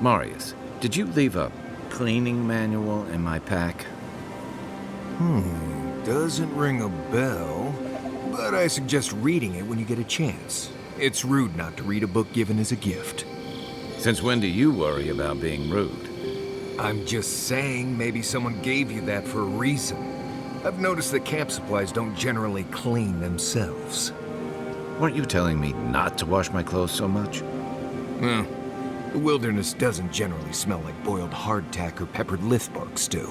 Marius, did you leave a cleaning manual in my pack? Doesn't ring a bell, but I suggest reading it when you get a chance. It's rude not to read a book given as a gift. Since when do you worry about being rude? I'm just saying maybe someone gave you that for a reason. I've noticed that camp supplies don't generally clean themselves. Weren't you telling me not to wash my clothes so much? Well, the wilderness doesn't generally smell like boiled hardtack or peppered lithbark stew.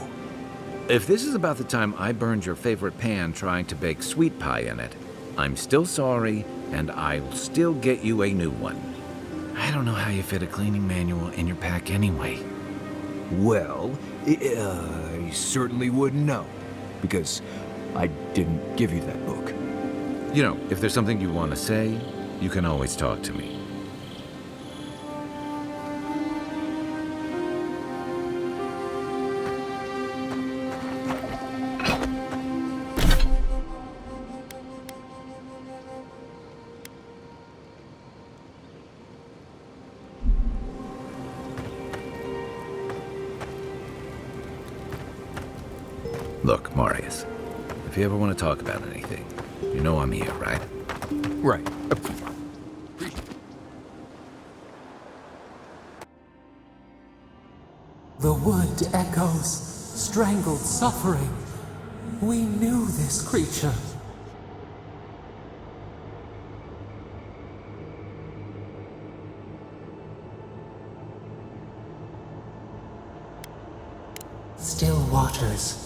If this is about the time I burned your favorite pan trying to bake sweet pie in it, I'm still sorry, and I'll still get you a new one. I don't know how you fit a cleaning manual in your pack anyway. Well, I certainly wouldn't know, because I didn't give you that book. You know, if there's something you want to say, you can always talk to me. Look, Marius, if you ever want to talk about anything, you know I'm here, right? Right. The wood echoes, strangled suffering. We knew this creature. Still waters.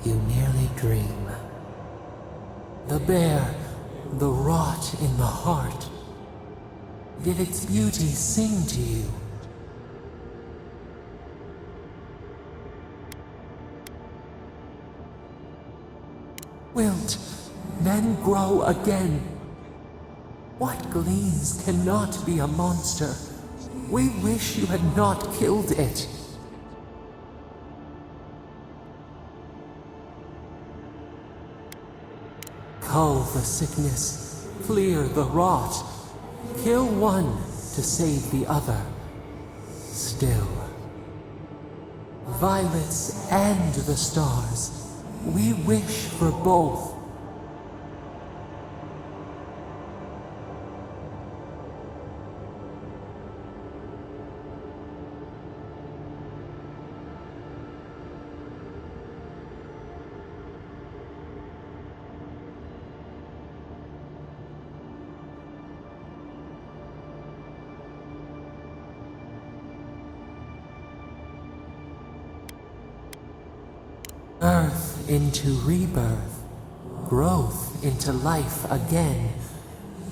You nearly dream. The bear, the rot in the heart. Did its beauty sing to you? Wilt, then grow again. What gleams cannot be a monster? We wish you had not killed it. Cull the sickness, clear the rot, kill one to save the other. Still, violets and the stars, we wish for both. Birth into rebirth, growth into life again,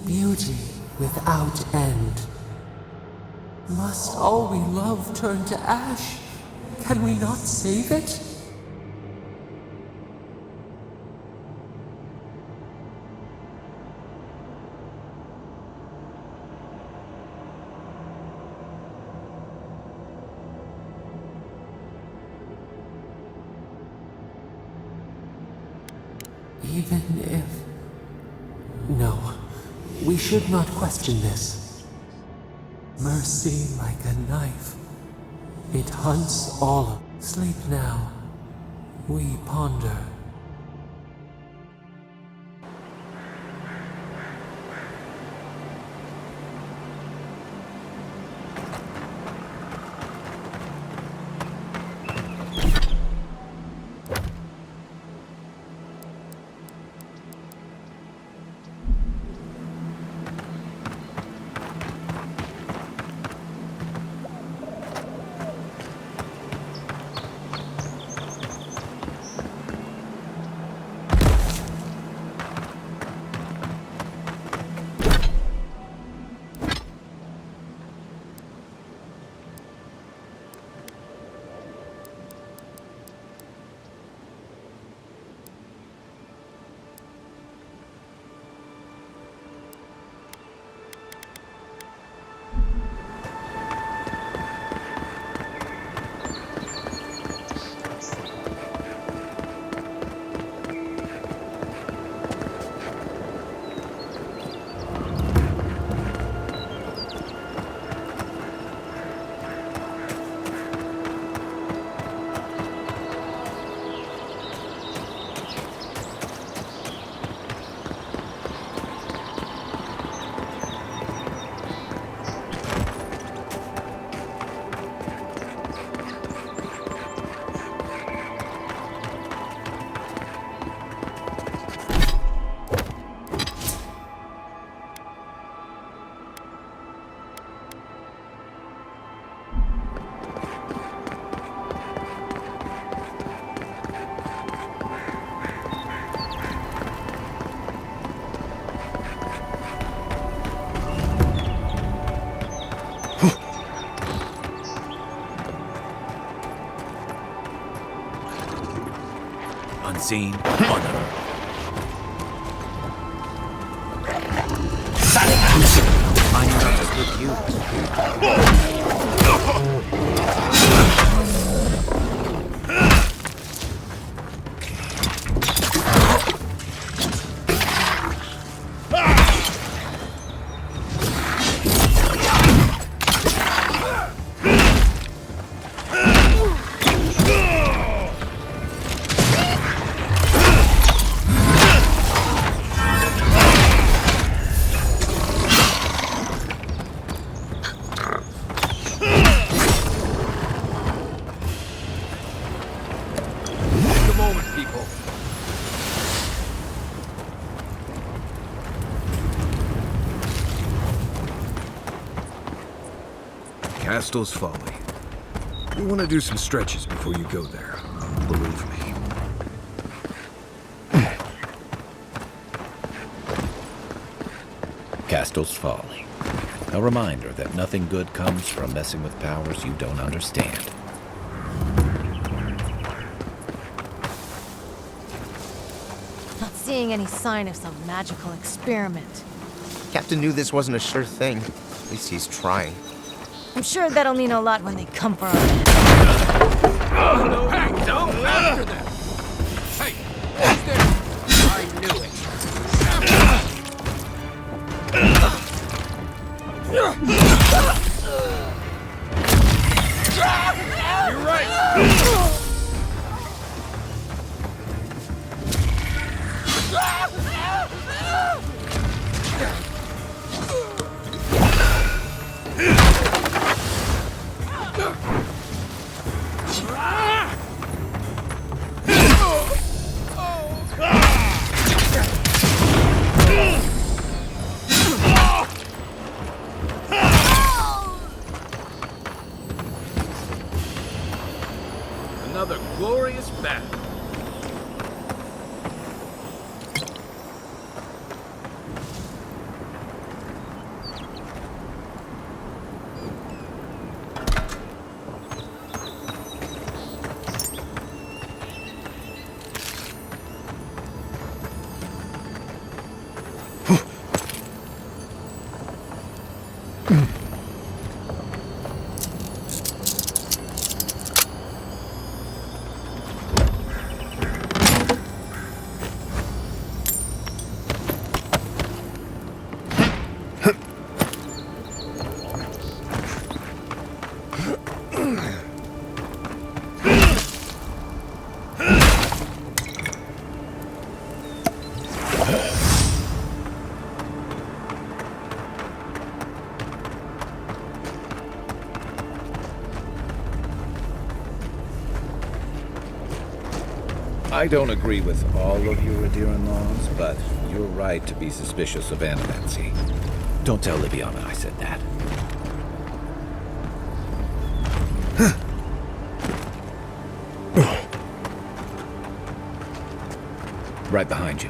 beauty without end. Must all we love turn to ash? Can we not save it? Even if... No, we should not question this. Mercy like a knife. It hunts all of... Sleep now. We ponder. seen on Earth. I'm not just with you. Castle's Folly. You want to do some stretches before you go there. Believe me. Castle's Folly. A reminder that nothing good comes from messing with powers you don't understand. Not seeing any sign of some magical experiment. Captain knew this wasn't a sure thing. At least he's trying. I'm sure that'll mean a lot when they come for us. Hey, don't after them! Hey, who's there? I knew it. You're right. Another glorious battle. I don't agree with all of your Radiran laws, but you're right to be suspicious of animancy. Don't tell Liviana I said that. Right behind you.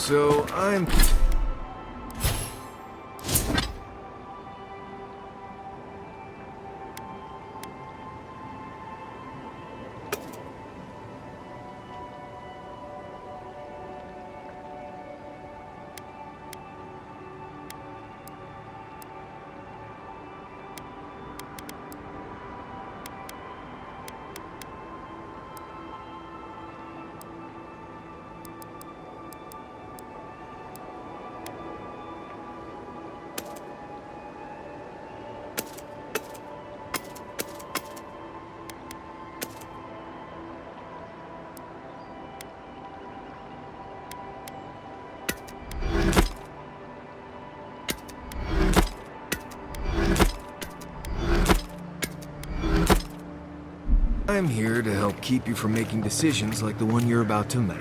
So I'm... I'm here to help keep you from making decisions like the one you're about to make.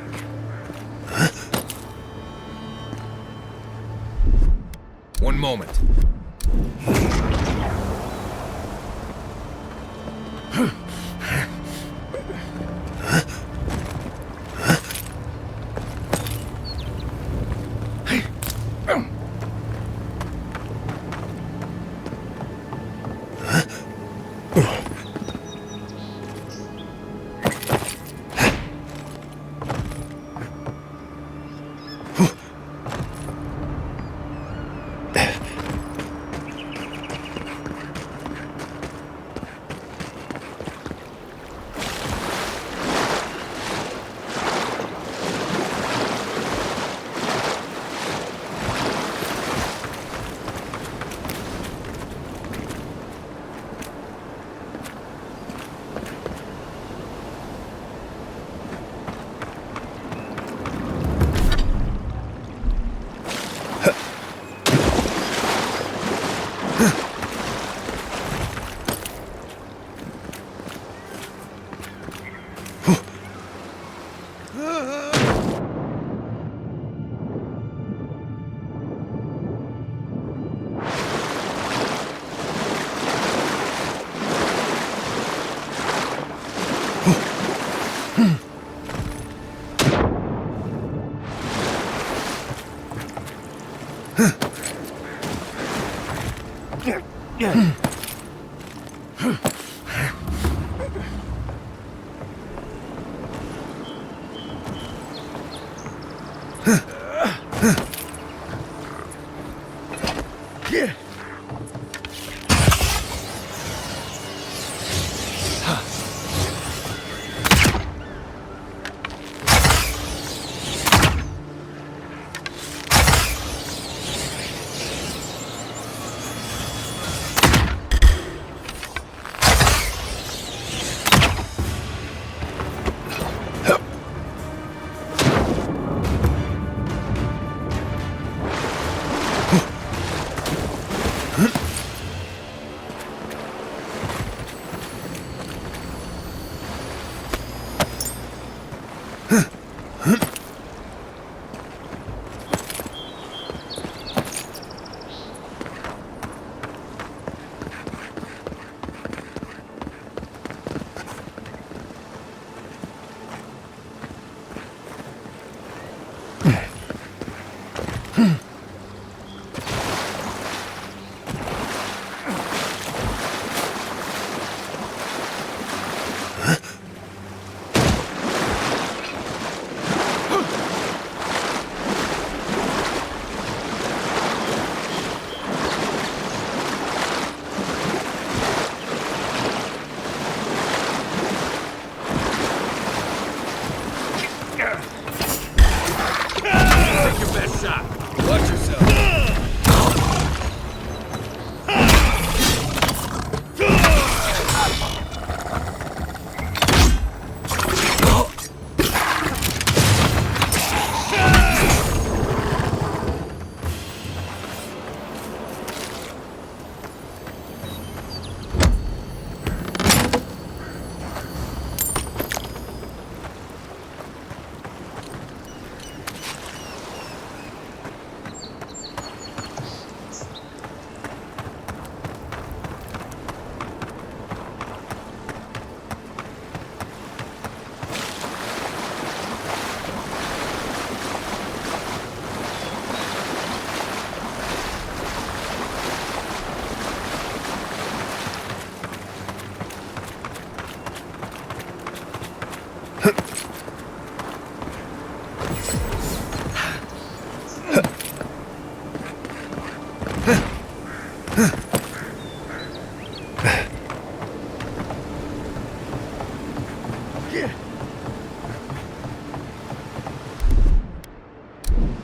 One moment.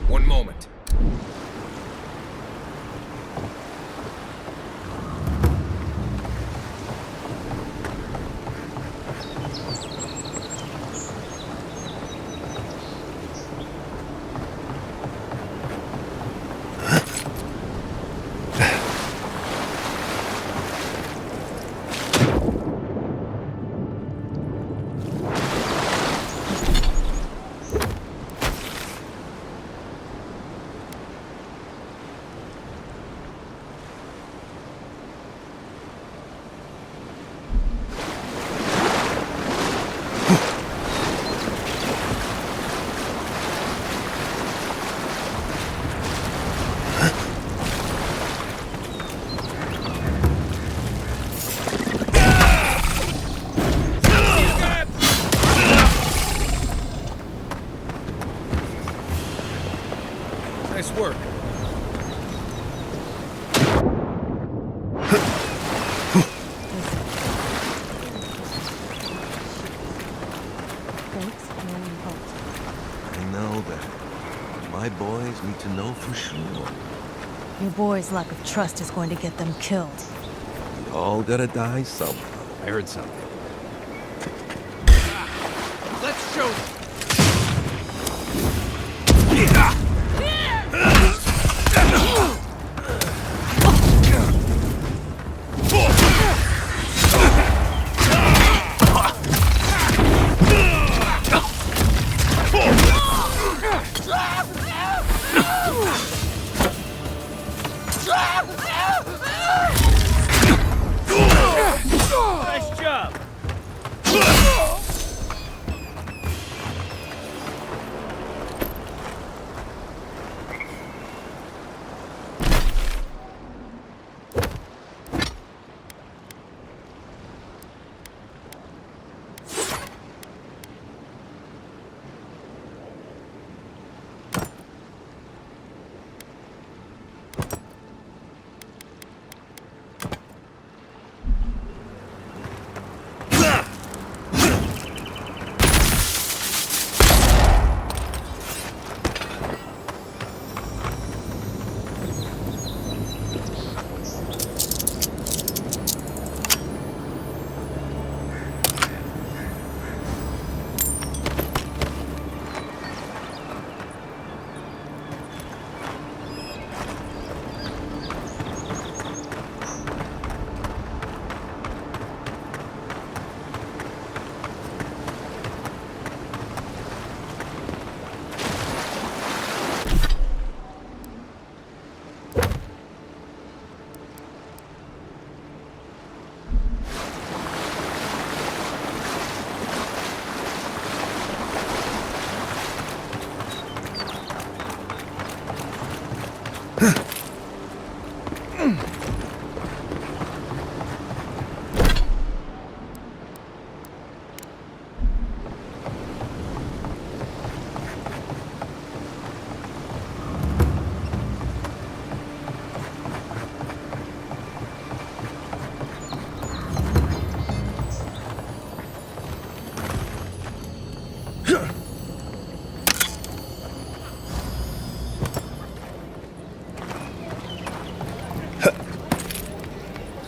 One moment. Nice work. Thanks, Mary Holt. I know that. My boys need to know for sure. Your boy's lack of trust is going to get them killed. We all gotta die somehow. I heard something. Let's show them. Nice job.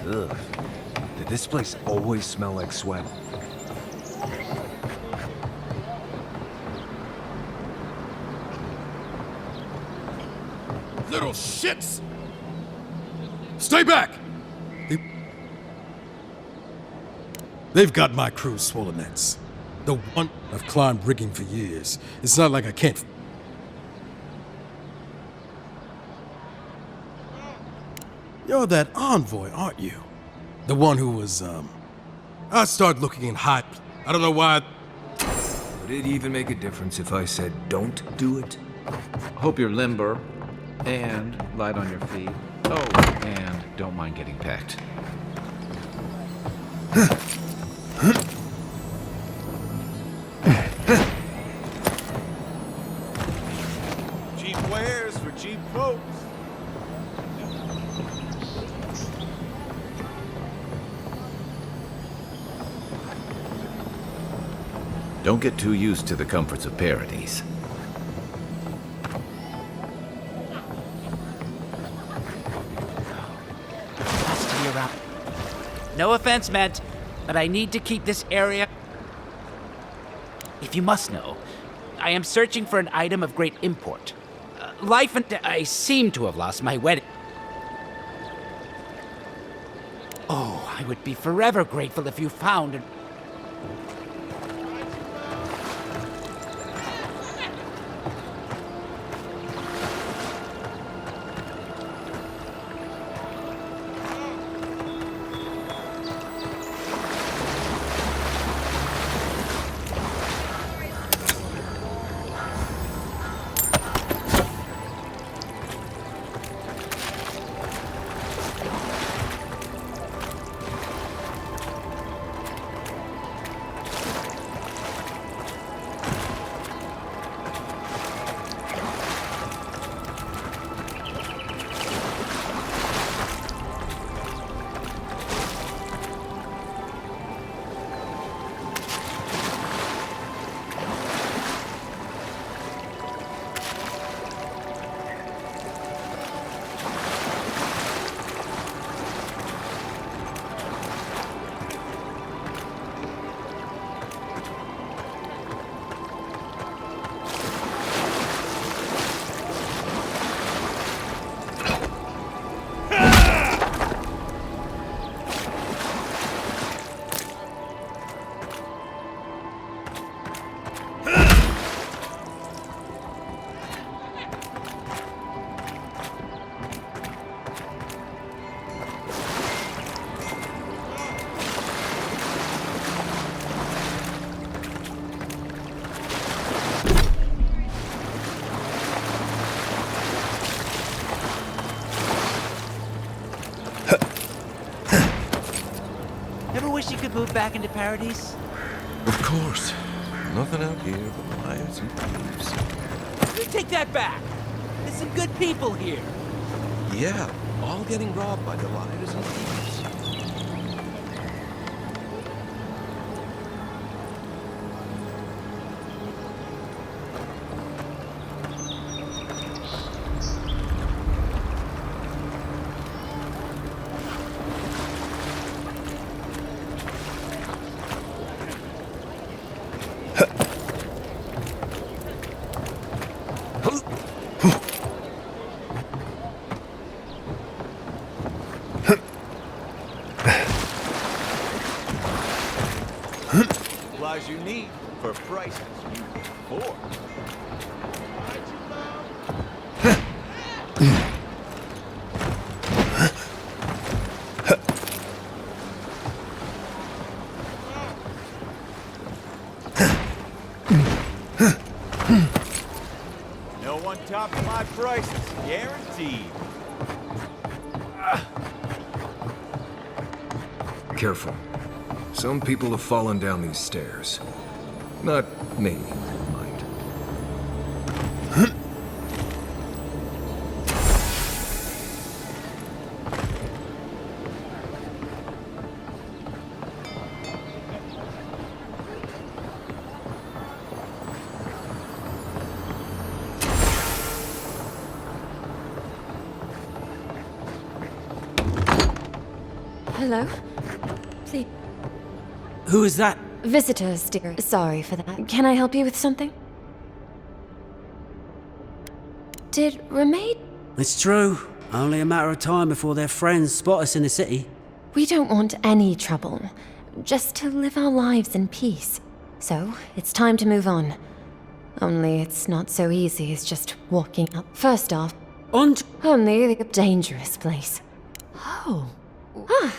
Ugh. Did this place always smell like sweat? Little shits! Stay back! They've got my crew swollen nets. The one I've climbed rigging for years. It's not like I can't. You're that envoy, aren't you? The one who was, I started looking in hot. I don't know why. Would it even make a difference if I said don't do it? Hope you're limber and light on your feet. Oh, and don't mind getting pecked. Cheap wares for cheap folks. Don't get too used to the comforts of Paradise. Has to be around. No offense meant, but I need to keep this area. If you must know, I am searching for an item of great import. Life and I seem to have lost my wedding. Oh, I would be forever grateful if you found an. Ever wish you could move back into Paradise? Of course. Nothing out here but liars and thieves. You take that back! There's some good people here. Yeah, all getting robbed by the liars and thieves. Supplies you need for prices you can afford. No one tops my prices, guaranteed. Careful. Some people have fallen down these stairs. Not me, mind. Hello? Please. Who is that? Visitors, dear. Sorry for that. Can I help you with something? Did Remaid? It's true. Only a matter of time before their friends spot us in the city. We don't want any trouble. Just to live our lives in peace. So, it's time to move on. Only it's not so easy as just walking up. First off, only the dangerous place. Oh. Ah,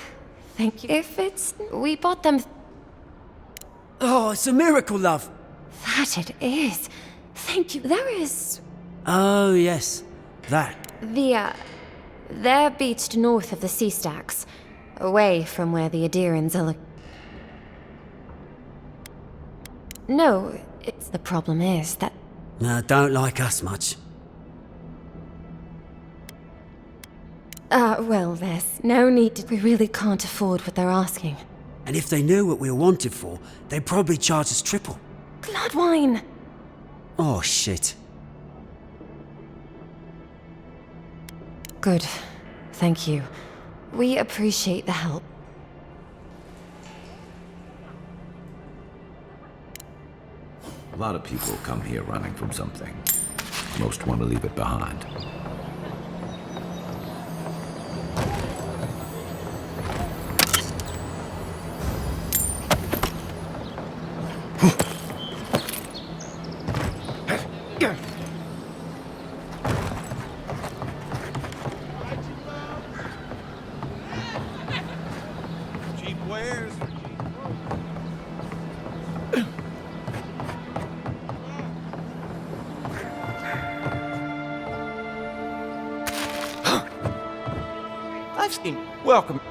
thank you. If it's... We bought them... Oh, it's a miracle, love. That it is. Thank you. There is... Oh, yes. That. They're beached north of the sea stacks. Away from where the Adirans are... No, it's... The problem is that... No, don't like us much. Well, there's no need to... We really can't afford what they're asking. And if they knew what we were wanted for, they'd probably charge us triple. Bloodwine! Oh, shit. Good. Thank you. We appreciate the help. A lot of people come here running from something. Most want to leave it behind. Cheap wares. I've seen. Welcome.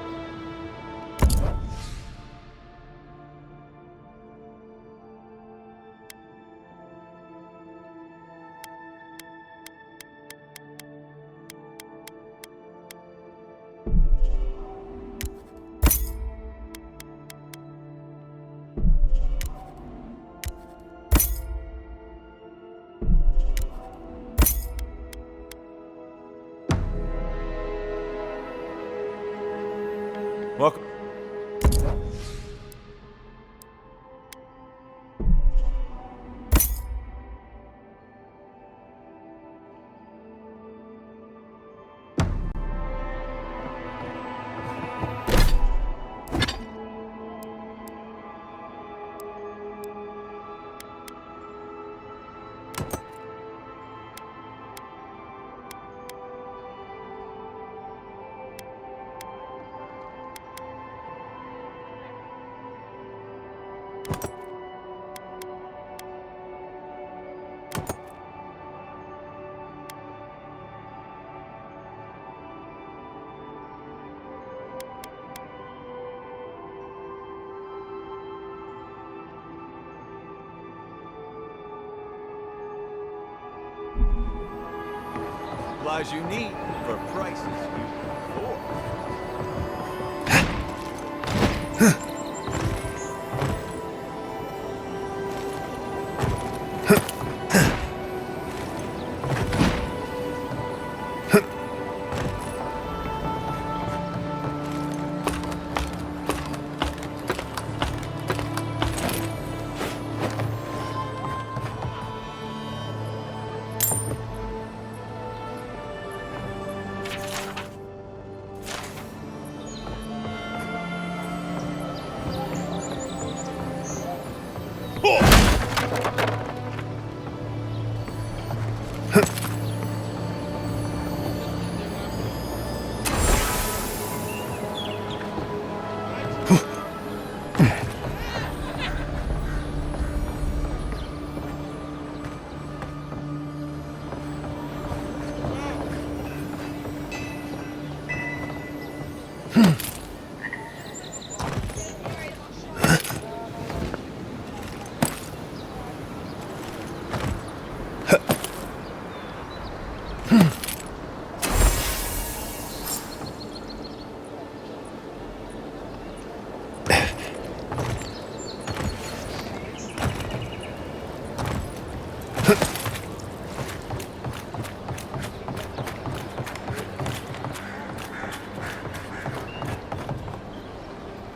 Welcome. Supplies you need for prices you can afford.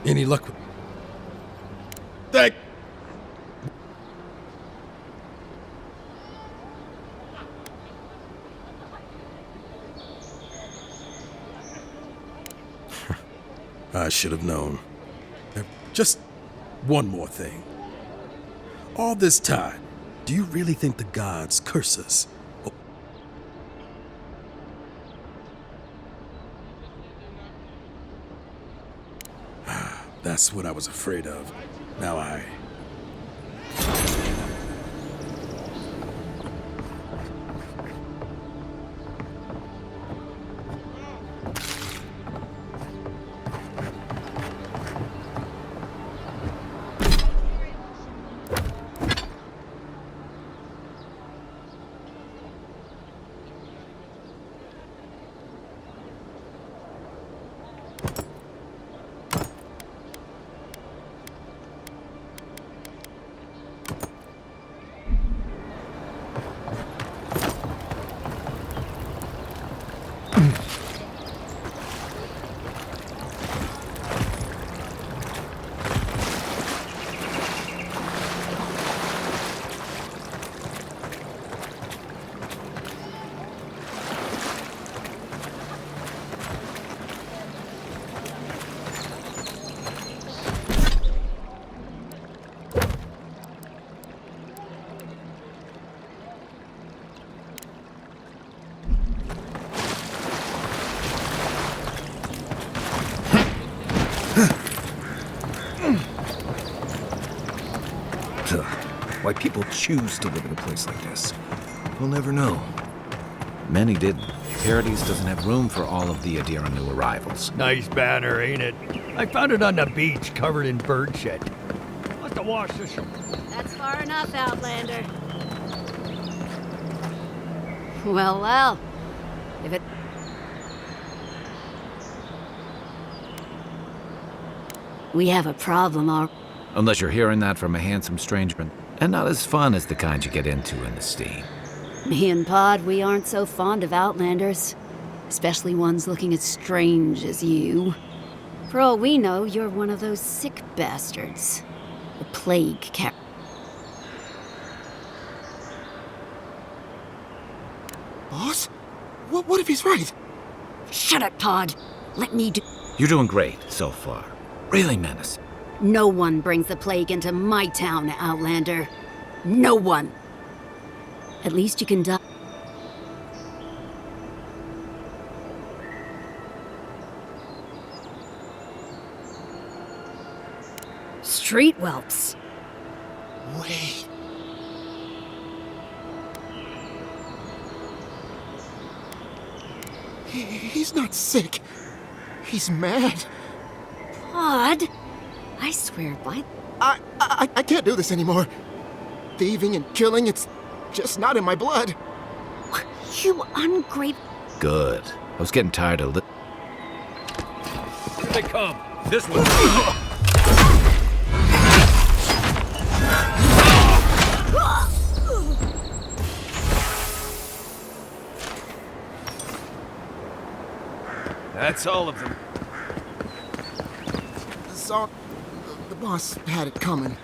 Any luck with... Thank... I should have known. Just one more thing. All this time, do you really think the gods curse us? Oh. That's what I was afraid of. Now I... Ugh. Why people choose to live in a place like this, we'll never know. Many didn't. Paradise doesn't have room for all of the Adira new arrivals. Nice banner, ain't it? I found it on the beach, covered in bird shit. Must have washed the shore. That's far enough, Outlander. Well, if it... We have a problem, Unless you're hearing that from a handsome stranger, and not as fun as the kind you get into in the steam. Me and Pod, we aren't so fond of Outlanders. Especially ones looking as strange as you. For all we know, you're one of those sick bastards. The plague cat. Boss? What if he's right? Shut it, Pod. Let me do... You're doing great so far. Really menacing. No one brings the plague into my town, Outlander. No one. At least you can die. Street whelps. Wait. He's not sick. He's mad. Pod? I swear by... I can't do this anymore. Thieving and killing, it's just not in my blood. You ungrateful... Good. I was getting tired of Here they come. this one. That's all of them. So, the boss had it coming.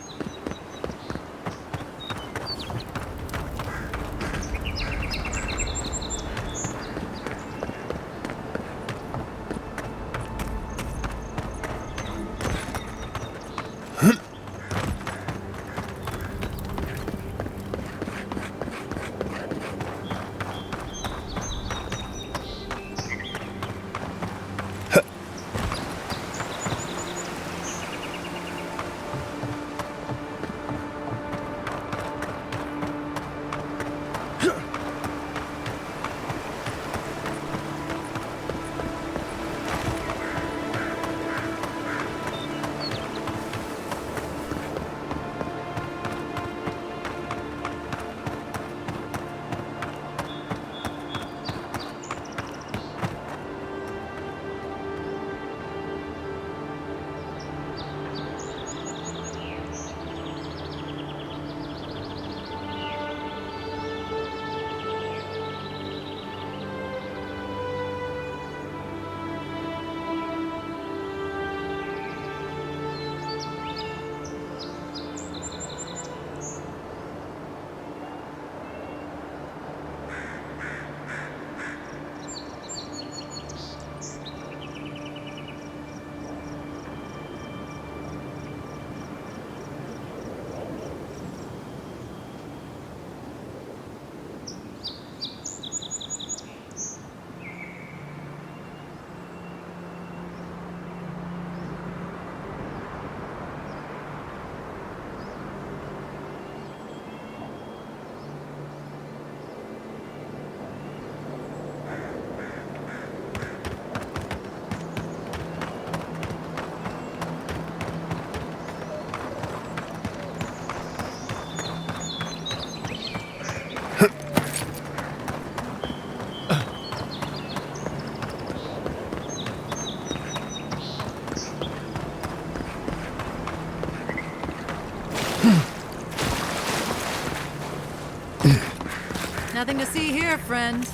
Nothing to see here, friend.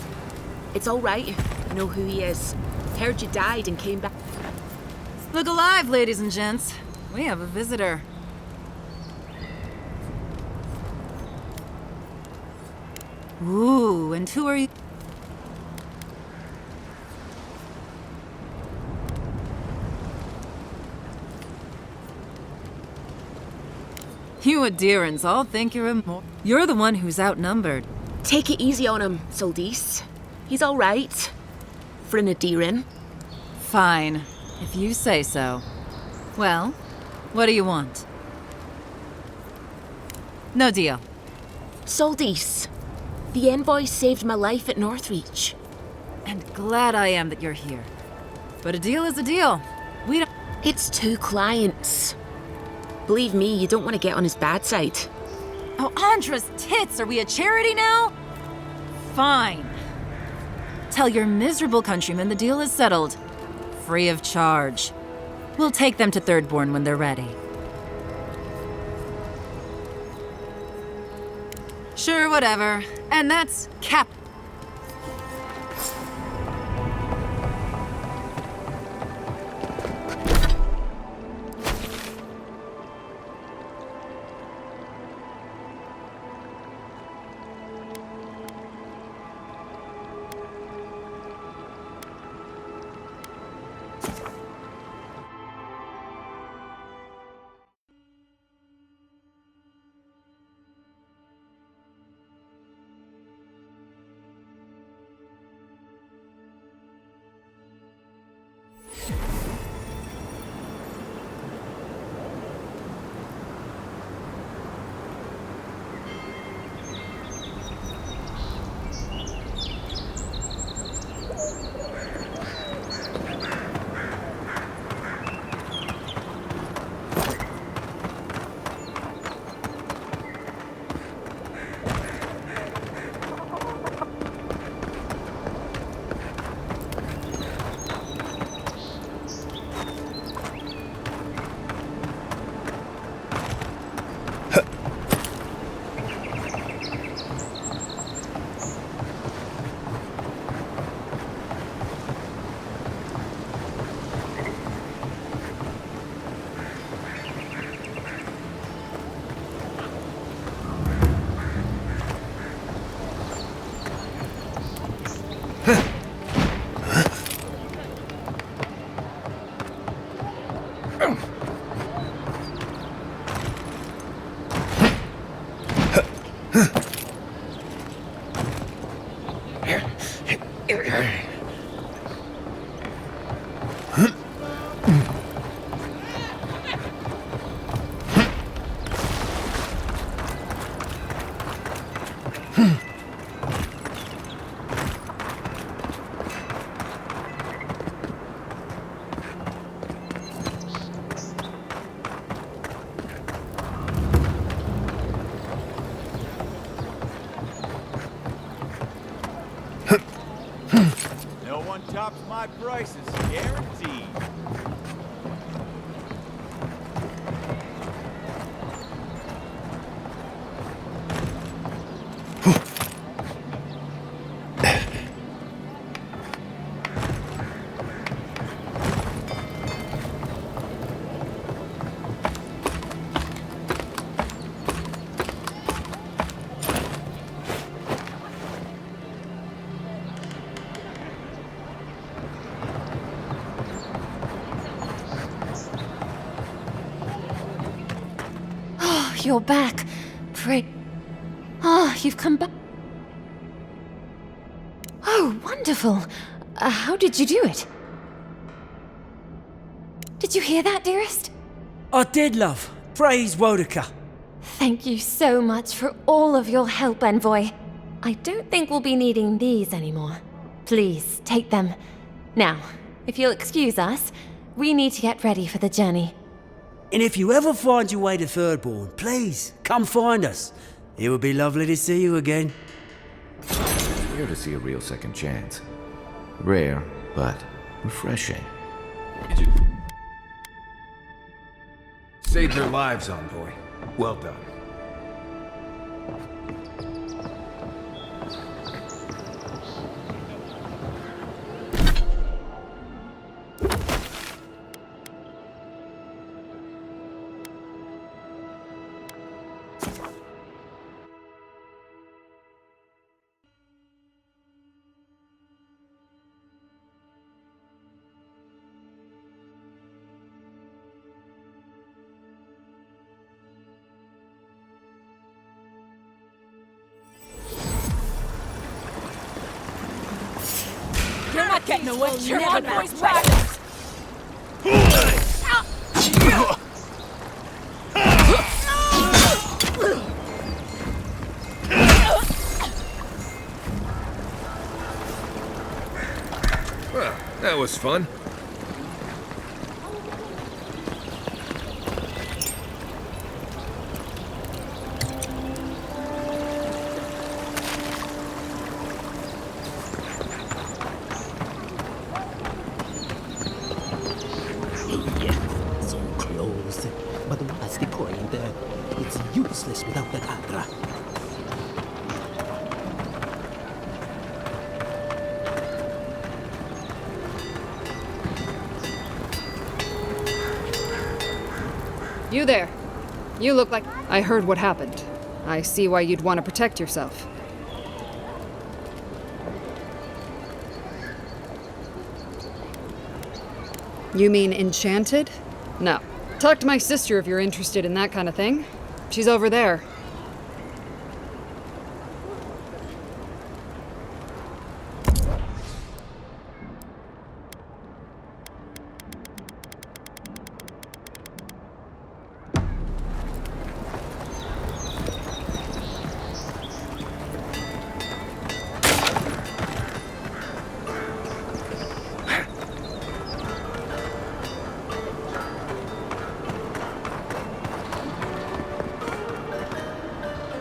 It's all right. I know who he is. Heard you died and came back. Look alive, ladies and gents. We have a visitor. Ooh, and who are you? You Adirans all think you're immortal. You're the one who's outnumbered. Take it easy on him, Soldis. He's all right. For an Adiran. Fine, if you say so. Well, what do you want? No deal. Soldies, the envoy saved my life at Northreach. And glad I am that you're here. But a deal is a deal. We don't... It's 2 clients. Believe me, you don't want to get on his bad side. Oh, Andra's tits! Are we a charity now? Fine. Tell your miserable countrymen the deal is settled. Free of charge. We'll take them to Thirdborn when they're ready. Sure, whatever. And that's Cap. No one tops my prices, guaranteed. You're back. Pray. Ah, you've come back. Oh, wonderful. How did you do it? Did you hear that, dearest? I did, love. Praise Wodaka. Thank you so much for all of your help, Envoy. I don't think we'll be needing these anymore. Please, take them. Now, if you'll excuse us, we need to get ready for the journey. And if you ever find your way to Thirdborn, please, come find us. It would be lovely to see you again. It's rare to see a real second chance. Rare, but refreshing. Saved their lives, Envoy. Well done. You're not getting away. You're never on gonna voice back. was fun. So close. But what's the point? It's useless without the Adra. You there. You look like... I heard what happened. I see why you'd want to protect yourself. You mean enchanted? No. Talk to my sister if you're interested in that kind of thing. She's over there.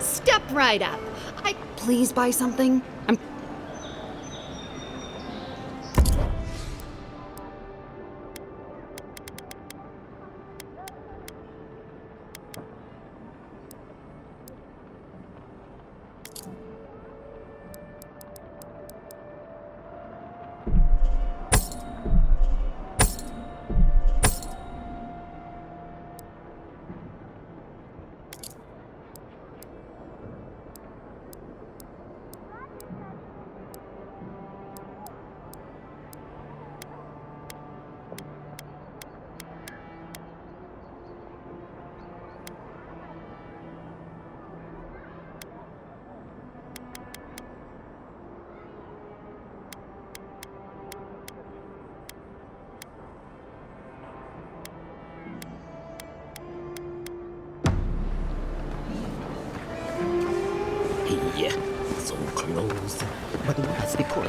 Step right up. Please buy something. So close. But what's the point?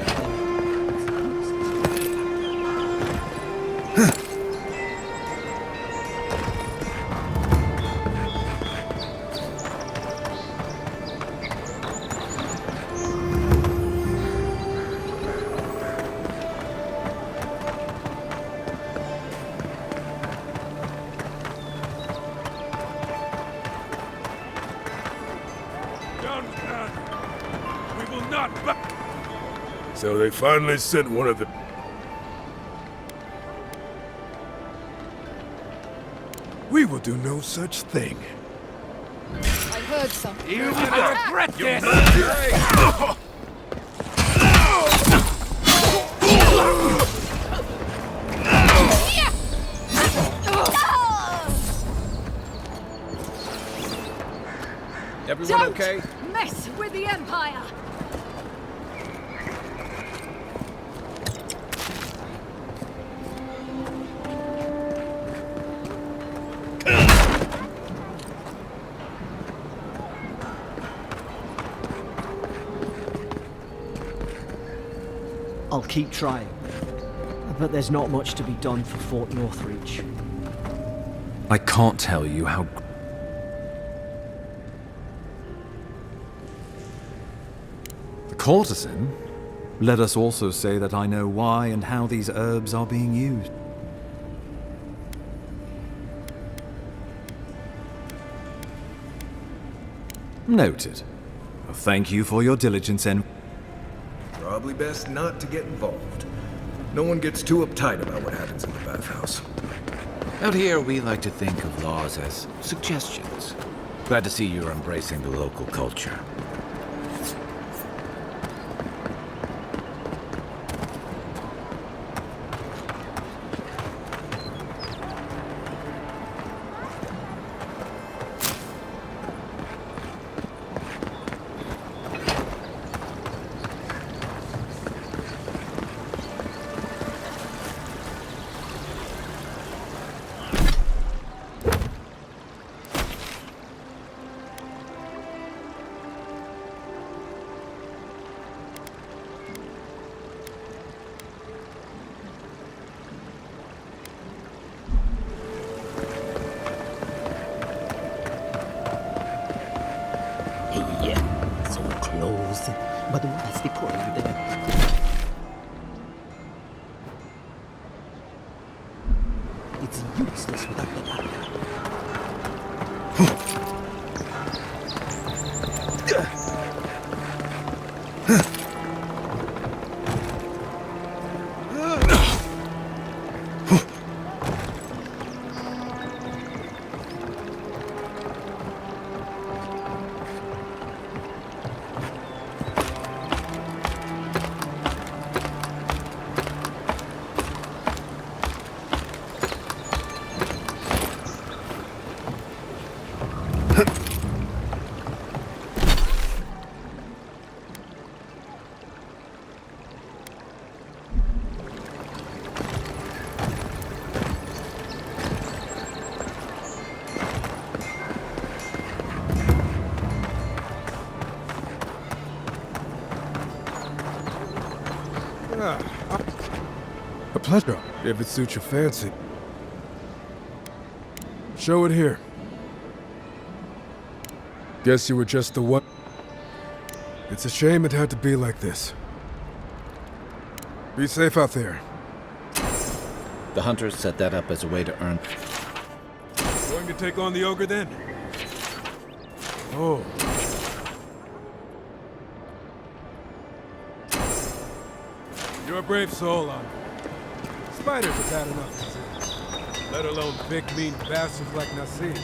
So they finally sent one of the... We will do no such thing. I heard something. You will regret this! Everyone Don't okay? mess with the Empire! I'll keep trying. But there's not much to be done for Fort Northreach. I can't tell you how... The courtesan? Let us also say that I know why and how these herbs are being used. Noted. Well, thank you for your diligence and... Probably best not to get involved. No one gets too uptight about what happens in the bathhouse. Out here, we like to think of laws as suggestions. Glad to see you're embracing the local culture. closed, but what's the point then? It's useless without the arca. A pleasure, if it suits your fancy. Show it here. Guess you were just the one. It's a shame it had to be like this. Be safe out there. The hunters set that up as a way to earn... Going to take on the ogre then? Oh. You're a brave soul, Andre. Spiders are bad enough to see, let alone big, mean bastards like Nassim.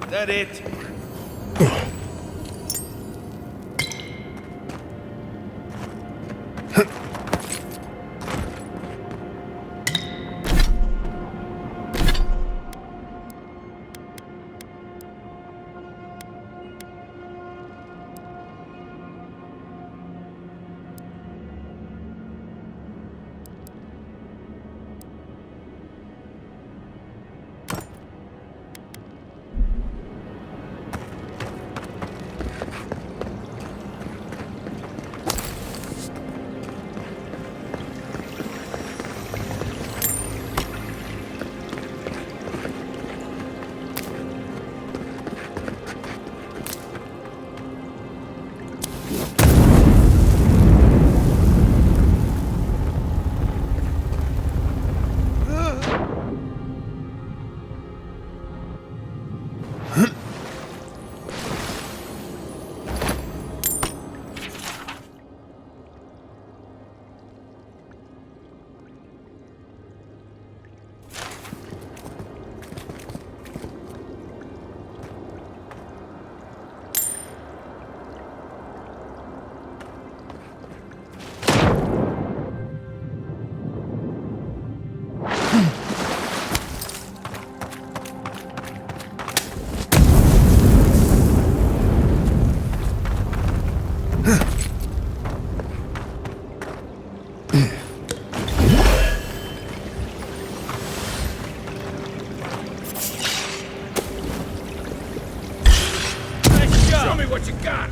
That it? Show me what you got!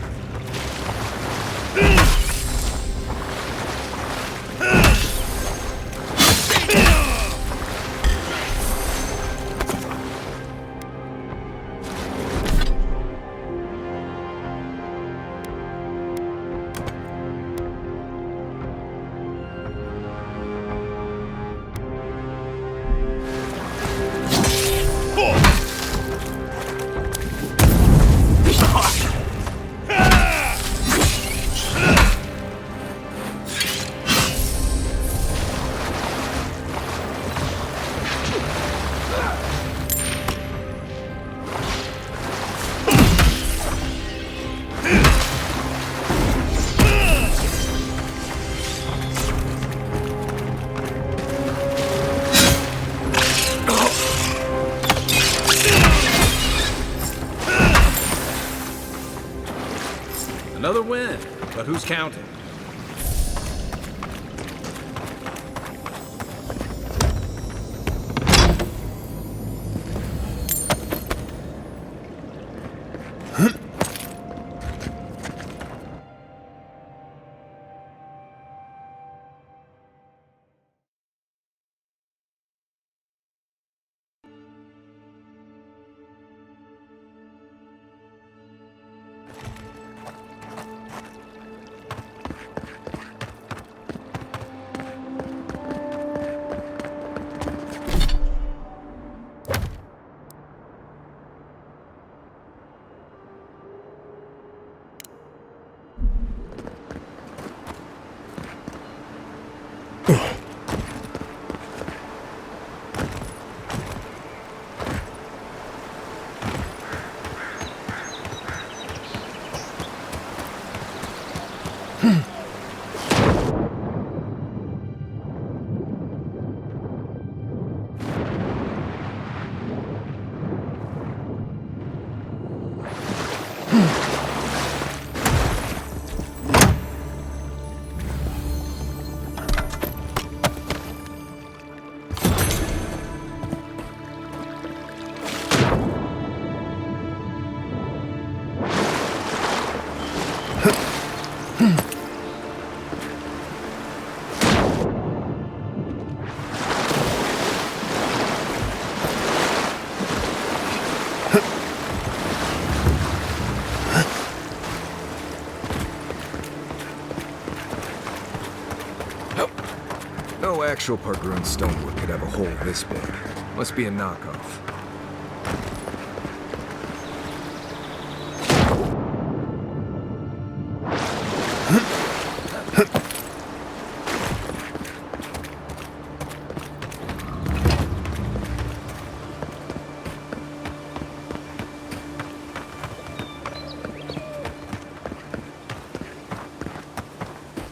Another win, but who's counting? No actual Park-ruined stonework could have a hole this big. Must be a knockoff.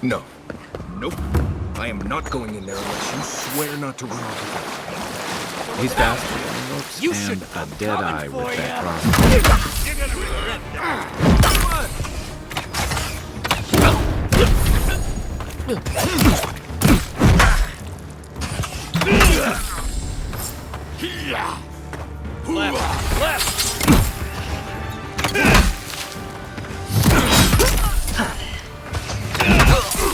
No. Nope. I am not going in there unless you swear not to run off again. He's fast, You and should a dead eye with that You're crossbow. gonna regret that. Left! Left!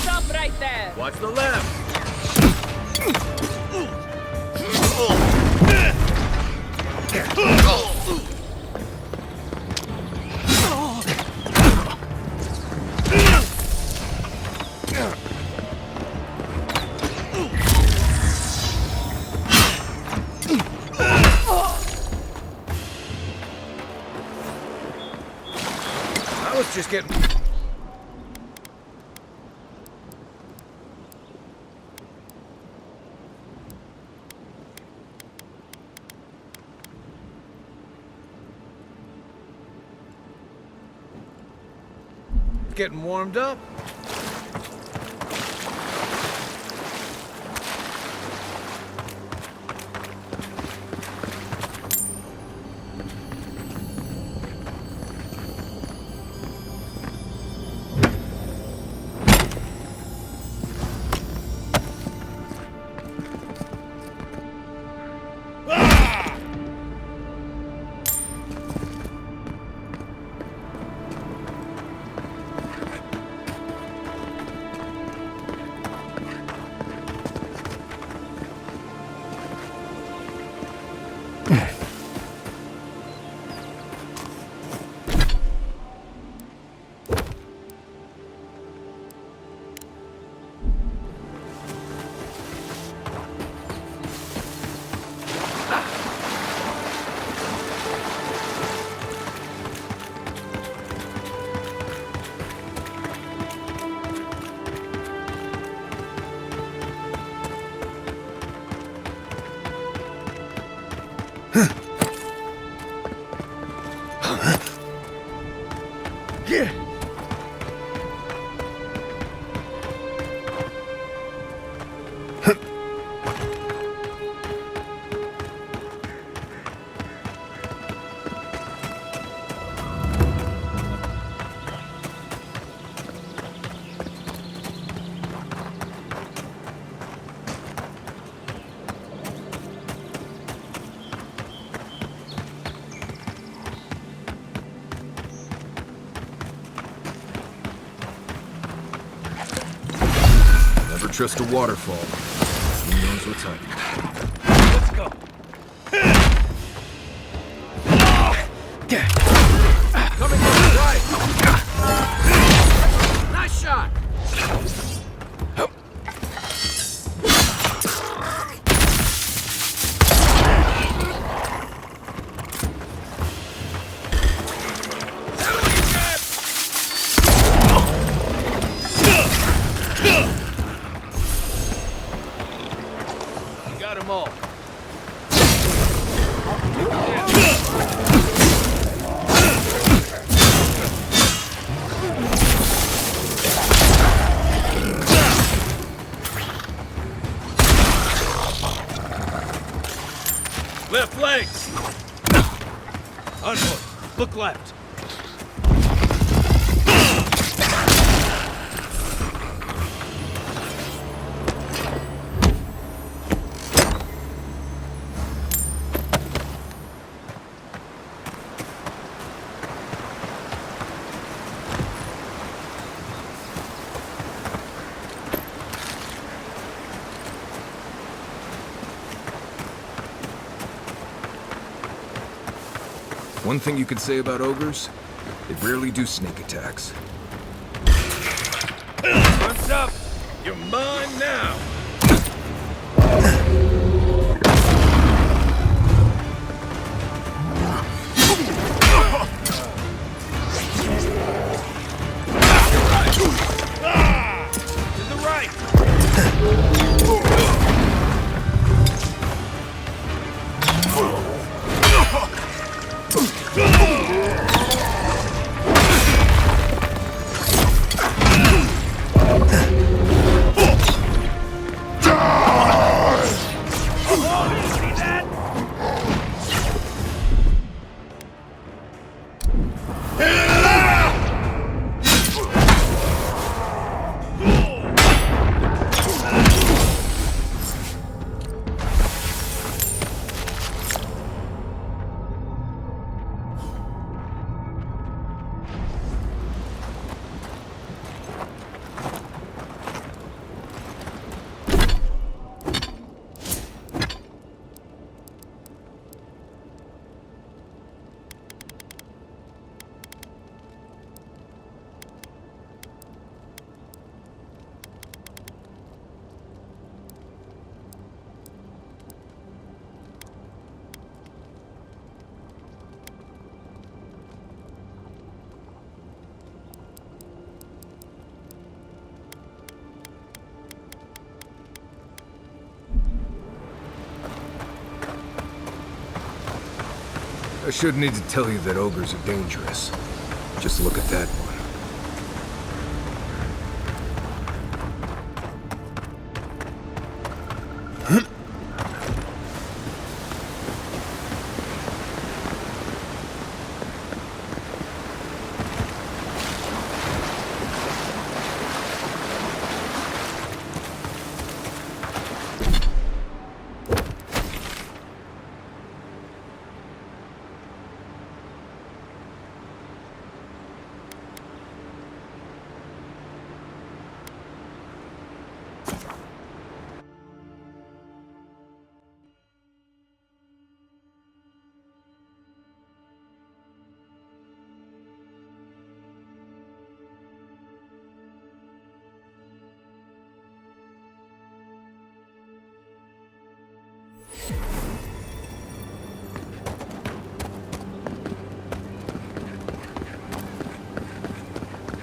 Stop right there! Watch the left! I was just getting... Getting warmed up? Never trust a waterfall. Who knows what's hiding? Let's go. Coming from the right. Nice shot. Got 'em all. Left leg. Unhook. Look left. One thing you could say about ogres, they rarely do sneak attacks. Time's up. You're mine now. To the right. I shouldn't need to tell you that ogres are dangerous. Just look at that one.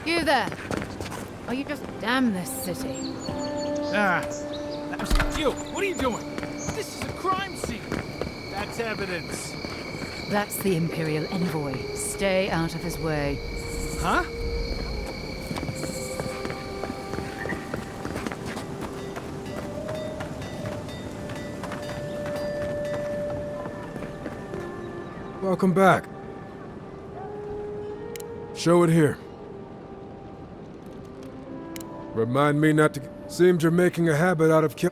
You there! Oh, you just damn this city. Ah, that was you. What are you doing? This is a crime scene. That's evidence. That's the Imperial envoy. Stay out of his way. Huh? Welcome back. Show it here. Remind me not to... Seems you're making a habit out of kill...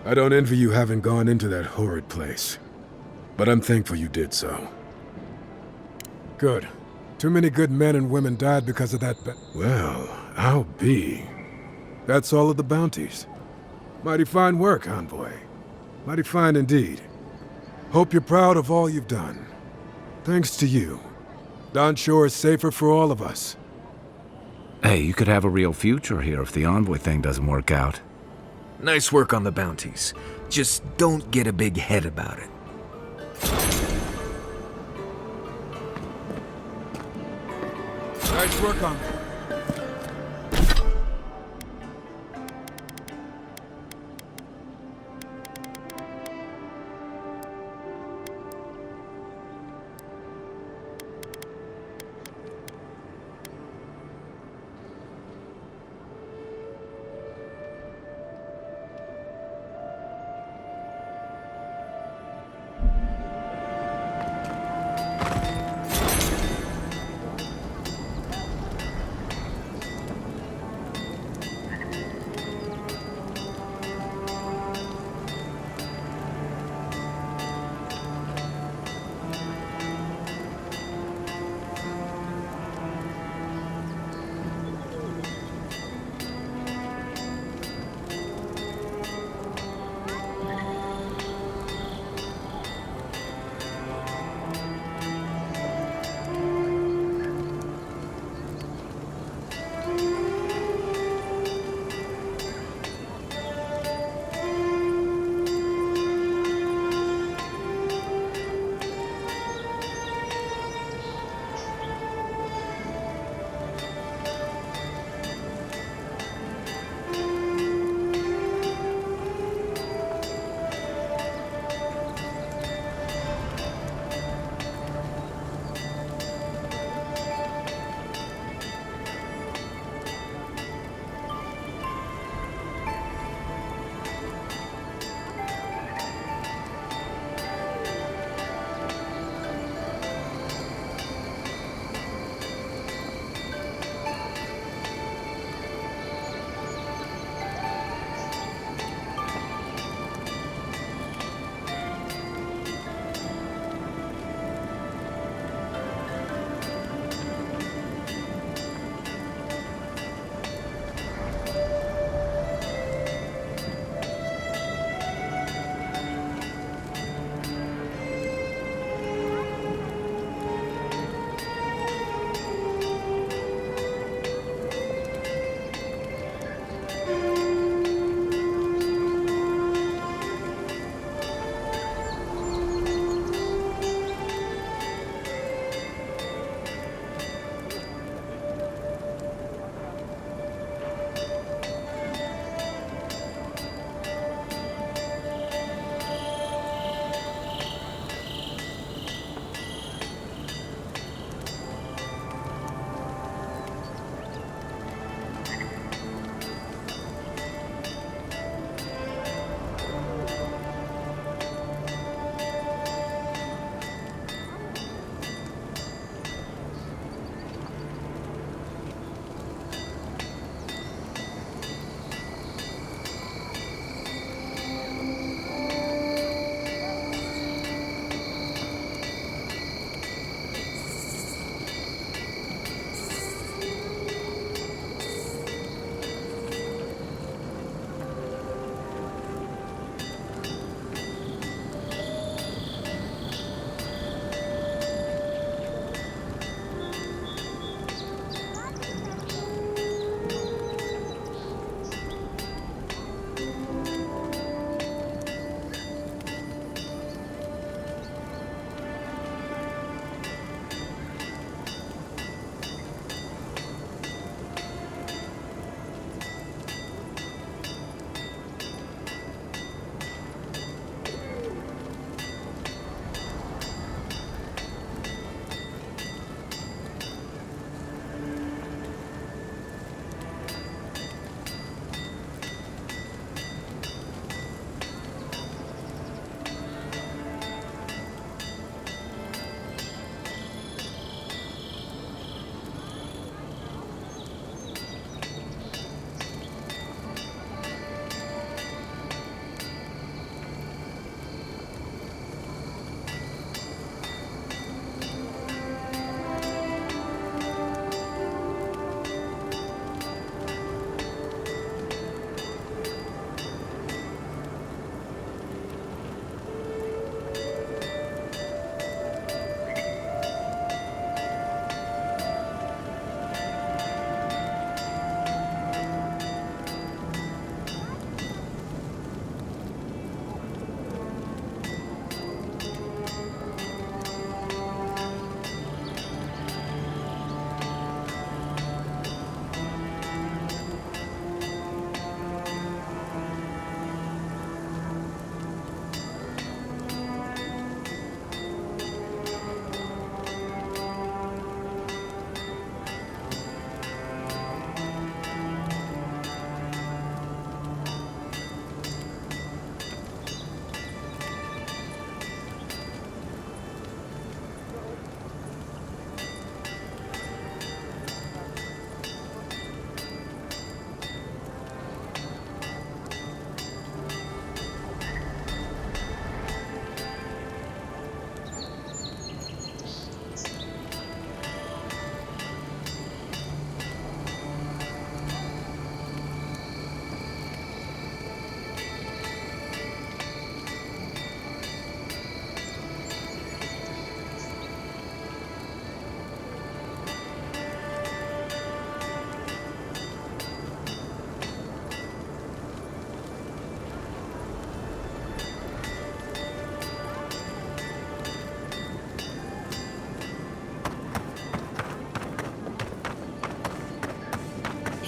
I don't envy you having gone into that horrid place. But I'm thankful you did so. Good. Too many good men and women died because of that Well, I'll be. That's all of the bounties. Mighty fine work, Envoy. Mighty fine indeed. Hope you're proud of all you've done. Thanks to you, Don Shore is safer for all of us. Hey, you could have a real future here if the Envoy thing doesn't work out. Nice work on the bounties. Just don't get a big head about it. Nice work on it.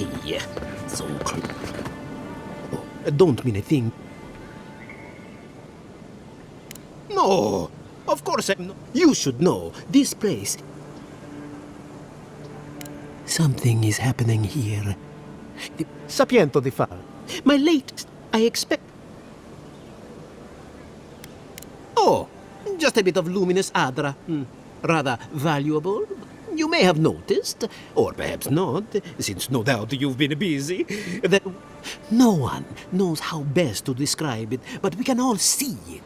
Hey, so close. Oh, don't mean a thing. No, of course I'm not. You should know. This place. Something is happening here. Sapiento di far. My late. I expect. Oh, just a bit of luminous adra. Rather valuable. You may have noticed, or perhaps not, since no doubt you've been busy, that no one knows how best to describe it, but we can all see it.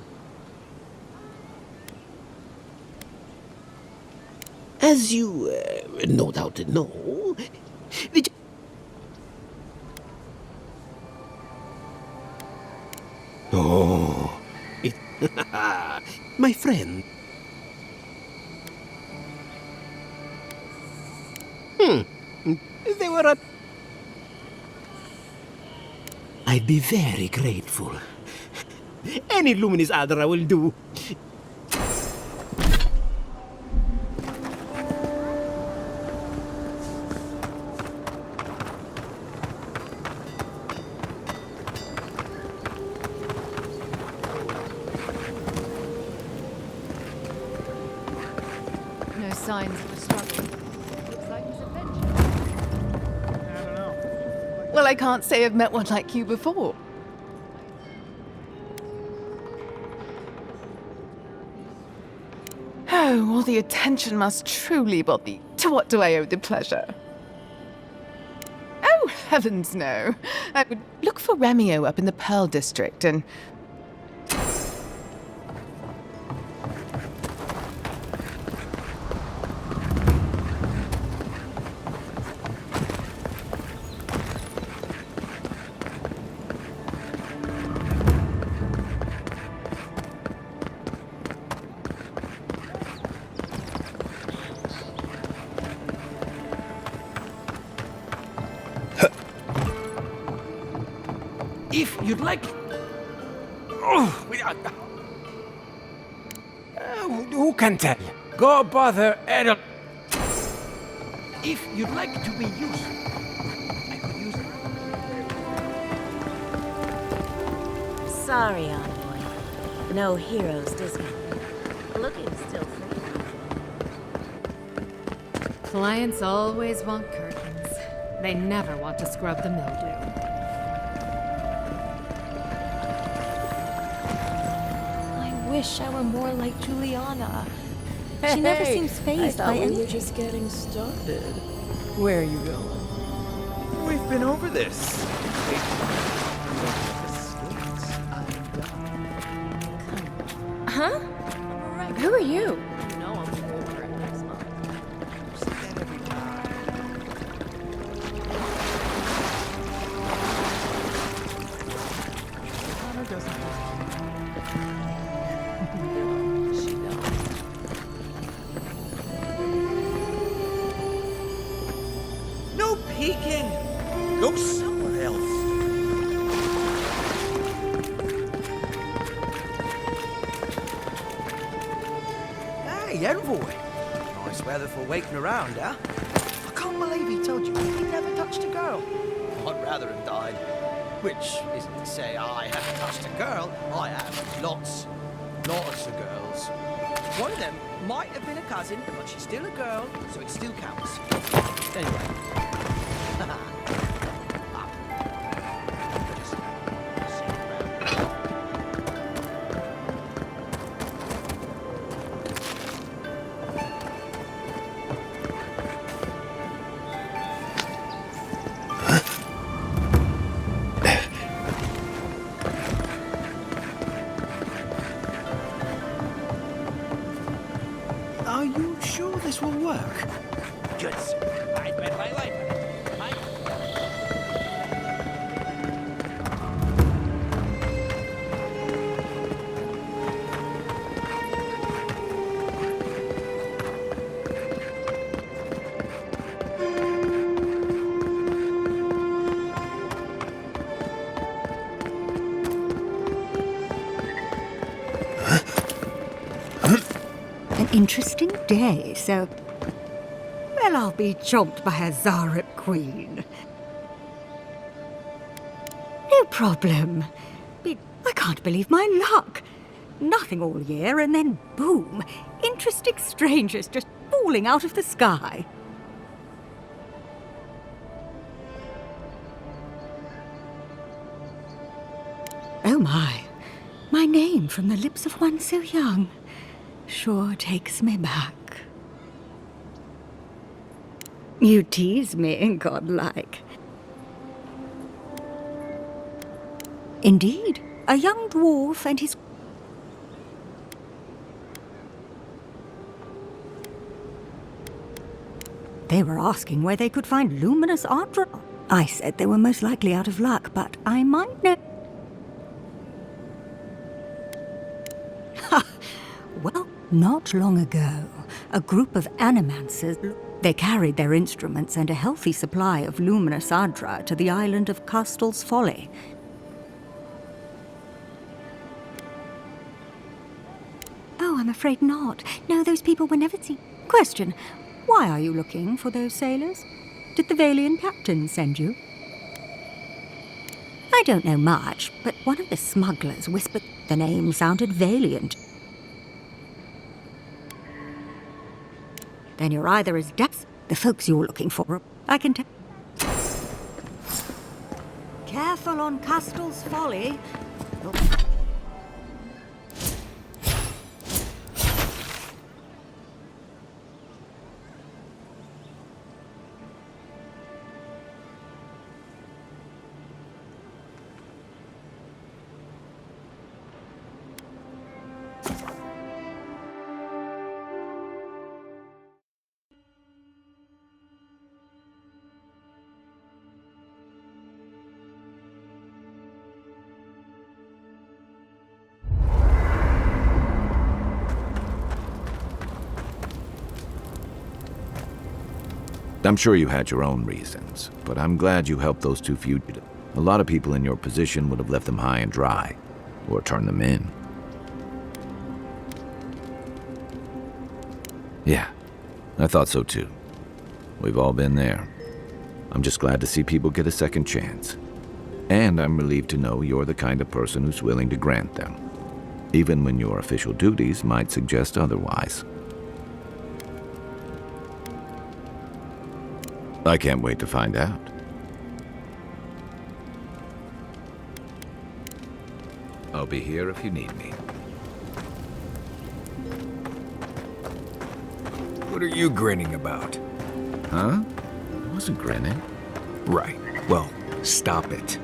As you no doubt know, oh, it, my friend. They were I'd be very grateful. Any luminous adra will do. No signs of a struggle. Looks like his adventure. Well, I can't say I've met one like you before. Oh, all the attention must truly bother. To what do I owe the pleasure? Oh, heavens no. I would look for Remio up in the Pearl District and... If you'd like... Who can tell? Go bother Edel. If you'd like to be useful, I could use it. Sorry, envoy. No heroes discount. Looking still free. Clients always want curtains. They never want to scrub the mildew. I wish I were more like Juliana. She never seems fazed by anything. We were just getting started. Where are you going? We've been over this. Huh? Who are you? No, I'm over it next month. Say that every time. Connor doesn't like No, she don't. No peeking! Go somewhere else. Hey, envoy. Nice weather for waiting around, huh? I can't believe he told you he never touched a girl. I'd rather have died. Which isn't to say I haven't touched a girl. I have. Lots of girls. One of them might have been a cousin, but she's still a girl, so it still counts. Anyway. Are you sure this will work? Good. I'd bet my life. An interesting day, so... Well, I'll be chomped by a Zarep queen. No problem. I can't believe my luck. Nothing all year, and then boom, interesting strangers just falling out of the sky. Oh my name from the lips of one so young sure takes me back. You tease me, godlike. Indeed, a young dwarf and his... They were asking where they could find luminous Ardra. I said they were most likely out of luck, but I might know... Well, not long ago, a group of animancers... They carried their instruments and a healthy supply of luminous Ardra to the island of Castel's Folly. Oh, I'm afraid not. No, those people were never seen. Question, why are you looking for those sailors? Did the Valian captain send you? I don't know much, but one of the smugglers whispered the name sounded valiant. Then you're either as deaf, the folks you're looking for, I can tell. Careful on Castel's Folly. I'm sure you had your own reasons, but I'm glad you helped those two fugitives. A lot of people in your position would have left them high and dry, or turned them in. Yeah, I thought so too. We've all been there. I'm just glad to see people get a second chance. And I'm relieved to know you're the kind of person who's willing to grant them, even when your official duties might suggest otherwise. I can't wait to find out. I'll be here if you need me. What are you grinning about? Huh? I wasn't grinning. Right. Well, stop it.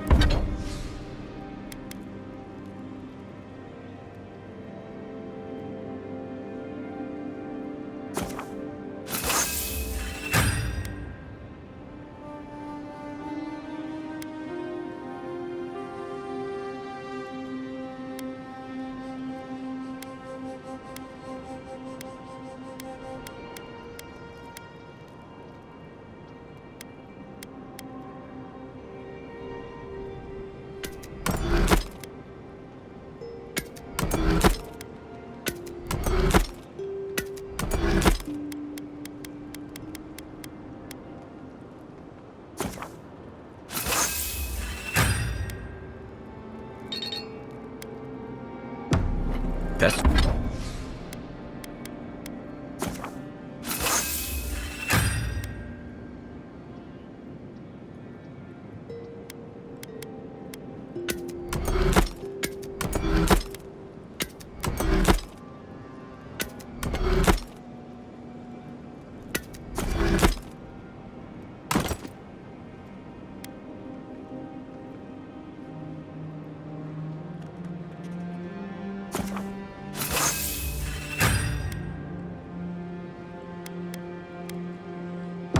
That's...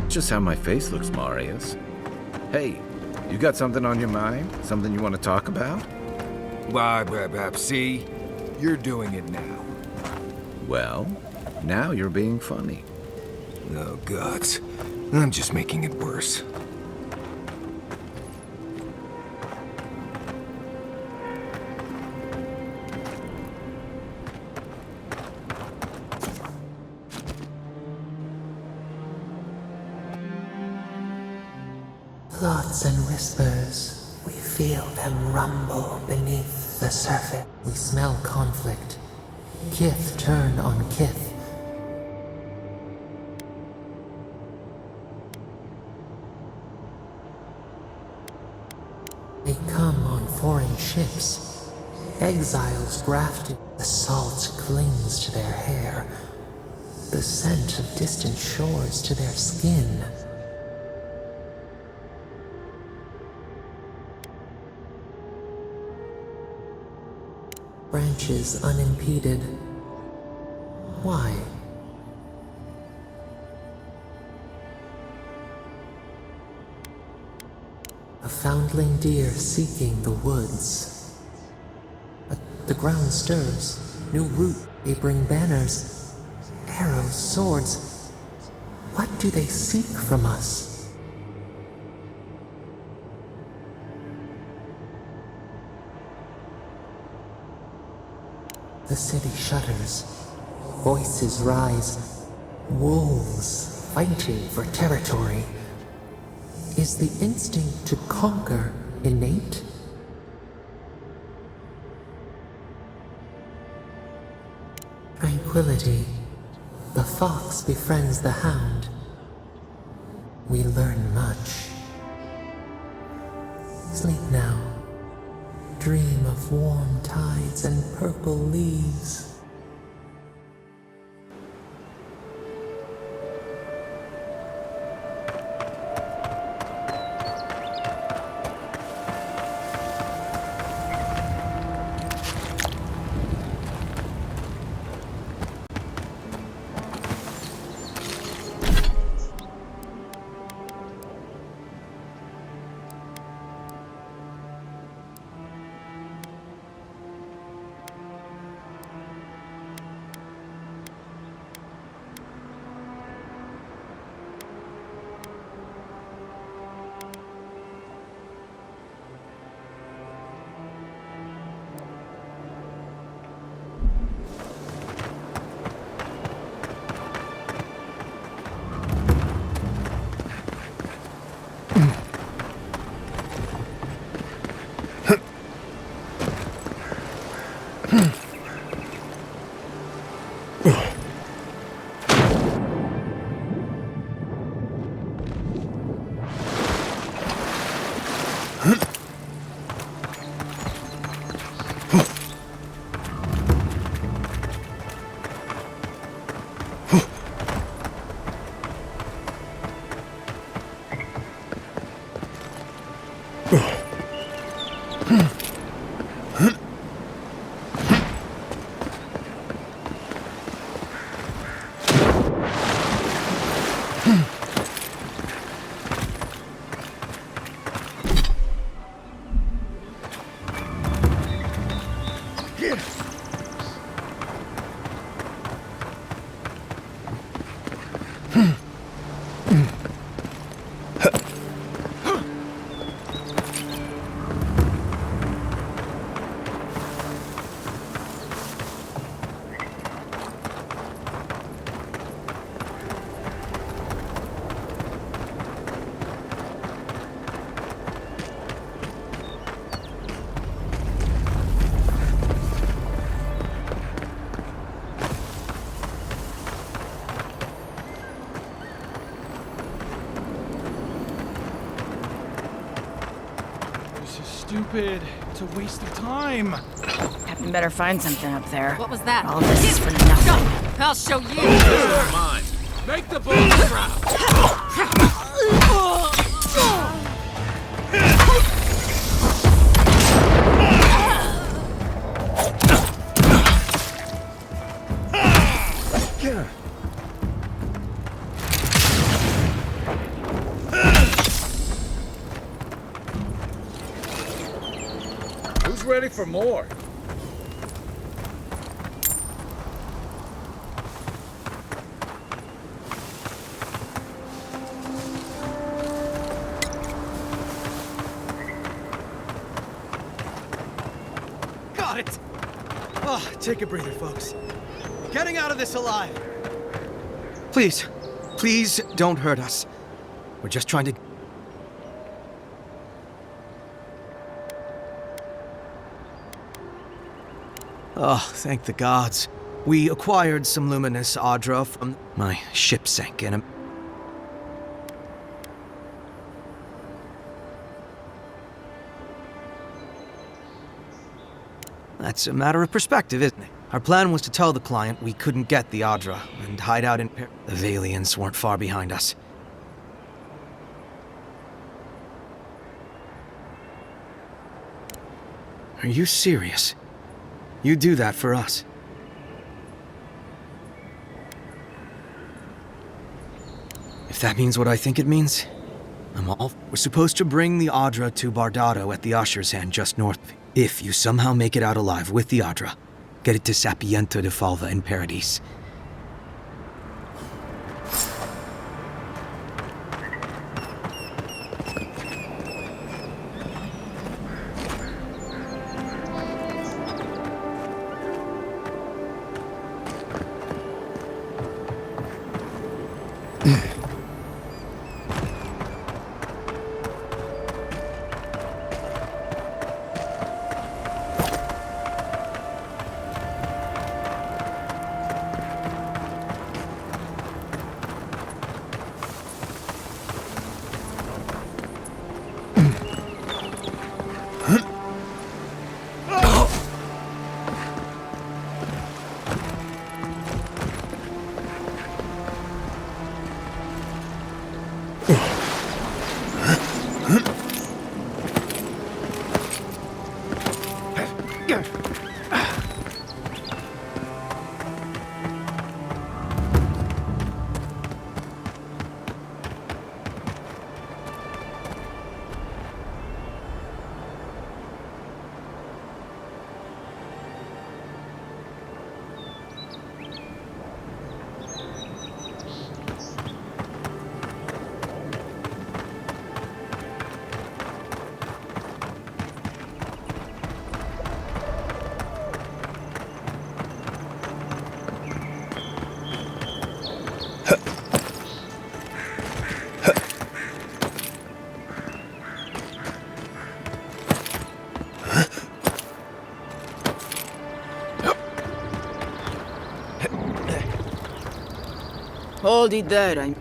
just how my face looks, Marius. Hey, you got something on your mind? Something you want to talk about? See? You're doing it now. Well, now you're being funny. Oh, gods. I'm just making it worse. Thoughts and whispers We feel them rumble beneath the surface. We smell conflict. Kith turn on kith. They come on foreign ships. Exiles grafted. The salt clings to their hair. The scent of distant shores to their skin. Branches unimpeded. Why? A foundling deer seeking the woods. The ground stirs. New root. They bring banners. Arrows, swords. What do they seek from us? The city shudders. Voices rise. Wolves fighting for territory. Is the instinct to conquer innate? Tranquility. The fox befriends the hound. We learn much. Sleep now. Dream of warm tides and purple leaves. Stupid. It's a waste of time. Captain better find something up there. What was that? All this is for nothing. I'll show you. Mine. Make the bones drop. Who's ready for more? Got it! Oh, take a breather, folks. Getting out of this alive. Please, please don't hurt us. We're just trying to... Oh, thank the gods. We acquired some luminous Adra from... My ship sank in a... That's a matter of perspective, isn't it? Our plan was to tell the client we couldn't get the Adra and hide out in The Valians weren't far behind us. Are you serious? You do that for us? If that means what I think it means, I'm all... We're supposed to bring the Adra to Bardado at the Usher's Hand just north. If you somehow make it out alive with the Adra, get it to Sapiento de Falva in Paradise. Hold it there, I'm...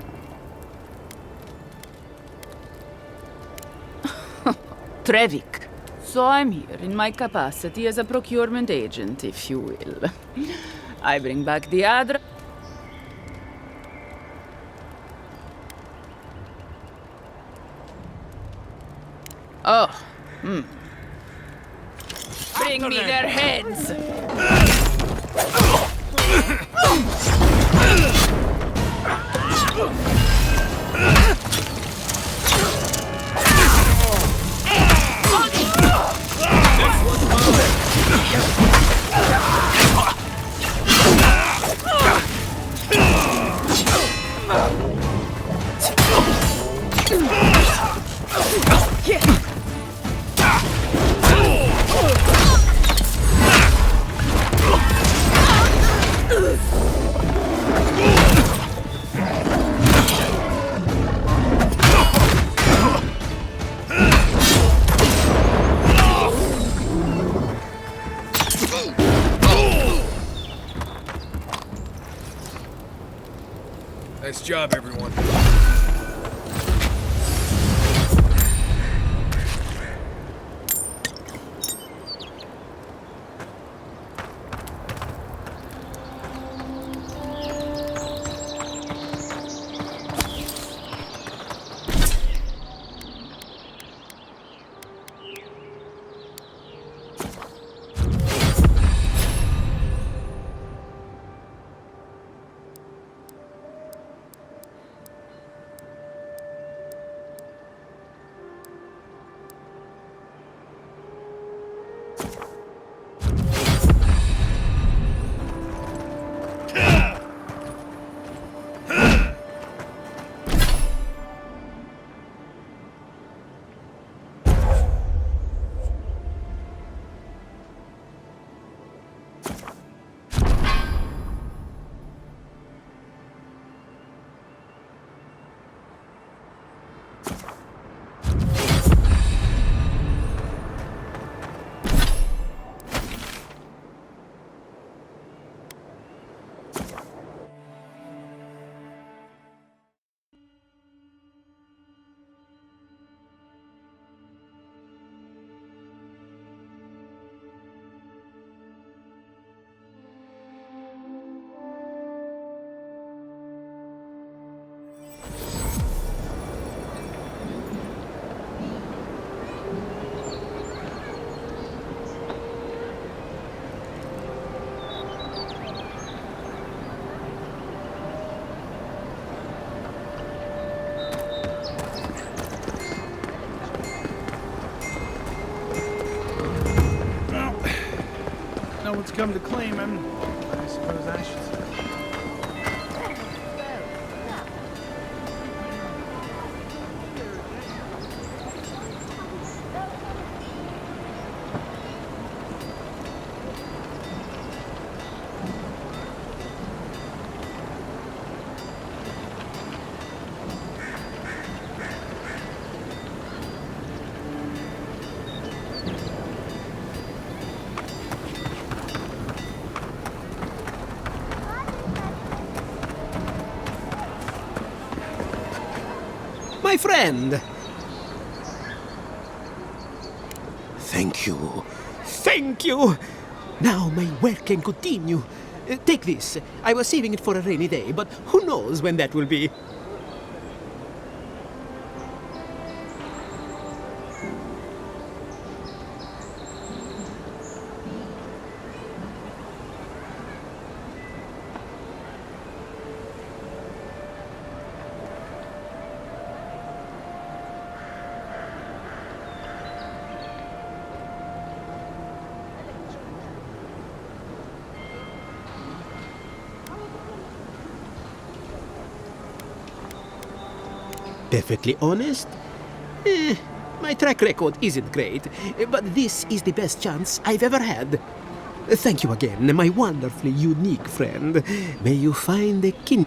Trevik. So I'm here in my capacity as a procurement agent, if you will. I bring back the Adra... Oh, Bring me their heads! Nice job, everyone. What's come to claim him? I suppose I should say. My friend! Thank you. Thank you! Now my work can continue. Take this. I was saving it for a rainy day, but who knows when that will be. Perfectly honest? My track record isn't great, but this is the best chance I've ever had. Thank you again, my wonderfully unique friend. May you find a kin...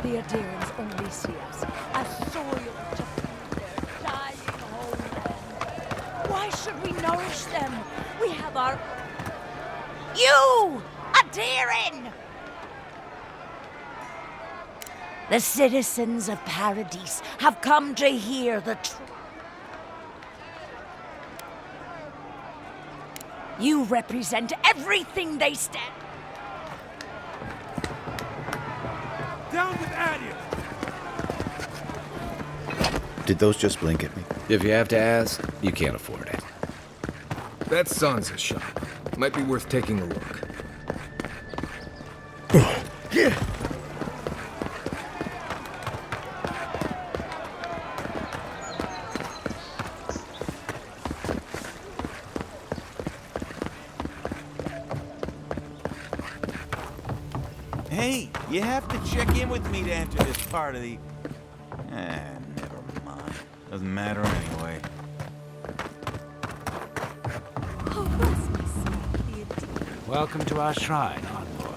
The Adirans only see us as soil to feed their dying homeland. Why should we nourish them? We have our... You! Adiran! The citizens of Paradise have come to hear the truth. You represent everything they stand. Down with Adia! Did those just blink at me? If you have to ask, you can't afford it. That's Sansa's shop. Might be worth taking a look. Hey, you have to check in with me to enter this part of the... never mind. Doesn't matter anyway. Welcome to our shrine, envoy.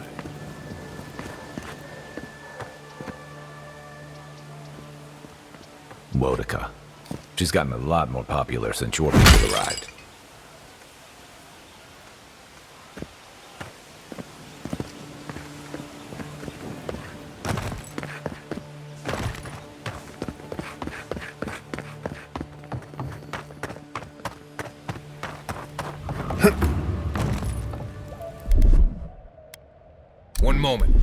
Wodica. She's gotten a lot more popular since your people arrived. One moment.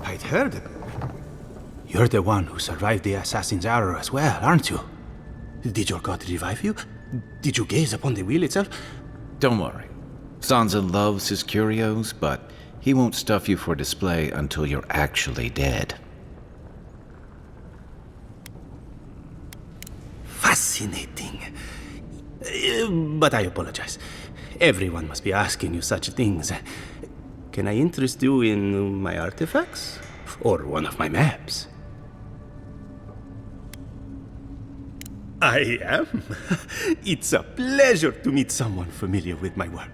I'd heard him. You're the one who survived the assassin's arrow as well, aren't you? Did your god revive you? Did you gaze upon the wheel itself? Don't worry. Sansa loves his curios, but he won't stuff you for display until you're actually dead. Fascinating. But I apologize. Everyone must be asking you such things. Can I interest you in my artifacts? Or one of my maps? I am. It's a pleasure to meet someone familiar with my work.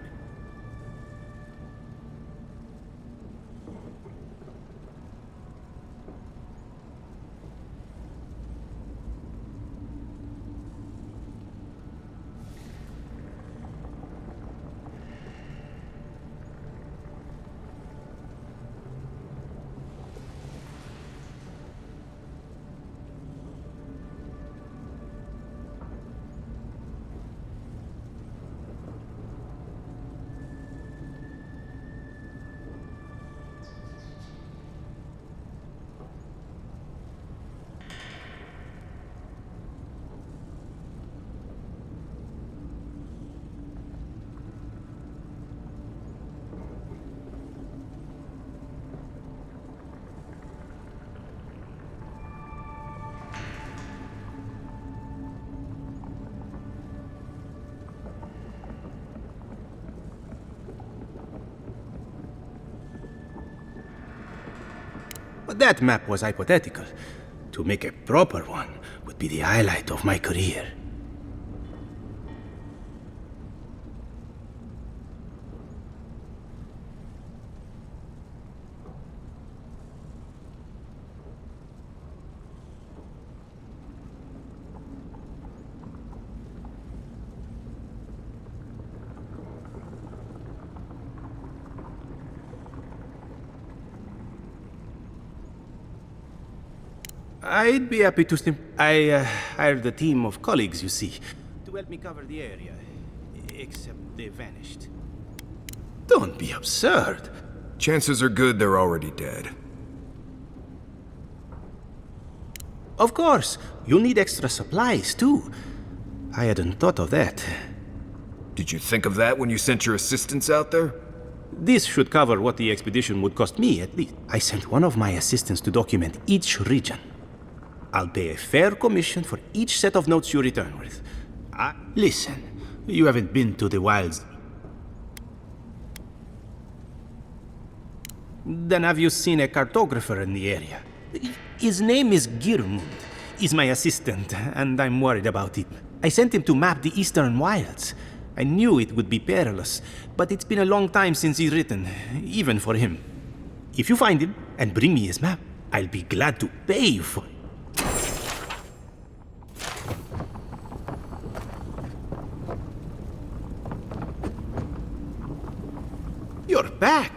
But that map was hypothetical. To make a proper one would be the highlight of my career. I'd be happy to I hired a team of colleagues, you see, to help me cover the area. Except they vanished. Don't be absurd. Chances are good they're already dead. Of course, you'll need extra supplies, too. I hadn't thought of that. Did you think of that when you sent your assistants out there? This should cover what the expedition would cost me, at least. I sent one of my assistants to document each region. I'll pay a fair commission for each set of notes you return with. Listen, you haven't been to the wilds. Then have you seen a cartographer in the area? His name is Girmund. He's my assistant, and I'm worried about him. I sent him to map the eastern wilds. I knew it would be perilous, but it's been a long time since he's written, even for him. If you find him and bring me his map, I'll be glad to pay you for it. You're back!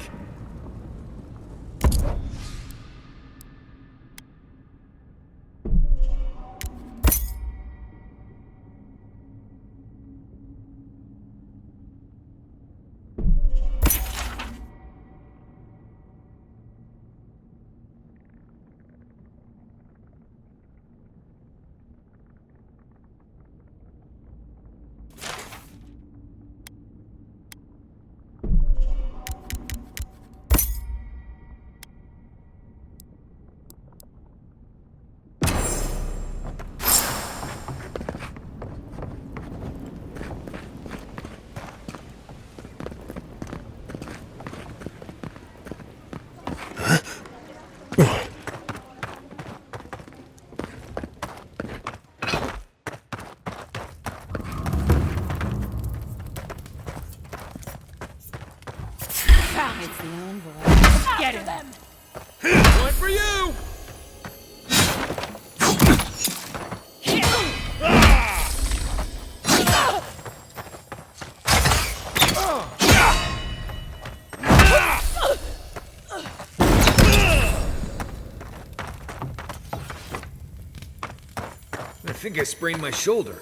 It's the envoy. Get him! One for you! I think I sprained my shoulder.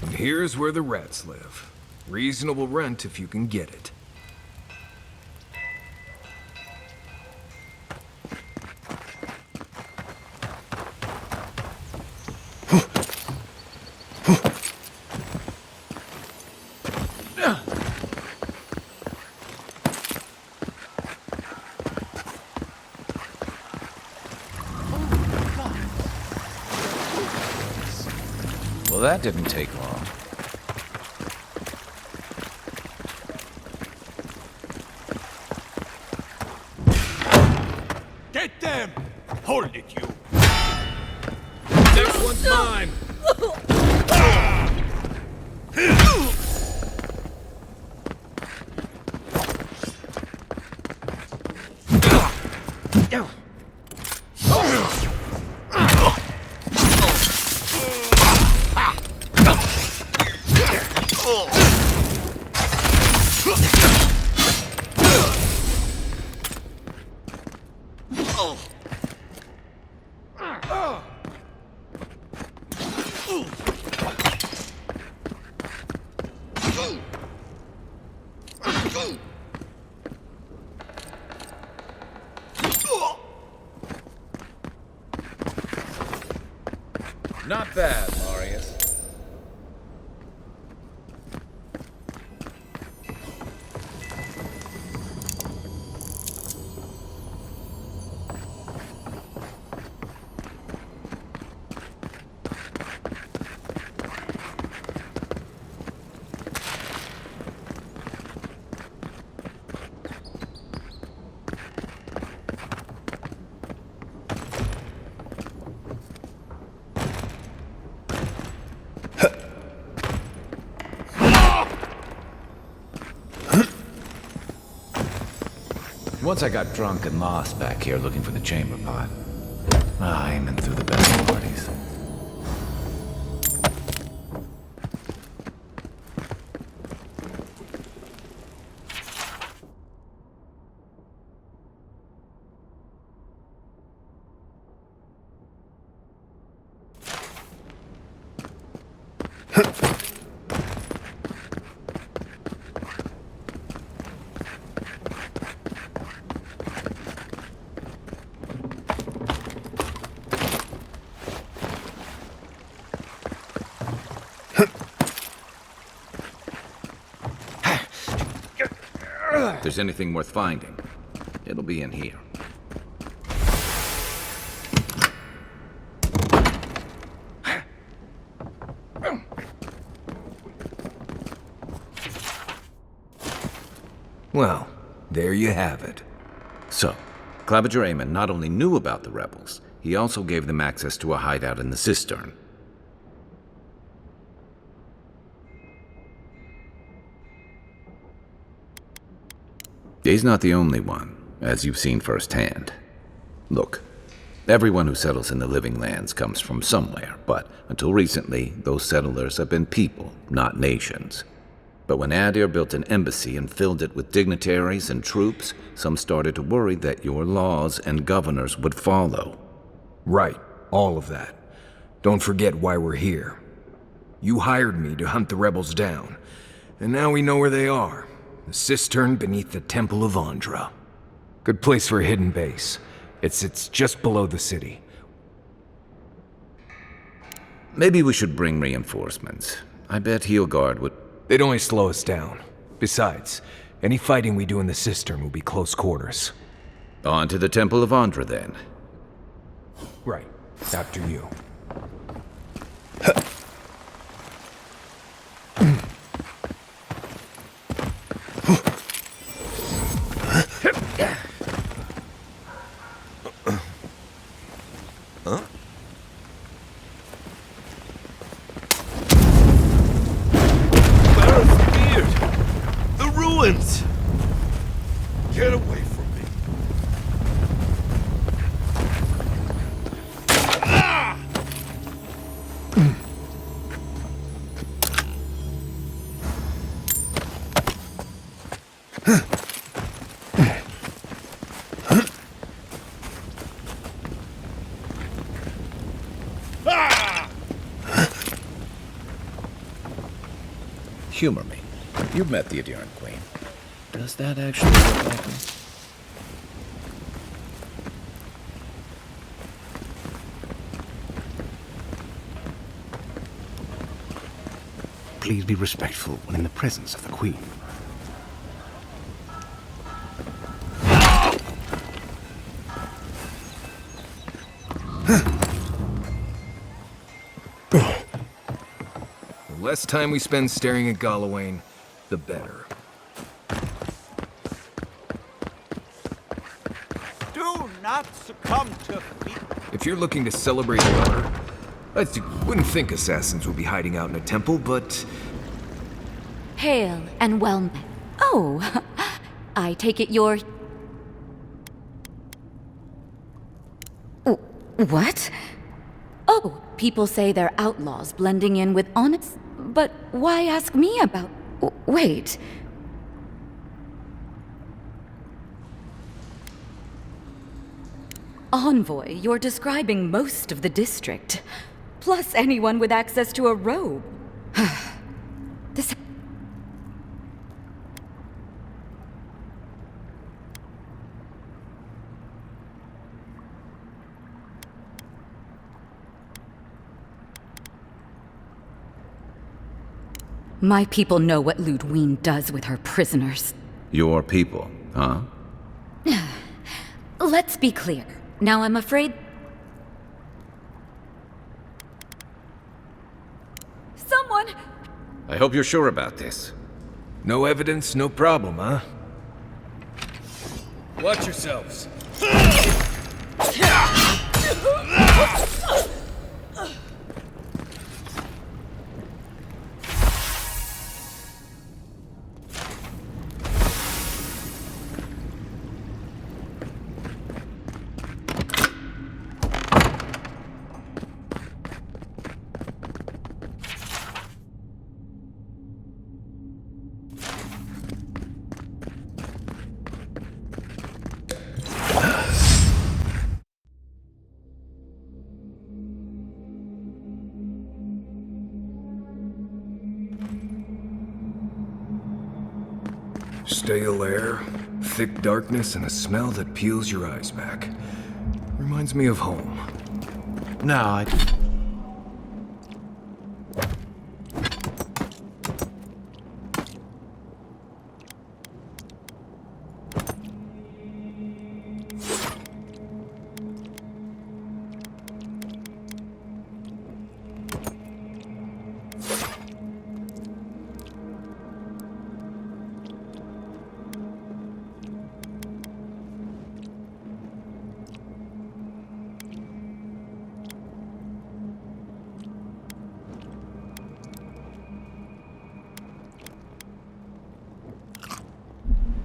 And here's where the rats live. Reasonable rent if you can get it. Well, that didn't take long. Get them! Hold it, you! Next one's mine! Not bad, Marius. Once I got drunk and lost back here looking for the chamber pot. Aiming through the best parties. If there's anything worth finding, it'll be in here. Well, there you have it. So, Claviger Amon not only knew about the rebels, he also gave them access to a hideout in the cistern. He's not the only one, as you've seen firsthand. Look, everyone who settles in the Living Lands comes from somewhere, but until recently, those settlers have been people, not nations. But when Adir built an embassy and filled it with dignitaries and troops, some started to worry that your laws and governors would follow. Right, all of that. Don't forget why we're here. You hired me to hunt the rebels down, and now we know where they are. The cistern beneath the Temple of Andra. Good place for a hidden base. It sits just below the city. Maybe we should bring reinforcements. I bet Heelguard would... They'd only slow us down. Besides, any fighting we do in the cistern will be close quarters. On to the Temple of Andra, then. Right. After you. Huh? Barret's beard! The ruins! Get away from me! Ah! Humor me. You've met the Adherent Queen. Does that actually look like her? Please be respectful when in the presence of the Queen. The less time we spend staring at Galawain, the better. Do not succumb to fear. If you're looking to celebrate honor, I wouldn't think assassins would be hiding out in a temple, but... Hail and well met. Oh, I take it you're... What? Oh, people say they're outlaws blending in with honest... But why ask me about... Wait. Envoy, you're describing most of the district. Plus anyone with access to a robe. This... My people know what Ludwine does with her prisoners. Your people, huh? Let's be clear. Now I'm afraid... Someone! I hope you're sure about this. No evidence, no problem, huh? Watch yourselves. Stale air, thick darkness, and a smell that peels your eyes back. Reminds me of home. No, I...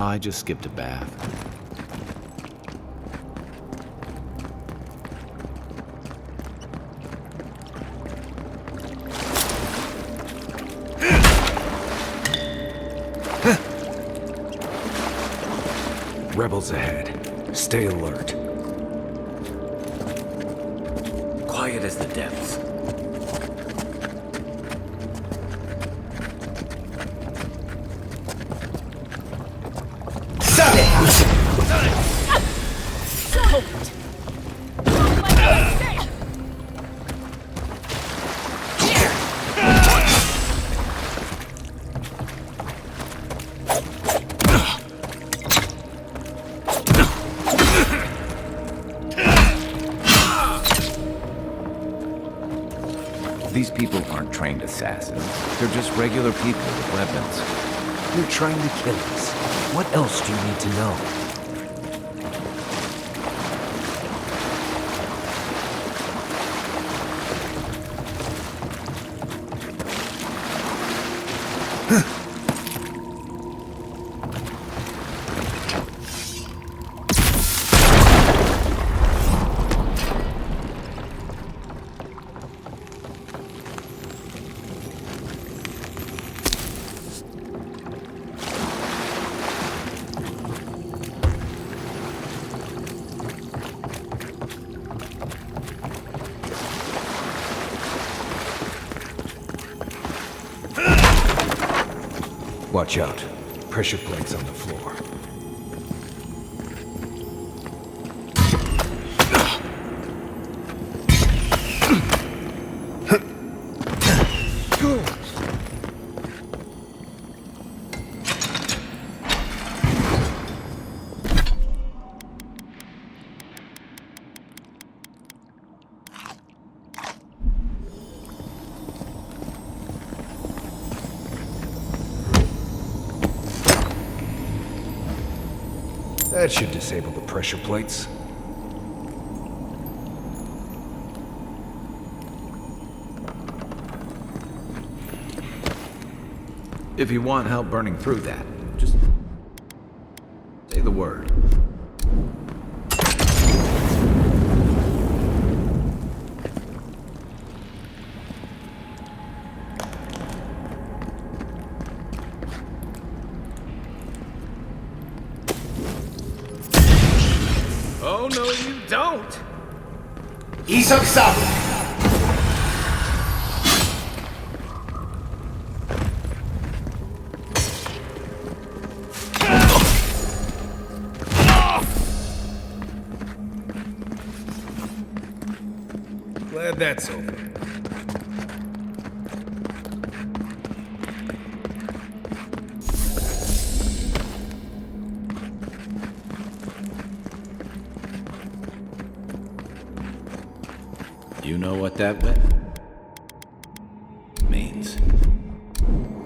I just skipped a bath. Rebels ahead. Stay alert. Quiet as the depths. These people aren't trained assassins. They're just regular people with weapons. You're trying to kill us. What else do you need to know? Watch out. Pressure plates on the floor. That should disable the pressure plates. If you want help burning through that, just say the word. Oh, no, you don't! Isok-sama! Glad that's over. You know what that means.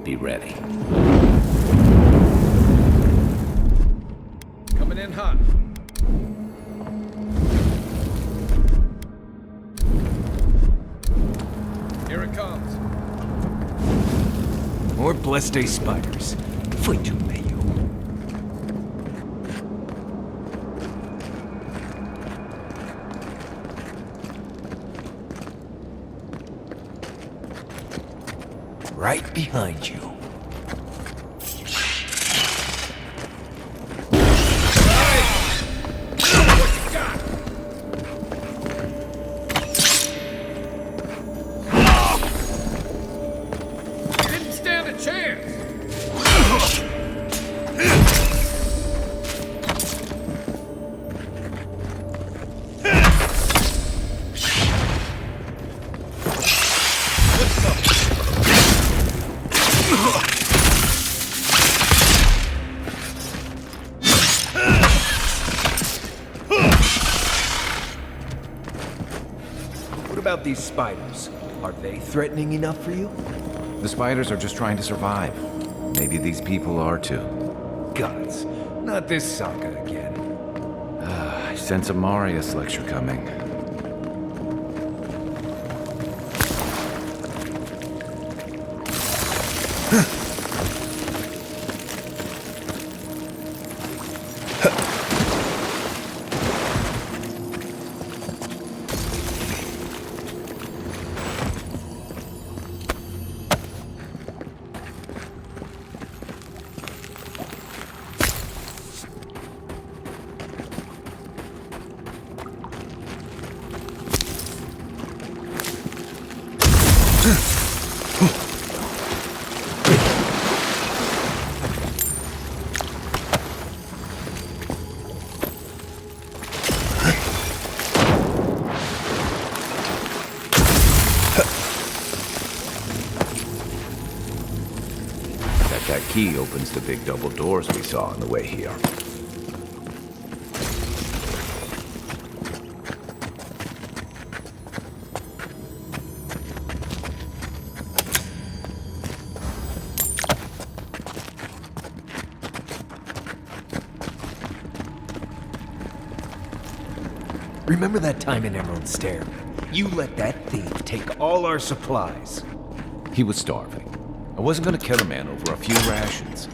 Be ready. Coming in hot. Here it comes. More Bleste spiders. Foi tu meio. Right behind you. Didn't stand a chance. What about these spiders? Are they threatening enough for you? The spiders are just trying to survive. Maybe these people are too. Gods, not this saga again. I sense a Marius lecture coming. That key opens the big double doors we saw on the way here. Remember that time in Emerald Stair? You let that thief take all our supplies. He was starving. I wasn't gonna kill a man over a few rations.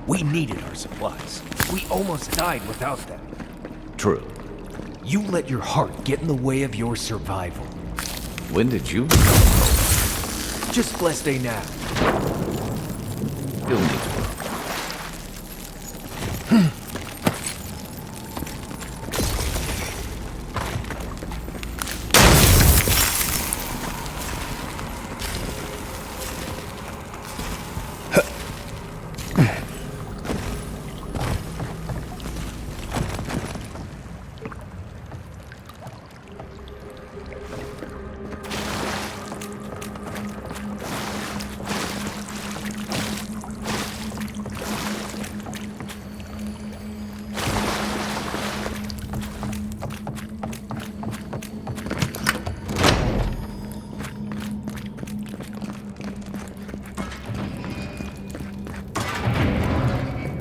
We needed our supplies. We almost died without them. True. You let your heart get in the way of your survival. When did you? Just Bleste now. You'll need to work.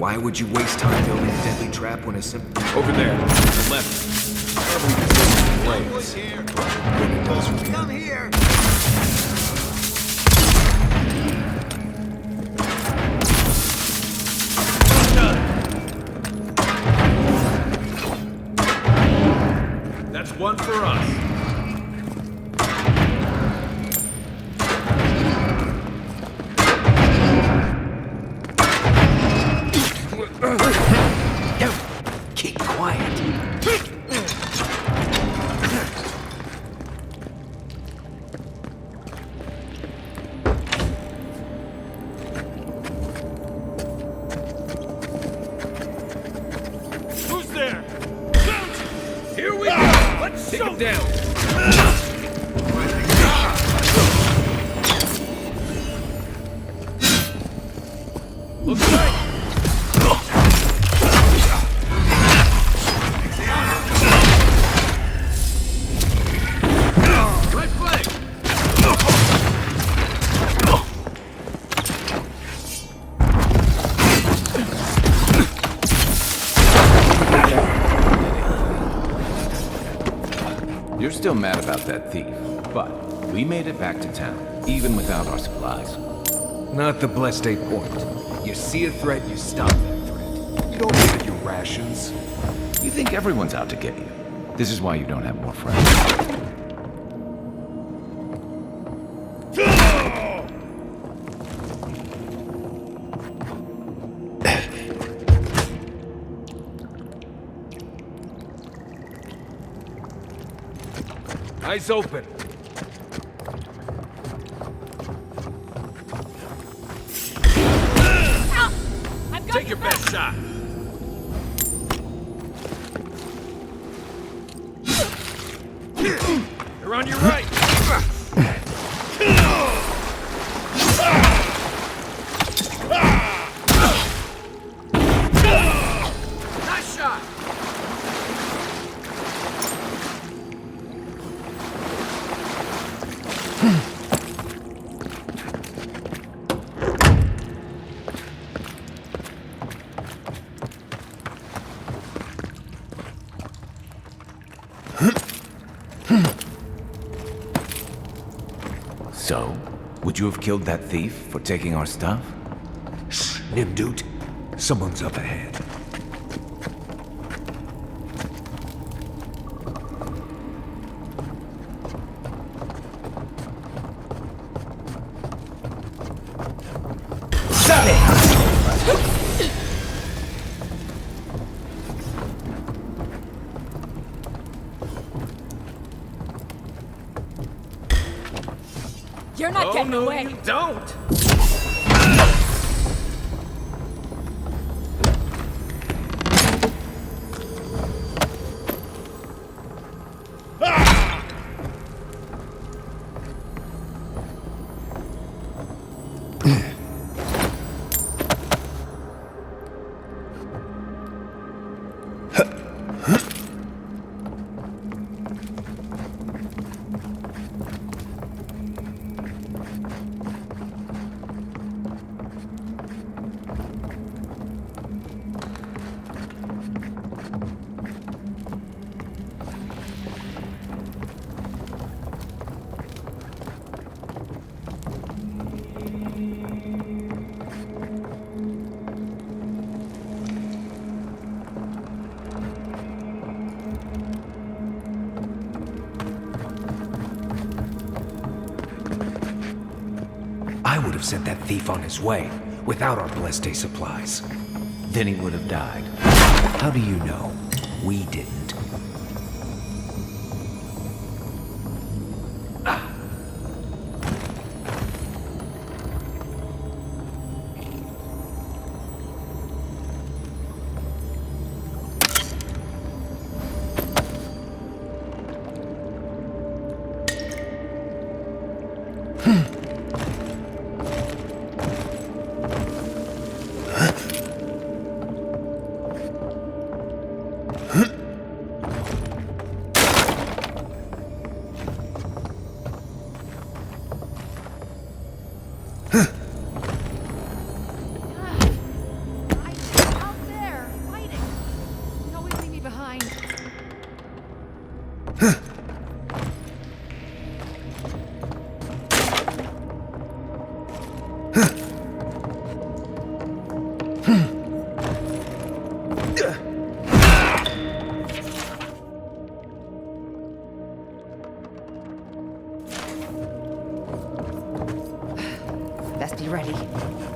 Why would you waste time building a deadly trap when a simple... Over there, to the left. Every position blades. When it does repair. Come here! That's one for us. Keep quiet. Who's there? Here we go! Let's take him down! Looks like... Right flank! You're still mad about that thief, but we made it back to town, even without our supplies. Not the blessed 8 point. You see a threat, you stop that threat. You don't limit your rations. You think everyone's out to get you. This is why you don't have more friends. Eyes open. Take your best shot. You're on your right. Nice shot. So, would you have killed that thief for taking our stuff? Shh, Nimdut. Someone's up ahead. You're not getting no, away. You don't. I would have sent that thief on his way, without our Bleste supplies. Then he would have died. How do you know? We didn't.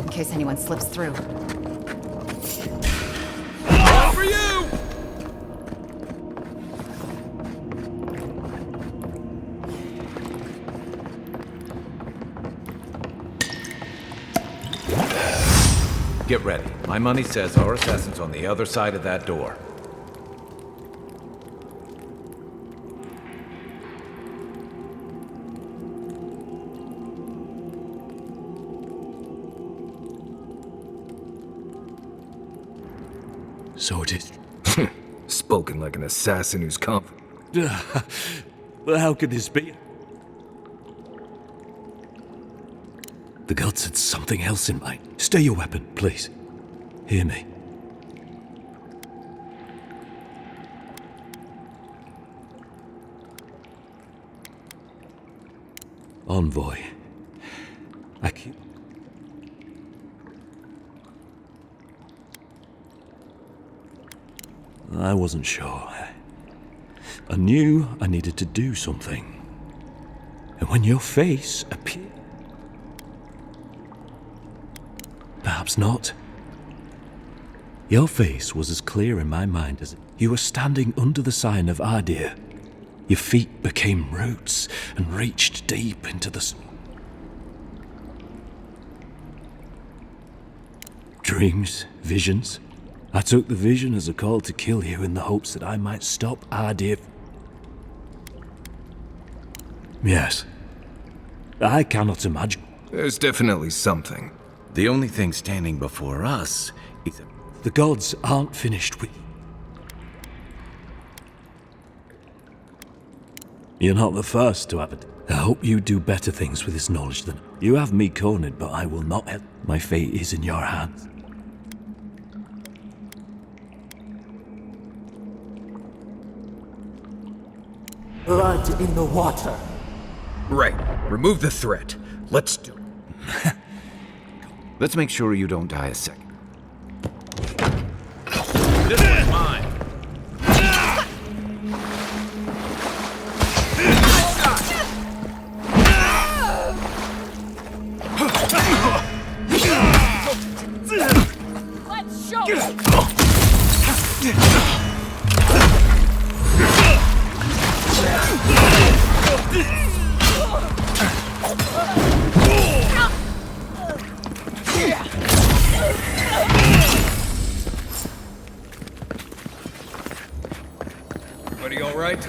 in case anyone slips through. One for you! Get ready. My money says our assassin's on the other side of that door. So it is. Spoken like an assassin who's confident. Well, how could this be? The gods had something else in mind. Stay your weapon, please. Hear me. Envoy. I wasn't sure. I knew I needed to do something. And when your face appeared... Perhaps not. Your face was as clear in my mind as you were standing under the sign of Adir. Your feet became roots and reached deep into the... Dreams, visions. I took the vision as a call to kill you in the hopes that I might stop Adir. Yes. I cannot imagine. There's definitely something. The only thing standing before us is... The gods aren't finished with... You're not the first to have it. I hope you do better things with this knowledge than... You have me cornered, but I will not help. My fate is in your hands. Blood in the water. Right. Remove the threat. Let's do it. Let's make sure you don't die a second. This one's mine. Let's show it! Everybody all right?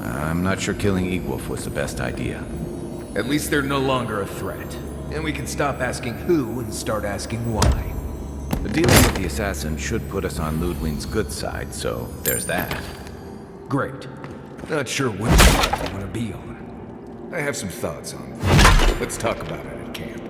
I'm not sure killing Egwolf was the best idea. At least they're no longer a threat. And we can stop asking who and start asking why. The dealing with the assassin should put us on Ludwig's good side, so there's that. Great. Not sure which side I want to be on. I have some thoughts on it. Let's talk about it at camp.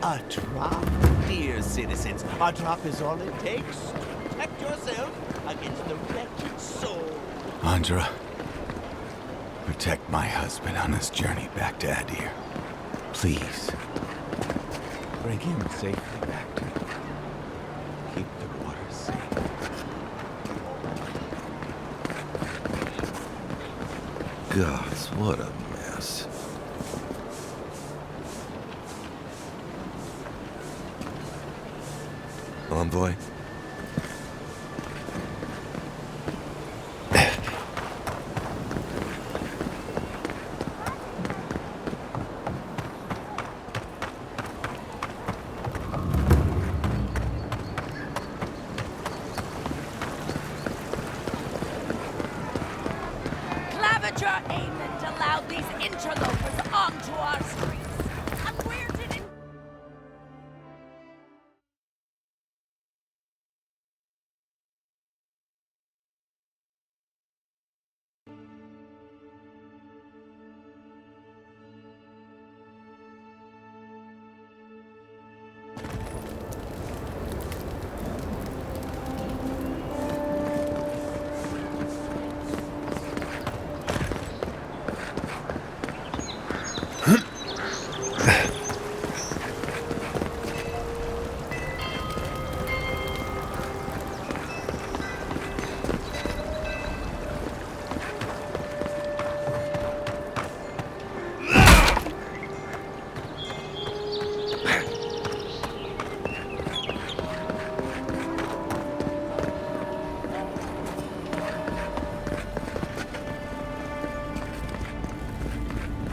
A drop, dear citizens. A drop is all it takes to protect yourself against the wretched soul. Andra, protect my husband on his journey back to Adir. Please. Bring him safely back to me. Keep the water safe. Gods, what a mess. Envoy? Claviger Aemond allowed these interlopers onto our streets. And where did it...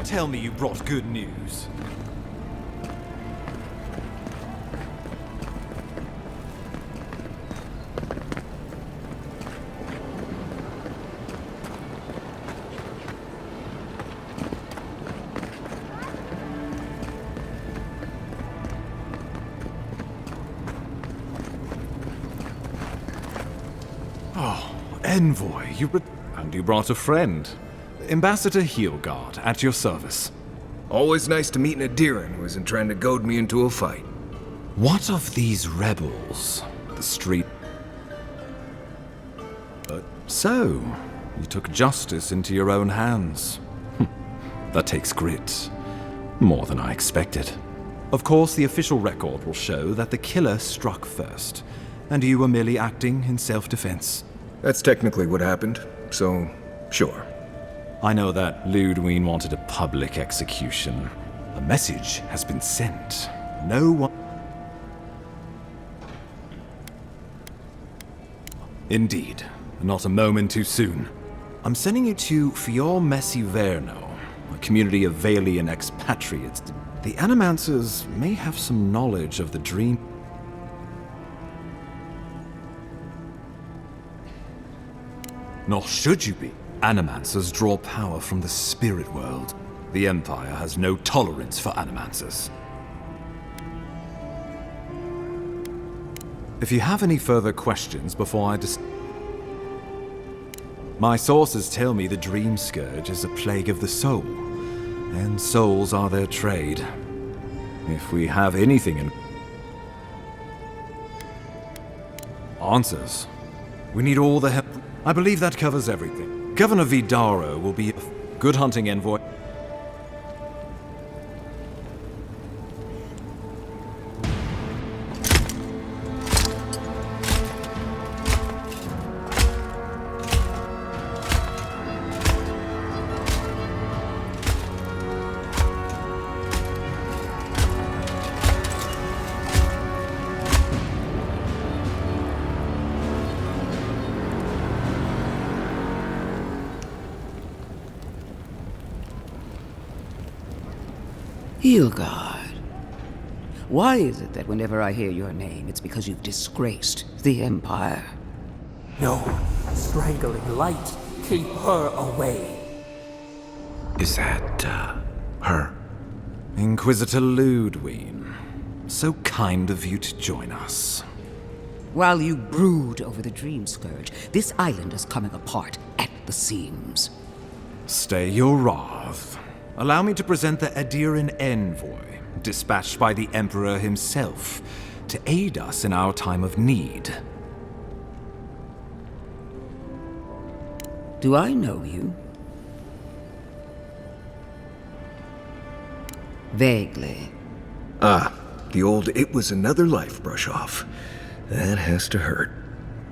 Tell me you brought good news. Oh, Envoy, and you brought a friend. Ambassador Heelguard, at your service. Always nice to meet an Adiran who isn't trying to goad me into a fight. What of these rebels? The street... So, you took justice into your own hands. That takes grit. More than I expected. Of course, the official record will show that the killer struck first, and you were merely acting in self-defense. That's technically what happened, so sure. I know that Ludwig wanted a public execution. A message has been sent. No one... Indeed. Not a moment too soon. I'm sending you to Fior Messiverno, a community of Valian expatriates. The Animancers may have some knowledge of the dream... Nor should you be. Animancers draw power from the spirit world. The Empire has no tolerance for Animancers. If you have any further questions before I My sources tell me the Dream Scourge is a plague of the soul, and souls are their trade. If we have anything in... Answers. We need all the help. I believe that covers everything. Governor Vidaro will be a good hunting envoy. Heelguard. Why is it that whenever I hear your name, it's because you've disgraced the Empire? No. Strangling light. Keep her away. Is that, her? Inquisitor Ludwig. So kind of you to join us. While you brood over the Dream Scourge, this island is coming apart at the seams. Stay your wrath. Allow me to present the Adiran envoy, dispatched by the Emperor himself, to aid us in our time of need. Do I know you? Vaguely. Ah, the old "it was another life" brush off. That has to hurt.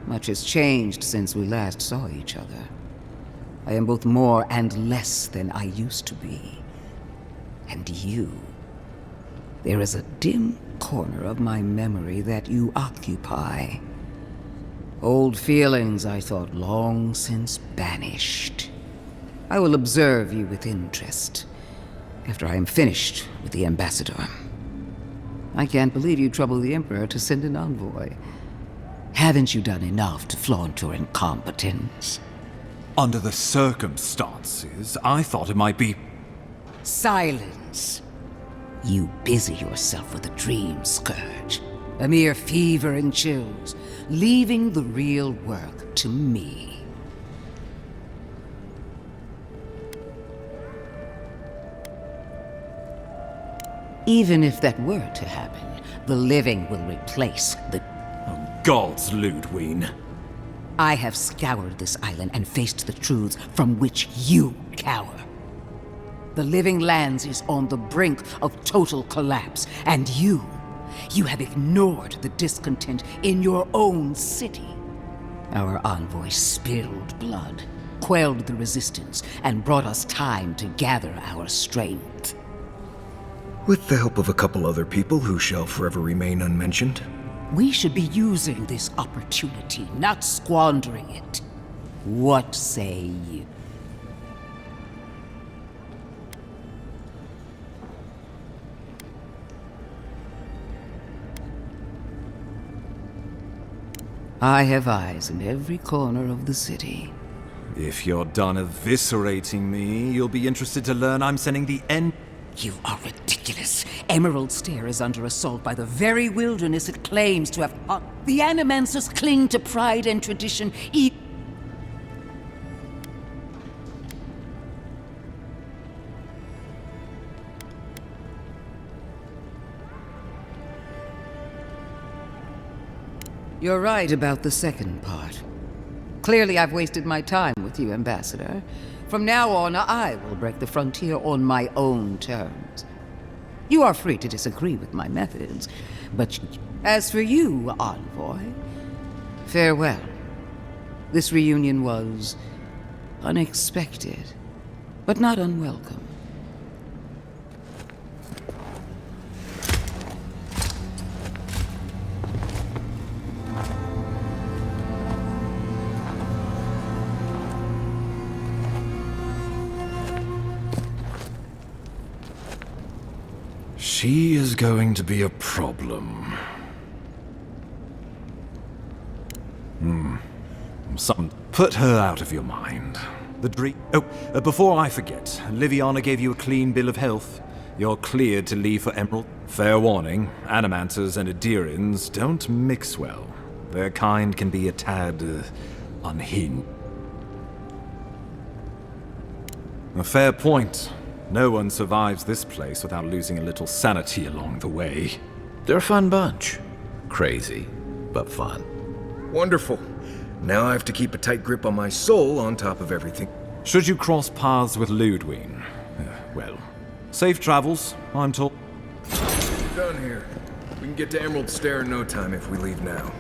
Much has changed since we last saw each other. I am both more and less than I used to be. And you. There is a dim corner of my memory that you occupy. Old feelings I thought long since banished. I will observe you with interest after I am finished with the ambassador. I can't believe you troubled the Emperor to send an envoy. Haven't you done enough to flaunt your incompetence? Under the circumstances, I thought it might be... Silence. You busy yourself with a dream scourge, a mere fever and chills, leaving the real work to me. Even if that were to happen, the living will replace the... Gods, Ludwig. I have scoured this island and faced the truths from which you cower. The living lands is on the brink of total collapse, and you have ignored the discontent in your own city. Our envoy spilled blood, quelled the resistance, and brought us time to gather our strength. With the help of a couple other people who shall forever remain unmentioned. We should be using this opportunity, not squandering it. What say you? I have eyes in every corner of the city. If you're done eviscerating me, you'll be interested to learn I'm sending the end... You are ridiculous. Emerald Stair is under assault by the very wilderness it claims to have... The Animancers cling to pride and tradition. You're right about the second part. Clearly I've wasted my time with you, Ambassador. From now on, I will break the frontier on my own terms. You are free to disagree with my methods, but as for you, Envoy, farewell. This reunion was unexpected, but not unwelcome. She is going to be a problem. Put her out of your mind. The dream... Oh, before I forget, Liviana gave you a clean bill of health. You're cleared to leave for Emerald. Fair warning, Animancers and Adirans don't mix well. Their kind can be a tad... unhinged. A fair point. No one survives this place without losing a little sanity along the way. They're a fun bunch. Crazy, but fun. Wonderful. Now I have to keep a tight grip on my soul on top of everything. Should you cross paths with Ludwig? Well, safe travels, I'm told. Done here. We can get to Emerald Stair in no time if we leave now.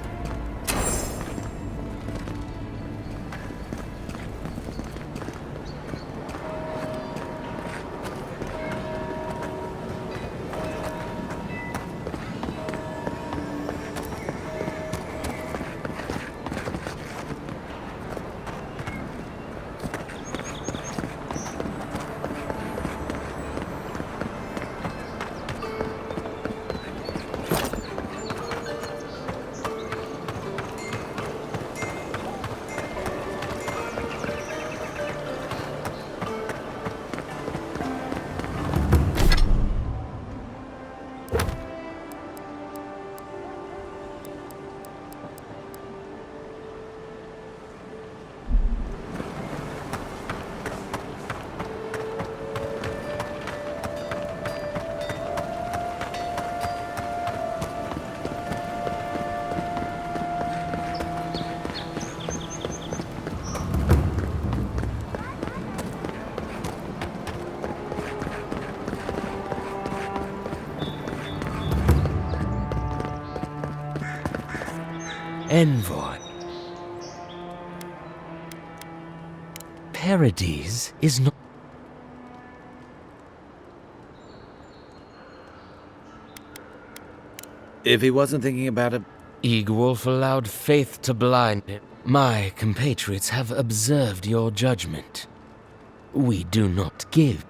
Envoy. Parades is not... If he wasn't thinking about it... Eagwolf allowed faith to blind him. My compatriots have observed your judgment. We do not give.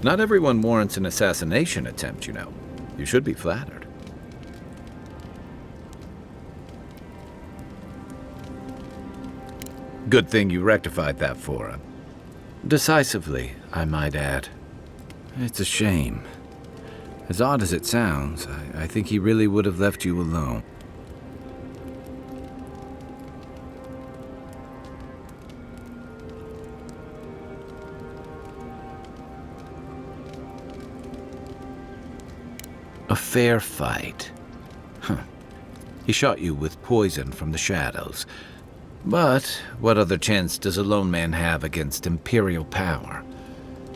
Not everyone warrants an assassination attempt, you know. You should be flattered. Good thing you rectified that for him. Decisively, I might add. It's a shame. As odd as it sounds, I think he really would have left you alone. A fair fight. Huh. He shot you with poison from the shadows. But what other chance does a lone man have against Imperial power?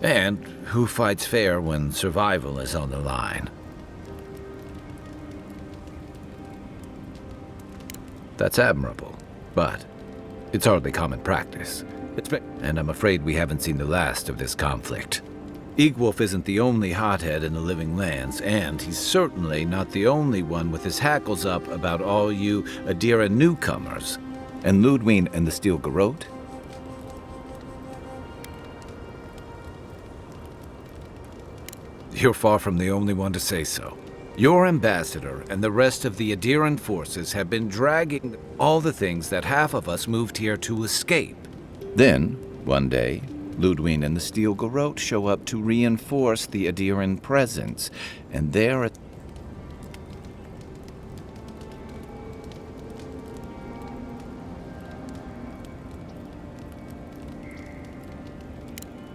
And who fights fair when survival is on the line? That's admirable, but it's hardly common practice. And I'm afraid we haven't seen the last of this conflict. Eagwolf isn't the only hothead in the Living Lands, and he's certainly not the only one with his hackles up about all you Adira newcomers. And Ludwig and the Steel Garrote? You're far from the only one to say so. Your ambassador and the rest of the Adiran forces have been dragging all the things that half of us moved here to escape. Then, one day, Ludwig and the Steel Garrote show up to reinforce the Adiran presence, and they're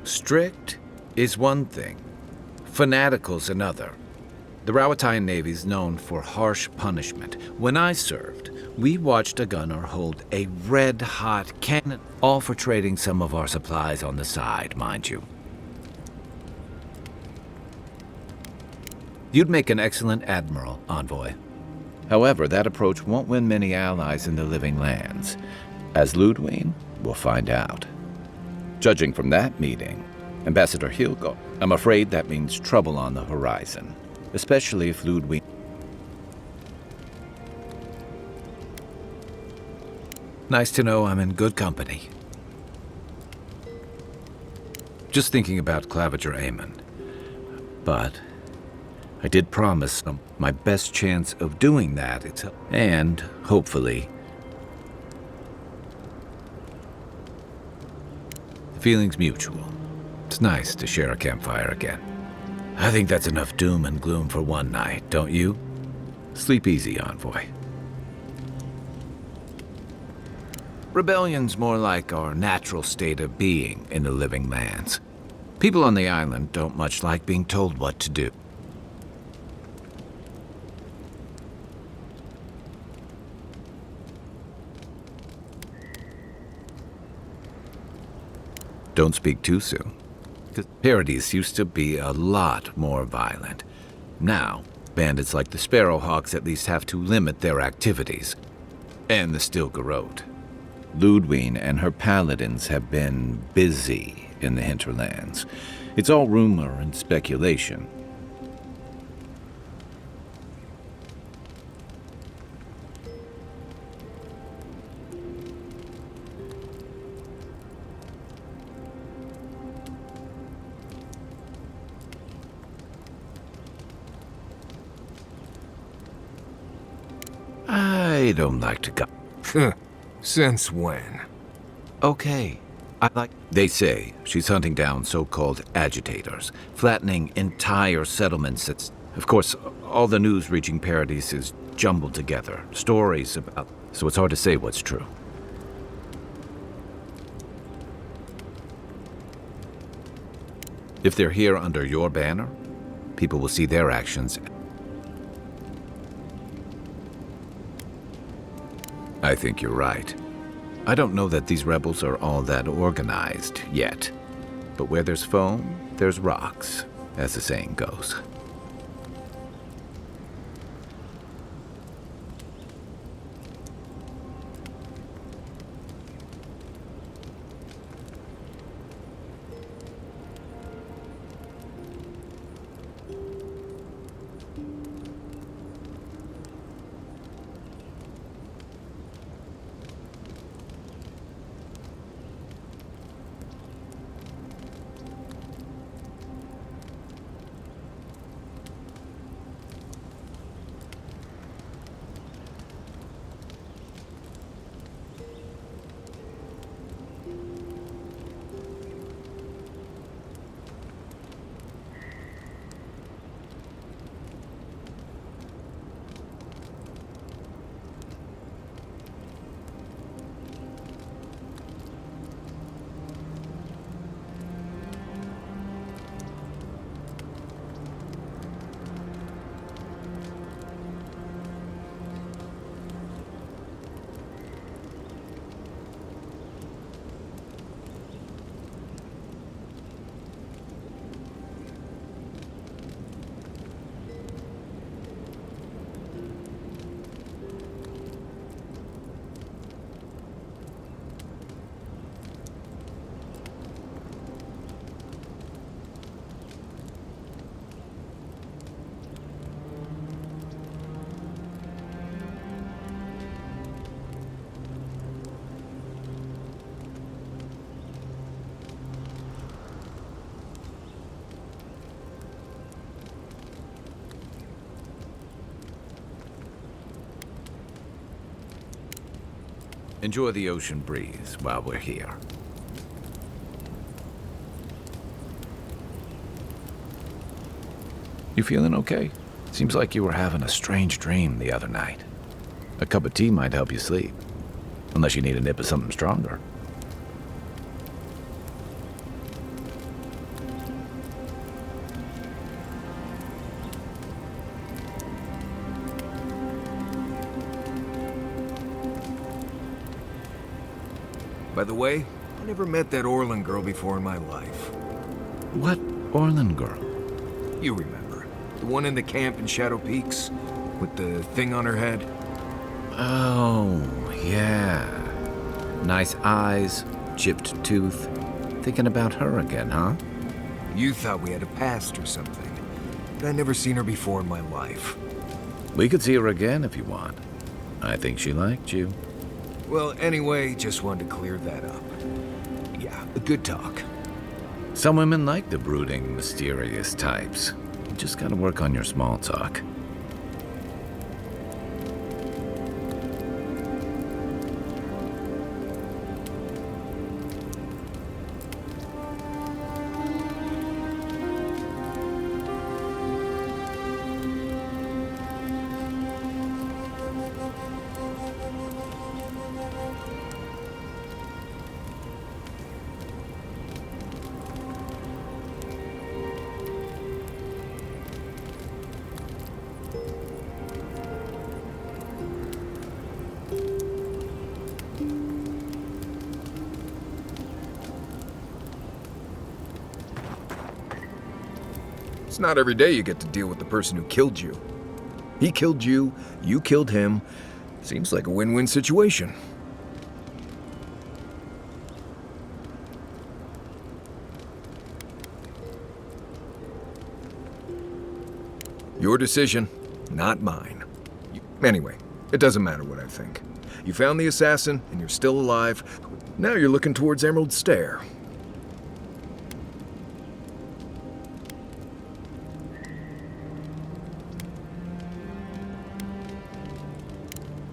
strict is one thing, fanatical's another. The Rawatayan Navy's known for harsh punishment. When I served, we watched a gunner hold a red-hot cannon, all for trading some of our supplies on the side, mind you. You'd make an excellent admiral, Envoy. However, that approach won't win many allies in the Living Lands. As Ludwig, we'll find out. Judging from that meeting, Ambassador Hilgo, I'm afraid that means trouble on the horizon, especially if Ludwig... Nice to know I'm in good company. Just thinking about Claviger Amon. But I did promise him my best chance of doing that, and hopefully the feeling's mutual. It's nice to share a campfire again. I think that's enough doom and gloom for one night, don't you? Sleep easy, Envoy. Rebellion's more like our natural state of being in the living lands. People on the island don't much like being told what to do. Don't speak too soon. Paradise used to be a lot more violent. Now, bandits like the Sparrowhawks at least have to limit their activities. And the Stilgarrote. Ludwine and her paladins have been busy in the hinterlands. It's all rumor and speculation. I don't like to go. Since when? Okay. They say she's hunting down so-called agitators, flattening entire settlements. Of course, all the news reaching Paradise is jumbled together. Stories about... So it's hard to say what's true. If they're here under your banner, people will see their actions. I think you're right. I don't know that these rebels are all that organized yet. But where there's foam, there's rocks, as the saying goes. Enjoy the ocean breeze while we're here. You feeling okay? Seems like you were having a strange dream the other night. A cup of tea might help you sleep. Unless you need a nip of something stronger. By the way, I never met that Orlan girl before in my life. What Orlan girl? You remember. The one in the camp in Shadow Peaks? With the thing on her head? Oh, yeah. Nice eyes, chipped tooth. Thinking about her again, huh? You thought we had a past or something. But I never seen her before in my life. We could see her again if you want. I think she liked you. Well, anyway, just wanted to clear that up. Yeah, a good talk. Some women like the brooding, mysterious types. You just gotta work on your small talk. It's not every day you get to deal with the person who killed you. He killed you, you killed him. Seems like a win-win situation. Your decision, not mine. Anyway, it doesn't matter what I think. You found the assassin, and you're still alive. Now you're looking towards Emerald Stair.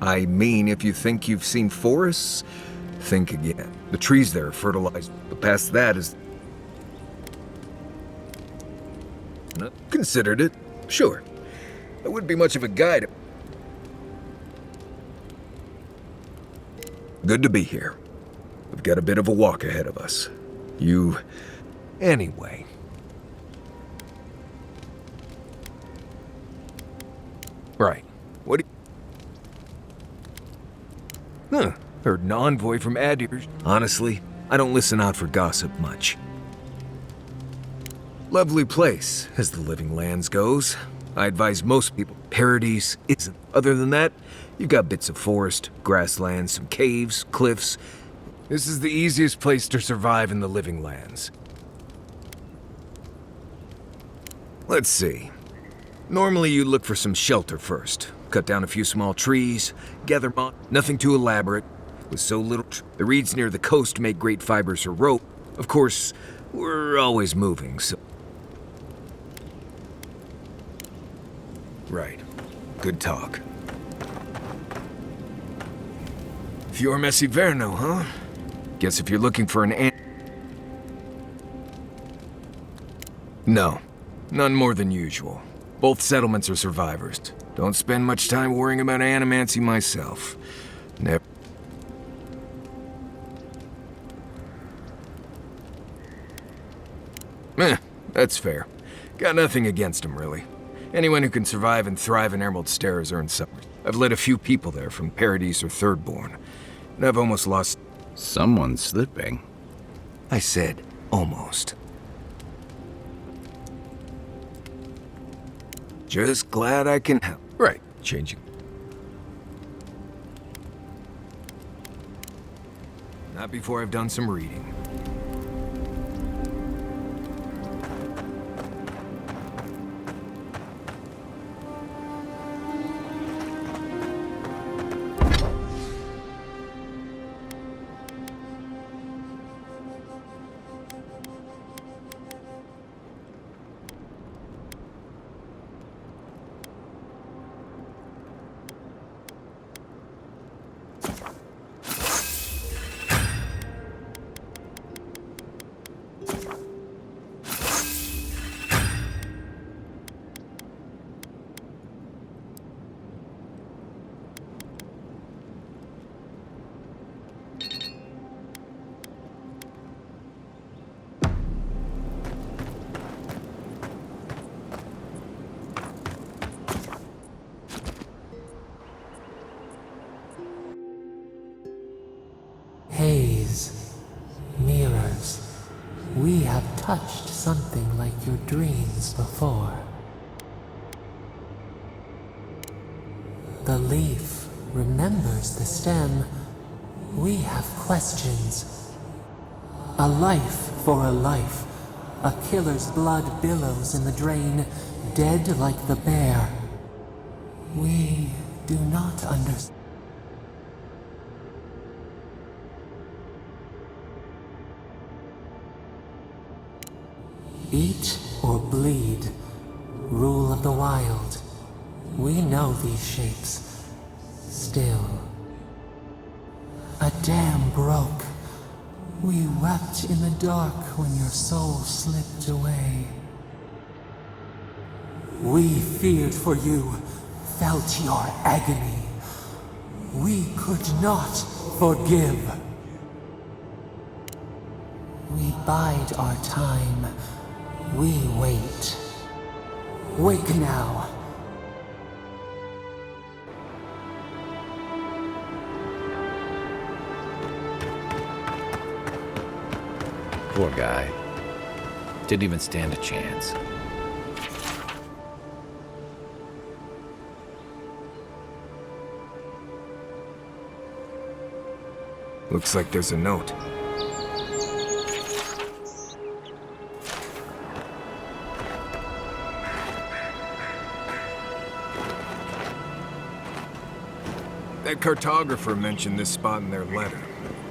I mean, if you think you've seen forests, think again. The trees there are fertilized, but past that is... Considered it, sure. It wouldn't be much of a guide. Good to be here. We've got a bit of a walk ahead of us. Anyway. Right. What do you... Huh. Heard an envoy from Adir. Honestly, I don't listen out for gossip much. Lovely place, as the Living Lands goes. I advise most people, Paradise isn't. Other than that, you've got bits of forest, grasslands, some caves, cliffs. This is the easiest place to survive in the Living Lands. Let's see. Normally you look for some shelter first. Cut down a few small trees, gather moss. Nothing too elaborate. With so little... The reeds near the coast make great fibers for rope. Of course, we're always moving, so... Right. Good talk. Fior Messiverno, huh? Guess if you're looking for an No. None more than usual. Both settlements are survivors. Don't spend much time worrying about animancy myself. Never. That's fair. Got nothing against them, really. Anyone who can survive and thrive in Emerald Stair has earned something. I've led a few people there from Paradise or Thirdborn, and I've almost lost... Someone's slipping. I said, almost. Just glad I can help. Right, changing. Not before I've done some reading. Haze, mirrors. We have touched something like your dreams before. The leaf remembers the stem. We have questions. A life for a life. A killer's blood billows in the drain, dead like the bear. We do not understand. Eat or bleed. Rule of the wild. We know these shapes. Still. A dam broke. We wept in the dark when your soul slipped away. We feared for you, felt your agony. We could not forgive. We bide our time. We wait. Wake now. Poor guy. Didn't even stand a chance. Looks like there's a note. That cartographer mentioned this spot in their letter.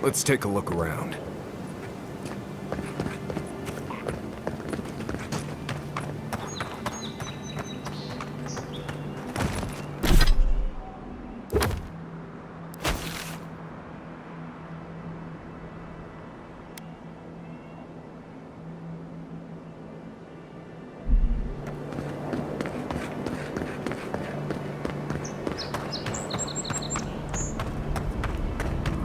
Let's take a look around.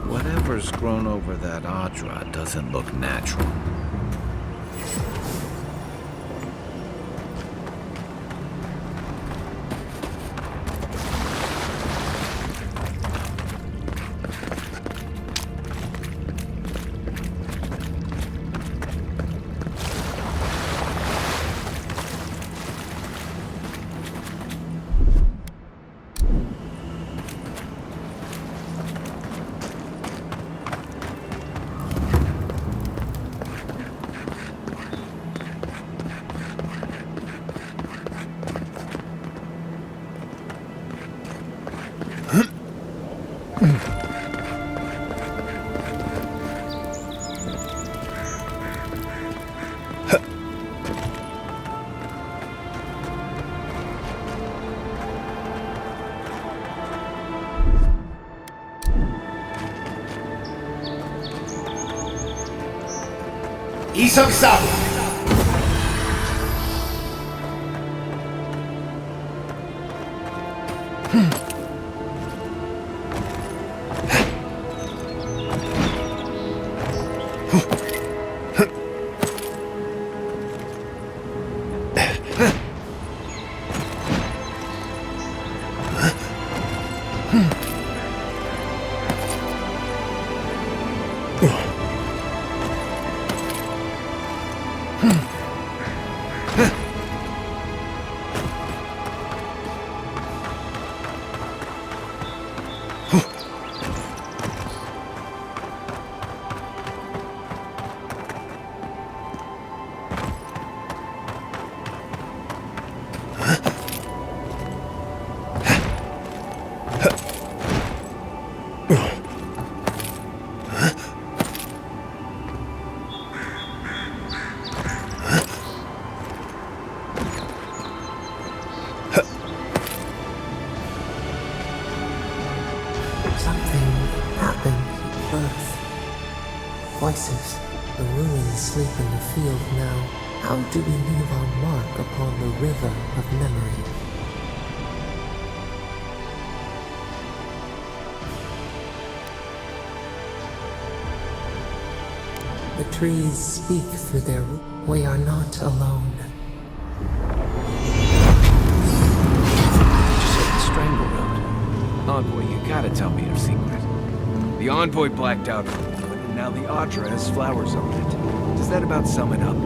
Whatever's grown over that Adra doesn't look natural. Isang Sabo. Something happened at birth. Voices. The ruins sleep in the field now. How do we leave our mark upon the river of memory? The trees speak through their roots. We are not alone. Just hit the strangleroot. Envoy, you gotta tell me your secret. The Envoy blacked out for a moment, and now the Adra has flowers on it. Does that about sum it up?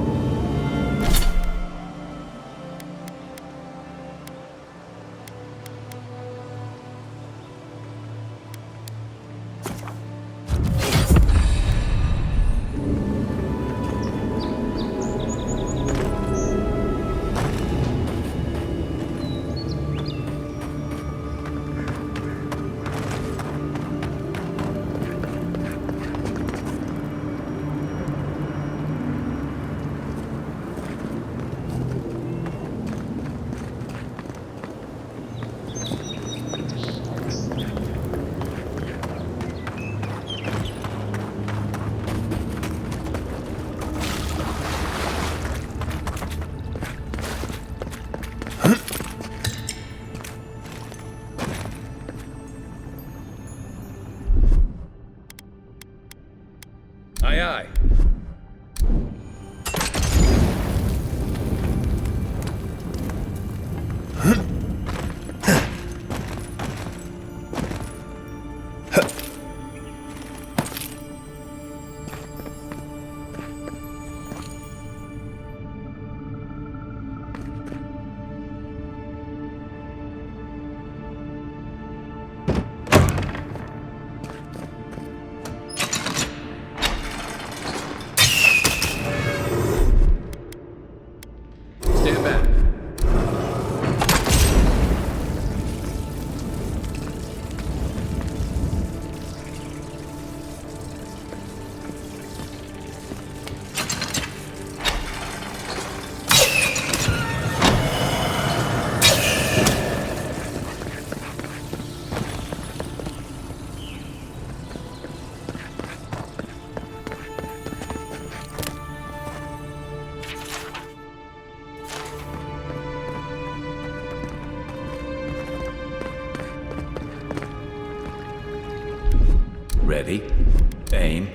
Aye, aye. Stand back. Ready. Aim.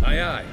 Aye, aye.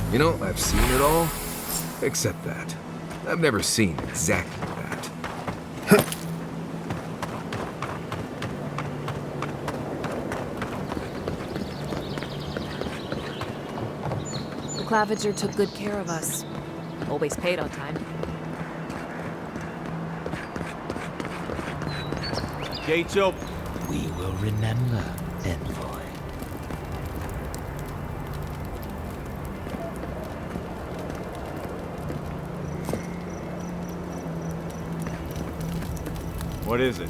You know, I've seen it all, except that. I've never seen exactly that. The Clavager took good care of us. Always paid on time. Gates up. We will remember, Envoy. What is it?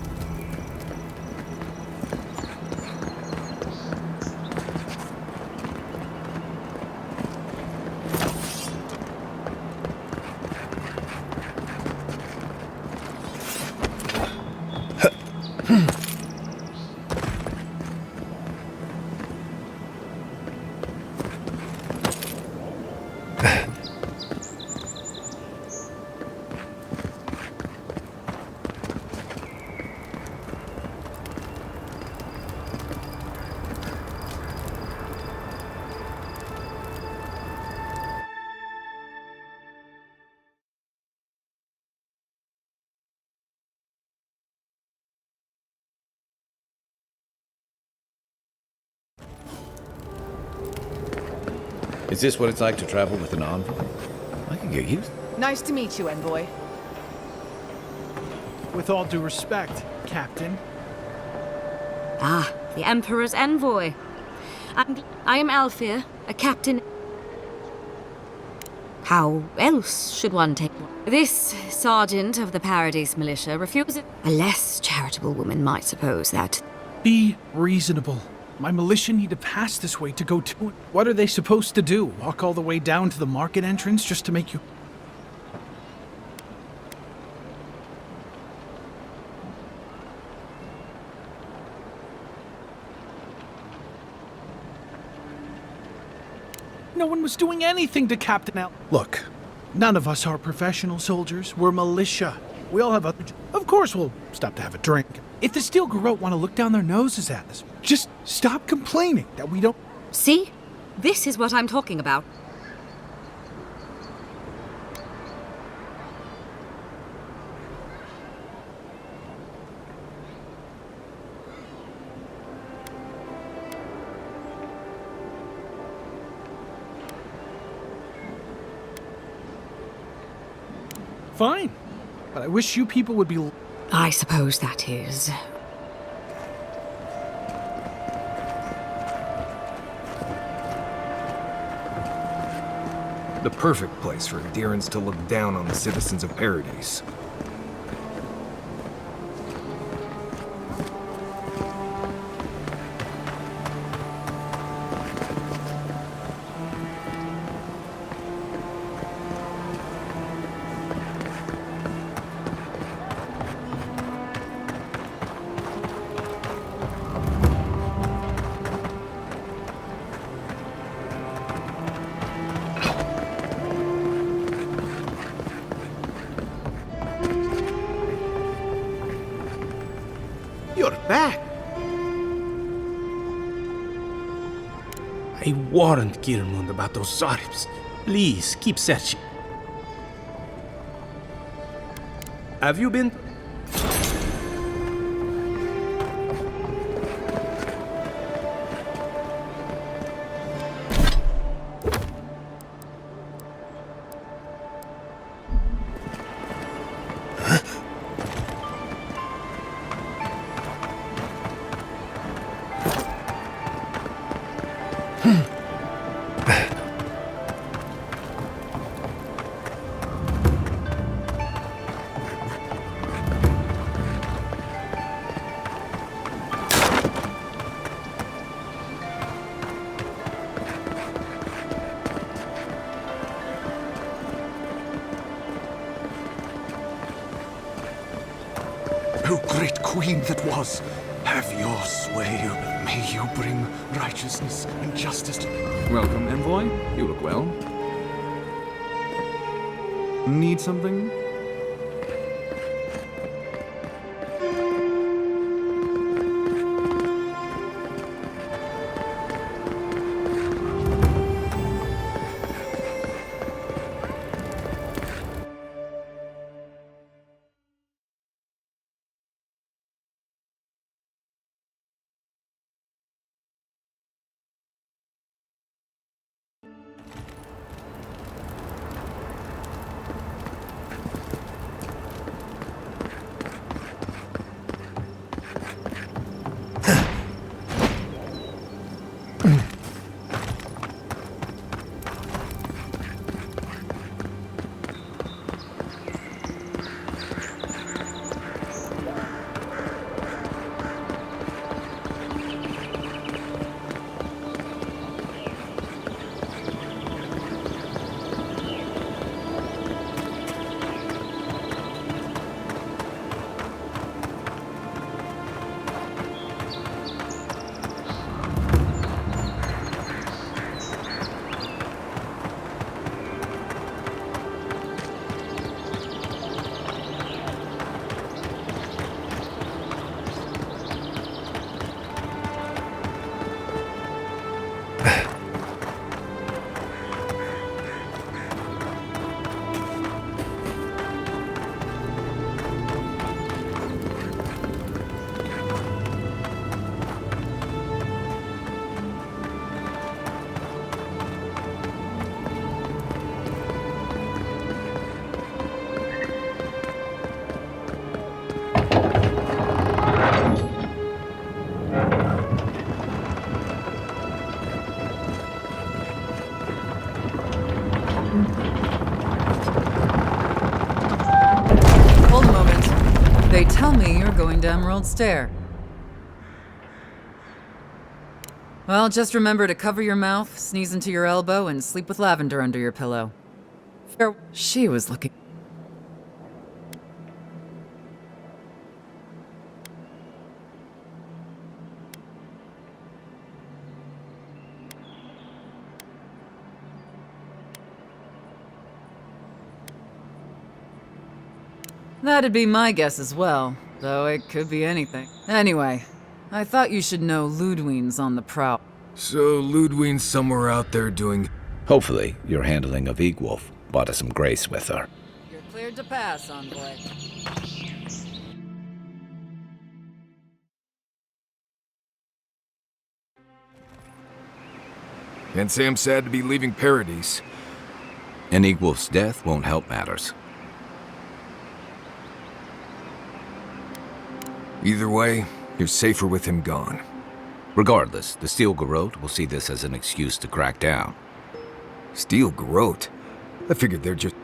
Is this what it's like to travel with an envoy? I can get used. Nice to meet you, Envoy. With all due respect, Captain. Ah, the Emperor's envoy. I am Alfir, a captain. How else should one take one? This sergeant of the Paradise Militia refuses. A less charitable woman might suppose that. Be reasonable. My militia need to pass this way to go to it. What are they supposed to do? Walk all the way down to the market entrance just to make you... No one was doing anything to Captain Al. Look, none of us are professional soldiers. We're militia. We all have other... Of course we'll stop to have a drink. If the Steel Garrote want to look down their noses at us, just stop complaining that we don't... See? This is what I'm talking about. Fine. But I wish you people would be... I suppose that is. The perfect place for adherents to look down on the citizens of Paradise. You're back. I warned Girmund about those Zaribs. Please, keep searching. Have you been... O great queen that was, have your sway. May you bring righteousness and justice to... Welcome, envoy. You look well. Need something? Hold a moment. They tell me you're going to Emerald Stair. Well, just remember to cover your mouth, sneeze into your elbow, and sleep with lavender under your pillow. She was looking... That'd be my guess as well, though it could be anything. Anyway, I thought you should know Ludwine's on the prowl. So Ludwine's somewhere out there doing... Hopefully, your handling of Egwolf brought us some grace with her. You're cleared to pass, envoy. Can't say I'm sad to be leaving Paradise. And Egwolf's death won't help matters. Either way, you're safer with him gone. Regardless, the Steel Garrote will see this as an excuse to crack down. Steel Garrote? I figured they're just...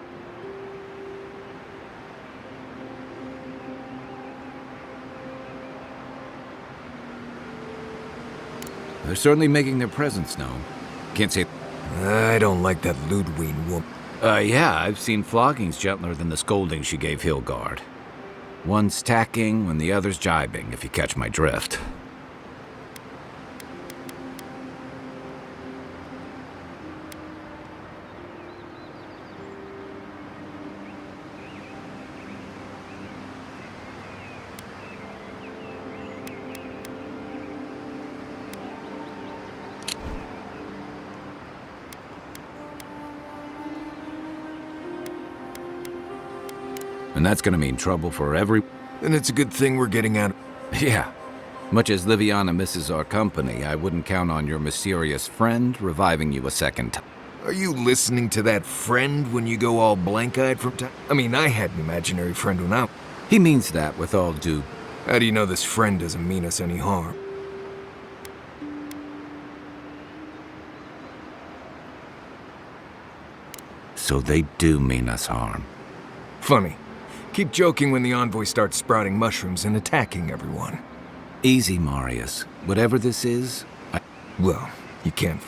They're certainly making their presence known. Can't say... I don't like that Ludwine woman. Yeah, I've seen floggings gentler than the scolding she gave Hilgard. One's tacking and the other's jibing, if you catch my drift. And that's gonna mean trouble for every... Then it's a good thing we're getting out. Yeah. Much as Liviana misses our company, I wouldn't count on your mysterious friend reviving you a second time. Are you listening to that friend when you go all blank-eyed from time? I mean, I had an imaginary friend when I... He means that with all due... How do you know this friend doesn't mean us any harm? So they do mean us harm. Funny. Keep joking when the envoy starts sprouting mushrooms and attacking everyone. Easy, Marius. Whatever this is, Well, you can't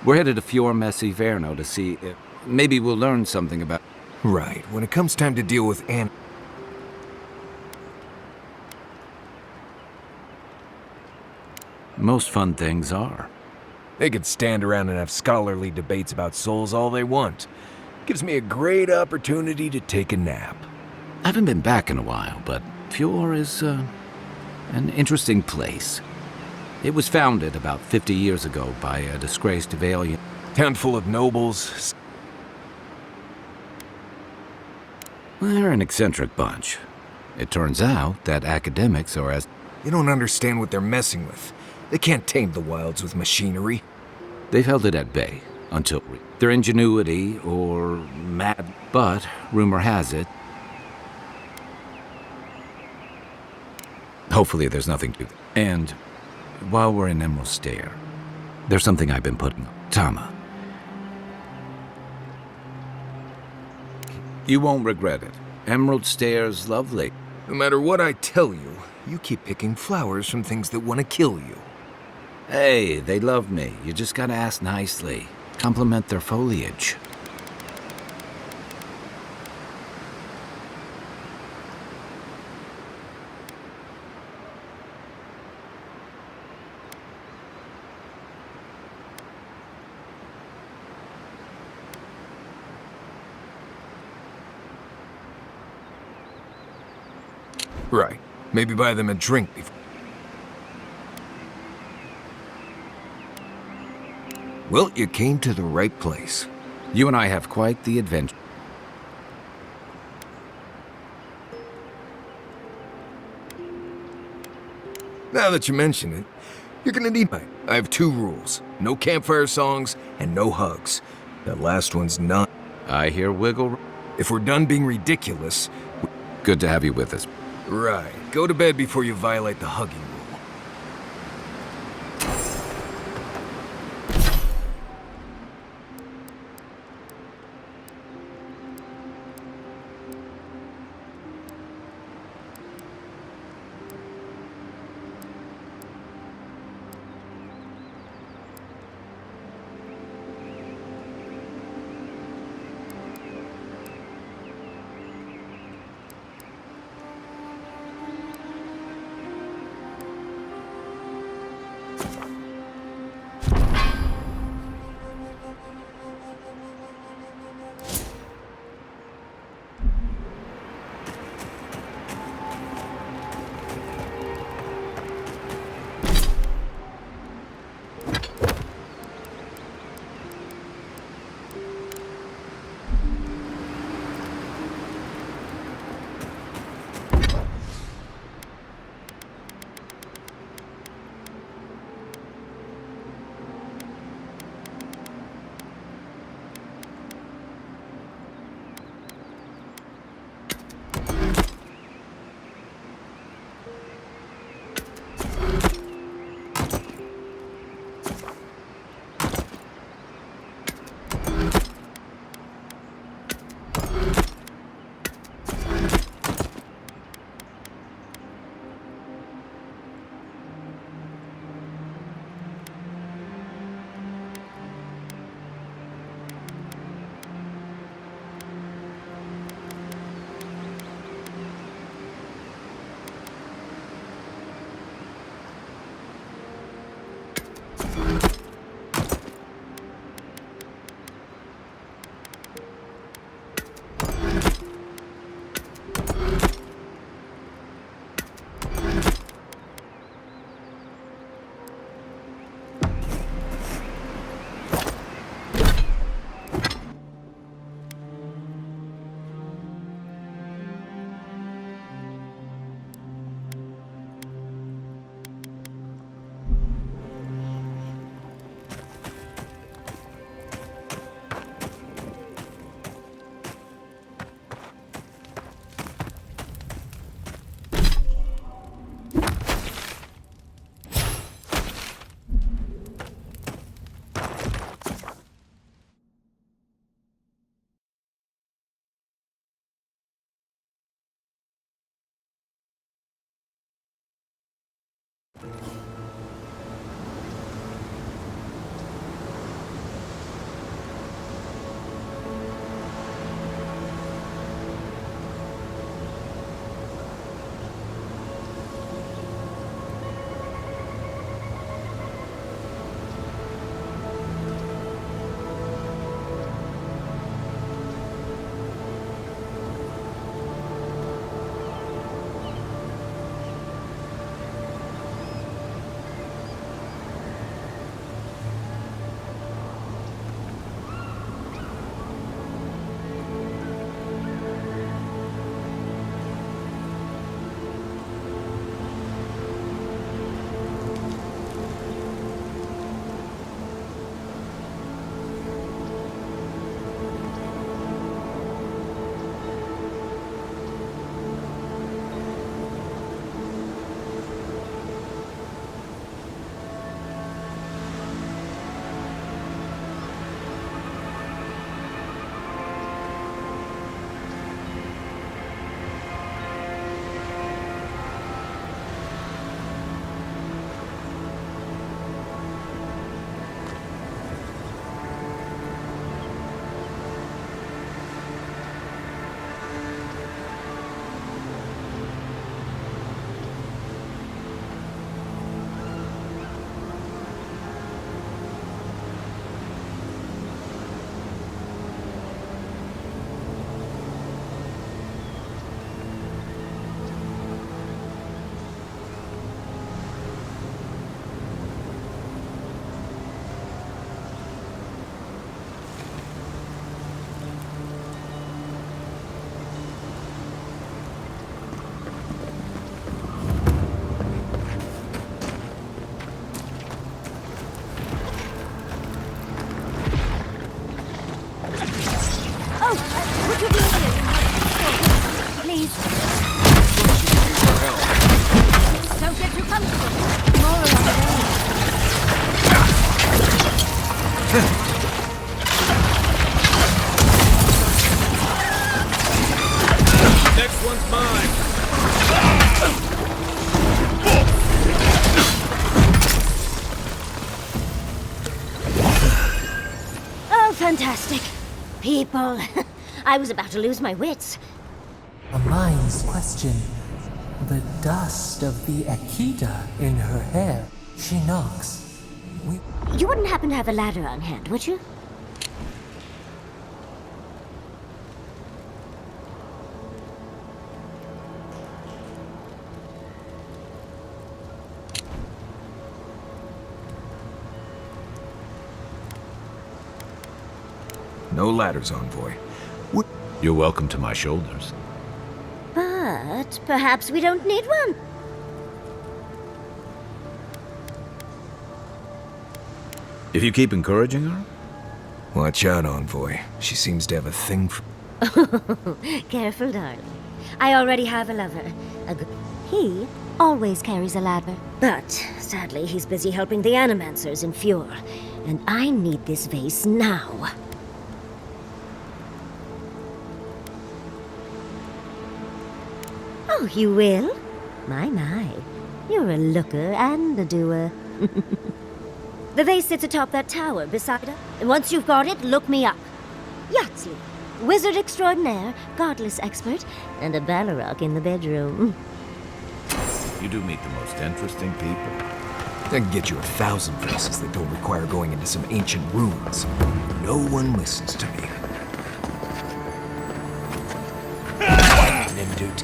We're headed to Fior Messi Verno to see if... Maybe we'll learn something about... Right, when it comes time to deal with Most fun things are. They could stand around and have scholarly debates about souls all they want. Gives me a great opportunity to take a nap. I haven't been back in a while, but Fior is, an interesting place. It was founded about 50 years ago by a disgraced Avalian. Town full of nobles. They're an eccentric bunch. It turns out that academics are as... You don't understand what they're messing with. They can't tame the wilds with machinery. They've held it at bay until their ingenuity or mad... But rumor has it... Hopefully there's nothing to... And while we're in Emerald Stair, there's something I've been putting... Tama. You won't regret it. Emerald Stair's lovely. No matter what I tell you, you keep picking flowers from things that want to kill you. Hey, they love me. You just gotta ask nicely. Compliment their foliage. Right. Maybe buy them a drink before. Well, you came to the right place. You and I have quite the adventure. Now that you mention it, you're gonna need mine. I have 2 rules. No campfire songs and no hugs. That last one's not. I hear wiggle. If we're done being ridiculous... Good to have you with us. Right. Go to bed before you violate the hugging rule. Next one's mine. Oh, fantastic. People. I was about to lose my wits. A mind's question. The dust of the Akita in her hair. She knocks. You wouldn't happen to have a ladder on hand, would you? No ladders, Envoy. You're welcome to my shoulders. But perhaps we don't need one. If you keep encouraging her? Watch out, Envoy. She seems to have a thing for... Careful, darling. I already have a lover. He always carries a ladder. But, sadly, he's busy helping the Animancers in Fjord. And I need this vase now. Oh, you will? My. You're a looker and a doer. The vase sits atop that tower beside her. And once you've got it, look me up. Yahtzee, wizard extraordinaire, godless expert, and a Balrog in the bedroom. You do meet the most interesting people. I can get you 1,000 vases that don't require going into some ancient ruins. No one listens to me. Nimdut.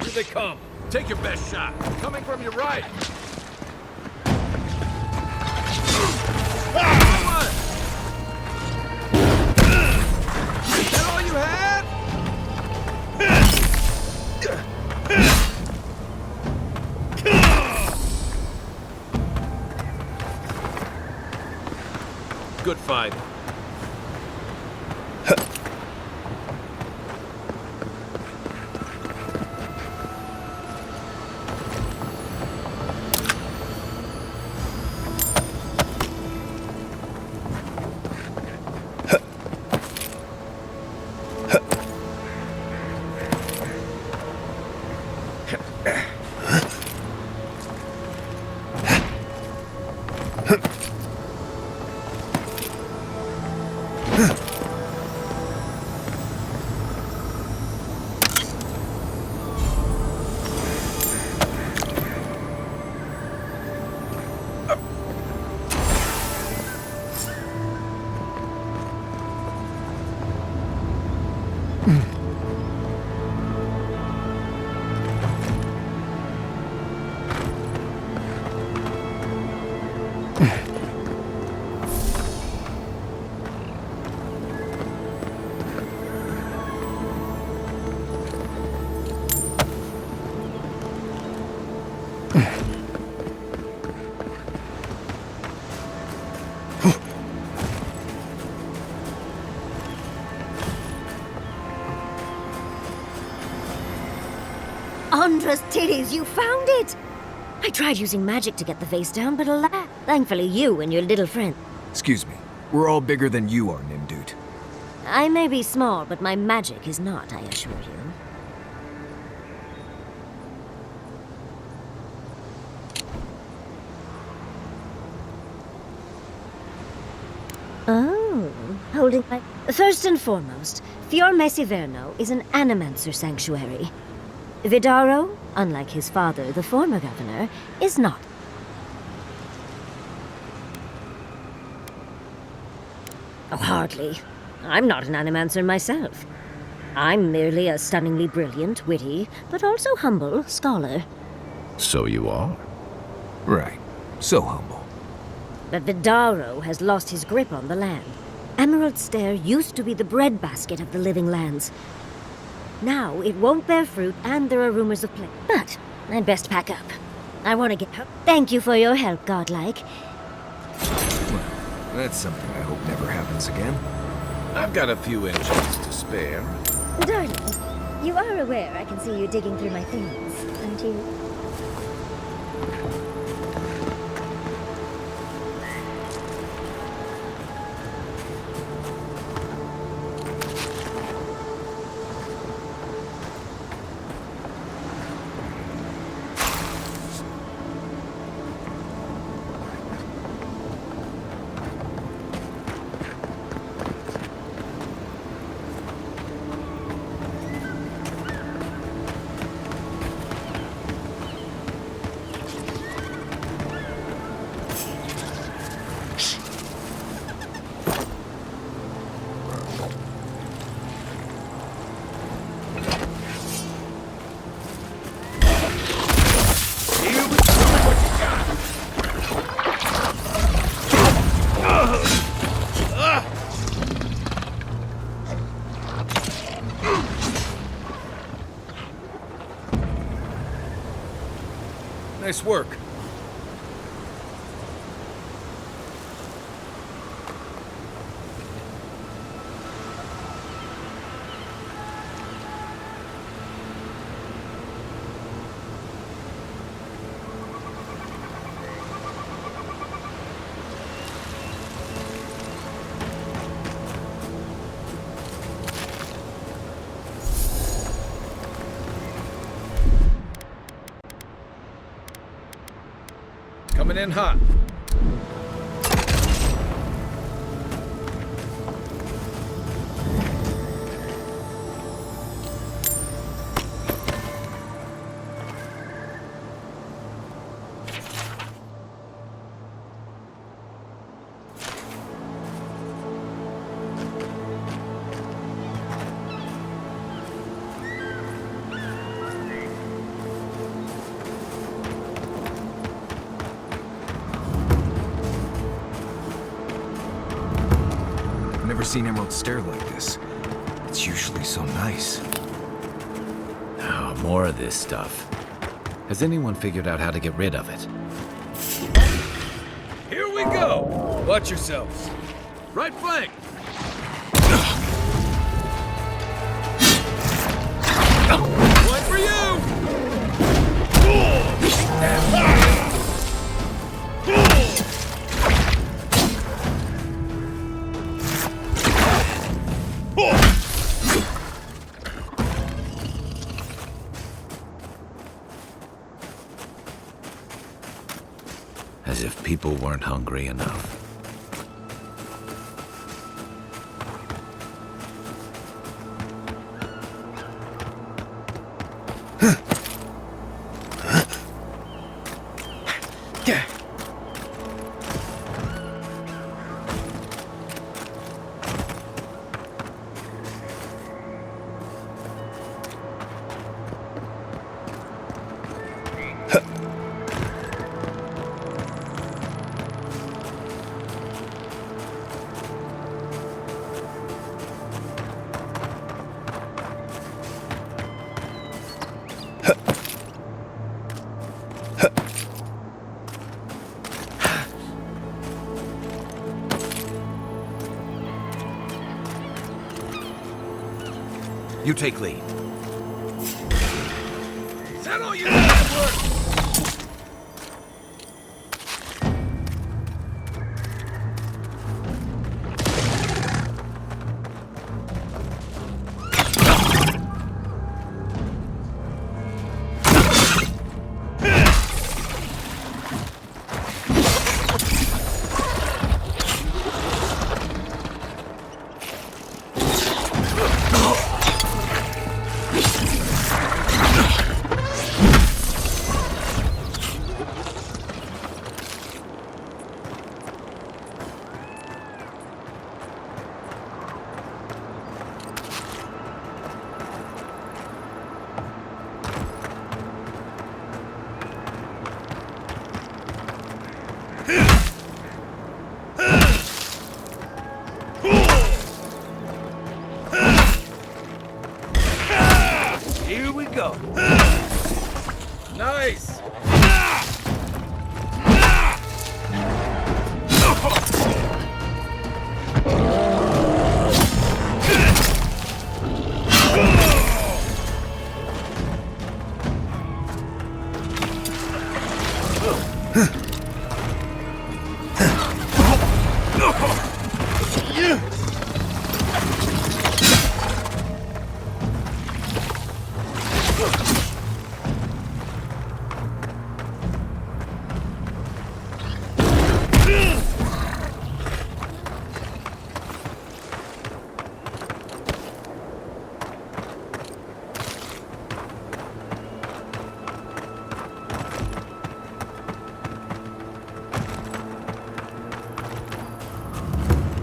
Here they come. Take your best shot. Coming from your right. Is that all you had? Good fight. Andra's titties, you found it! I tried using magic to get the vase down, but alas, thankfully you and your little friend. Excuse me. We're all bigger than you are, Nimdut. I may be small, but my magic is not, I assure you. Oh, holding my... First and foremost, Fior Mesiverno is an Animancer sanctuary. Vidaro, unlike his father, the former governor, is not. Oh, hardly. I'm not an Animancer myself. I'm merely a stunningly brilliant, witty, but also humble scholar. So you are? Right. So humble. But Vidaro has lost his grip on the land. Emerald Stair used to be the breadbasket of the living lands. Now it won't bear fruit, and there are rumors of plague. But I'd best pack up. I want to get home. Thank you for your help, Godlike. Well, that's something I hope never happens again. I've got a few inches to spare. Darling, you are aware I can see you digging through my things, aren't you? Nice work. Coming in hot. Never seen Emerald Stair like this. It's usually so nice. Oh, more of this stuff. Has anyone figured out how to get rid of it? Here we go! Watch yourselves. Right flank! One for you! As if people weren't hungry enough. You take lead. Is that all you need? Here we go. Nice.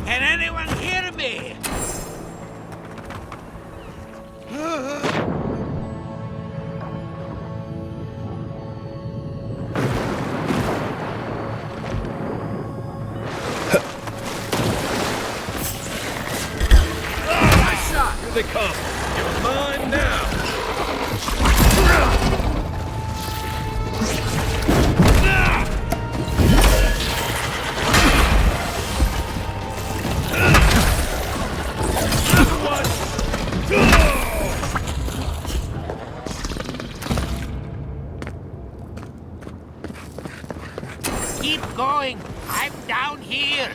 Can anyone hear me? Nice shot. Here they come. You're mine now. Keep going. I'm down here.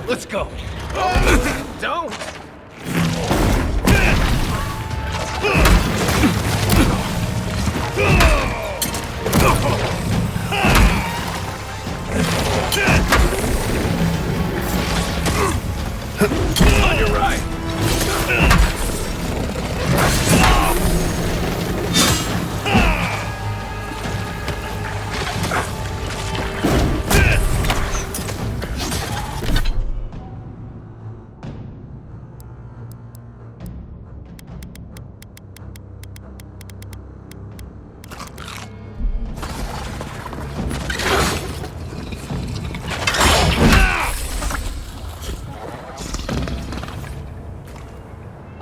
Let's go. Don't. On your right.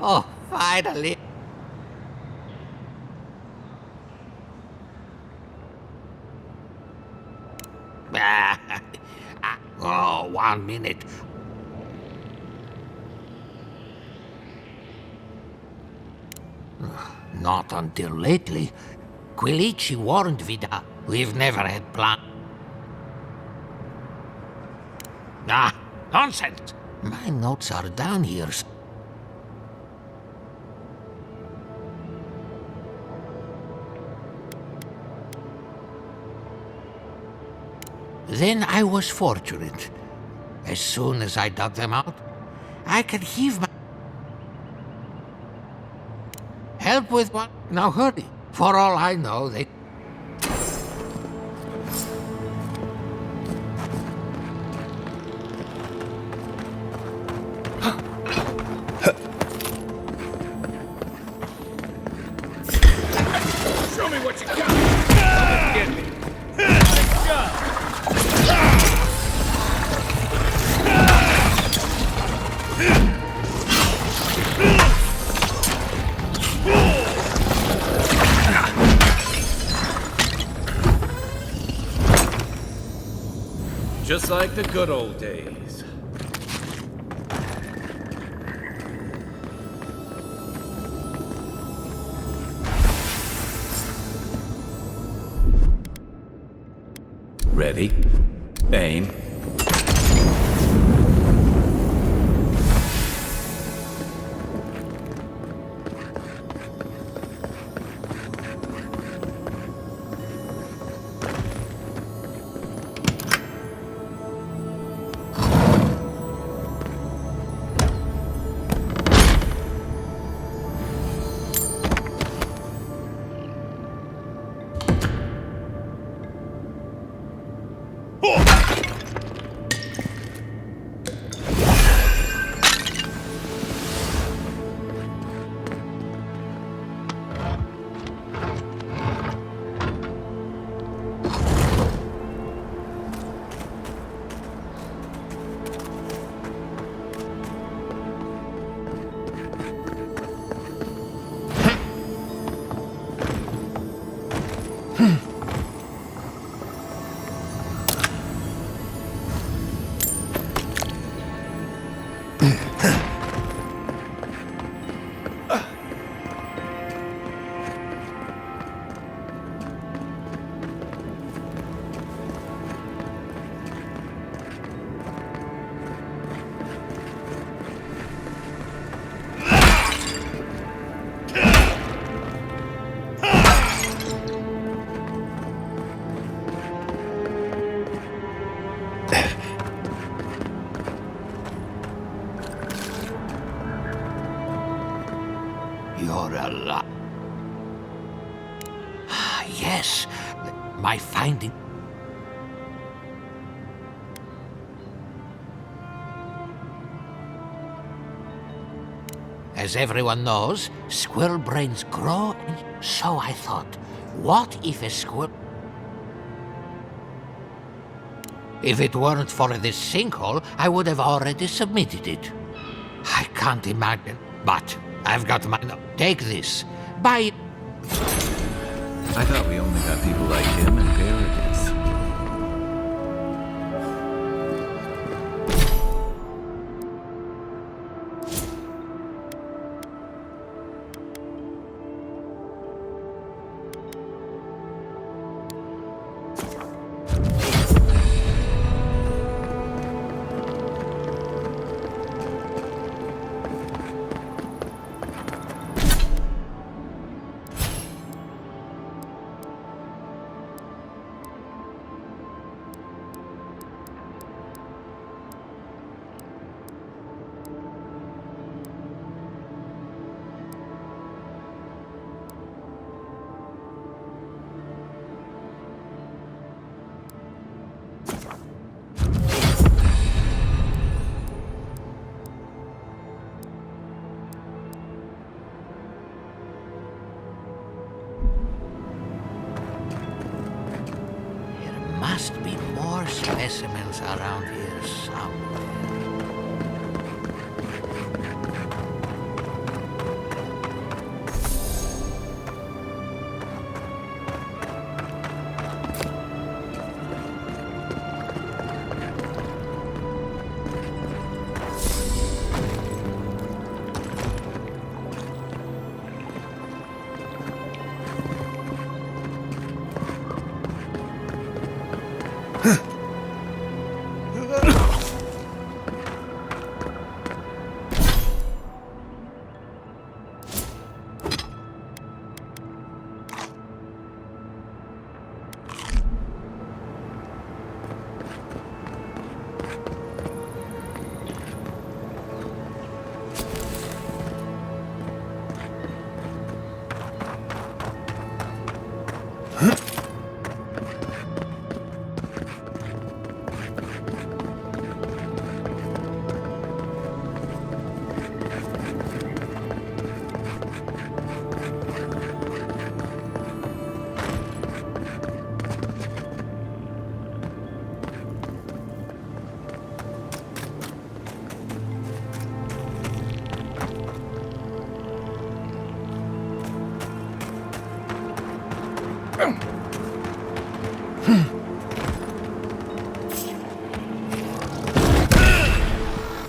Oh, finally. Oh, 1 minute. Not until lately. Quilici warned Vida. We've never had plan. Ah, nonsense. My notes are down here. Then I was fortunate. As soon as I dug them out, I could heave my... Help with what? Now hurry. For all I know, they... Show me what you got. Come get me. Nice job. Just like the good old days. Ready? Aim. You're alive. Yes, my finding. As everyone knows, squirrel brains grow, and so I thought, what if a squirrel... If it weren't for this sinkhole, I would have already submitted it. I can't imagine, but I've got my... Take this. Buy... I thought we only got people like him in Paradise. Must be more specimens around here somewhere.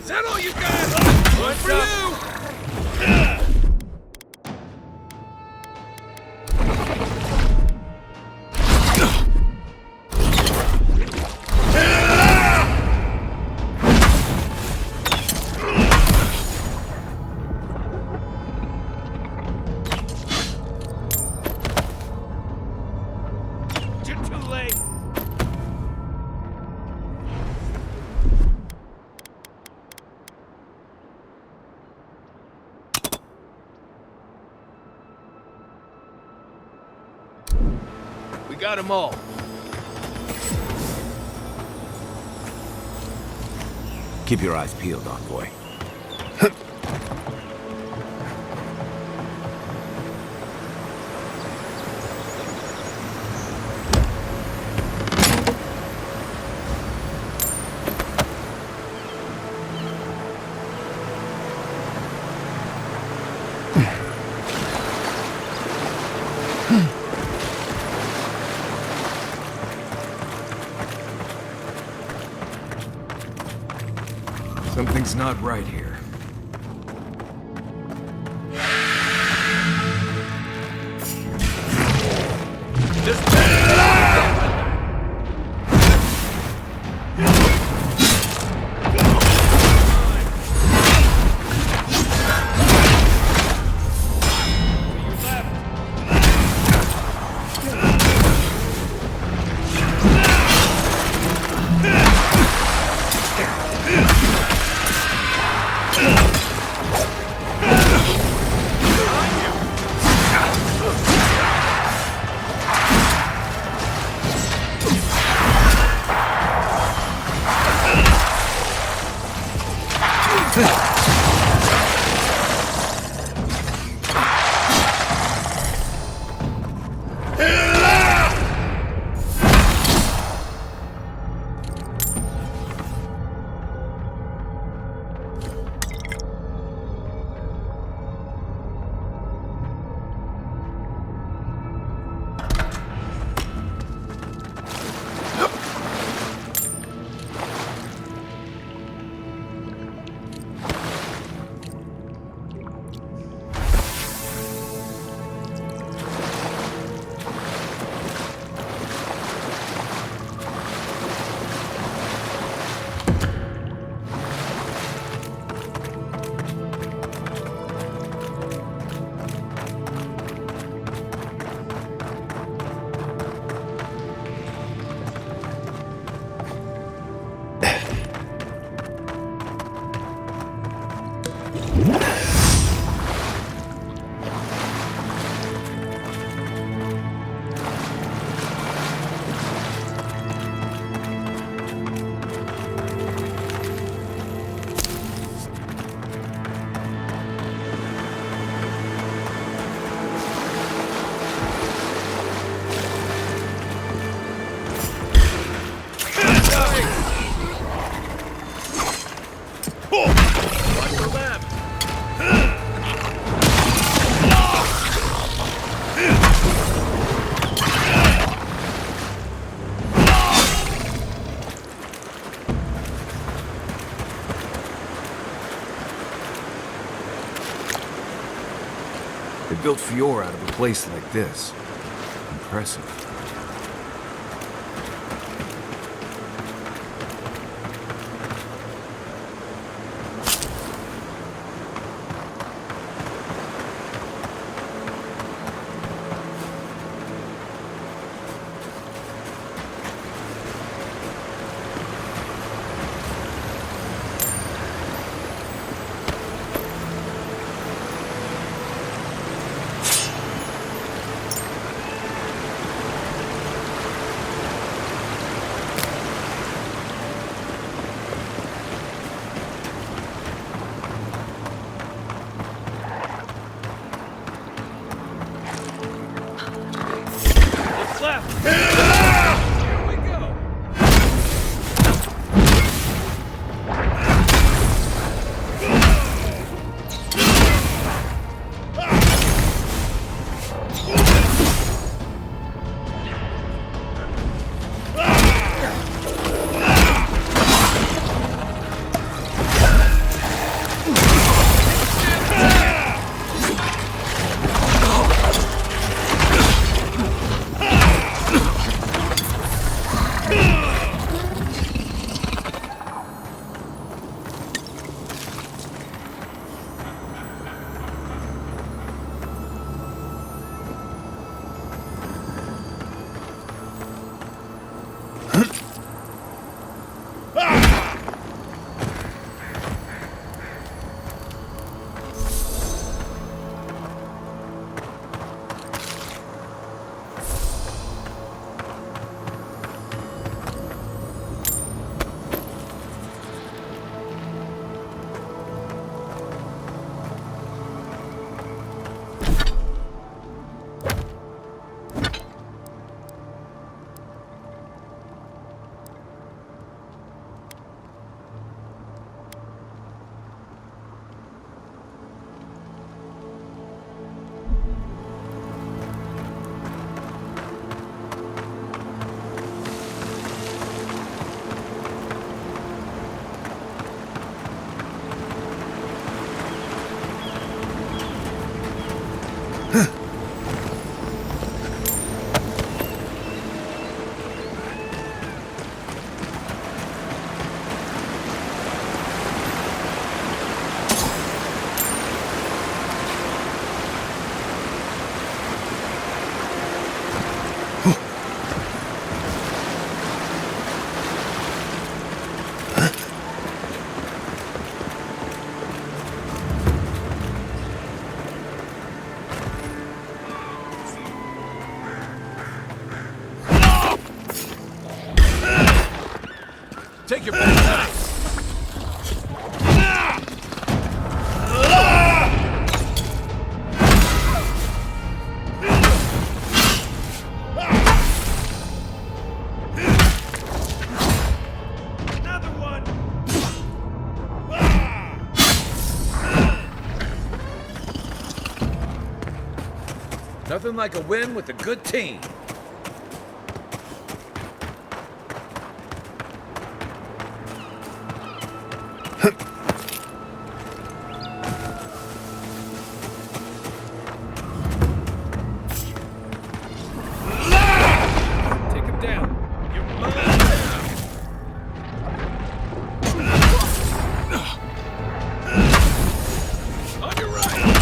Is that all you got? One for you! You're too late. We got them all. Keep your eyes peeled, Envoy. Something's not right here. One for them. They built Fiora out of a place like this. Impressive. Take your back. Nothing like a win with a good team. Take him down. You're mine. On your right.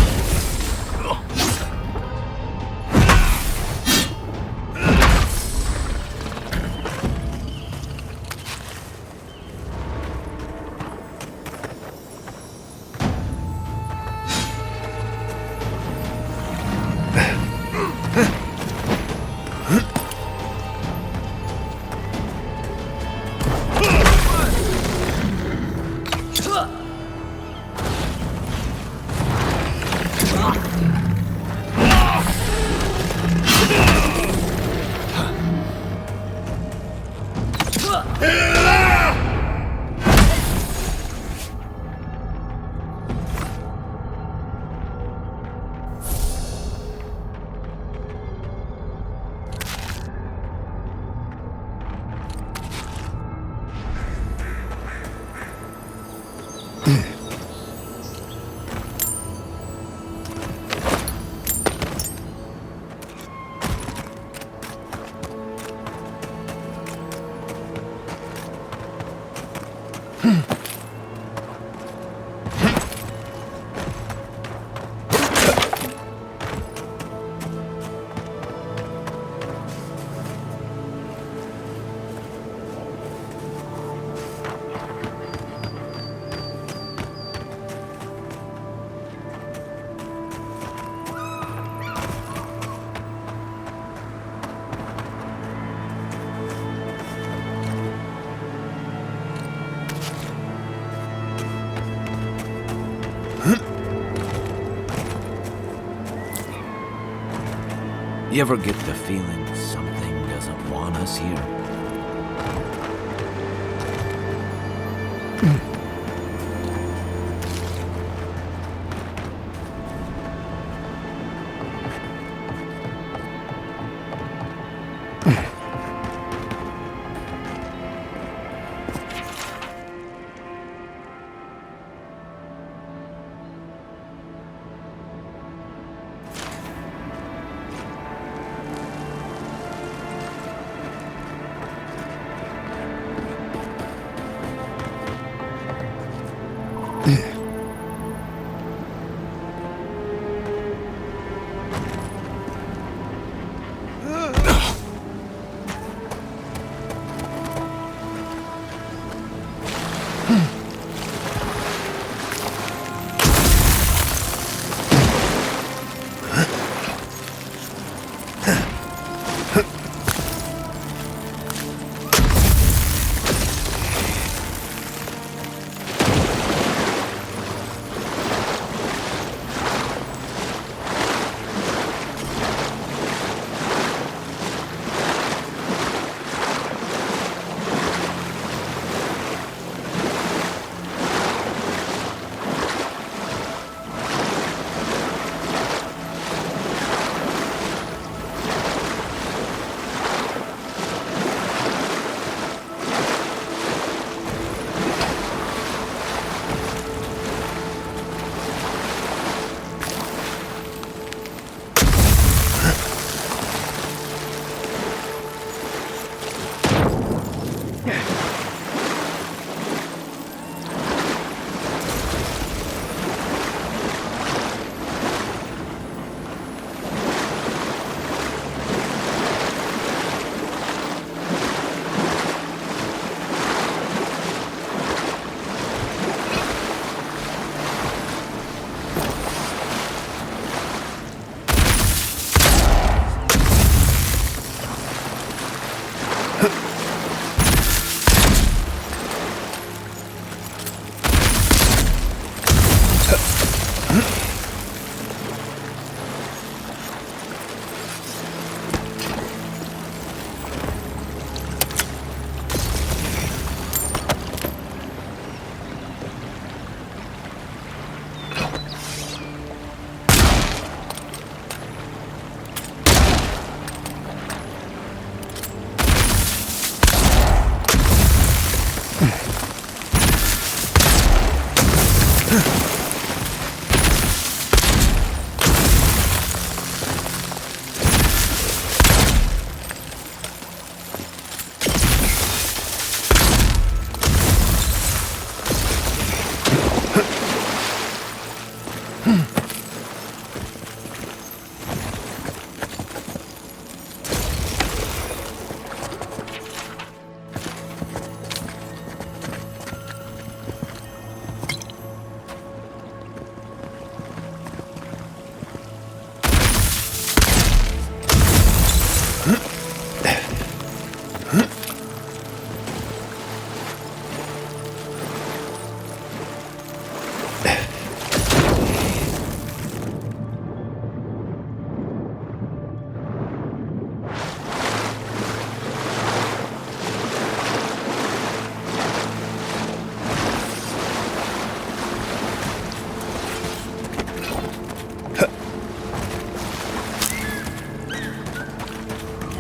You ever get the feeling something doesn't want us here?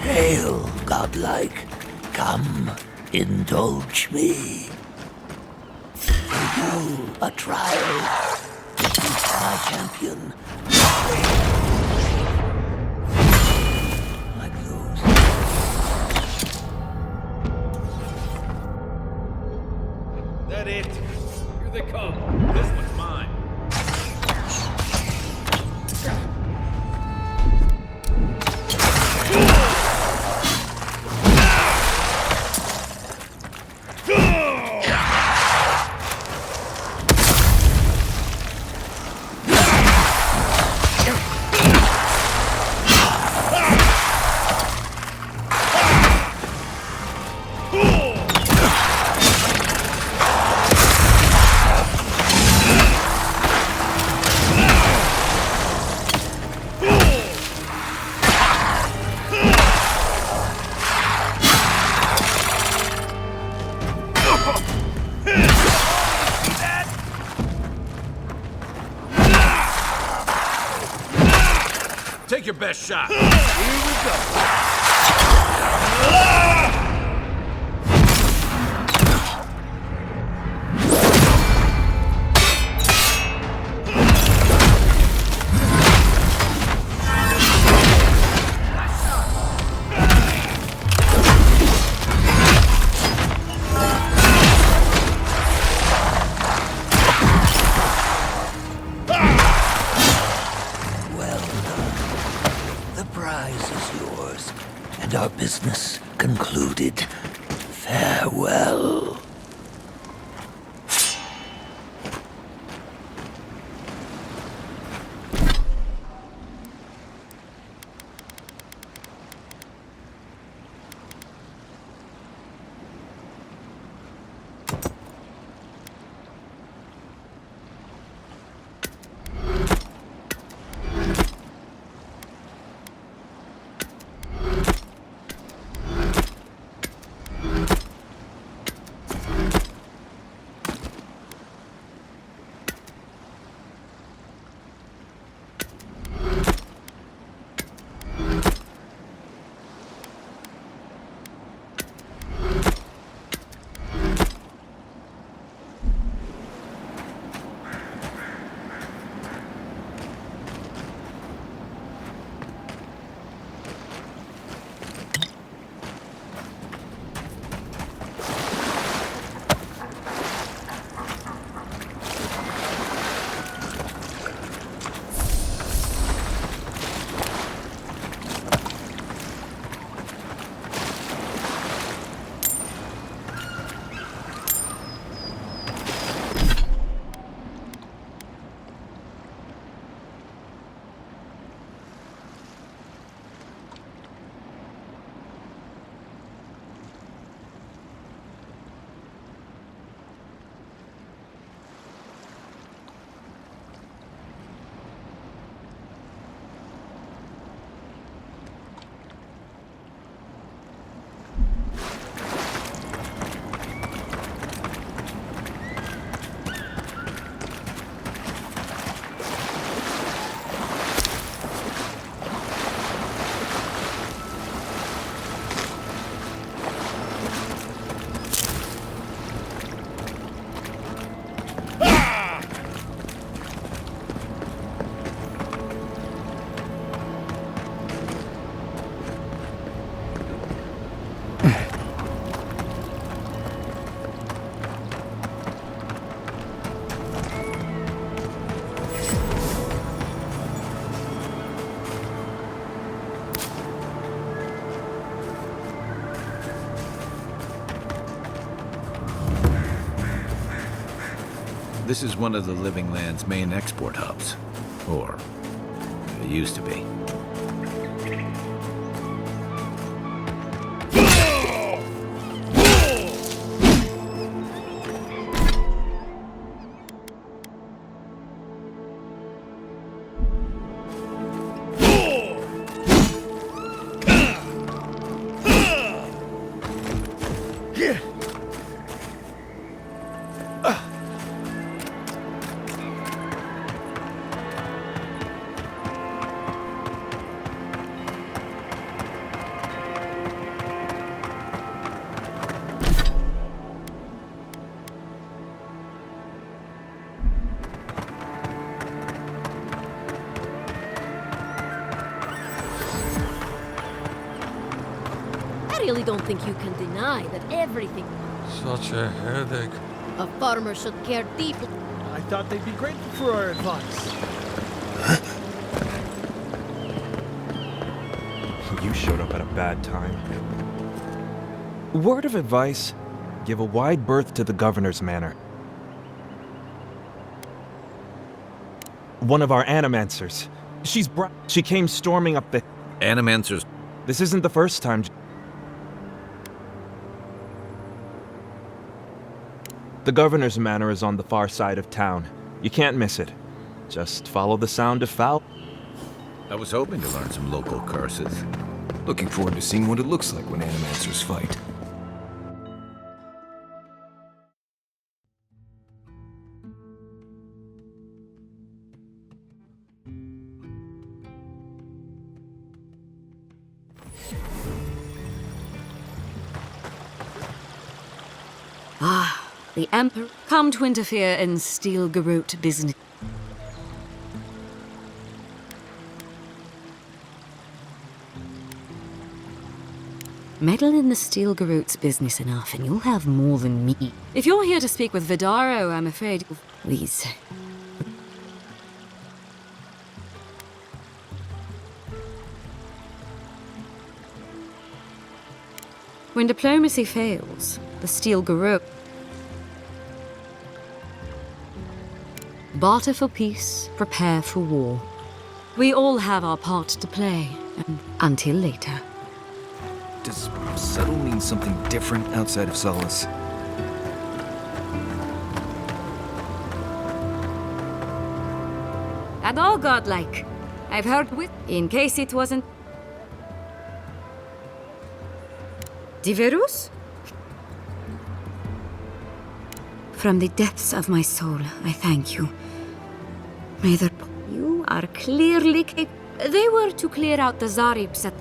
Hail, godlike. Come, indulge me. you a trial. My champion. Like those. That it? Here they come. This one's mine. Take your best shot. Here we go. And our business concluded. Farewell. This is one of the Living Land's main export hubs. Or, it used to be. really don't think you can deny that everything Such a headache. a farmer should care deeply. I thought they'd be grateful for our advice. You showed up at a bad time. Word of advice, give a wide berth to the governor's manor. One of our animancers. She came storming up the... Animancers? This isn't the first time. The governor's manor is on the far side of town. You can't miss it. Just follow the sound of foul. I was hoping to learn some local curses. Looking forward to seeing what it looks like when animancers fight. Ah, the Emperor come to interfere in Steel-Garrote business. Meddle in the Steel-Garrote's business enough, and you'll have more than me. If you're here to speak with Vidaro, I'm afraid you'll... Please. When diplomacy fails, the Steel-Garrote... Barter for peace, prepare for war. We all have our part to play, and until later. Does subtle mean something different outside of Solace? And all godlike. I've heard with... In case it wasn't... Diverus? From the depths of my soul, I thank you. May the... You are clearly capable... They were to clear out the Zaribs at...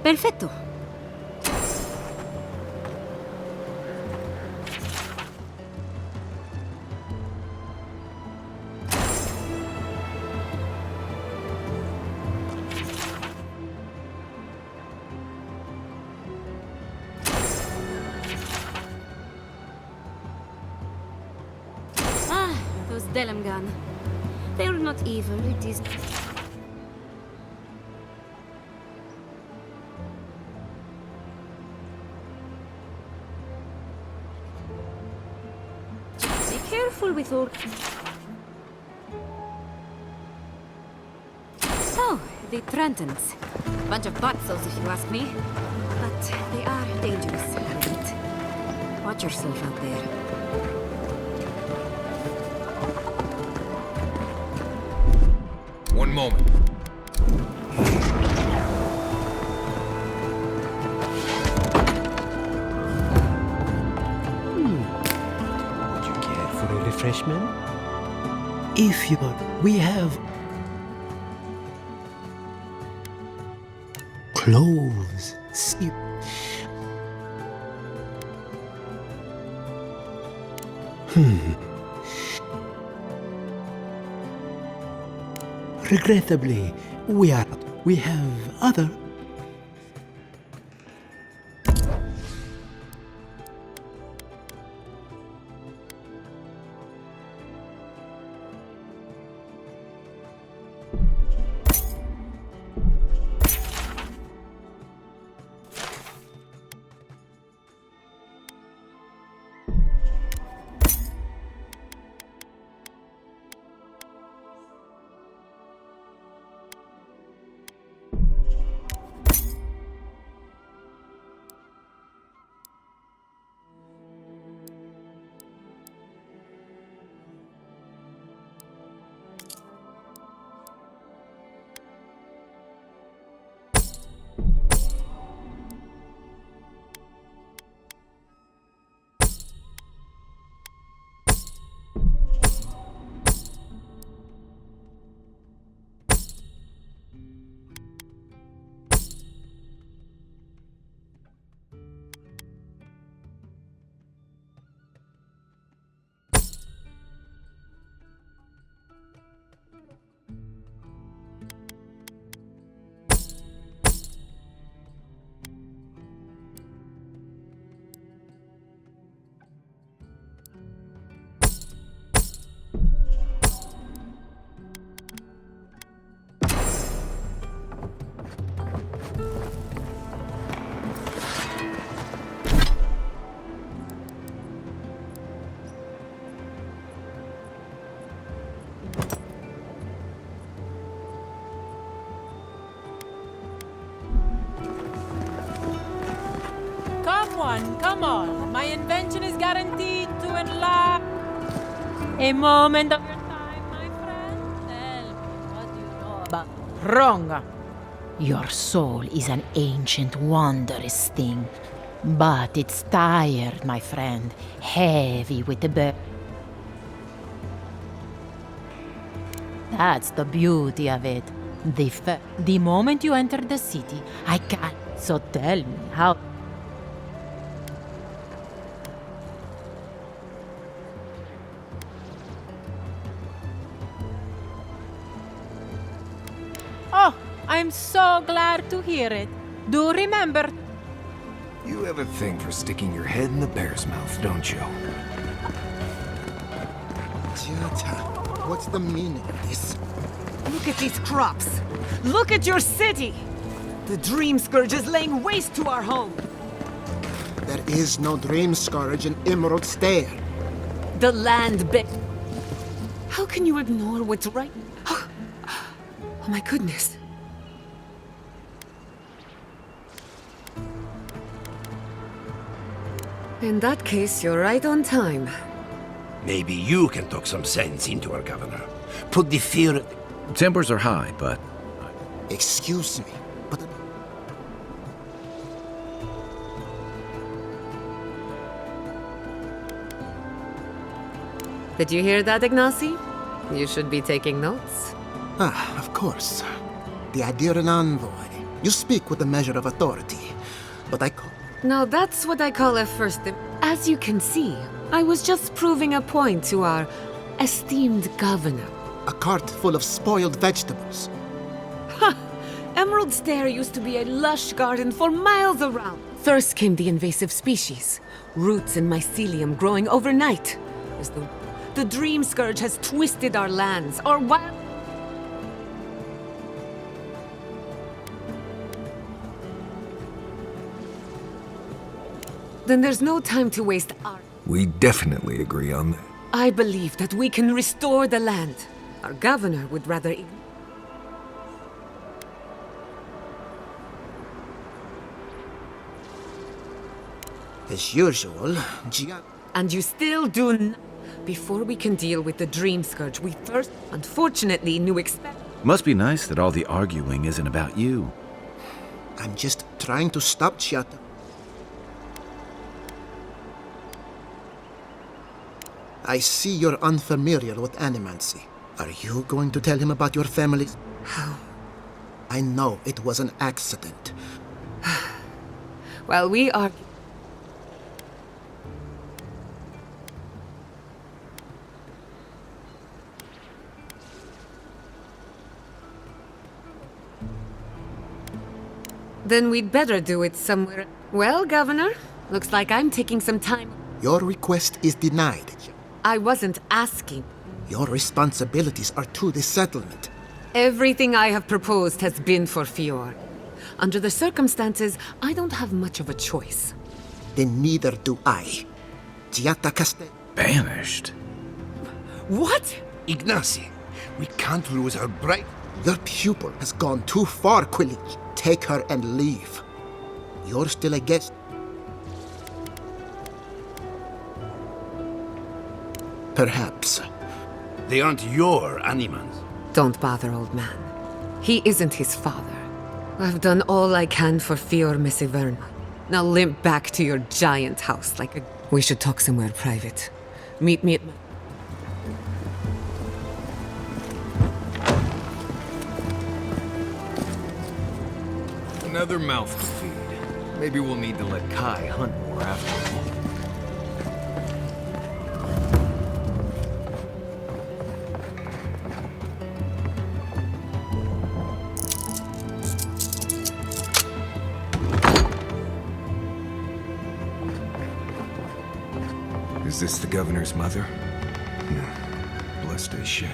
Perfetto. Ah, those Delamgan. They're not evil, it is... Careful with all... Oh, the Trentons. Bunch of butzos, if you ask me. But they are dangerous, Harriet. Watch yourself out there. One moment. Refreshment? If you want, we have clothes. See, Regrettably, we have other. Come on. My invention is guaranteed to enlarge. A moment of your time, my friend. Tell me, what do you know about... Wrong. Your soul is an ancient, wondrous thing. But it's tired, my friend. Heavy with the burden. That's the beauty of it. The moment you enter the city, I can't. So tell me, how... Oh, I'm so glad to hear it. Do remember... You have a thing for sticking your head in the bear's mouth, don't you? Jata, what's the meaning of this? Look at these crops! Look at your city! The Dream Scourge is laying waste to our home! There is no Dream Scourge in Emerald Stair. The land How can you ignore what's right? Oh my goodness. In that case, you're right on time. Maybe you can talk some sense into our governor. Put the fear... Tempers are high, but... Excuse me, but... Did you hear that, Ignacy? You should be taking notes. Ah, of course. The idea of an envoy. You speak with a measure of authority, but I call... Now that's what I call a first... As you can see, I was just proving a point to our esteemed governor. A cart full of spoiled vegetables. Ha! Emerald Stair used to be a lush garden for miles around. First came the invasive species, roots and mycelium growing overnight. As the Dream Scourge has twisted our lands, our wild... Then there's no time to waste our... We definitely agree on that. I believe that we can restore the land. Our governor would rather... As usual, And you still do Before we can deal with the Dream Scourge, we first, unfortunately, Must be nice that all the arguing isn't about you. I'm just trying to stop Chiata. I see you're unfamiliar with animancy. Are you going to tell him about your family? How? I know it was an accident. Well, we are... Then we'd better do it somewhere... Well, Governor, looks like I'm taking some time... Your request is denied. I wasn't asking. Your responsibilities are to the settlement. Everything I have proposed has been for Fior. Under the circumstances, I don't have much of a choice. Then neither do I. Giatta Castel... Banished? What? Ignacy, we can't lose our bright... Your pupil has gone too far, Quilich. Take her and leave. You're still a guest. Perhaps. They aren't your animals. Don't bother, old man. He isn't his father. I've done all I can for Fior Messiverna. Now limp back to your giant house like a... We should talk somewhere private. Meet me at my... Another mouth to feed. Maybe we'll need to let Kai hunt more after all. Is this the governor's mother? Blessed a shame.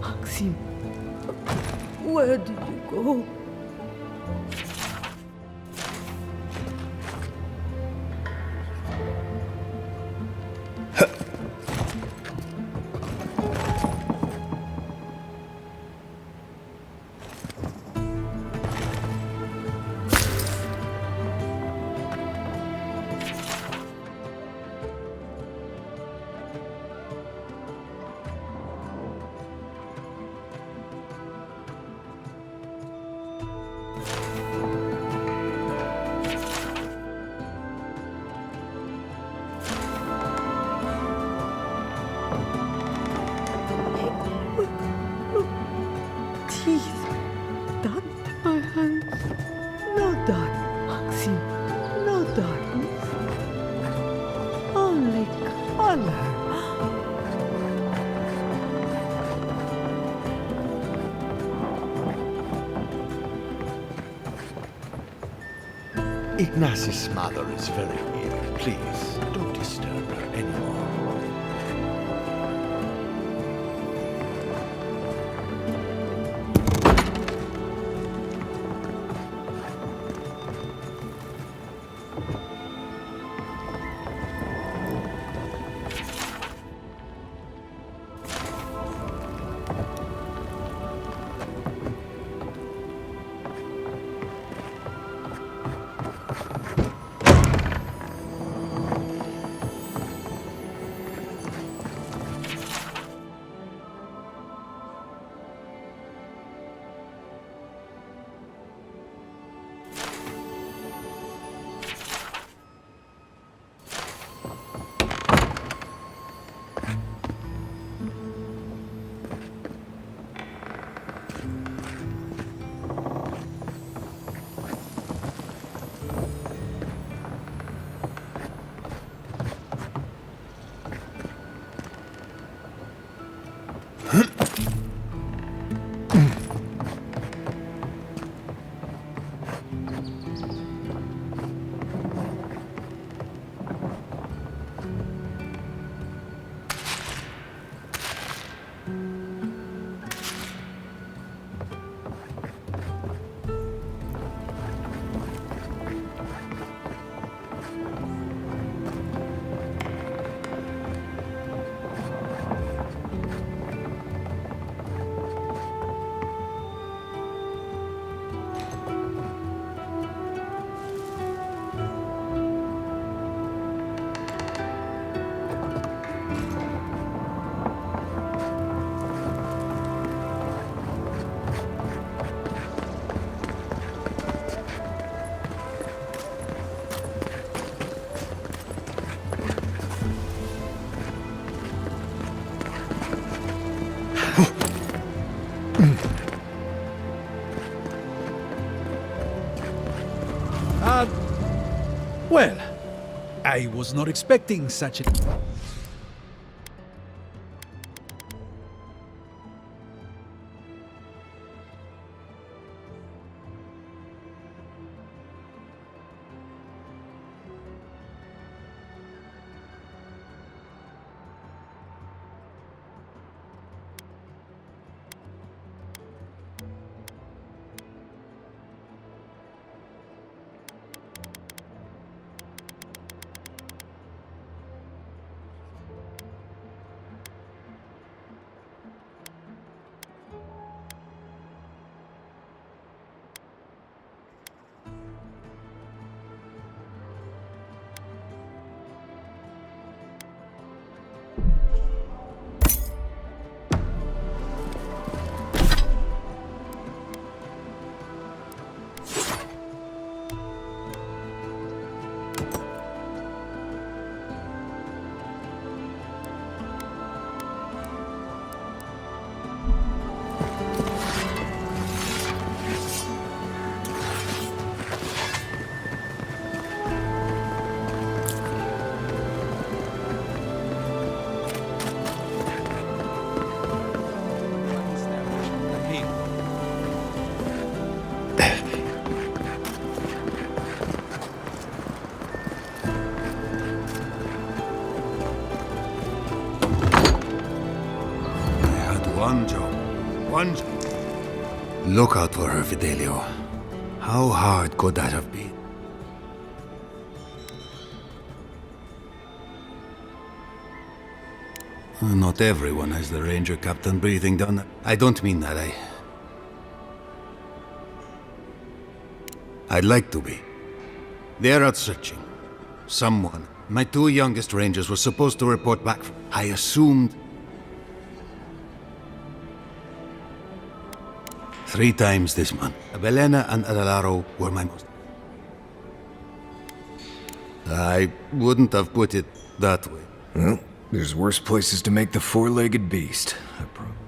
Maxim, where did you go? darkness. Only color. Ignace's mother is very ill. Please, don't disturb her anymore. Well, I was not expecting such a... One job. Look out for her, Fidelio. How hard could that have been? Not everyone has the Ranger Captain breathing down. I don't mean that. I'd like to be. They're out searching. Someone. My two youngest Rangers were supposed to report back. I assumed 3 times this month. Belena and Adelaro were my most... I wouldn't have put it that way. Well, there's worse places to make the four-legged beast.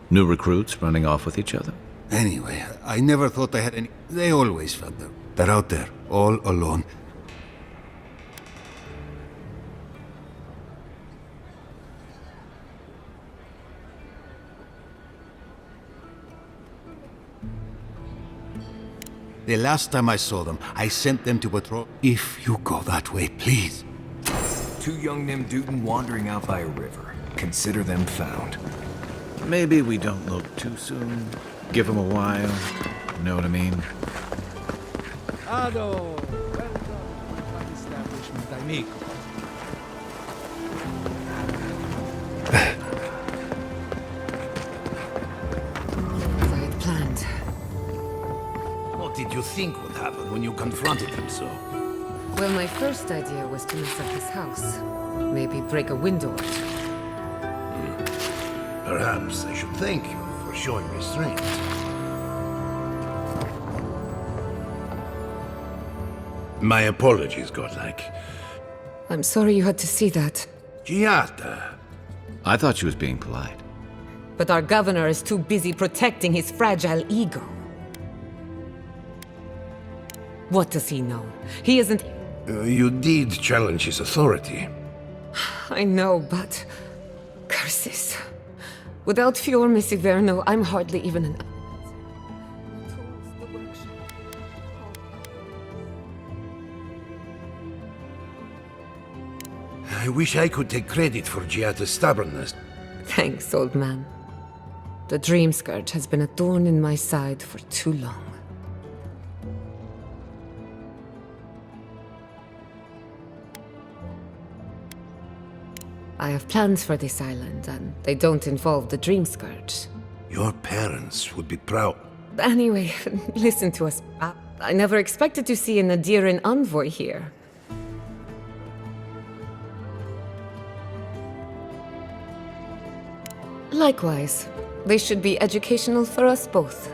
New recruits running off with each other? Anyway, I never thought I had any... They always felt them. They're out there, all alone. The last time I saw them, I sent them to patrol. If you go that way, please. Two young Nimdutin wandering out by a river. Consider them found. Maybe we don't look too soon. Give them a while. Know what I mean? Ado, welcome to my establishment, amigo. As I had planned. What did you think would happen when you confronted him so? Well, my first idea was to mess up his house. Maybe break a window or two. Perhaps I should thank you for showing restraint. My apologies, Godlike. I'm sorry you had to see that. Giata. I thought she was being polite. But our governor is too busy protecting his fragile ego. What does he know? He isn't... You did challenge his authority. I know, but... Curses. Without Fior Messiverno, I'm hardly even an... I wish I could take credit for Giata's stubbornness. Thanks, old man. The Dream Scourge has been a thorn in my side for too long. I have plans for this island, and they don't involve the Dream Scourge. Your parents would be proud. Anyway, listen to us. I never expected to see an Adiran envoy here. Likewise, they should be educational for us both.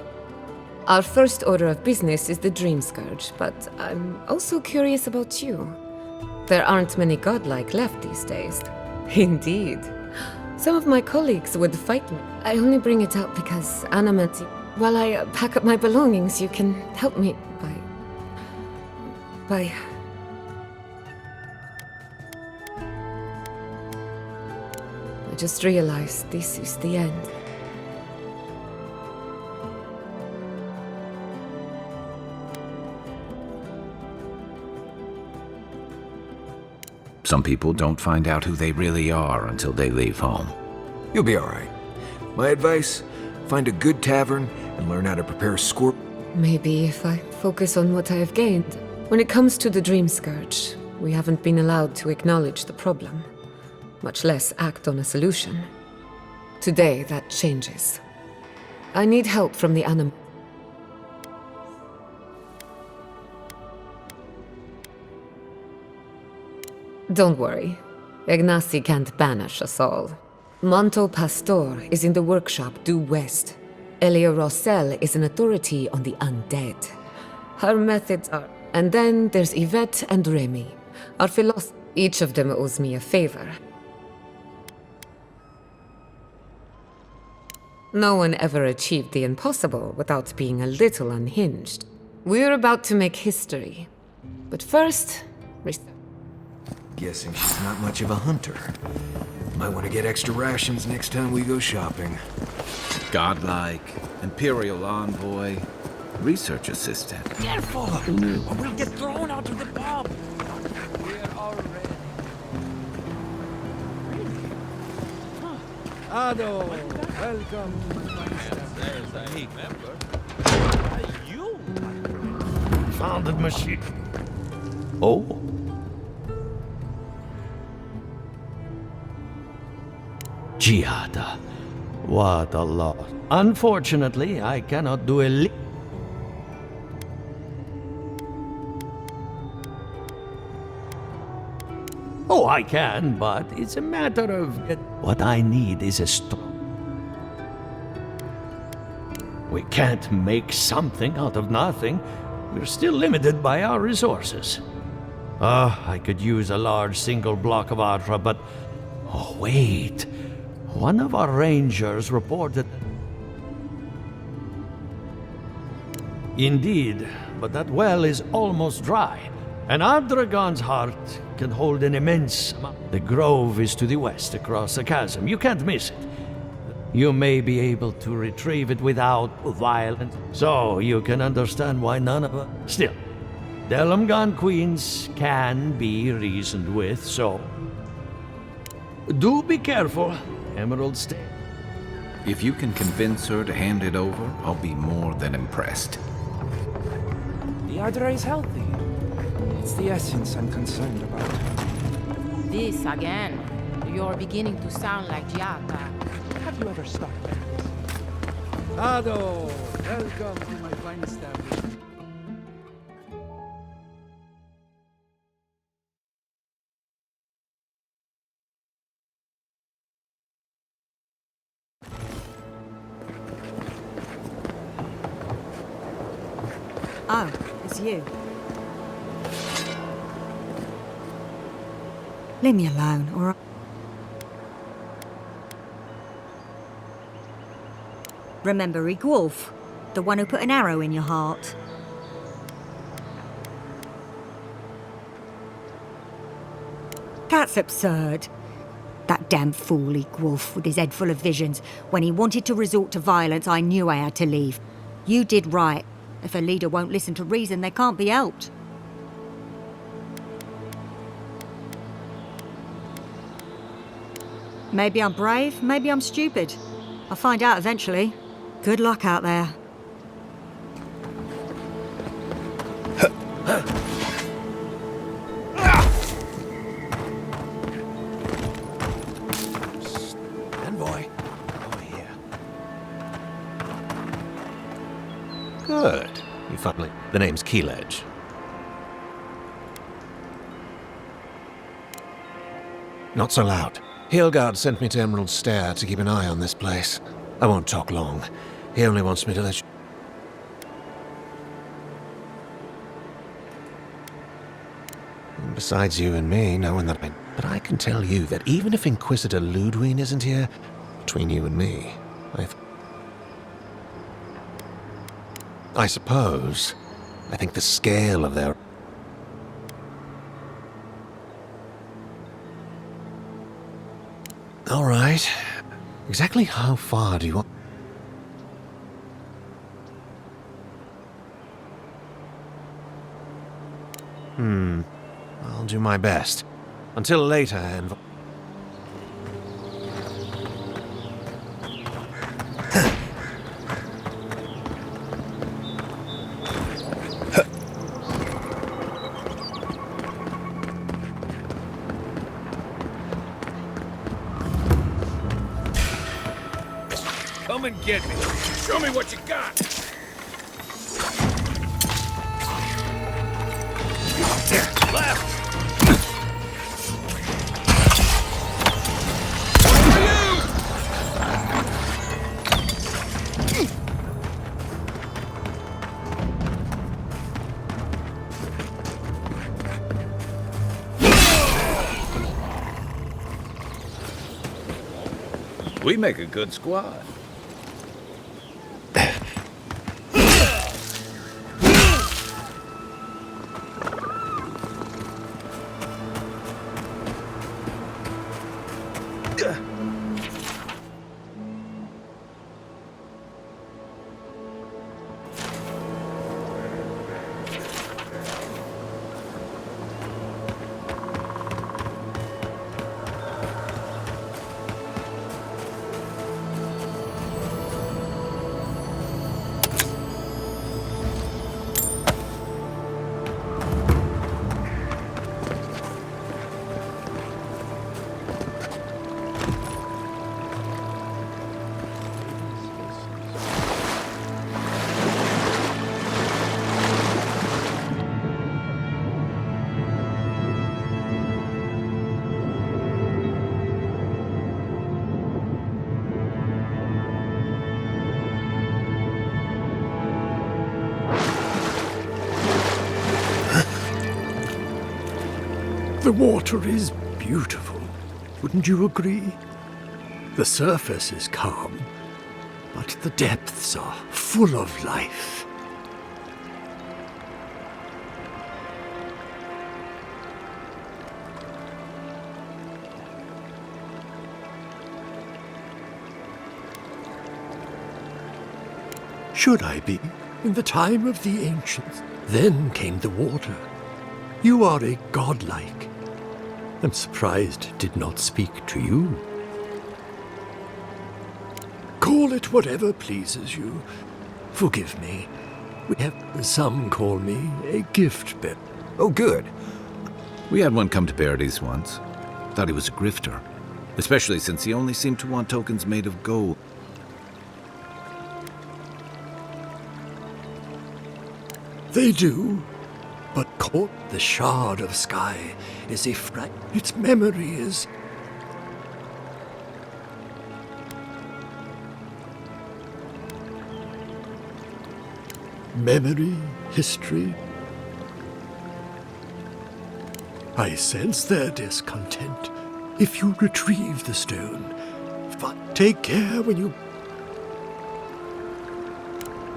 Our first order of business is the Dream Scourge, but I'm also curious about you. There aren't many godlike left these days. Indeed. Some of my colleagues would fight me. I only bring it up because Anamati... While I pack up my belongings, you can help me by... I just realized this is the end. Some people don't find out who they really are until they leave home. You'll be alright. My advice, find a good tavern and learn how to prepare Maybe if I focus on what I have gained. When it comes to the Dream Scourge, we haven't been allowed to acknowledge the problem, much less act on a solution. Today, that changes. I need help from the animal. Don't worry. Ignasi can't banish us all. Manto Pastor is in the workshop due west. Elia Rossel is an authority on the undead. Her methods are... And then there's Yvette and Remy. Our philosophy... Each of them owes me a favor. No one ever achieved the impossible without being a little unhinged. We're about to make history. But first... Guessing she's not much of a hunter. Might want to get extra rations next time we go shopping. Godlike, Imperial Envoy, Research Assistant. Careful! Or we'll get thrown out of the pub! We're all ready. Ado, welcome to my establishment. You? Founded machine. Oh? Giada. What a loss. Unfortunately, I cannot do a Oh, I can, but it's a matter of... What I need is a We can't make something out of nothing. We're still limited by our resources. I could use a large single block of Atra, but... Oh, wait. One of our rangers reported... Indeed, but that well is almost dry. An Adragon's heart can hold an immense amount. The grove is to the west, across the chasm. You can't miss it. you may be able to retrieve it without violence. So you can understand why none of us... Still, Delumgan queens can be reasoned with, so... Do be careful, Emerald Stare. If you can convince her to hand it over, I'll be more than impressed. The Ardra is healthy. It's the essence I'm concerned about. This again. You're beginning to sound like Giaca. Have you ever stopped? Ado, welcome to my fine establishment. Oh, it's you. Leave me alone, all right? Remember Igwolf, the one who put an arrow in your heart. That's absurd. That damn fool Igwolf with his head full of visions. When he wanted to resort to violence, I knew I had to leave. You did right. If a leader won't listen to reason, they can't be helped. Maybe I'm brave, maybe I'm stupid. I'll find out eventually. Good luck out there. Envoy. Over here. Good. You finally... The name's Keeledge. Not so loud. Hilgard sent me to Emerald Stair to keep an eye on this place. I won't talk long. He only wants me to let you... Besides you and me knowing that But I can tell you that even if Inquisitor Ludwine isn't here, between you and me, I suppose I think the scale of their... All right. Exactly how far do you want... I'll do my best. Until later, and... Come and get me. Show me what you got. Left. We make a good squad. The water is beautiful, wouldn't you agree? The surface is calm, but the depths are full of life. should I be? In the time of the ancients, then came the water. You are a godlike. I'm surprised it did not speak to you. Call it whatever pleases you. Forgive me. We have some call me a gift bearer. Oh, good. We had one come to Paradise once. Thought he was a grifter, especially since he only seemed to want tokens made of gold. They do, but caught the shard of sky is a its memory is. Memory, history. I sense their discontent. If you retrieve the stone, take care when you.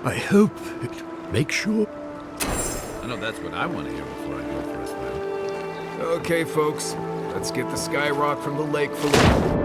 I hope it makes sure. I know that's what I want to hear before I go for a swim. Okay, folks, let's get the sky rock from the lake full.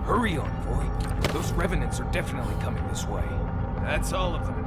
Hurry, Envoy. Those revenants are definitely coming this way. That's all of them.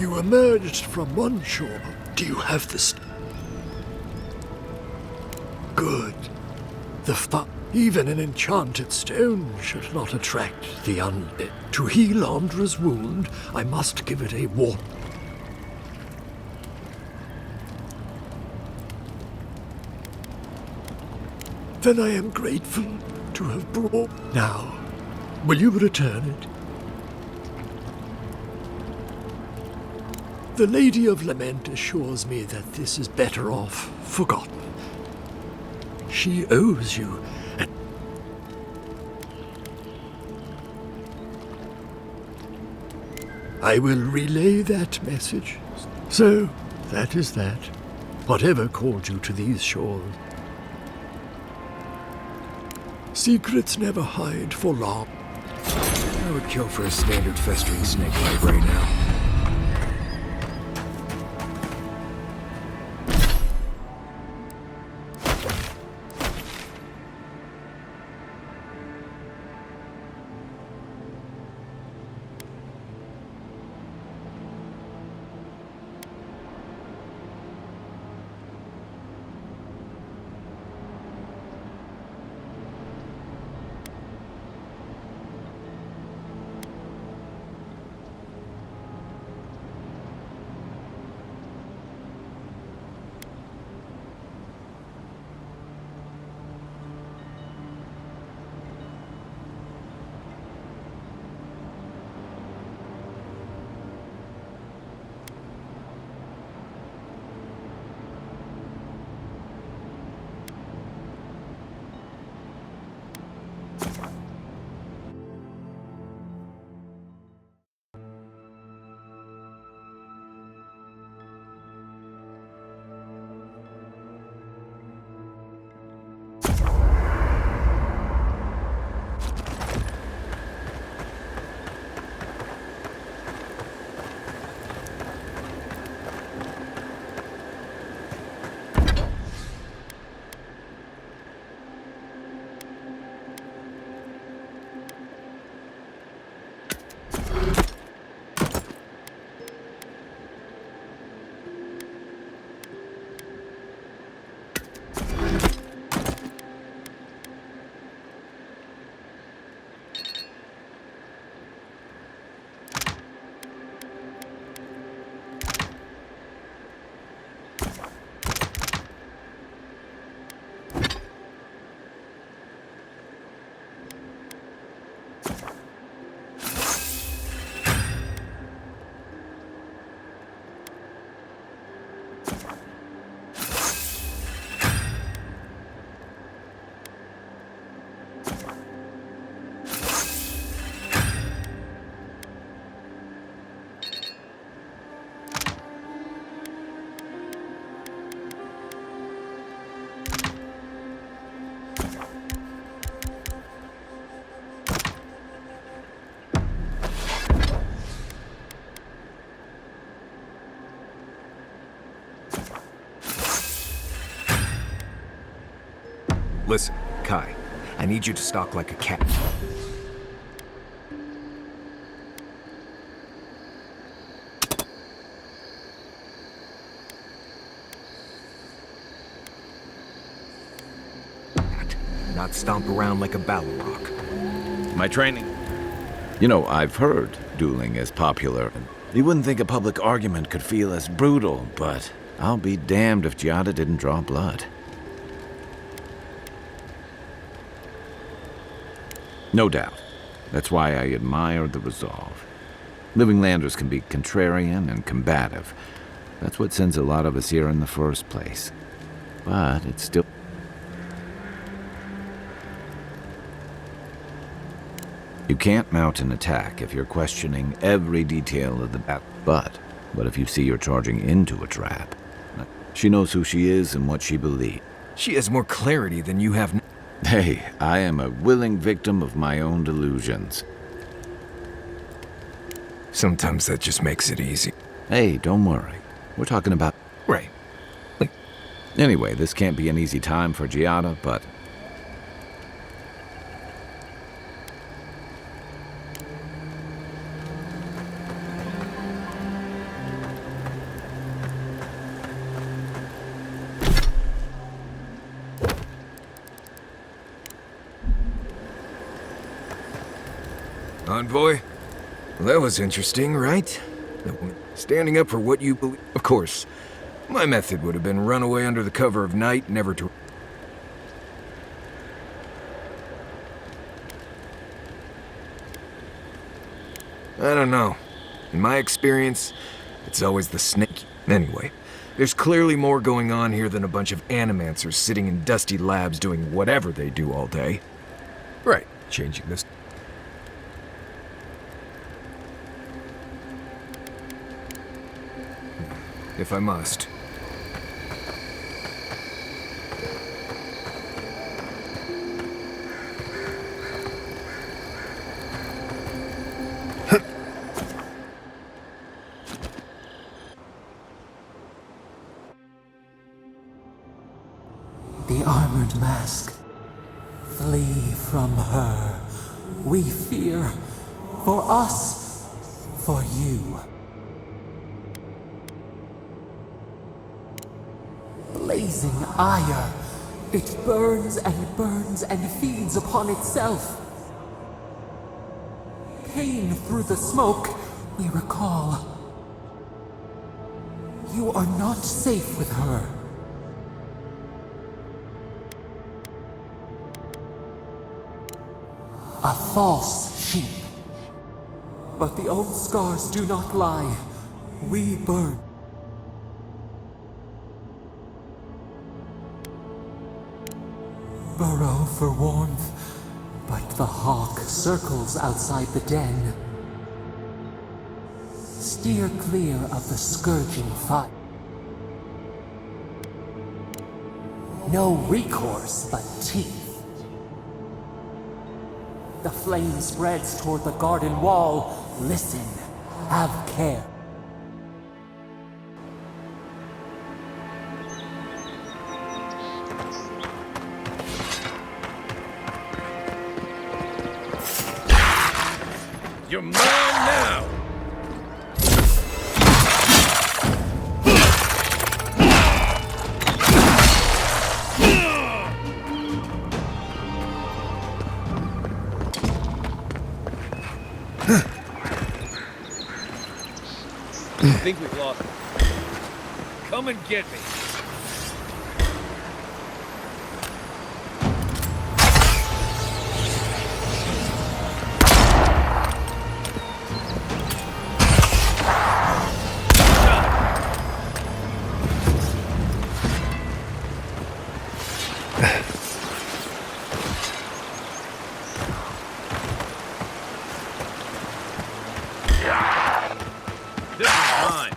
You emerged from one shore. Do you have the Good. Even an enchanted stone should not attract the undead. To heal Andra's wound, I must give it a warm. Then I am grateful to have brought. Now, will you return it? The Lady of Lament assures me that this is better off forgotten. She owes you. I will relay that message. So, that is that. Whatever called you to these shores. Secrets never hide for long. I would kill for a standard festering snake bite right now. Listen, Kai, I need you to stalk like a cat. Not stomp around like a Balrog. My training. You know, I've heard dueling is popular. You wouldn't think a public argument could feel as brutal, but I'll be damned if Giada didn't draw blood. No doubt. That's why I admire the resolve. Living Landers can be contrarian and combative. That's what sends a lot of us here in the first place. But it's still... You can't mount an attack if you're questioning every detail of the battle. But if you see you're charging into a trap? She knows who she is and what she believes. She has more clarity than you have. Hey, I am a willing victim of my own delusions. Sometimes that just makes it easy. Hey, don't worry. We're talking about... Right. Anyway, this can't be an easy time for Giada, but... Envoy? Well, that was interesting, right? Standing up for what you believe. Of course, my method would have been run away under the cover of night, never to... I don't know. In my experience, it's always the snake. Anyway, there's clearly more going on here than a bunch of animancers sitting in dusty labs doing whatever they do all day. Right, changing this. If I must. The armored mask. Flee from her. We fear. For us. For you. Blazing ire. It burns and feeds upon itself. Pain through the smoke, we recall. You are not safe with her. A false sheep. But the old scars do not lie. We burn. Burrow for warmth, but the hawk circles outside the den. Steer clear of the scourging fire. No recourse but teeth. The flame spreads toward the garden wall. Listen, have care. You're mine now! I think we've lost him. Come and get me. This is mine.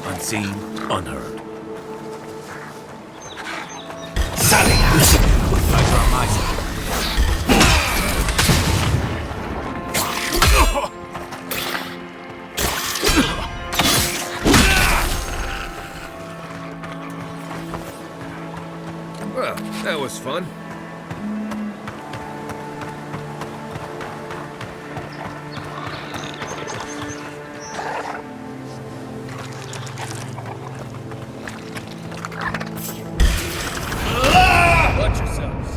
Unseen, unheard. Eyes are on my side. Well, that was fun. Watch yourselves.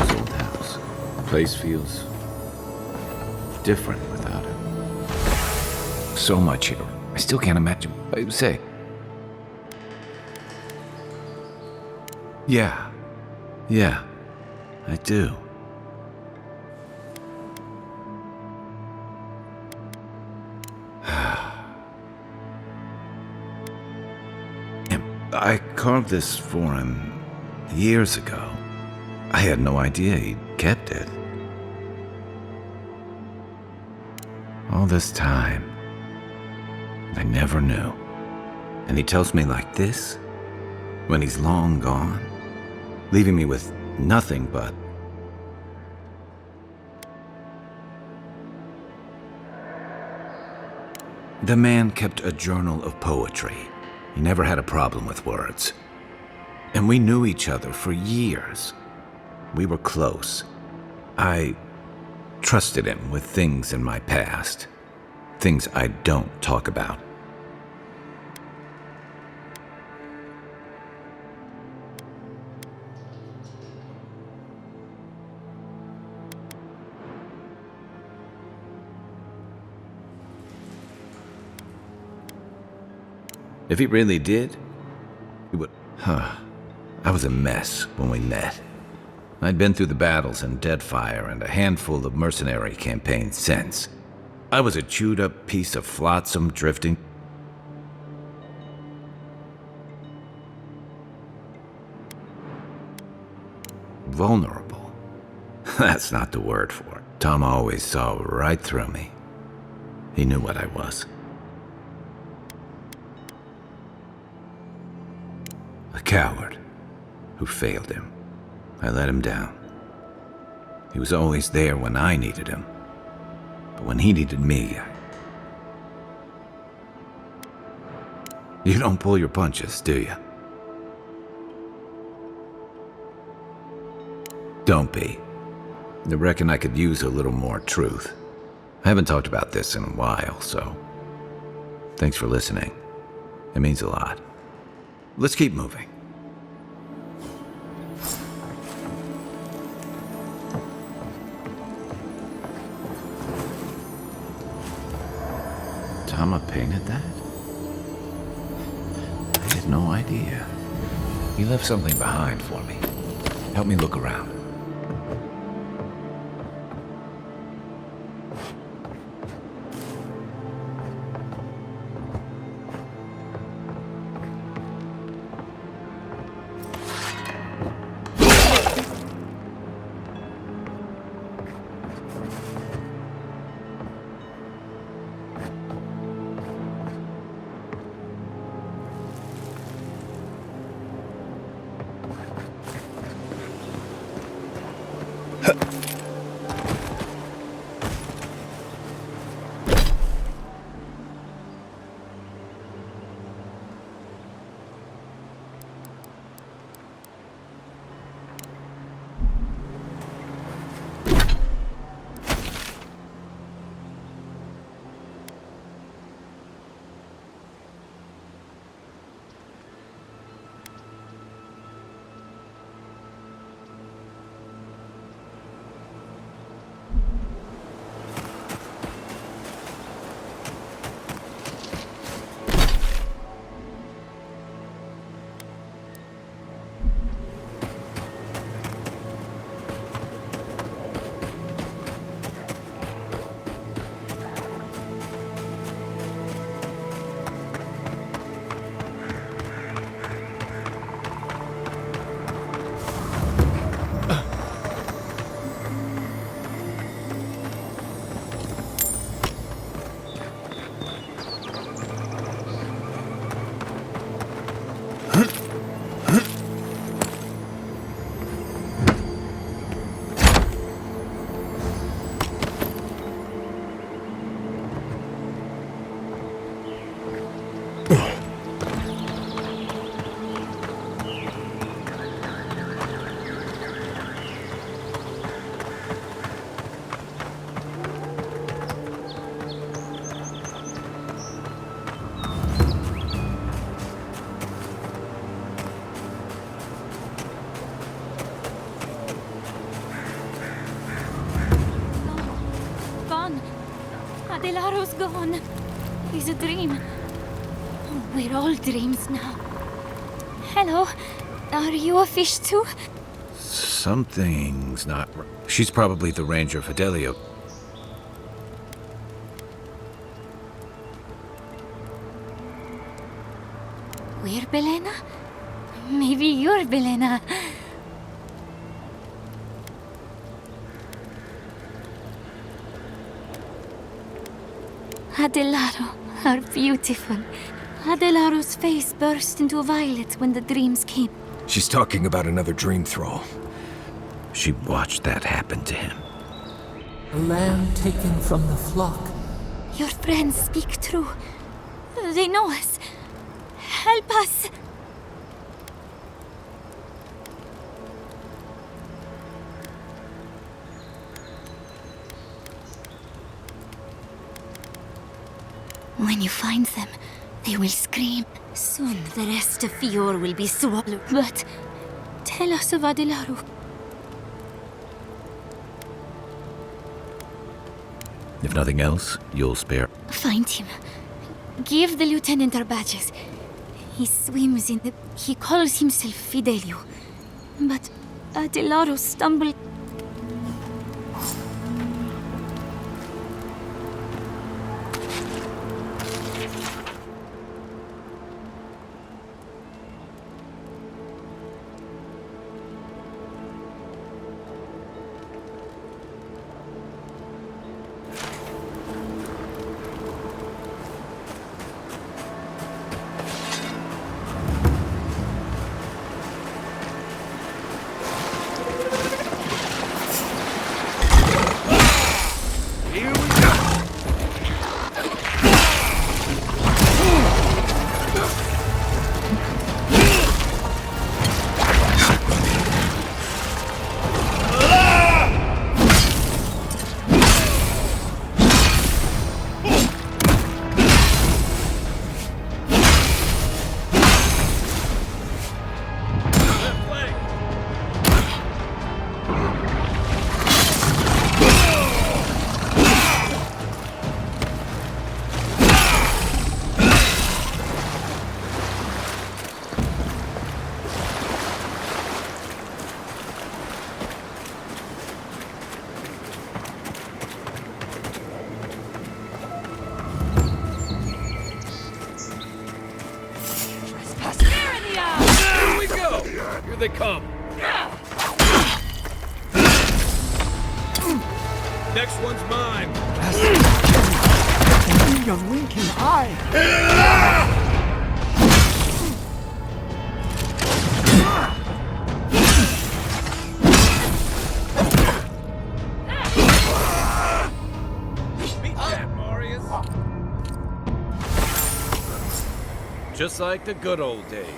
Father's old house. Place feels different without him. So much here. I still can't imagine. Say. Yeah. Yeah. I do. I carved this for him years ago. I had no idea he'd kept it. All this time, I never knew. And he tells me like this, when he's long gone, leaving me with nothing but the man kept a journal of poetry. He never had a problem with words. And we knew each other for years. We were close. I trusted him with things in my past. Things I don't talk about. If he really did, he would... I was a mess when we met. I'd been through the battles in Deadfire and a handful of mercenary campaigns since. I was a chewed-up piece of flotsam drifting... vulnerable. That's not the word for it. Tom always saw right through me. He knew what I was. A coward who failed him. I let him down. He was always there when I needed him. But when he needed me, You don't pull your punches, do you? Don't be. I reckon I could use a little more truth. I haven't talked about this in a while, so thanks for listening. It means a lot. Let's keep moving. Tama painted that? I had no idea. He left something behind for me. Help me look around. Adelaro's gone. He's a dream. We're all dreams now. Hello. Are you a fish too? Something's not... She's probably the Ranger Fidelio. We're Belena? Maybe you're Belena. Adelaro, how beautiful. Adelaro's face burst into violet when the dreams came. She's talking about another dream thrall. She watched that happen to him. A lamb taken from the flock. Your friends speak true. They know us. Help us! When you find them, they will scream. Soon the rest of Fior will be swallowed. But tell us of Adelaro. If nothing else, you'll spare... Find him. Give the lieutenant our badges. He swims in the... He calls himself Fidelio. But Adelaro stumbled... Here they come. Next one's mine. Your winking eye. Just like the good old days.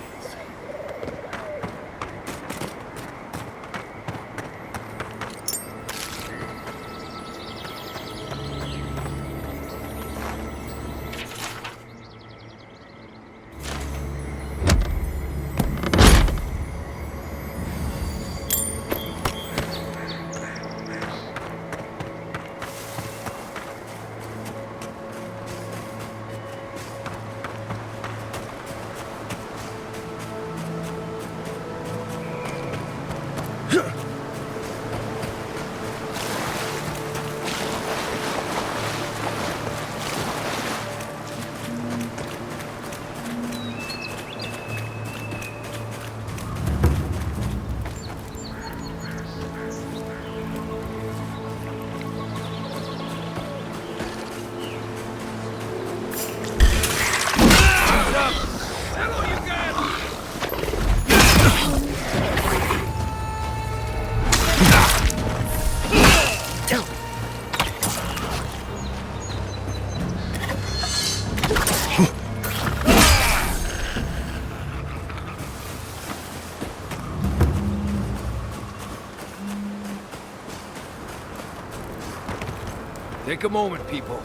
Take a moment, people.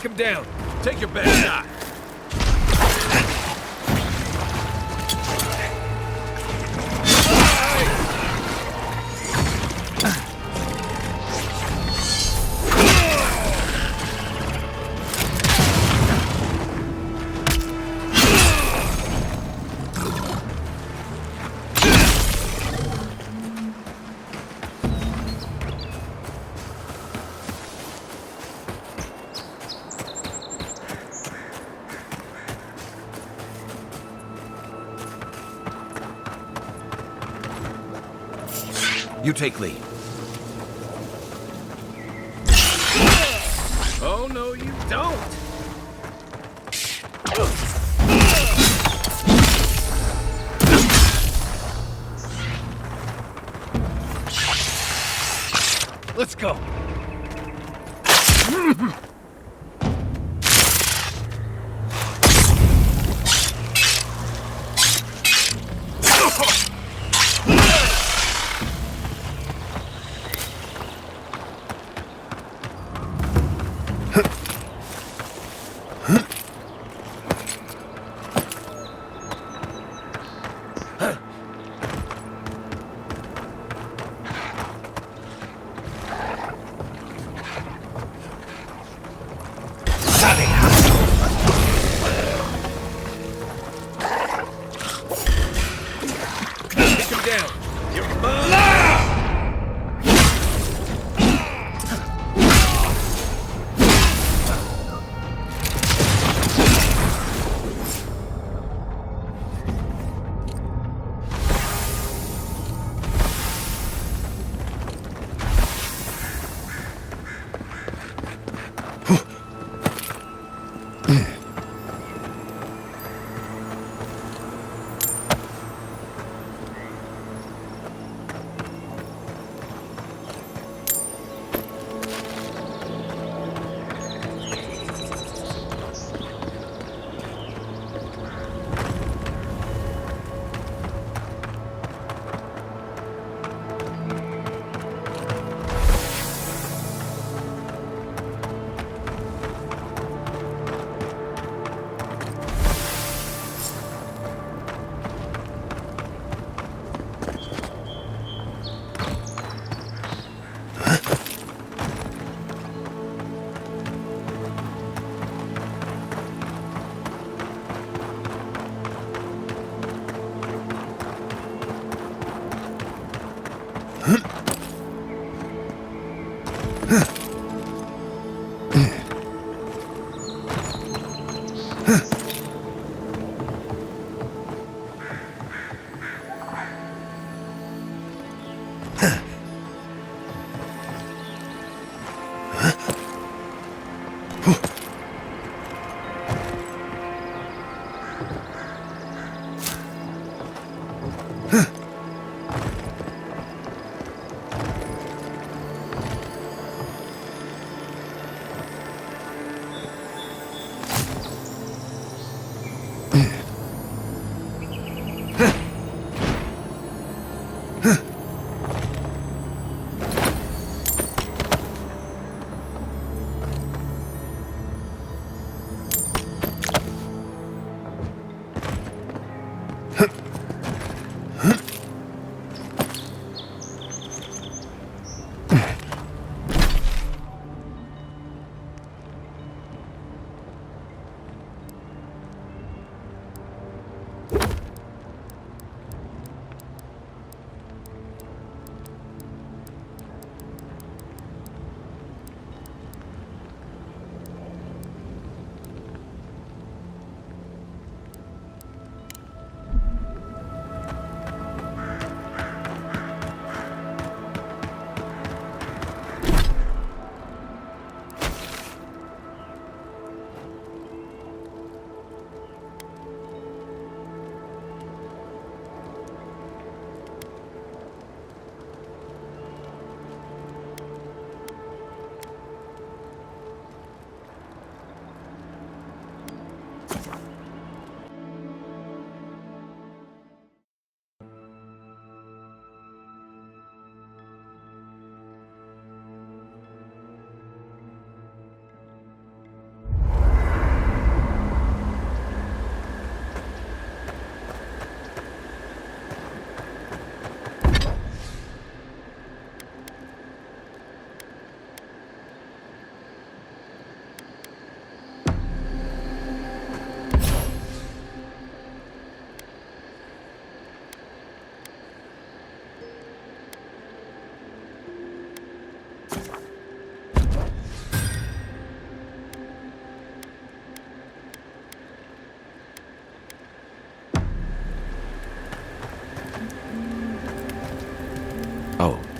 him down. Take your best shot. You take lead. Oh, no, you don't! Let's go.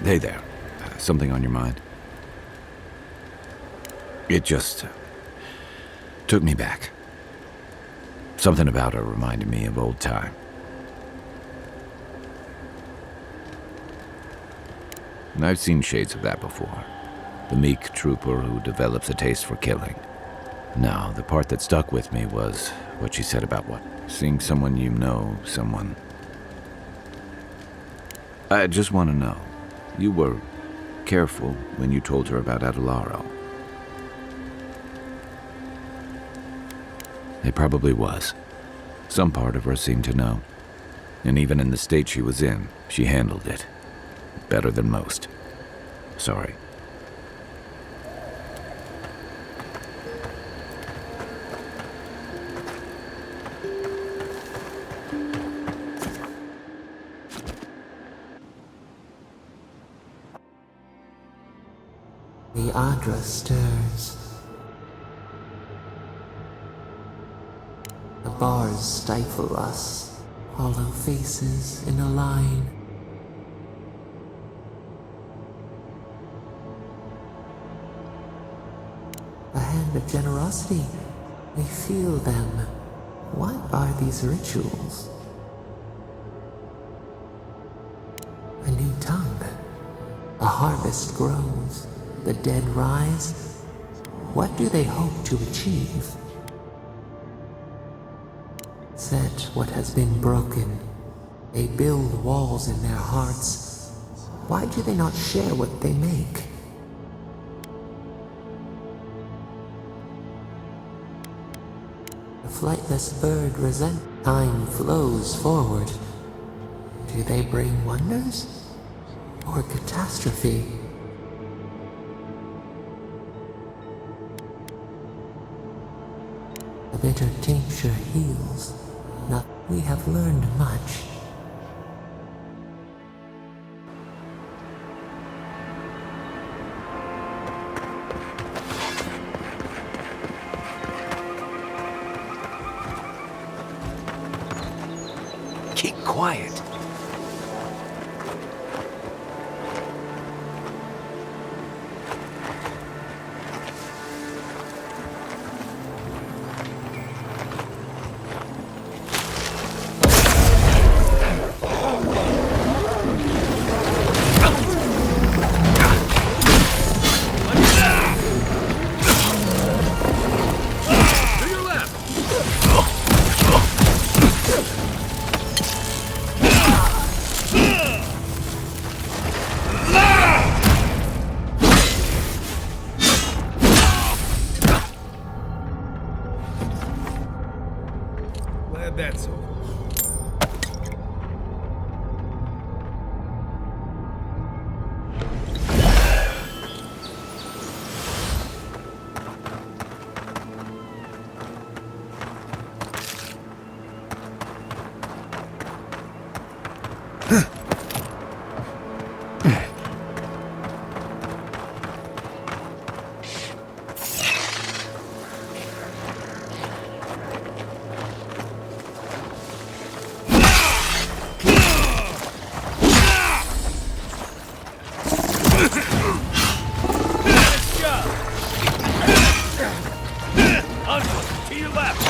Hey there. Something on your mind? It just took me back. Something about her reminded me of old time. And I've seen shades of that before. The meek trooper who develops a taste for killing. No, the part that stuck with me was what she said about seeing someone you know, someone. I just want to know, you were careful when you told her about Adelaro. It probably was. Some part of her seemed to know. And even in the state she was in, she handled it. Better than most. Sorry. The Adra stirs. The bars stifle us, hollow faces in a line. A hand of generosity. We feel them. What are these rituals? A new tongue. A harvest grows. The dead rise. What do they hope to achieve? Set what has been broken. They build walls in their hearts. Why do they not share what they make? The flightless bird resent. Time flows forward. Do they bring wonders? Or catastrophe? The bitter tincture heals. Not we have learned much. Keep quiet. Glad that's over. To your left!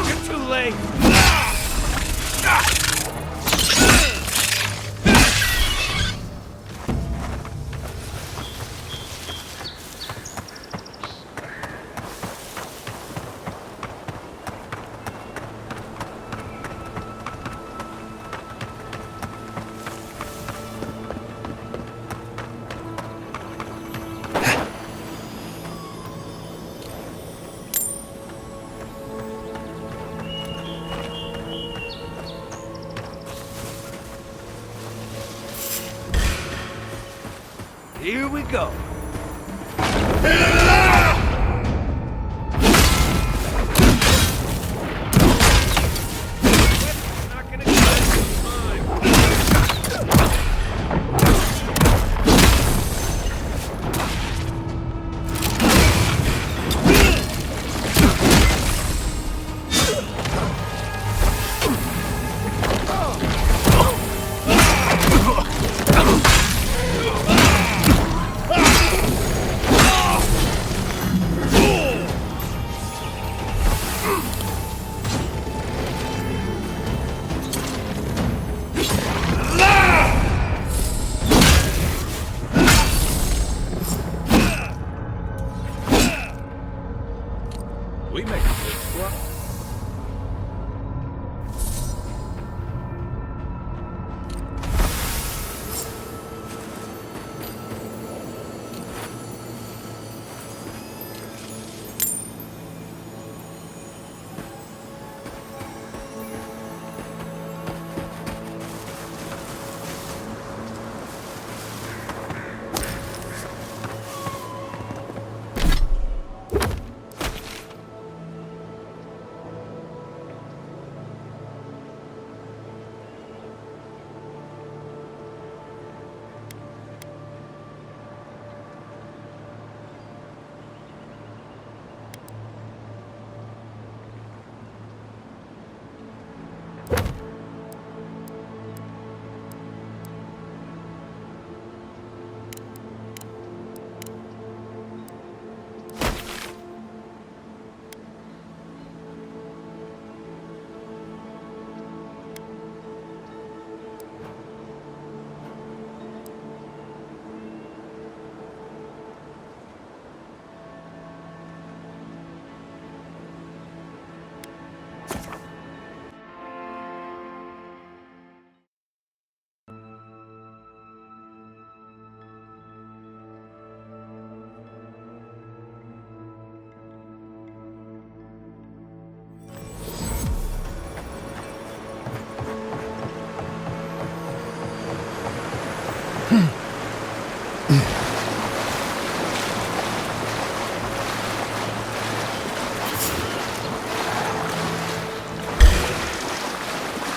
You're too late! Here we go. We make a good squad.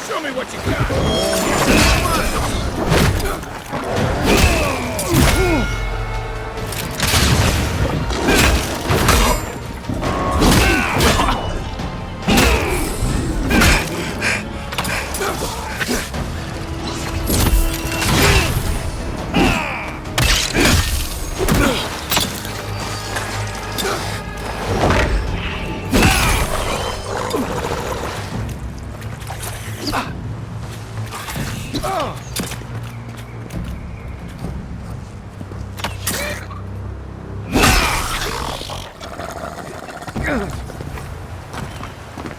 Show me what you got.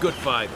Good fight.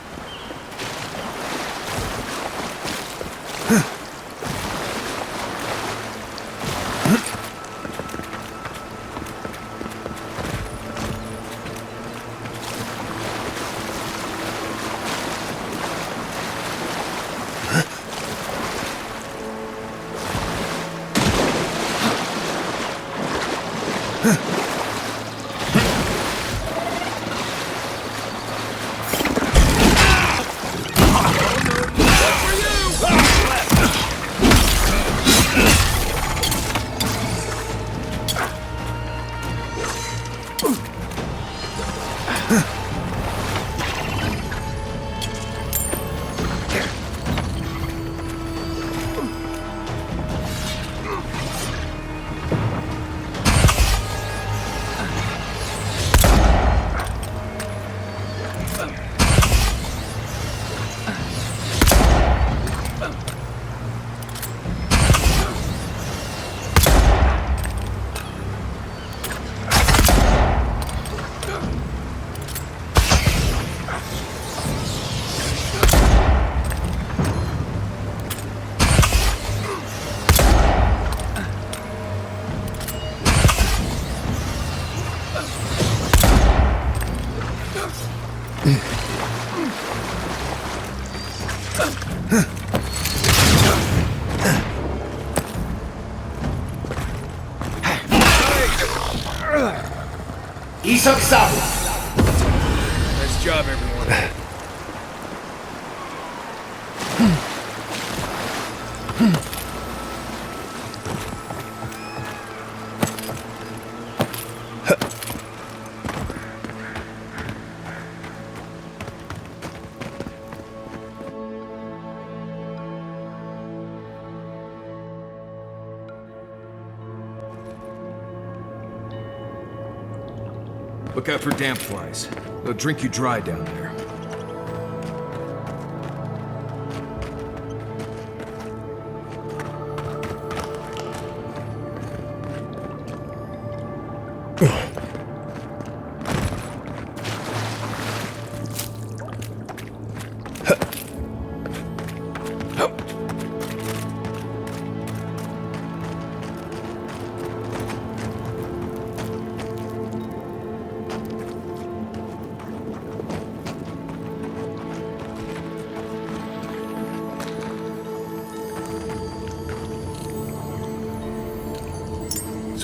Nice job, everyone. Look out for damp flies. They'll drink you dry down there.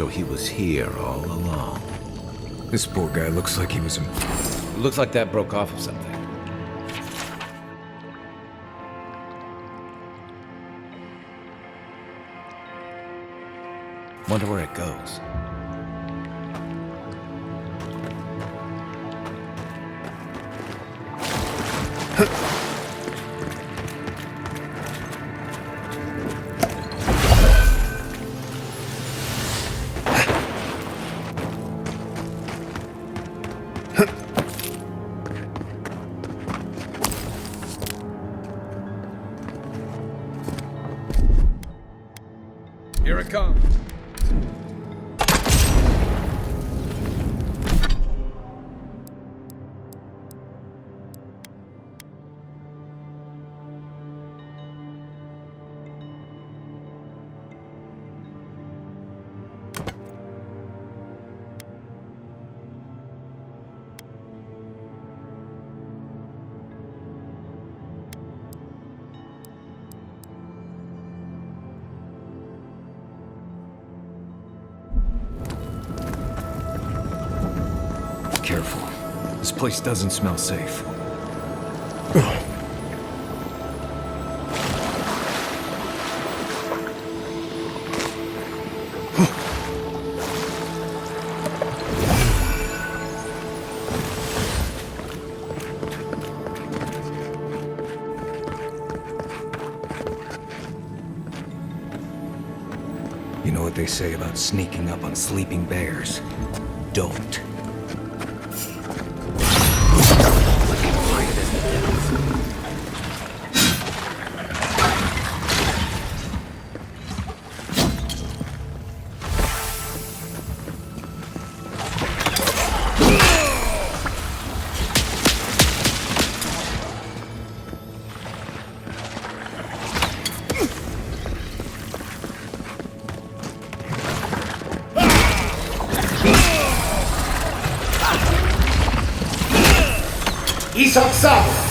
So he was here all along. This poor guy looks like he was in... Looks like that broke off of something. Wonder where it goes. Here it comes. Careful. This place doesn't smell safe. You know what they say about sneaking up on sleeping bears? Don't. Isaksago!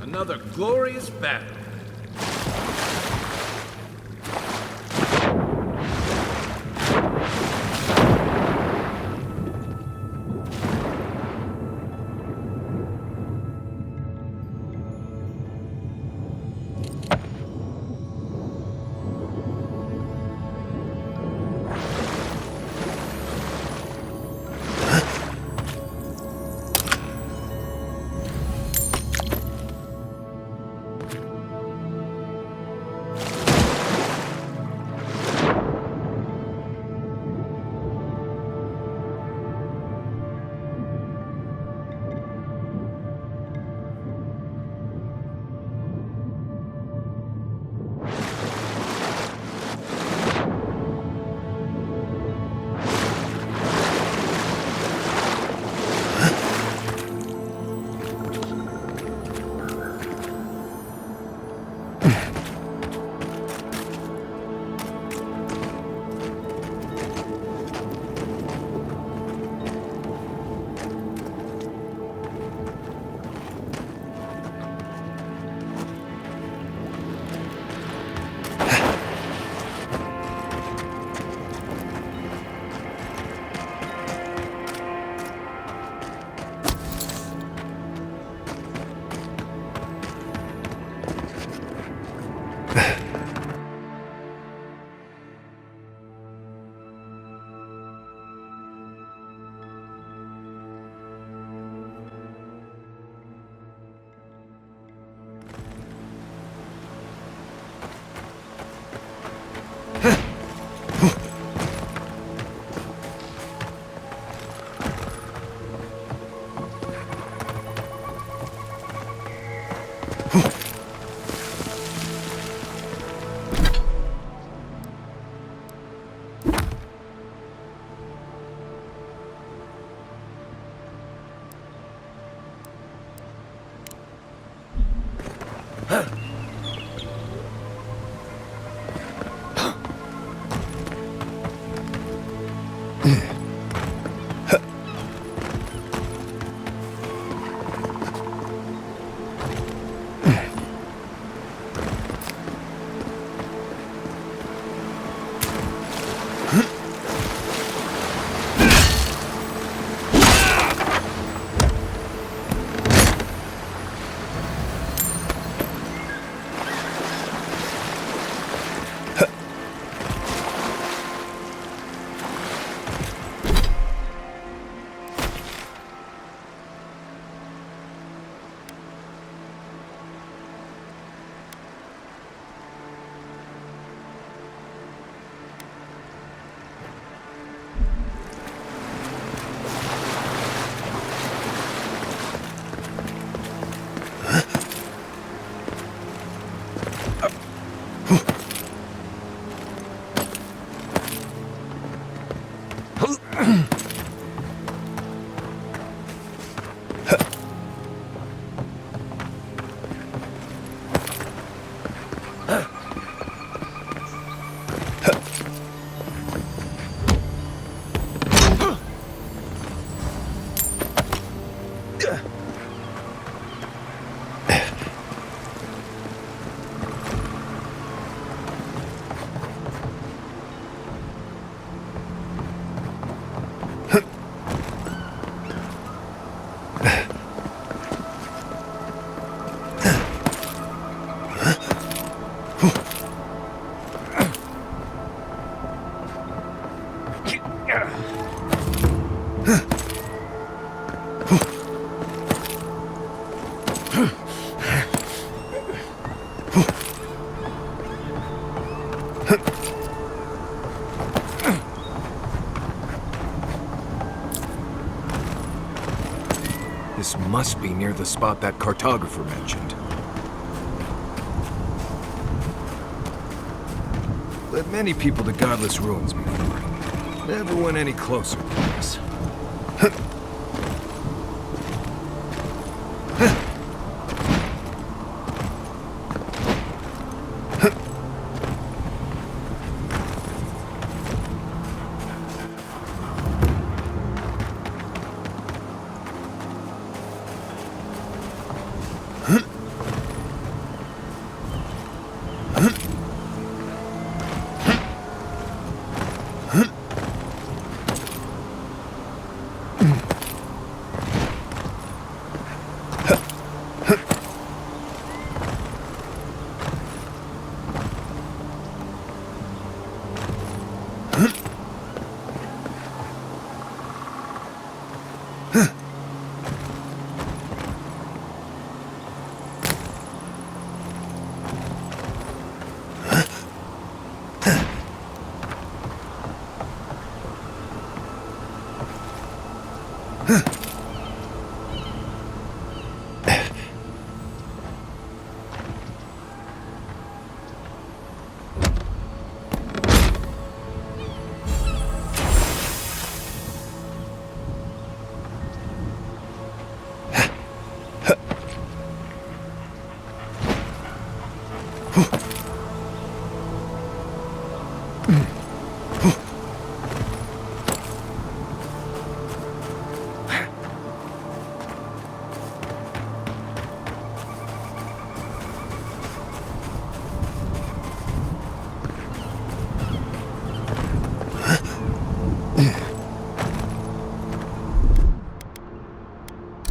Another glorious battle. This must be near the spot that cartographer mentioned. Led many people to godless ruins before. Never went any closer to this.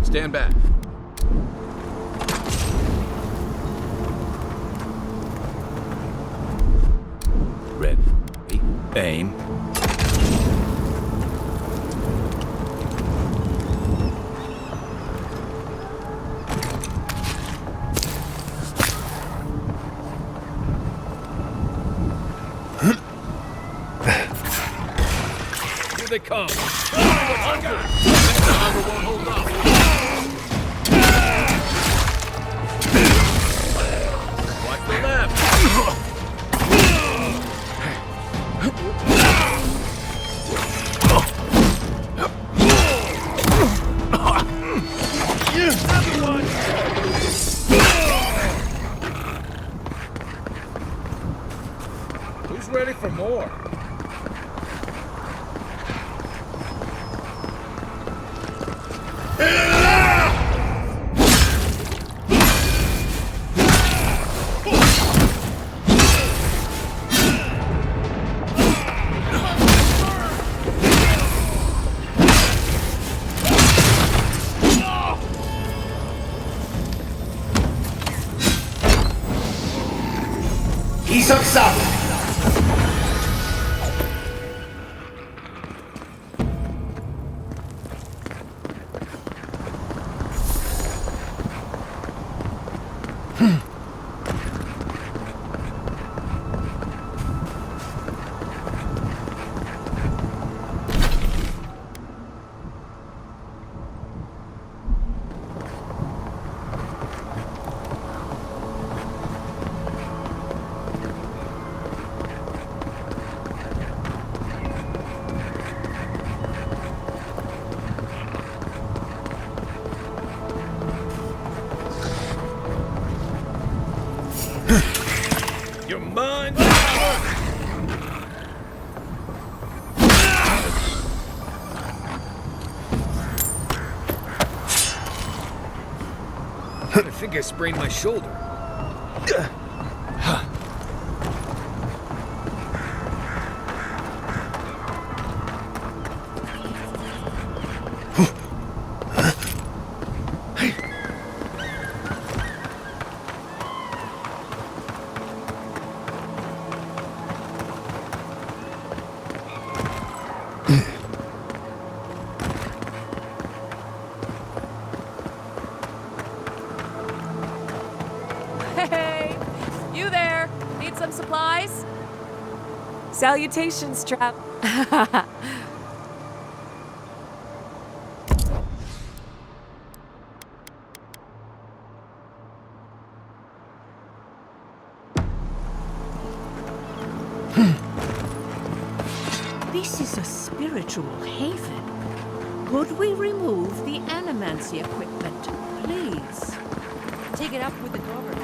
Stand back. Ready. Aim. Here they come. Hunter! The armor won't hold up. Watch the left. Everyone! Who's ready for more? He's up. Combine I think I sprained my shoulder. Hey, you there? Need some supplies? Salutations, Trap. This is a spiritual haven. Could we remove the animancy equipment, please? Take it up with the government.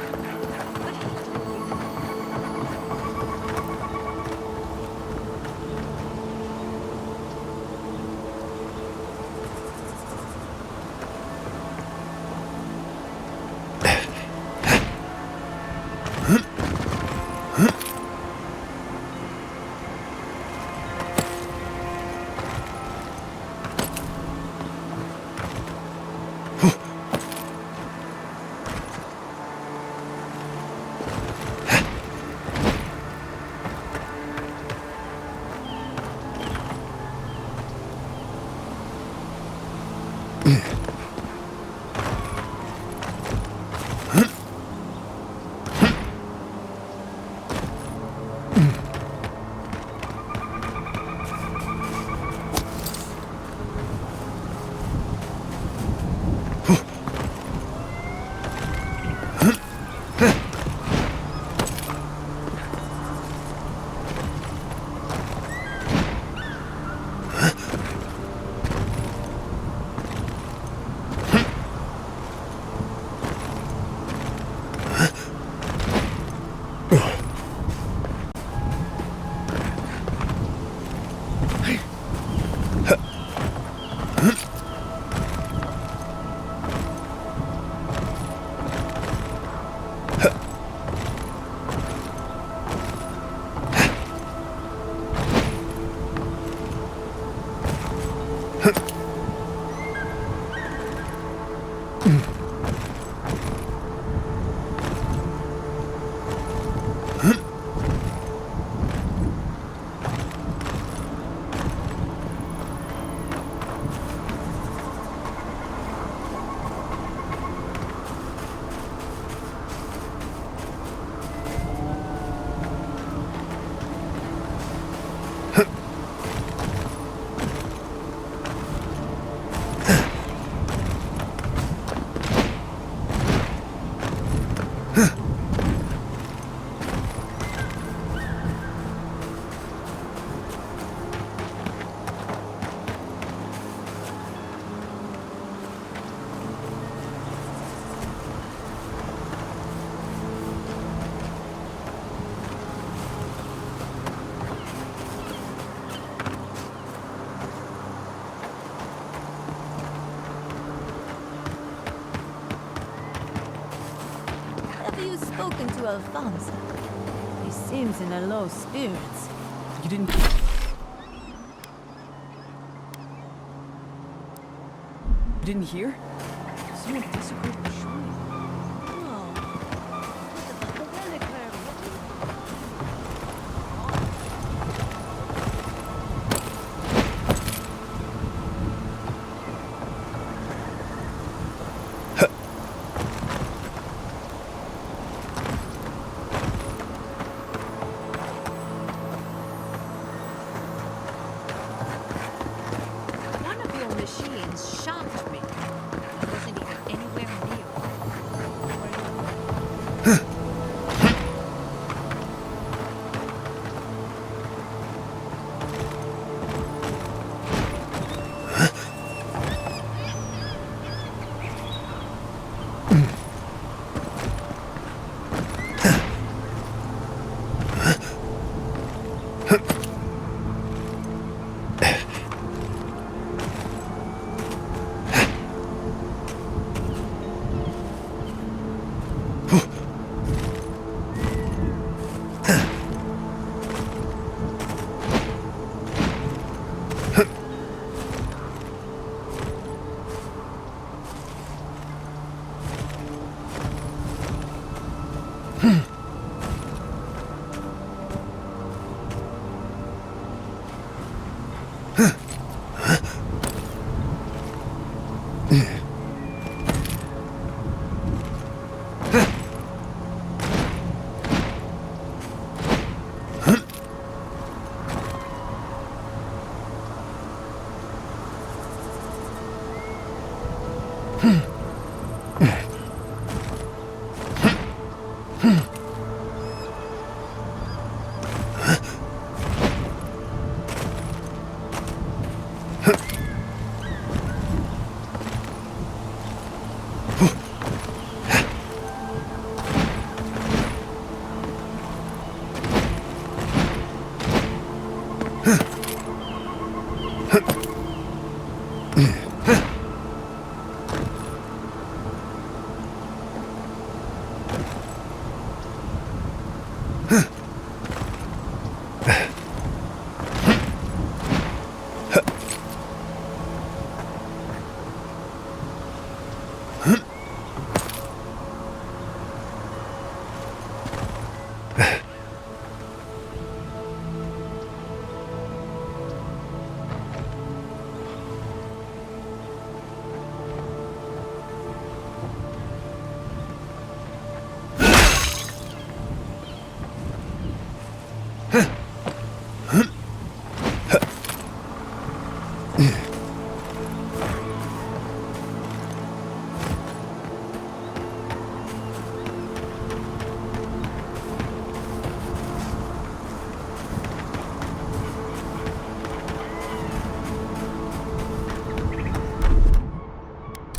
Spoken to Alfonso. He seems in a low spirits. You didn't... You didn't hear? Someone desecrated the shrine. One of your machines shocked me. I wasn't even anywhere near.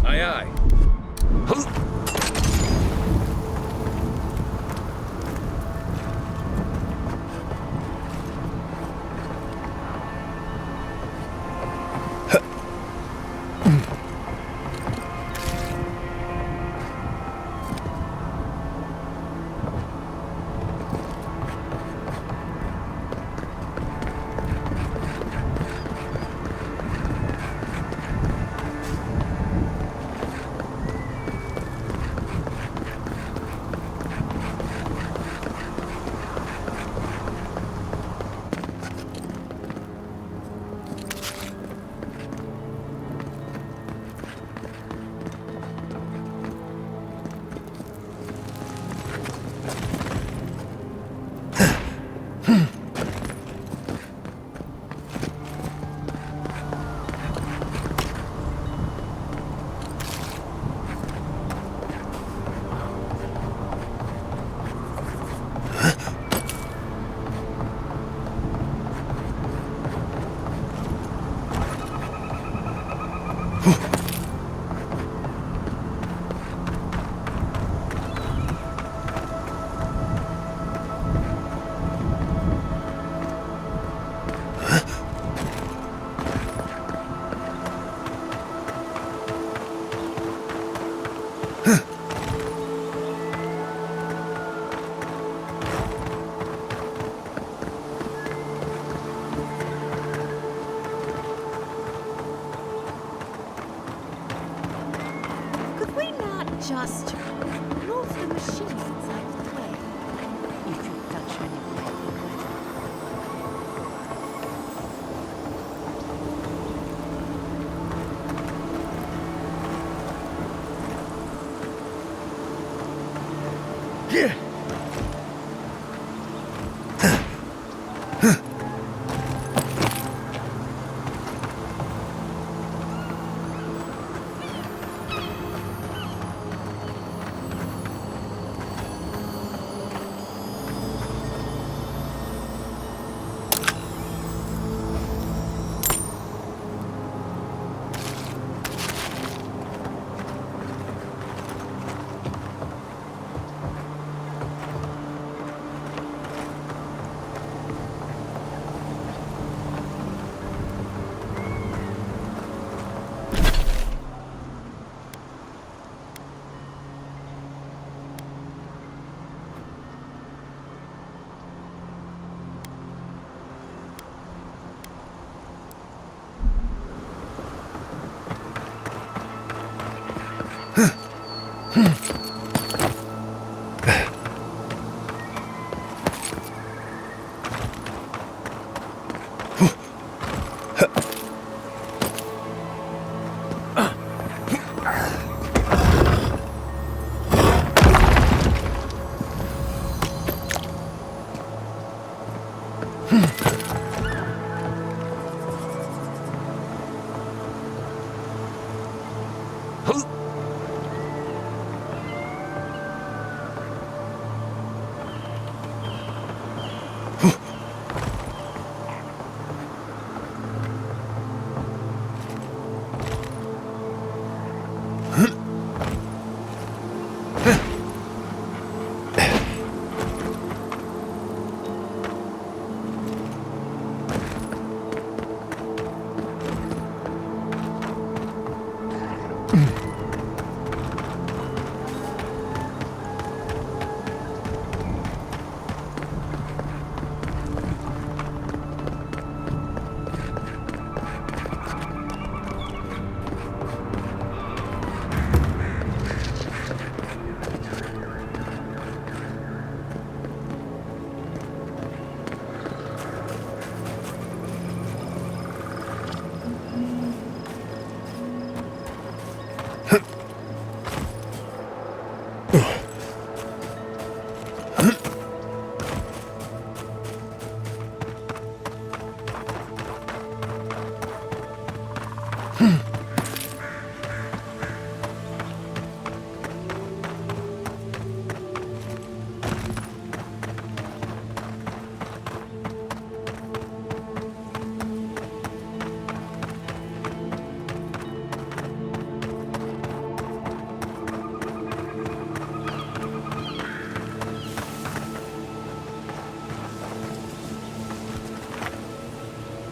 Aye, aye.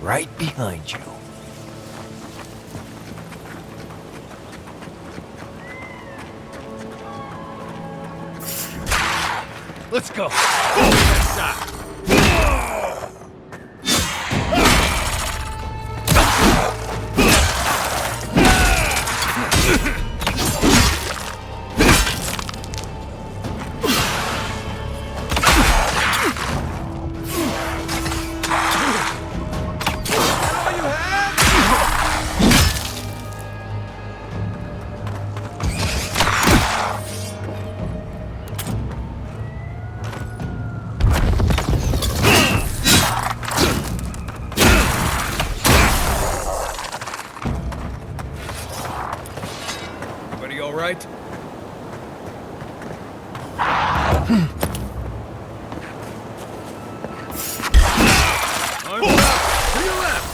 right behind you. Let's go. Left side. Everybody all right? Arms up! To your left!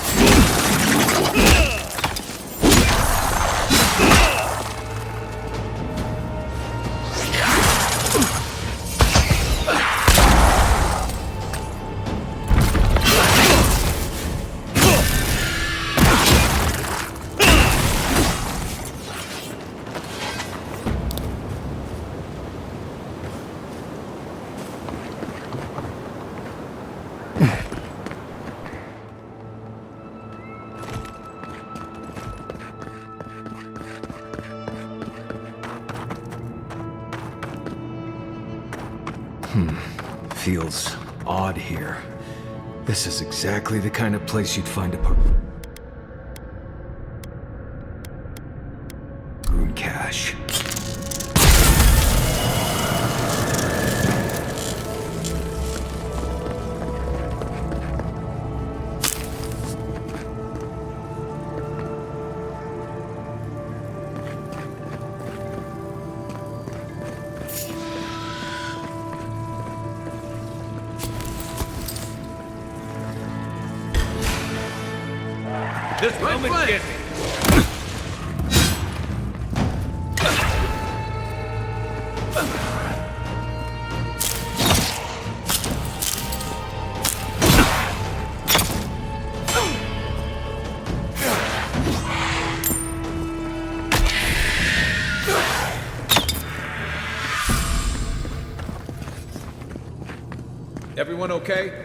Feels odd here. This is exactly the kind of place you'd find a Rune cache. This way, come and get me. Everyone okay?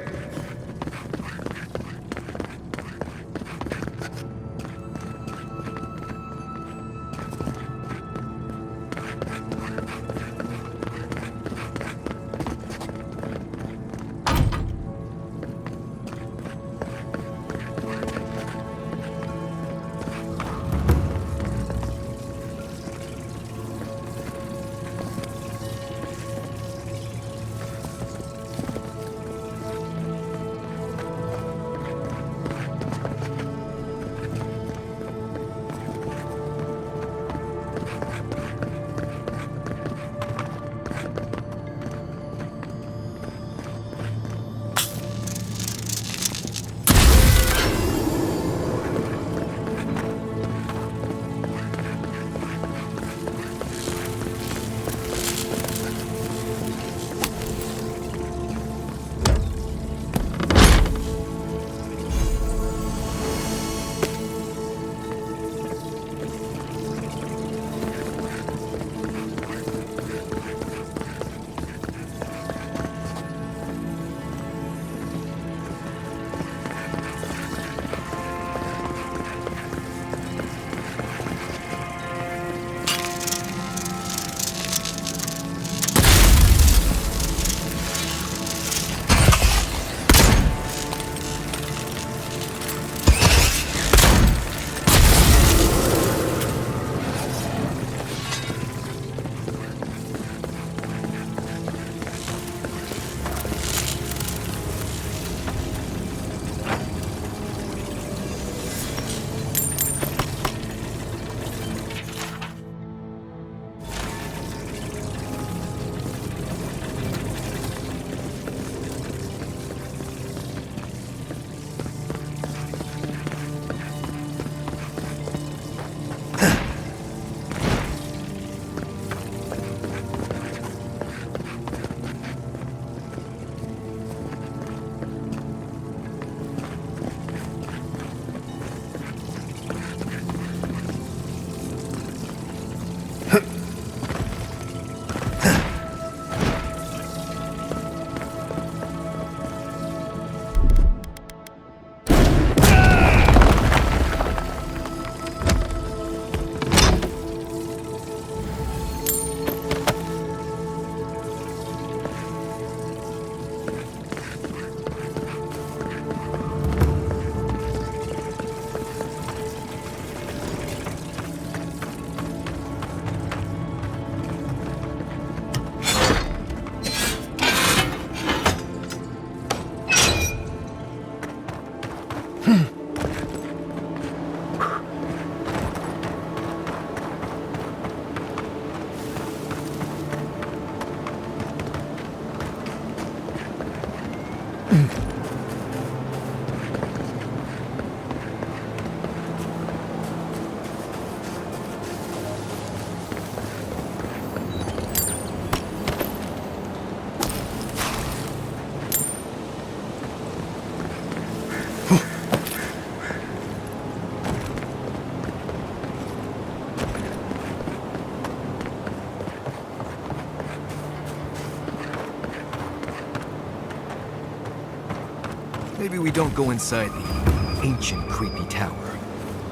Maybe we don't go inside the ancient creepy tower.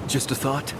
Just a thought?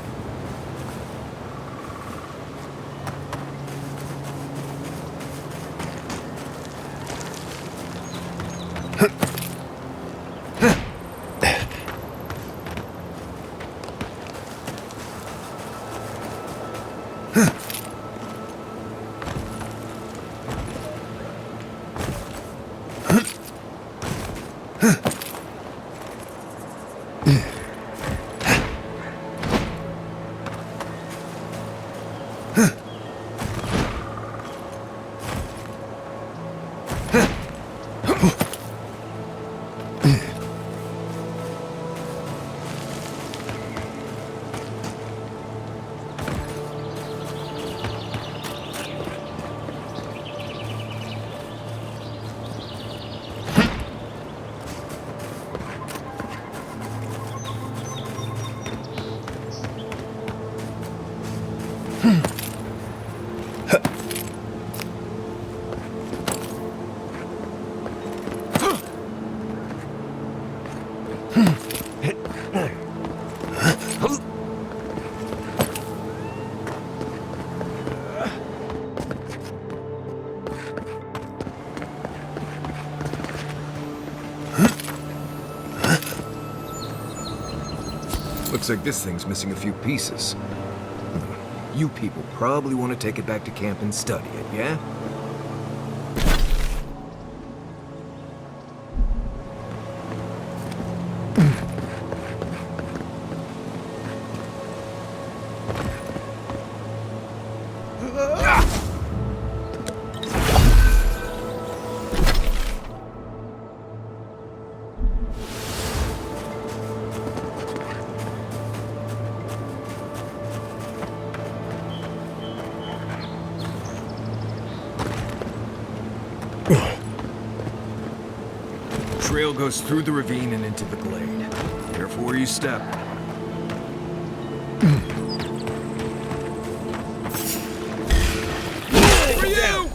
Looks like this thing's missing a few pieces. You people probably want to take it back to camp and study it, yeah? Trail goes through the ravine and into the glade. Careful where you step. For you!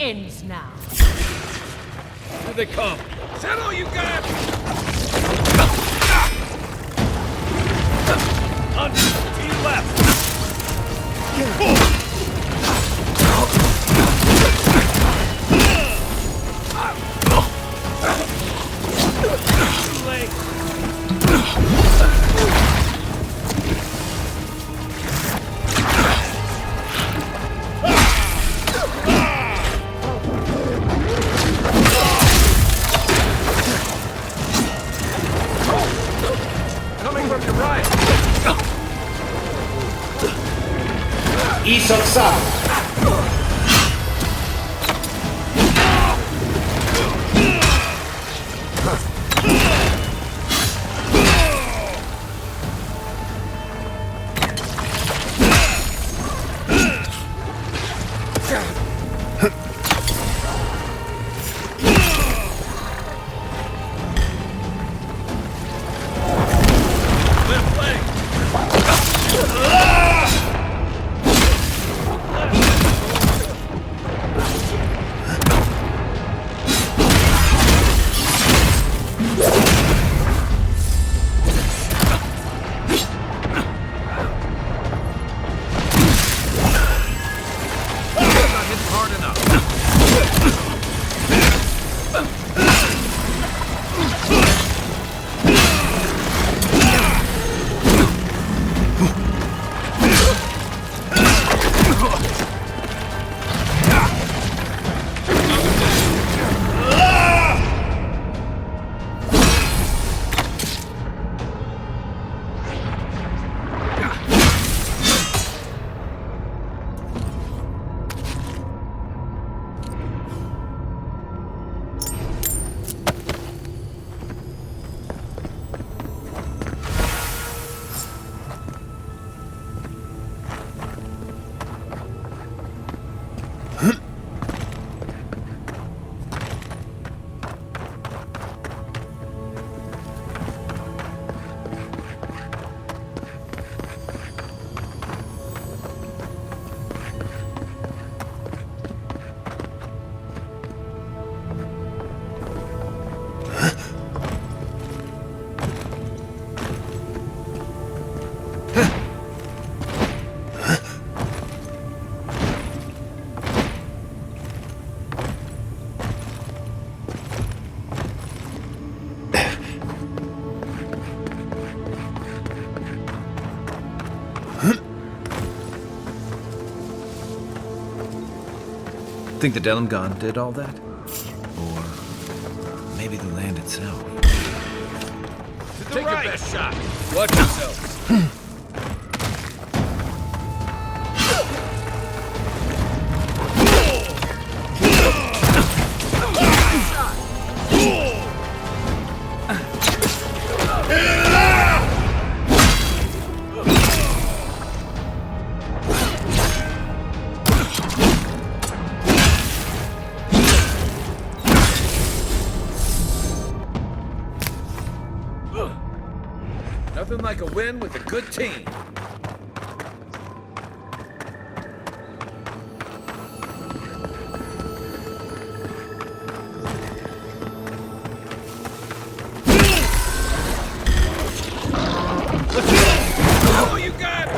ends now. Here they come. Is that all you got? On to your left. Too late. Coming from your right. East of south. Think the Delimgon did all that? Or maybe the land itself? Take your best shot. Watch yourself. Nothing like a win with a good team. Oh, you got it!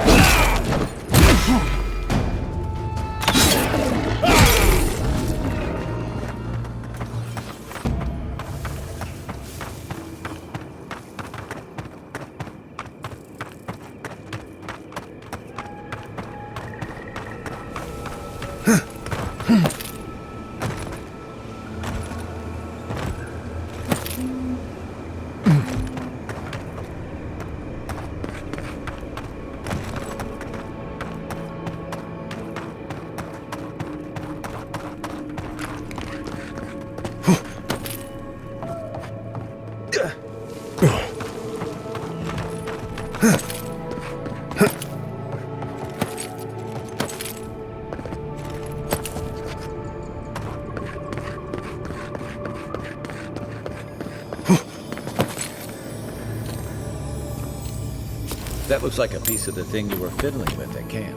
That looks like a piece of the thing you were fiddling with at camp.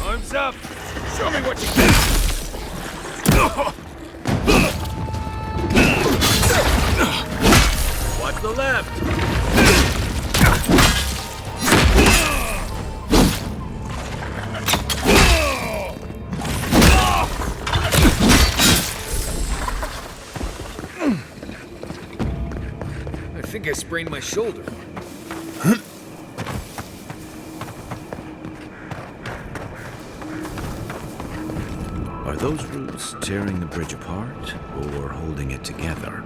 Arms up! Show me what you can! Watch the left! I think I sprained my shoulder. Are those roots tearing the bridge apart or holding it together?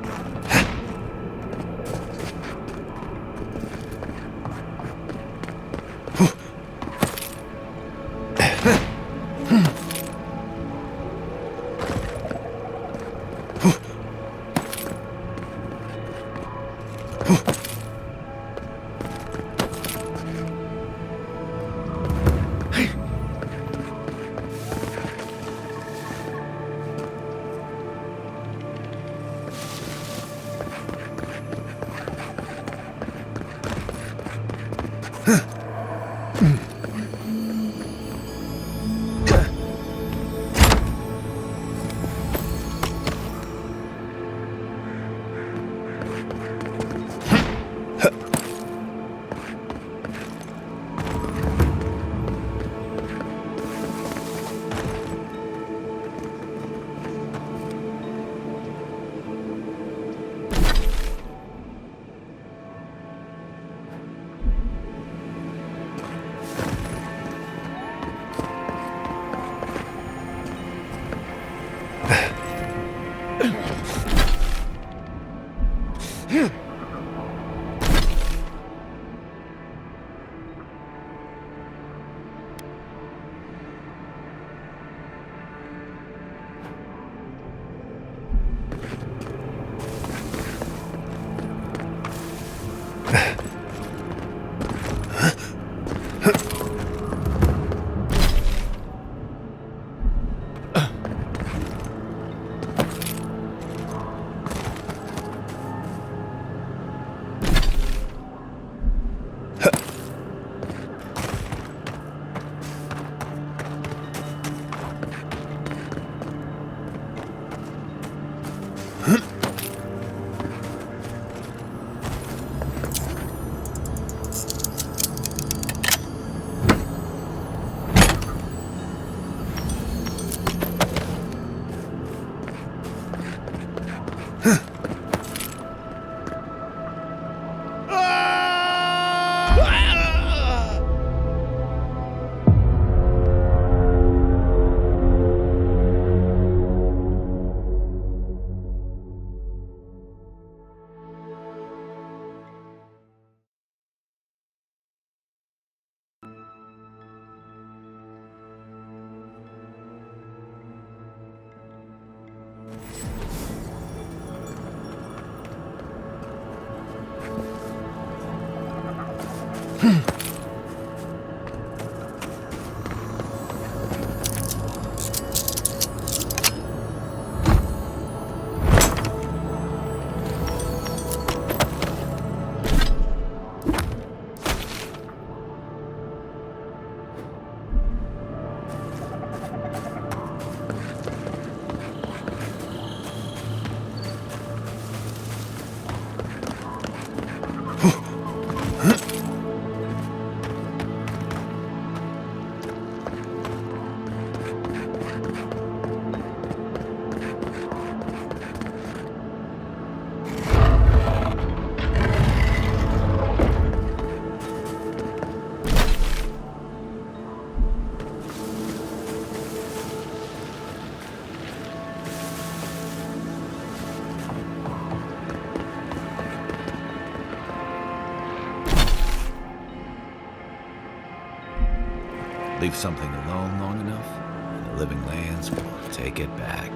Leave something alone long enough, and the living lands will take it back.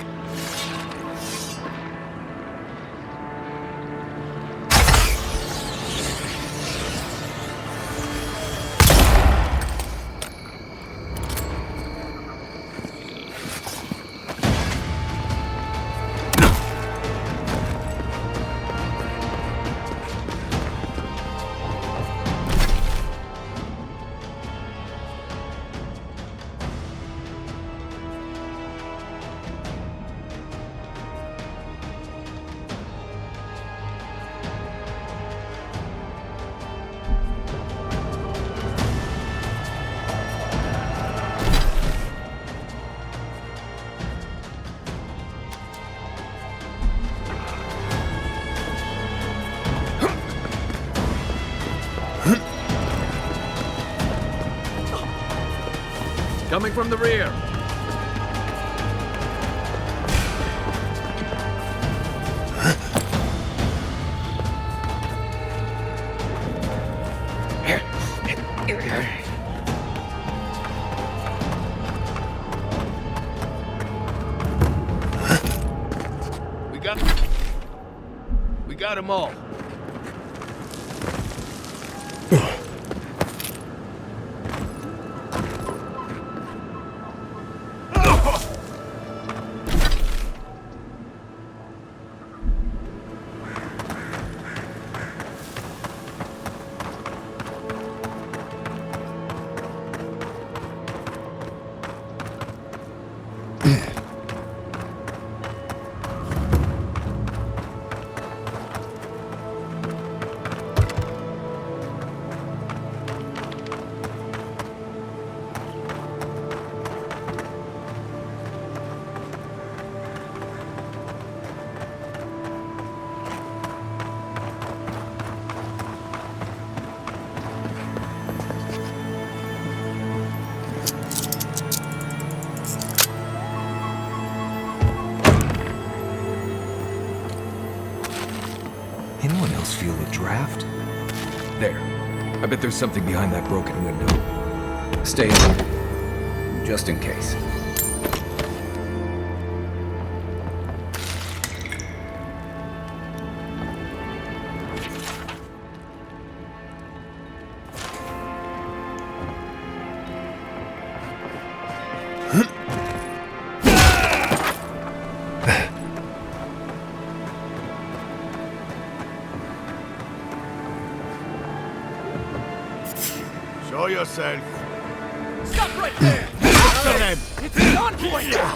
Coming from the rear. We got them all. Anyone else feel a draft? There. I bet there's something behind that broken window. Stay in, just in case. Show yourself. Stop right there! After them! It's an envoy now!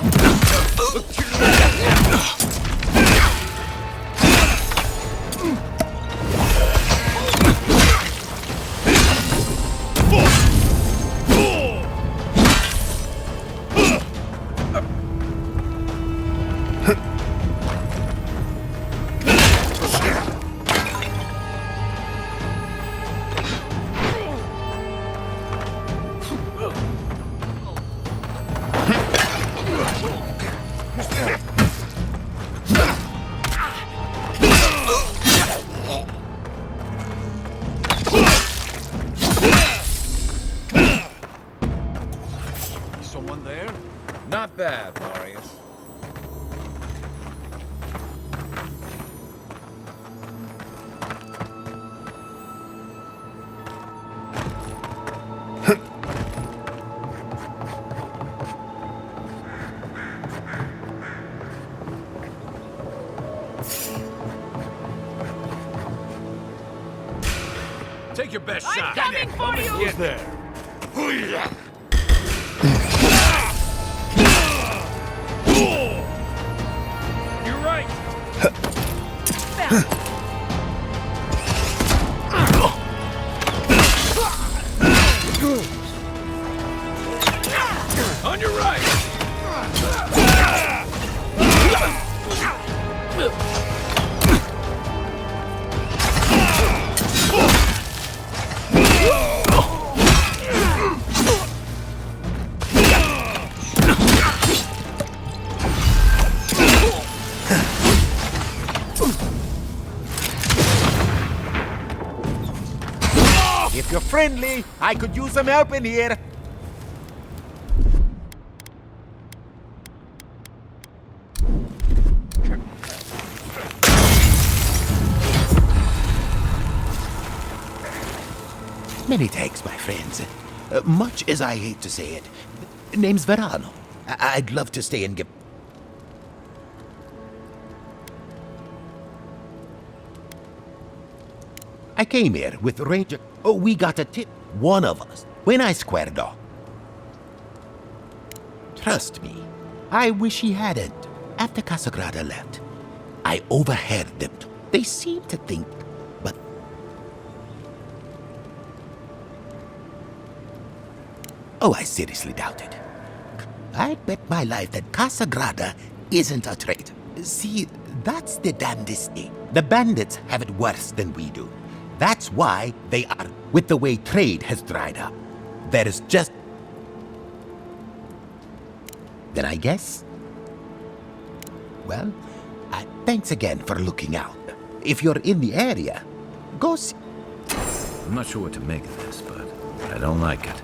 Someone there? Not bad, Marius. Take your best shot. Coming for you! Who's there? You're right. On your right. If you're friendly, I could use some help in here. Many thanks, my friends. Much as I hate to say it, name's Verano. I'd love to stay and give... I came here with Ranger... Oh, we got a tip. One of us. When I squared off. Trust me, I wish he hadn't. After Casagrada left, I overheard them. They seem to think, but... Oh, I seriously doubt it. I'd bet my life that Casagrada isn't a traitor. See, that's the damnedest thing. The bandits have it worse than we do. That's why they are, with the way trade has dried up. There is just... Then I guess... Well, thanks again for looking out. If you're in the area, go see... I'm not sure what to make of this, but I don't like it.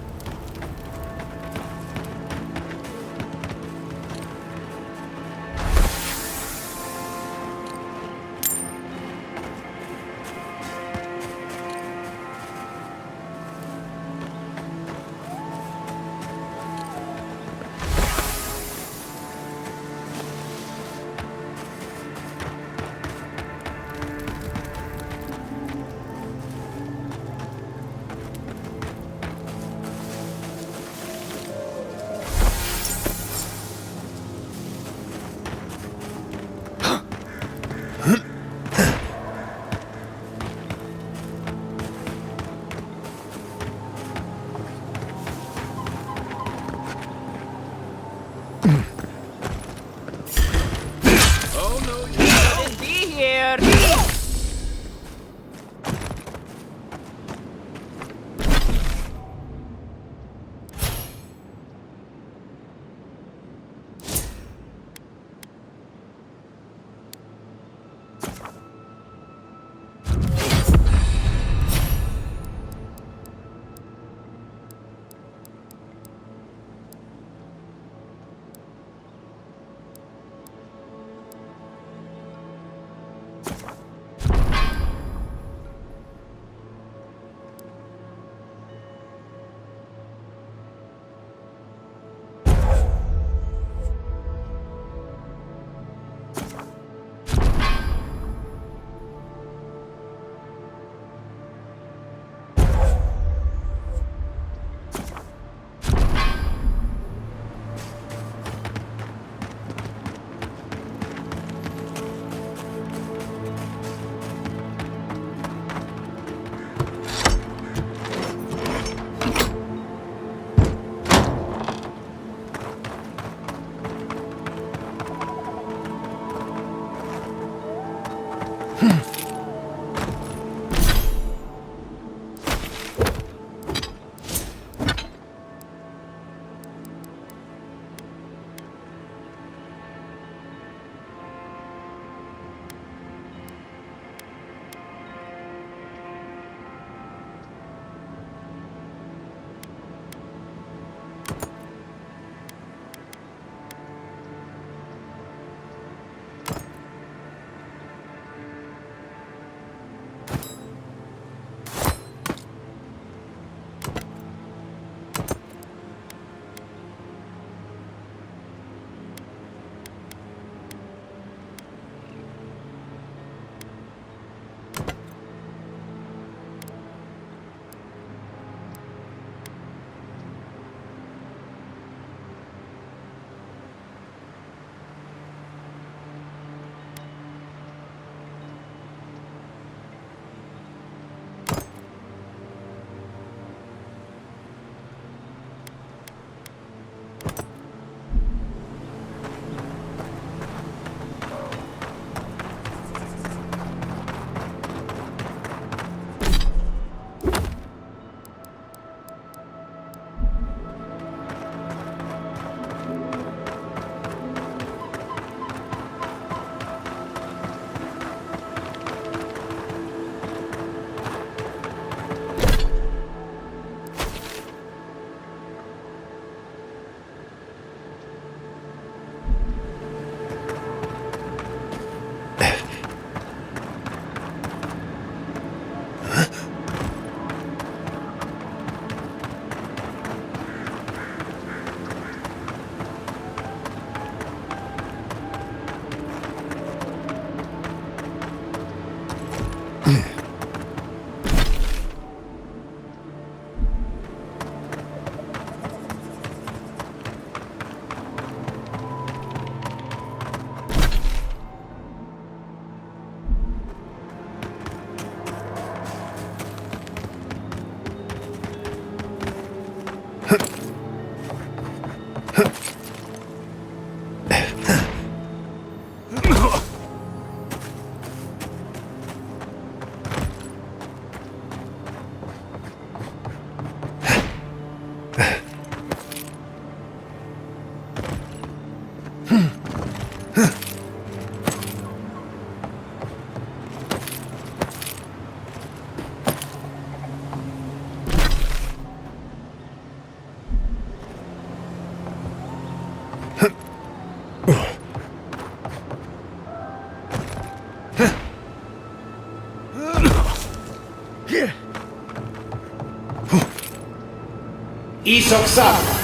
Isoksa!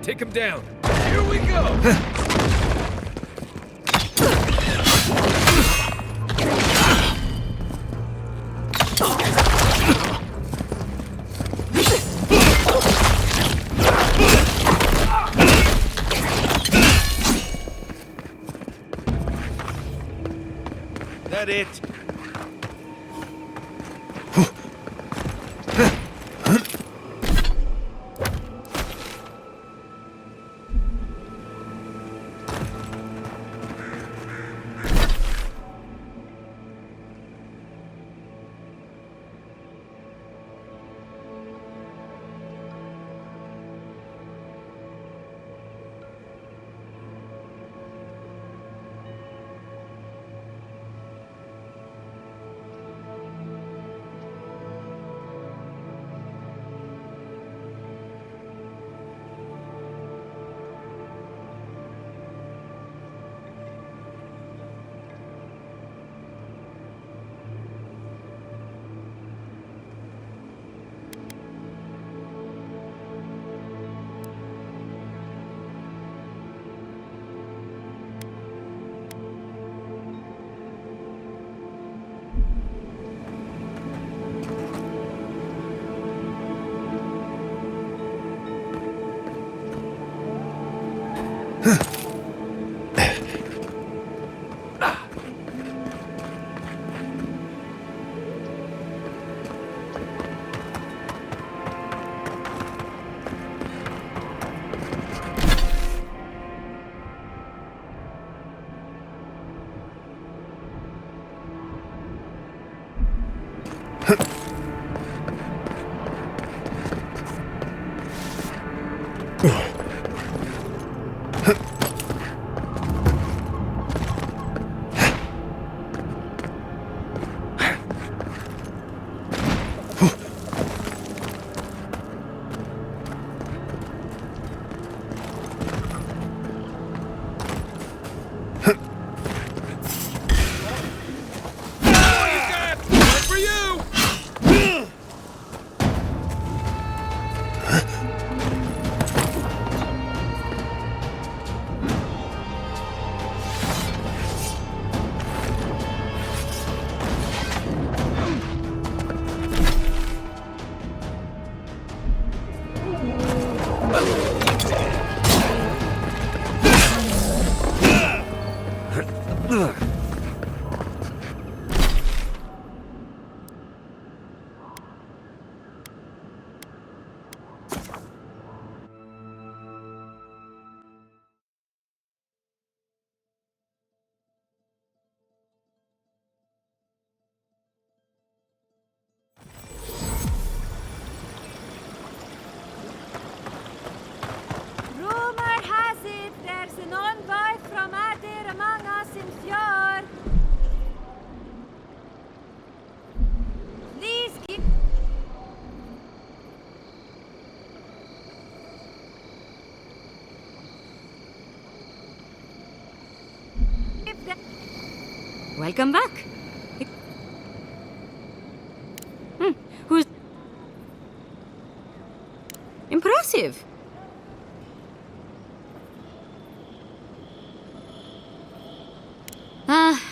Take him down. Here we go! That it? Rumor has it there's an envoy from Adir among us in Fjord. Please give... Welcome back. Who's... Impressive.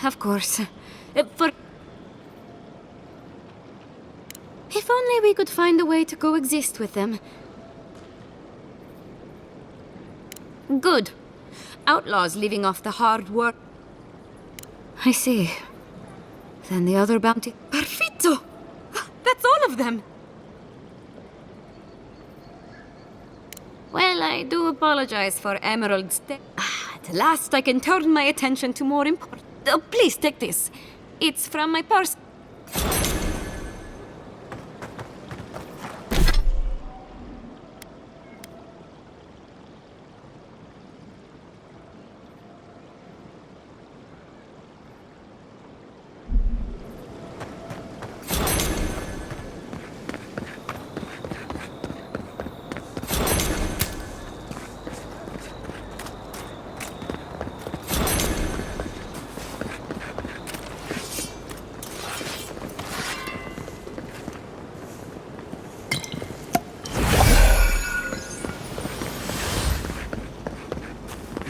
Of course. If only we could find a way to coexist with them. Good. Outlaws living off the hard work. I see. Then the other bounty... Perfetto! That's all of them! Well, I do apologize for Emerald's death. At last I can turn my attention to more important... please take this. It's from my purse.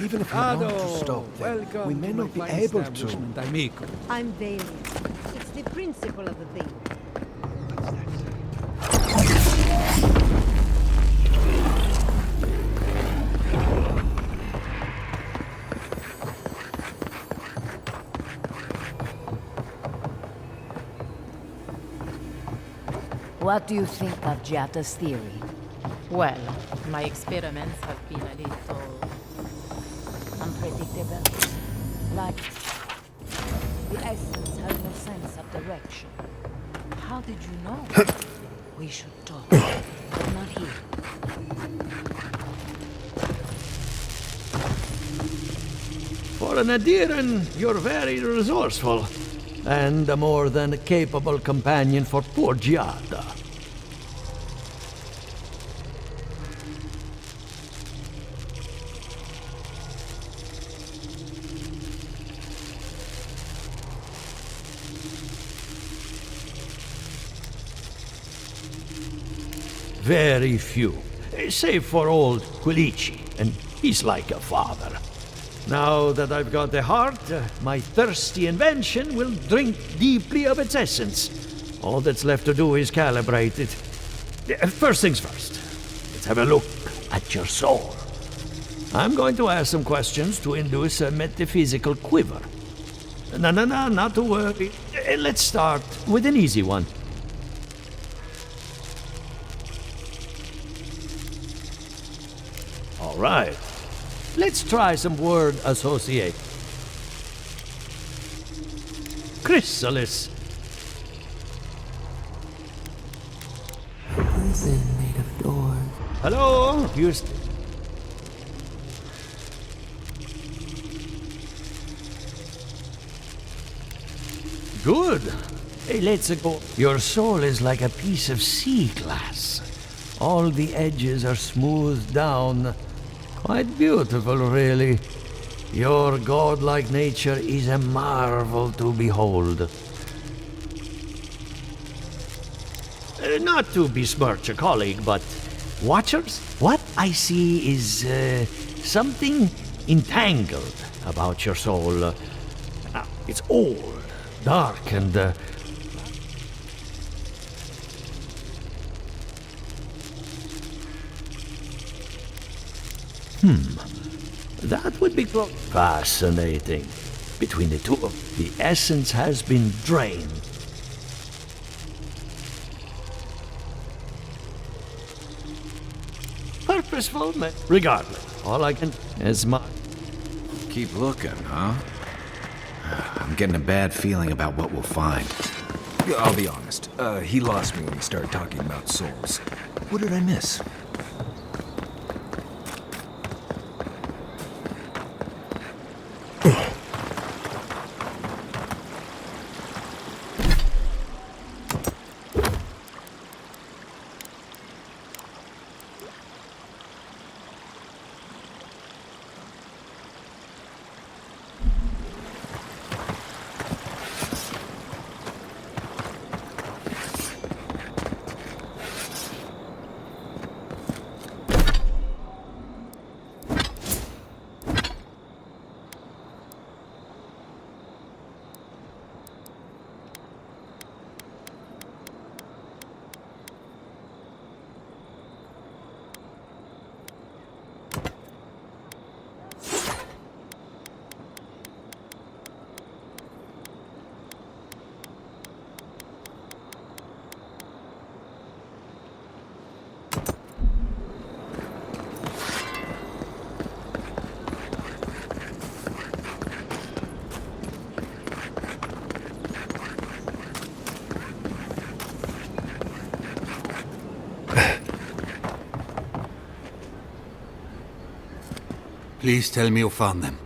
Even if we want to stop them, we may not be able to. I'm valiant. It's the principle of the thing. What do you think of Giatta's theory? Well, my experiments have been a little unpredictable. Like, the essence has no sense of direction. How did you know? We should talk, but not here. For an Adiran, you're very resourceful, and a more than capable companion for poor Giada. Very few, save for old Quilici, and he's like a father. Now that I've got the heart, my thirsty invention will drink deeply of its essence. All that's left to do is calibrate it. First things first, let's have a look at your soul. I'm going to ask some questions to induce a metaphysical quiver. No, not to worry. Let's start with an easy one. All right. Let's try some word associate. Chrysalis. prison made of doors. Hello? Good. Hey, let's go. Your soul is like a piece of sea glass. All the edges are smoothed down. Quite beautiful, really. Your godlike nature is a marvel to behold. Not to besmirch a colleague, but watchers, what I see is something entangled about your soul. It's old, dark, and that would be fascinating. Between the two, the essence has been drained. Purposeful, regardless. All I can is my. Keep looking, huh? I'm getting a bad feeling about what we'll find. I'll be honest. He lost me when he started talking about souls. What did I miss? Please tell me you found them.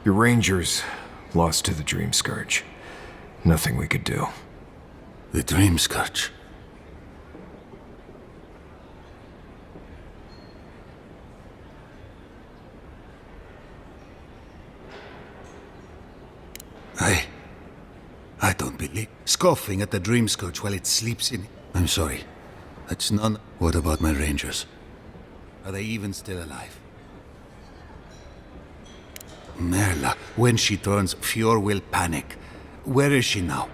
Your rangers lost to the Dream Scourge. Nothing we could do. The Dream Scourge? I don't believe. Scoffing at the Dream Scourge while it sleeps in. I'm sorry. That's none. What about my rangers? Are they even still alive? Merla, when she turns, Fjord will panic. Where is she now?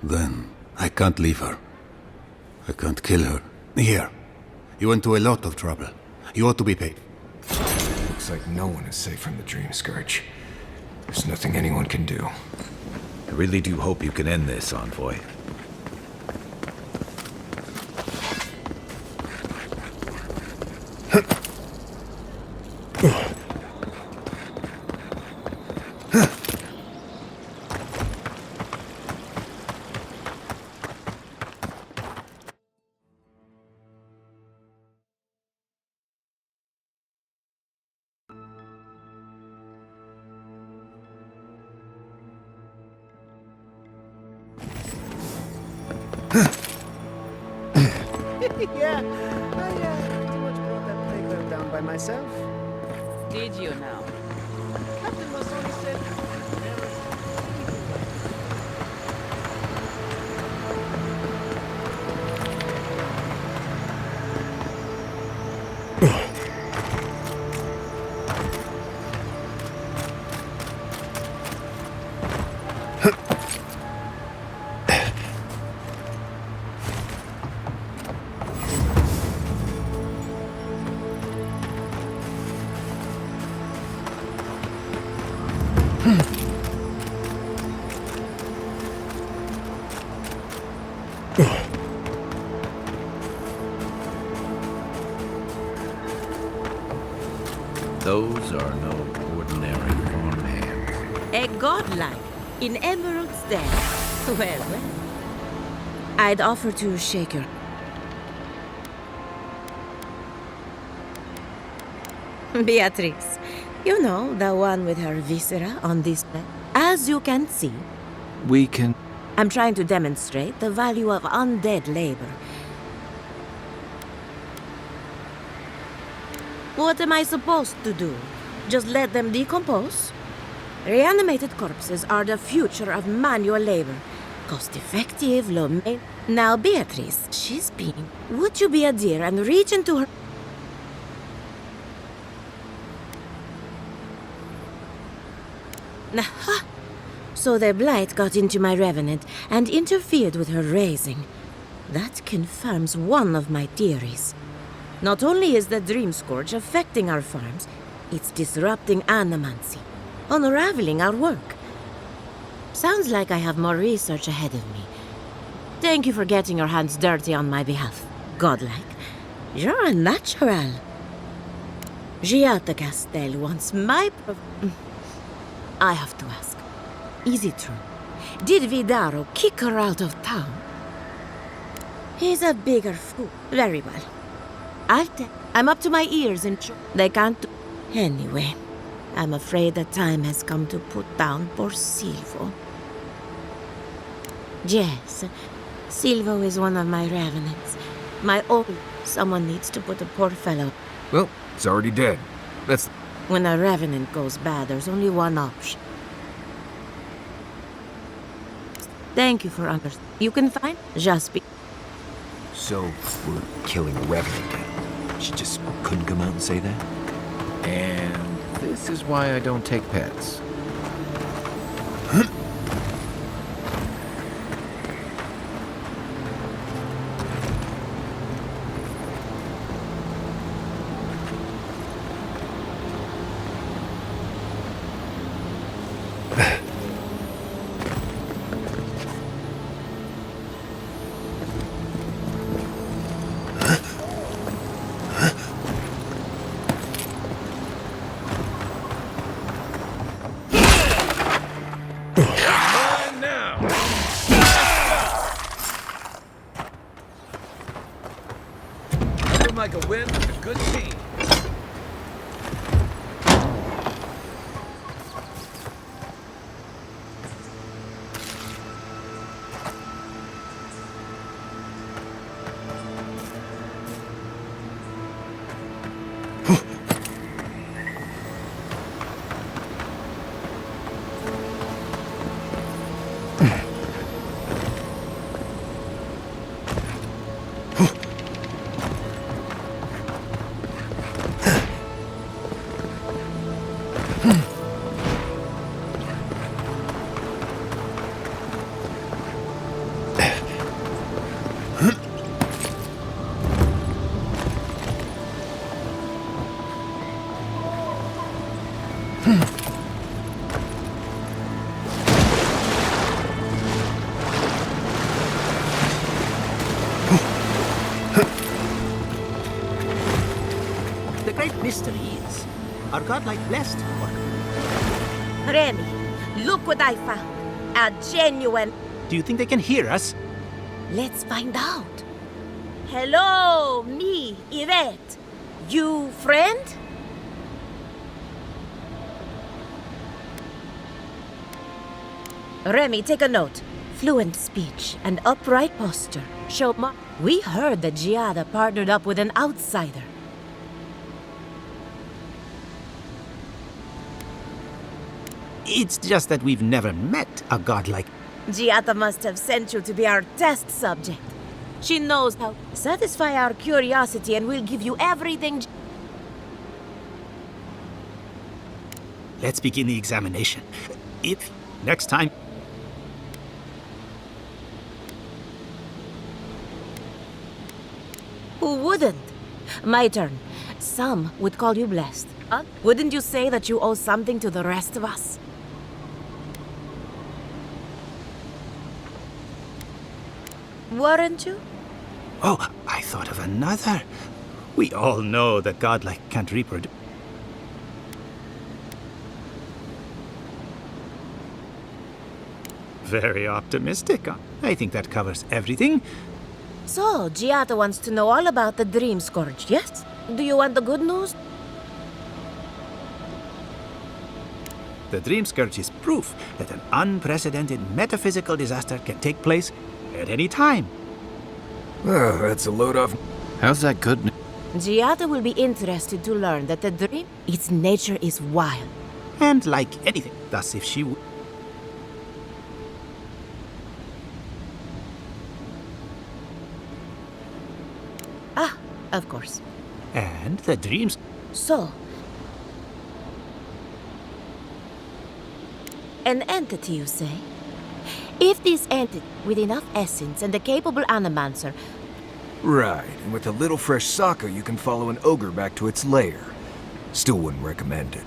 Then I can't leave her. I can't kill her. Here. You went to a lot of trouble. You ought to be paid. Looks like no one is safe from the Dream Scourge. There's nothing anyone can do. I really do hope you can end this, Envoy. Yeah, I pretty much brought that playground down by myself. Did you now? Captain Masoni said Those are no ordinary farmhands. A godlike in Emerald's den. Well, well. I'd offer to shake your... Beatrice. You know, the one with her viscera on display. As you can see, We can... I'm trying to demonstrate the value of undead labor. What am I supposed to do? Just let them decompose? Reanimated corpses are the future of manual labor. Cost-effective, low main. Now, Beatrice, she's being... Would you be a dear and reach into her... Aha! So the blight got into my revenant and interfered with her raising. That confirms one of my theories. Not only is the Dream Scourge affecting our farms, it's disrupting animancy, unraveling our work. Sounds like I have more research ahead of me. Thank you for getting your hands dirty on my behalf, godlike. You're a natural. Giata Castel wants my I have to ask. Is it true? Did Vidaro kick her out of town? He's a bigger fool. Very well. I'm up to my ears in They can't do... Anyway, I'm afraid the time has come to put down poor Silvo. Yes, Silvo is one of my revenants. My own... Someone needs to put a poor fellow... Well, it's already dead. That's... When a revenant goes bad, there's only one option. Thank you for understanding. You can find... Just be... So, we're killing a revenant then? She just couldn't come out and say that? And this is why I don't take pets. Like a win with a good team. The great mystery is, are godlike blessed or... Remy, look what I found. A genuine... Do you think they can hear us? Let's find out. Hello, me, Yvette. You friend? Remy, take a note. Fluent speech and upright posture. Show We heard that Giada partnered up with an outsider. It's just that we've never met a godlike... Giada must have sent you to be our test subject. She knows how to satisfy our curiosity and we'll give you everything... Let's begin the examination. If next time... Who wouldn't? My turn. Some would call you blessed. Wouldn't you say that you owe something to the rest of us? Weren't you? Oh, I thought of another. We all know that godlike can't reproduce. Very optimistic. I think that covers everything. So, Giada wants to know all about the Dream Scourge, yes? Do you want the good news? The Dream Scourge is proof that an unprecedented metaphysical disaster can take place at any time. Oh, that's a load off. How's that good news? Giada will be interested to learn that the dream, its nature is wild. And like anything, thus if she would. Ah, of course. And the dreams. So, an entity, you say? If this entity, with enough essence and a capable animancer... Right, and with a little fresh sake, you can follow an ogre back to its lair. Still wouldn't recommend it.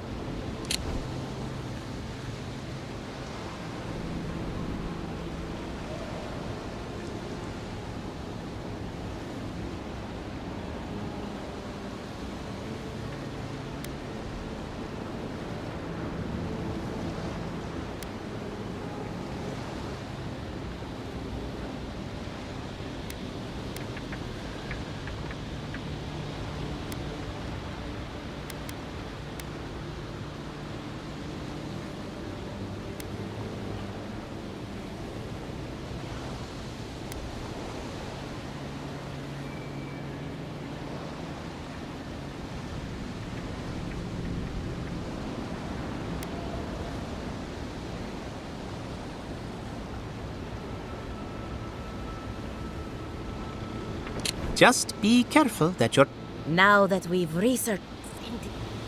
Just be careful that you're... Now that we've researched...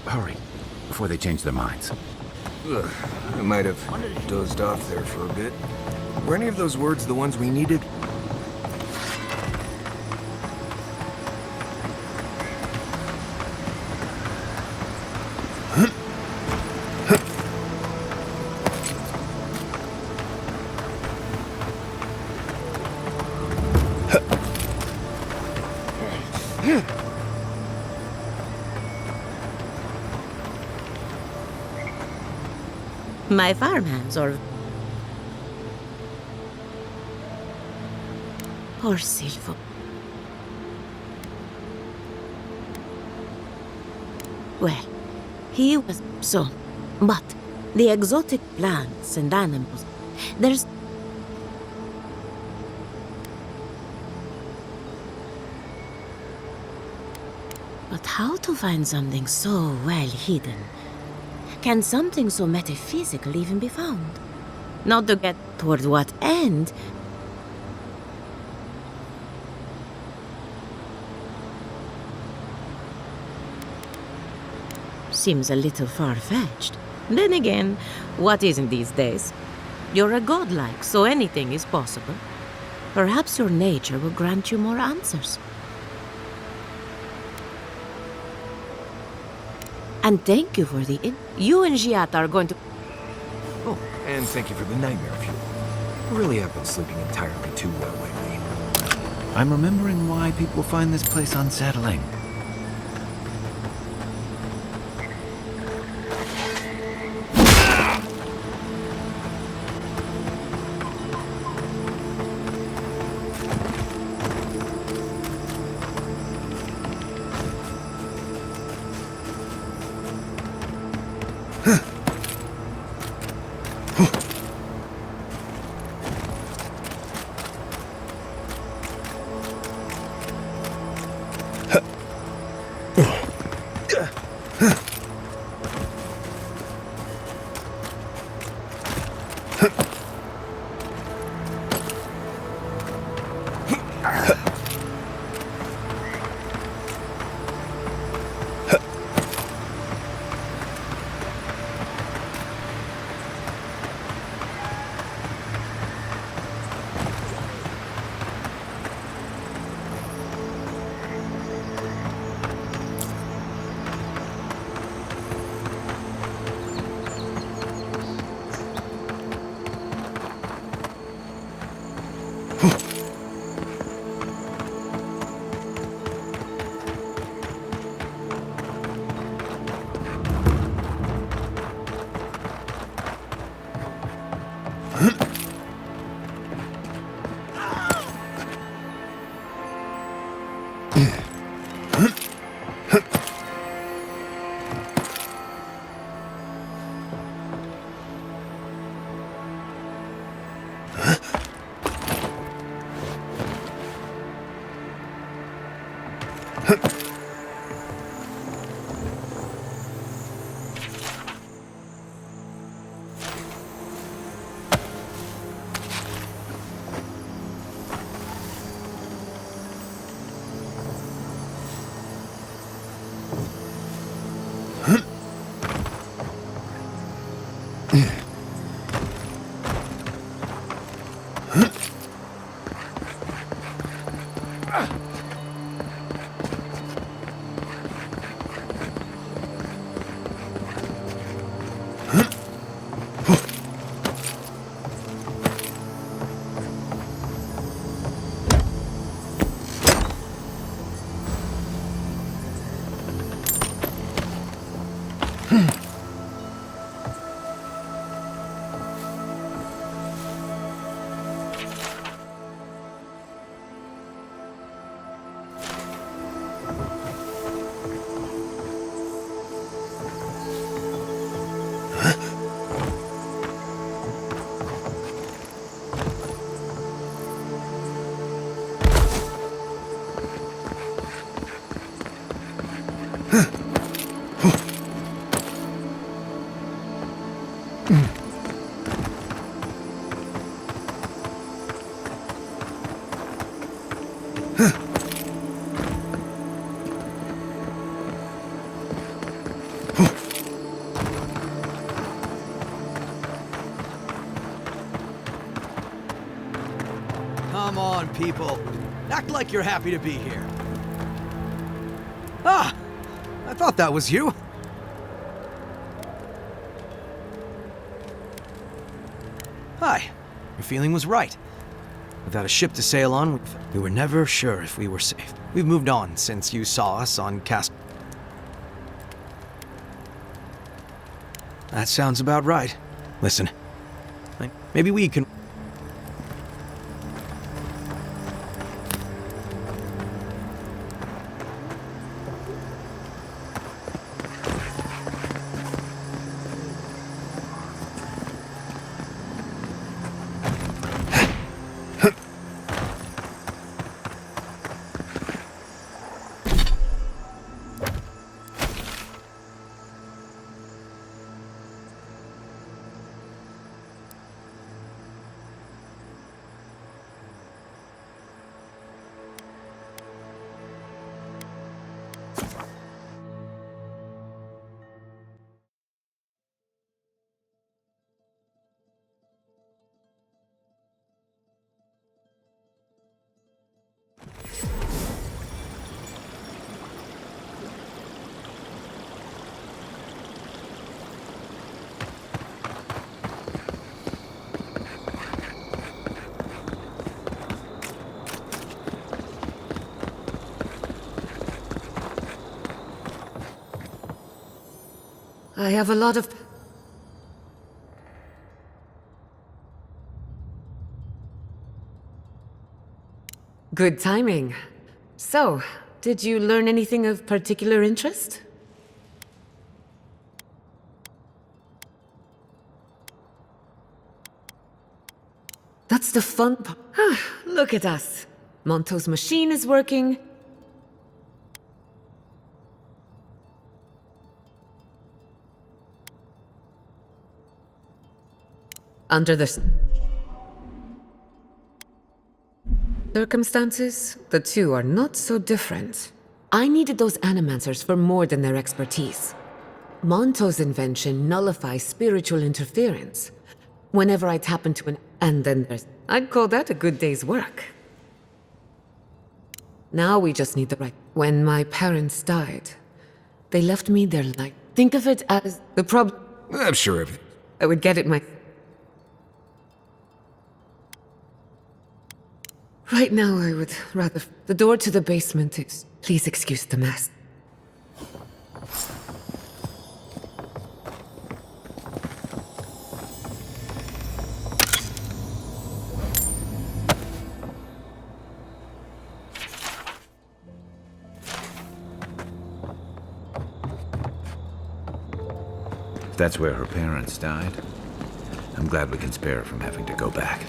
Hurry, before they change their minds. Ugh, I might have dozed off there for a bit. Were any of those words the ones we needed? My farmhands, or... Poor Silvo. Well, he was so... But the exotic plants and animals... There's... But how to find something so well hidden? Can something so metaphysical even be found? Not to get toward what end? Seems a little far-fetched. Then again, what isn't these days? You're a godlike, so anything is possible. Perhaps your nature will grant you more answers. And thank you for the You and Giata are going to... Oh, and thank you for the nightmare fuel. I really have been sleeping entirely too well lately. I'm remembering why people find this place unsettling. Come on, people. Act like you're happy to be here. Ah! I thought that was you. Hi. Your feeling was right. Without a ship to sail on, we were never sure if we were safe. We've moved on since you saw us on Cast. That sounds about right. Listen, maybe we can... I have a lot of... Good timing. So, did you learn anything of particular interest? That's the fun part. Look at us. Monto's machine is working. Under the circumstances, the two are not so different. I needed those animancers for more than their expertise. Monto's invention nullifies spiritual interference. Whenever I tap into an... And then there's... I'd call that a good day's work. Now we just need the right... When my parents died, they left me their light. Think of it as the problem... I'm sure of it. I would get it my... Right now, I would rather... The door to the basement is... Please excuse the mess. If that's where her parents died, I'm glad we can spare her from having to go back.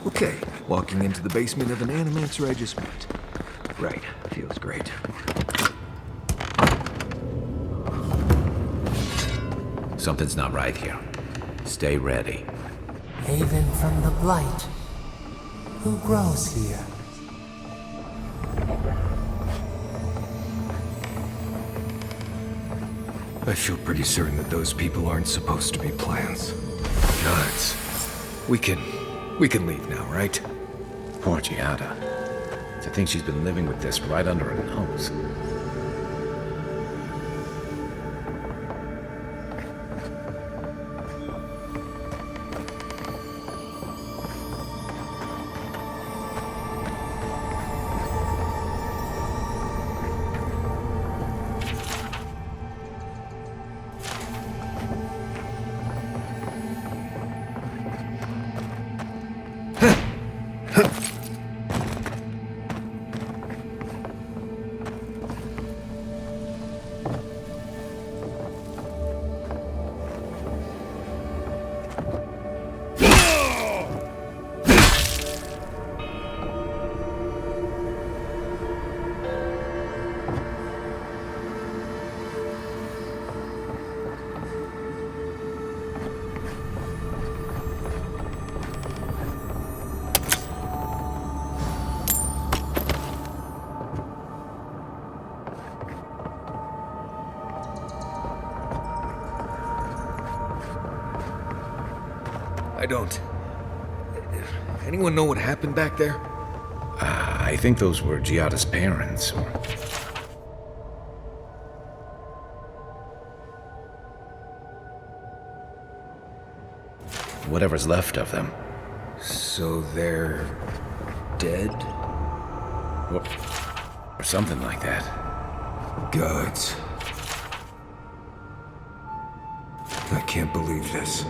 Okay, walking into the basement of an animancer I just met. Right, feels great. Something's not right here. Stay ready. Haven from the Blight. Who grows here? I feel pretty certain that those people aren't supposed to be plants. Guys, we can leave now, right? Poor Giada. To think she's been living with this right under her nose. Anyone know what happened back there? I think those were Giada's parents, or... whatever's left of them. So they're... dead? Or something like that. Gods. I can't believe this.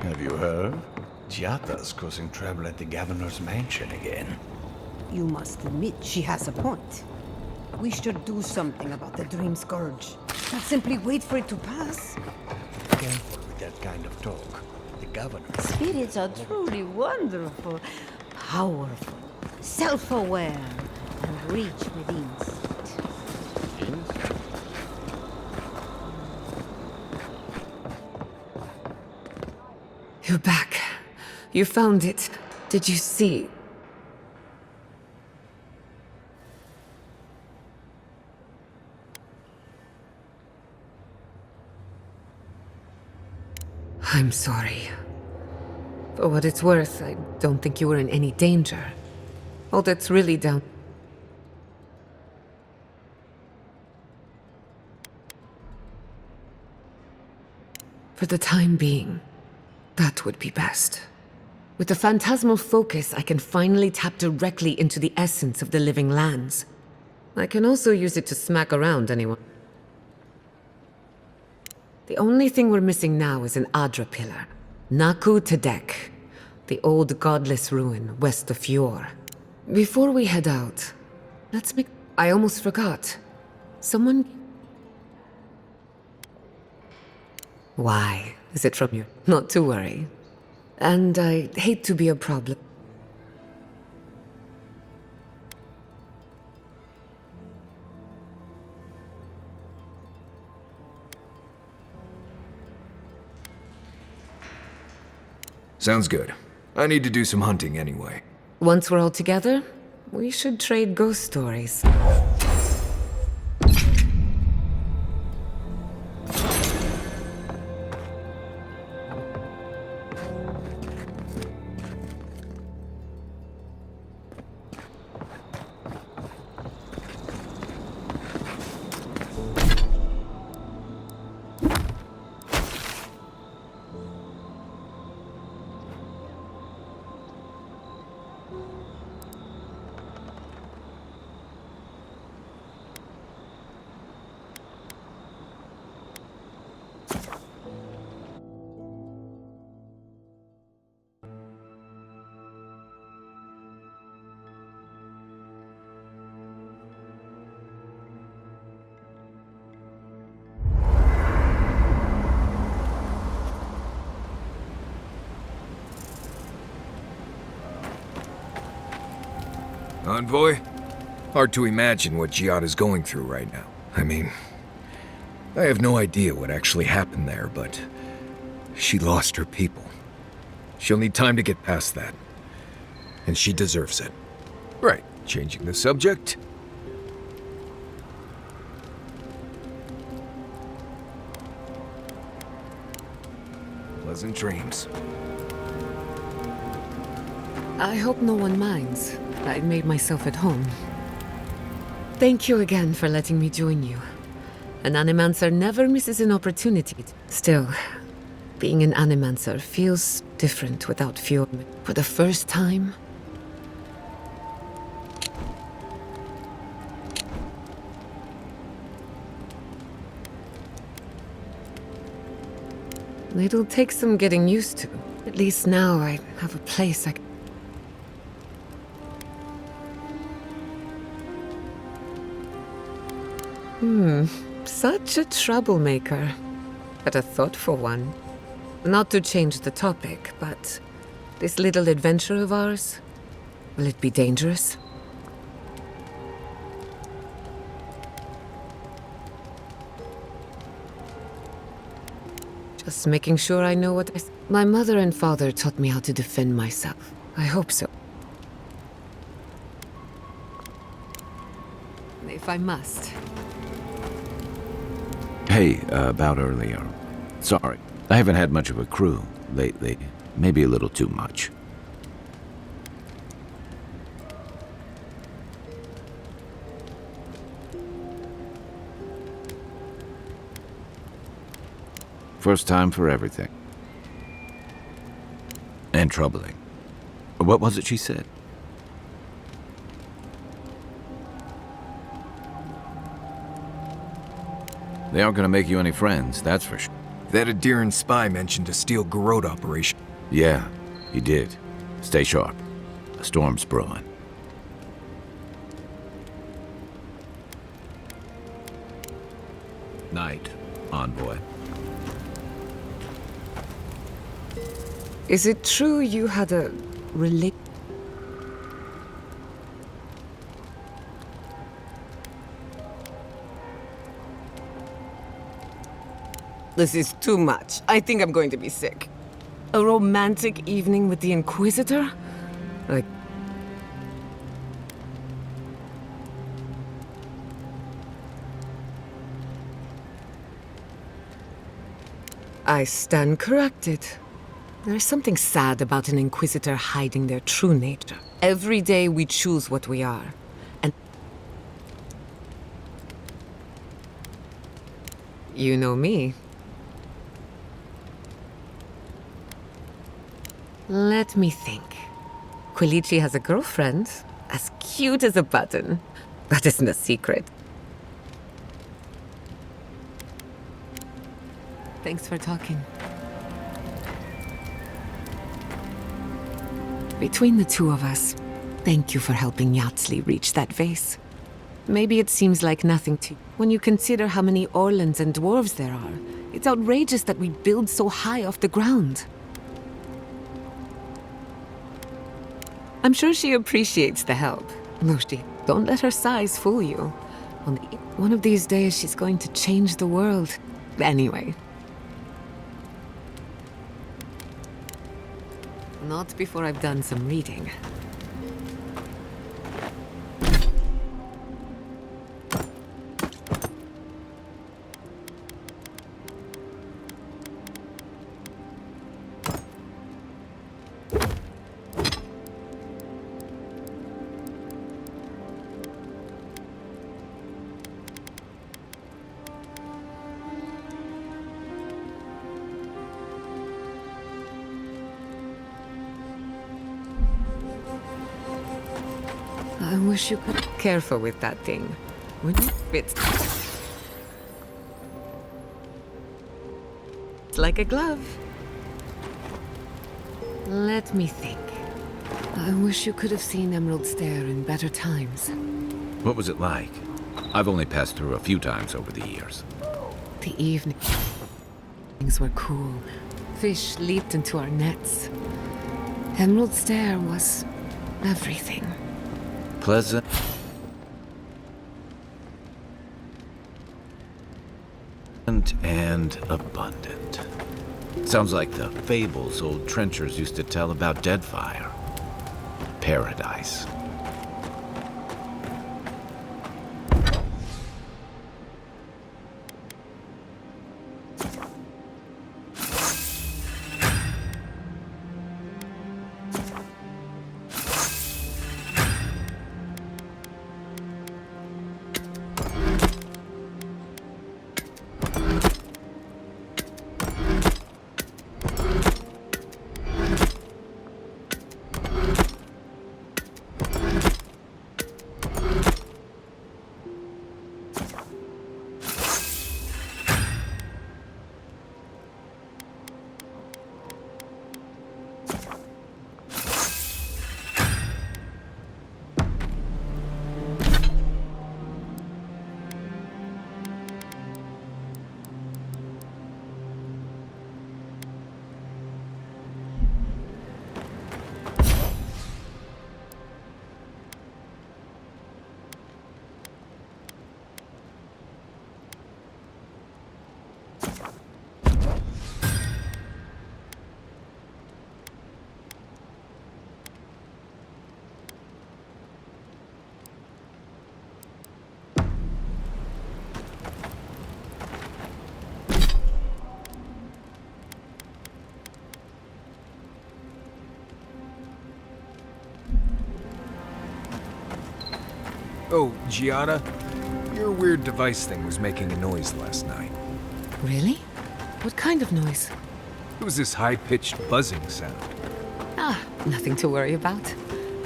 Have you heard? Giada's causing trouble at the governor's mansion again. You must admit she has a point. We should do something about the Dream Scourge. Not simply wait for it to pass. Careful with that kind of talk. The governor... Spirits are truly wonderful, powerful, self-aware, and rich with insight. You're back. You found it. Did you see? I'm sorry. For what it's worth, I don't think you were in any danger. All that's really down... For the time being, that would be best. With the phantasmal focus, I can finally tap directly into the essence of the living lands. I can also use it to smack around anyone. The only thing we're missing now is an Adra pillar. Naku Tedek, the old godless ruin west of Fjord. Before we head out, let's make... I almost forgot. Someone... Why? Is it from you? Not to worry. And I hate to be a problem. Sounds good. I need to do some hunting anyway. Once we're all together, we should trade ghost stories. Envoy? Hard to imagine what Giada's going through right now. I mean, I have no idea what actually happened there, but she lost her people. She'll need time to get past that. And she deserves it. Right, changing the subject. Pleasant dreams. I hope no one minds. I made myself at home. Thank you again for letting me join you. An Animancer never misses an opportunity. Still, being an Animancer feels different without Fjord. For the first time, it'll take some getting used to. At least now I have a place I can... Such a troublemaker. But a thoughtful one. Not to change the topic, but this little adventure of ours, will it be dangerous? Just making sure I know what My mother and father taught me how to defend myself. I hope so. If I must. Hey, about earlier. Sorry, I haven't had much of a crew lately. Maybe a little too much. First time for everything. And troubling. What was it she said? They aren't gonna make you any friends, that's for sure. That Adiran spy mentioned a Steel Garrote operation. Yeah, he did. Stay sharp. A storm's brewing. Night, envoy. Is it true you had a This is too much. I think I'm going to be sick. A romantic evening with the Inquisitor? Like... I stand corrected. There's something sad about an Inquisitor hiding their true nature. Every day we choose what we are. And... You know me. Let me think. Quilici has a girlfriend, as cute as a button. That isn't a secret. Thanks for talking. Between the two of us, thank you for helping Yatsli reach that vase. Maybe it seems like nothing to you. When you consider how many Orlans and dwarves there are, it's outrageous that we build so high off the ground. I'm sure she appreciates the help. No, don't let her size fool you. One of these days, she's going to change the world. Anyway. Not before I've done some reading. I wish you could... Careful with that thing. When it fits... It's like a glove. Let me think. I wish you could have seen Emerald Stair in better times. What was it like? I've only passed through a few times over the years. The evenings were cool. Fish leaped into our nets. Emerald Stair was everything. Pleasant and abundant. Sounds like the fables old trenchers used to tell about Deadfire. Paradise. Oh, Giada, your weird device thing was making a noise last night. Really? What kind of noise? It was this high-pitched buzzing sound. Ah, nothing to worry about.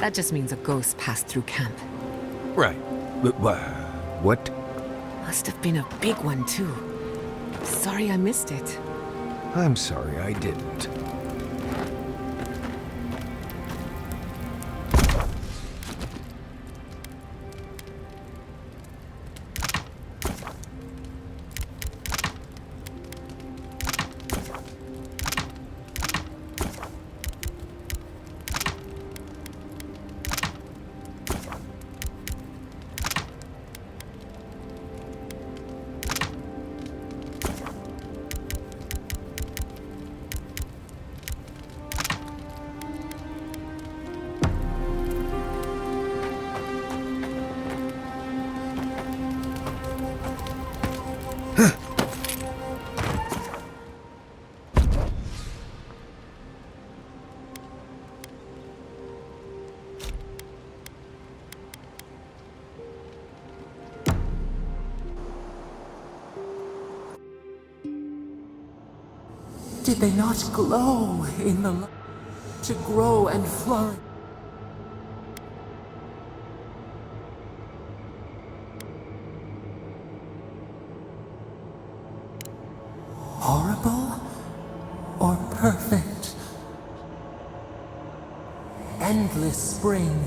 That just means a ghost passed through camp. Right. But what? Must have been a big one, too. Sorry I missed it. I'm sorry I didn't. Did they not glow in the light to grow and flourish? Horrible or perfect? Endless spring.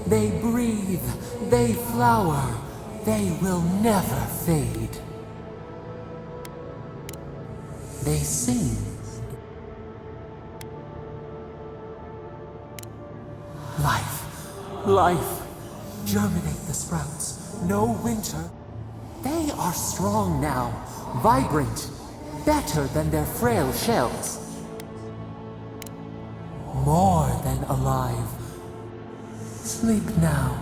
They breathe, they flower, they will never fade. They sing. Life. Germinate the sprouts. No winter. They are strong now. Vibrant. Better than their frail shells. More than alive. Sleep now.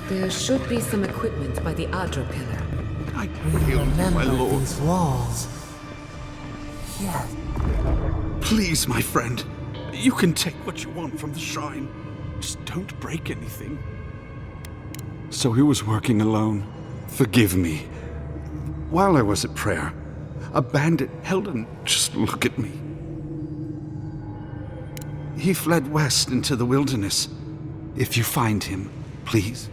There should be some equipment by the Adra pillar. I Remember my lord. these walls. Yes. Please, my friend. You can take what you want from the shrine. Just don't break anything. So he was working alone. Forgive me. While I was at prayer, a bandit held and just look at me. He fled west into the wilderness. If you find him, please.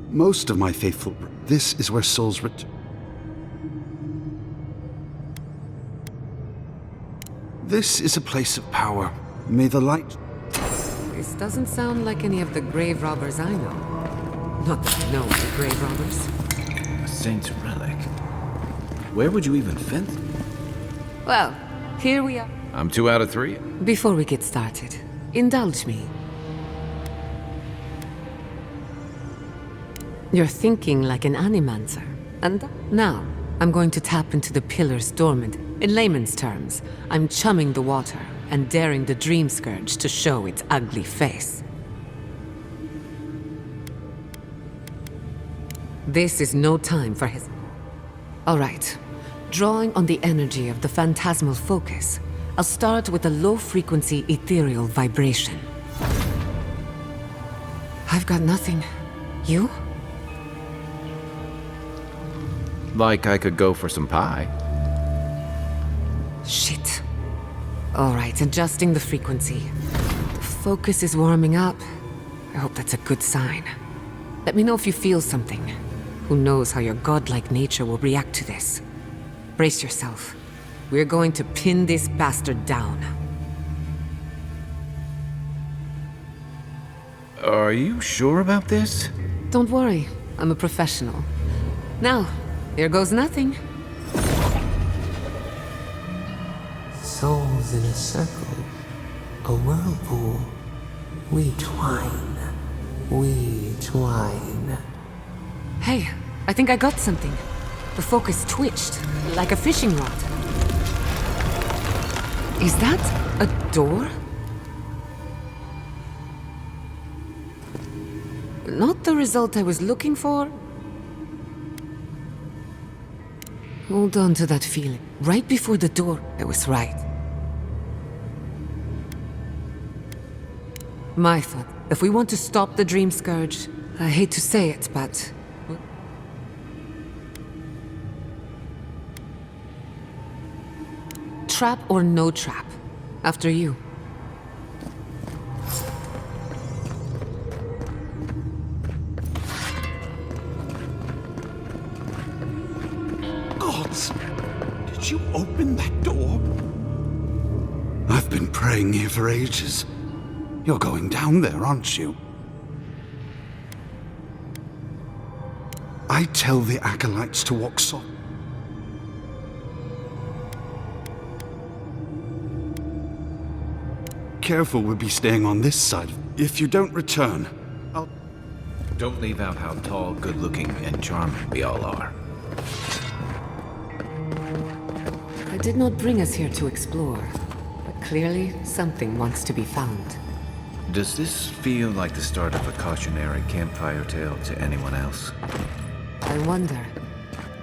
Most of my faithful, this is where souls return. This is a place of power. May the light... This doesn't sound like any of the grave robbers I know. Not that I know the grave robbers. A saint's relic. Where would you even fence? Well, here we are. I'm 2 out of 3. Before we get started, indulge me. You're thinking like an animancer. And now, I'm going to tap into the pillars dormant. In layman's terms, I'm chumming the water and daring the dream scourge to show its ugly face. This is no time for his... All right. Drawing on the energy of the phantasmal focus, I'll start with a low-frequency ethereal vibration. I've got nothing. You? Like I could go for some pie. Shit. Alright, adjusting the frequency. The focus is warming up. I hope that's a good sign. Let me know if you feel something. Who knows how your godlike nature will react to this. Brace yourself. We're going to pin this bastard down. Are you sure about this? Don't worry, I'm a professional. Now, here goes nothing. Souls in a circle, a whirlpool. We twine. We twine. Hey, I think I got something. The focus twitched, like a fishing rod. Is that a door? Not the result I was looking for. Hold on to that feeling. Right before the door, I was right. My thought, if we want to stop the Dream Scourge, I hate to say it, but... Trap or no trap? After you. Gods! Did you open that door? I've been praying here for ages. You're going down there, aren't you? I tell the acolytes to walk soft. Careful, we'll be staying on this side. If you don't return, I'll... Don't leave out how tall, good-looking, and charming we all are. I did not bring us here to explore, but clearly something wants to be found. Does this feel like the start of a cautionary campfire tale to anyone else? I wonder,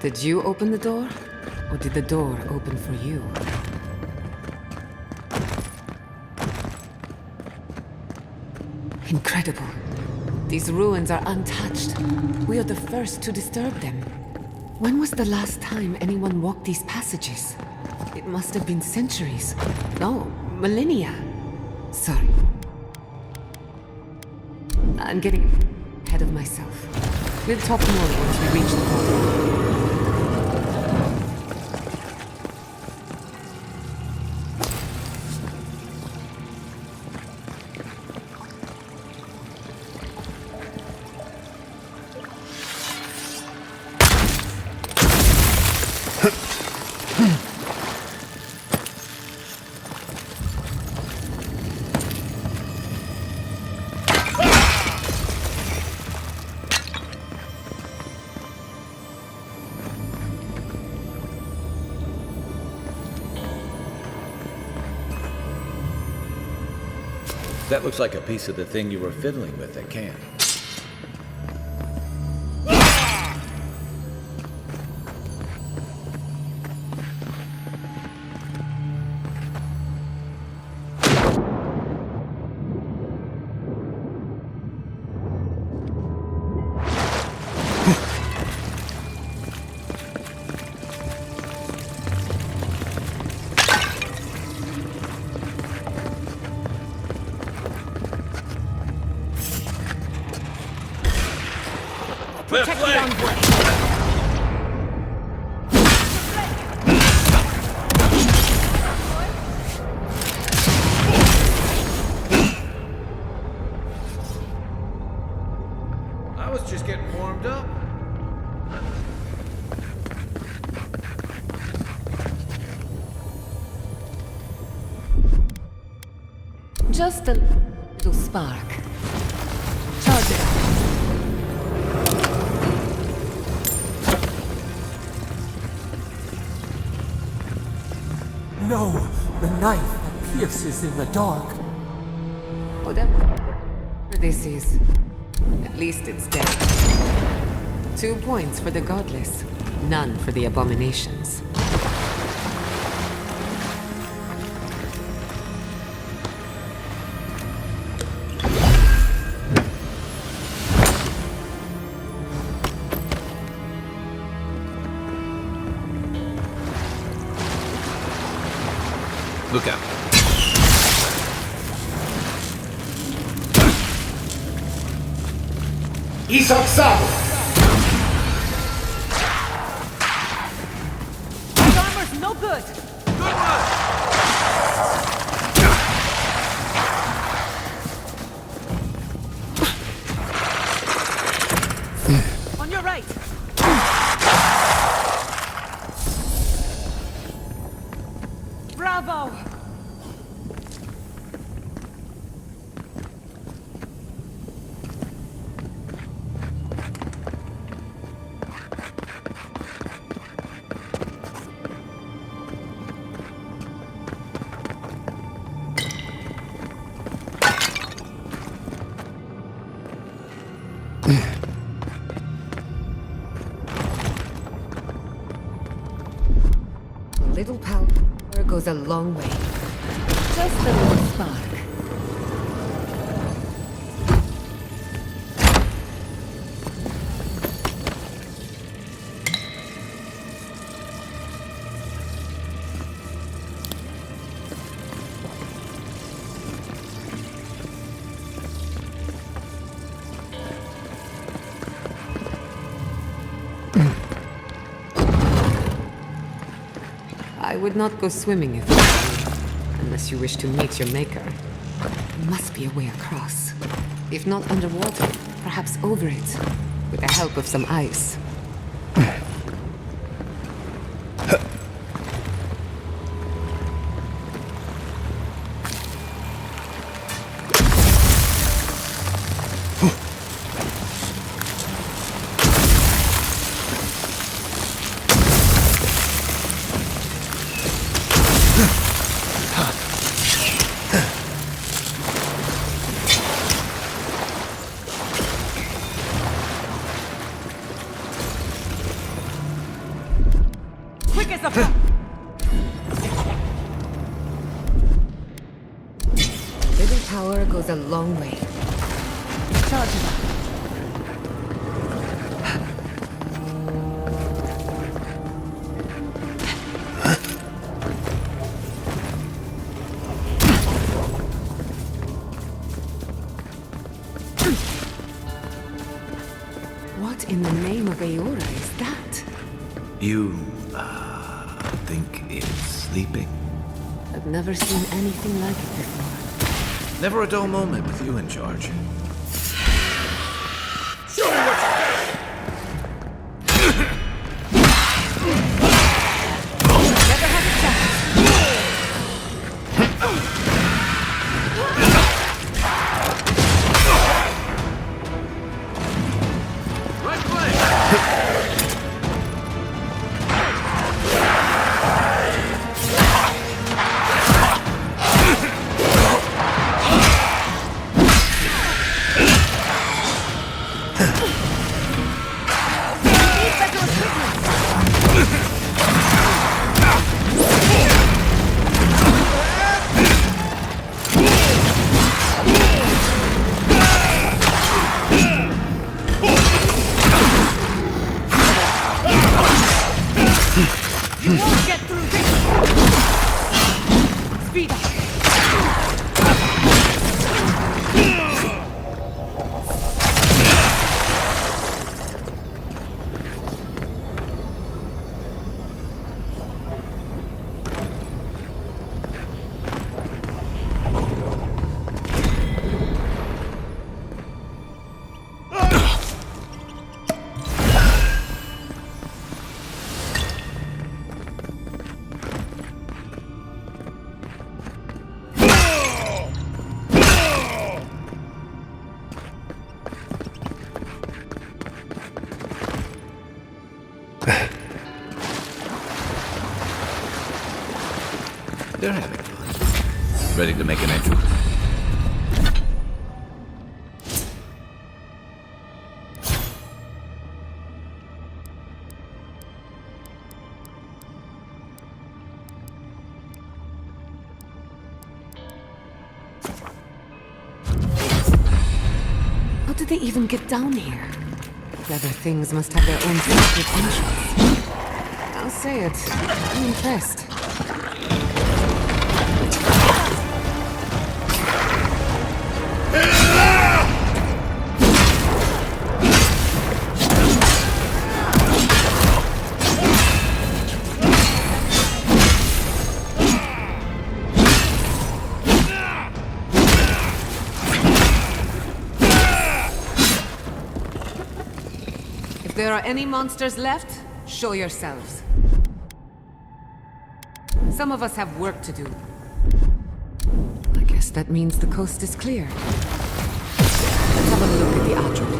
did you open the door? Or did the door open for you? Incredible. These ruins are untouched. We are the first to disturb them. When was the last time anyone walked these passages? It must have been centuries. No, millennia. Sorry. I'm getting ahead of myself. We'll talk more once we reach the portal. That looks like a piece of the thing you were fiddling with at camp. Protect the envoy. I was just getting warmed up. Just a little spark. Charge it up. No, the knife that pierces in the dark. Whatever this is, at least it's dead. 2 points for the godless, none for the abominations. Look out. Isaksado! His armor's no good! On your right! Bravo! A little power goes a long way. Just a little spark. I would not go swimming if I were you, unless you wish to meet your maker. There must be a way across. If not underwater, perhaps over it, with the help of some ice. Quick as a fuck! A little power goes a long way. Charge it up. What in the name of Aora is that? You, think it's sleeping? I've never seen anything like it before. Never a dull moment with you in charge. Show me what you got! Never had a chance. Right way! You won't get through this! Speed up! They're having fun. Ready to make an entrance? How did they even get down here? Clever things must have their own secret entrance. I'll say it. I'm impressed. If there are any monsters left, show yourselves. Some of us have work to do. I guess that means the coast is clear. Let's have a look at the Avowed.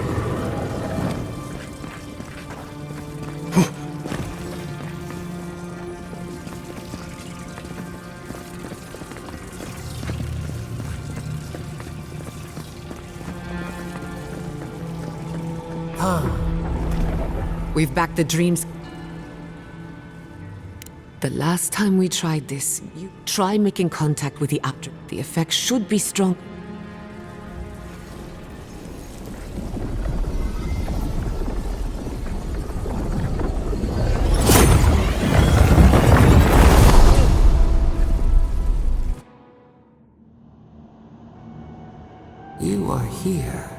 We've backed the dreams. The last time we tried this, you try making contact with the Avowed. The effect should be strong. You are here.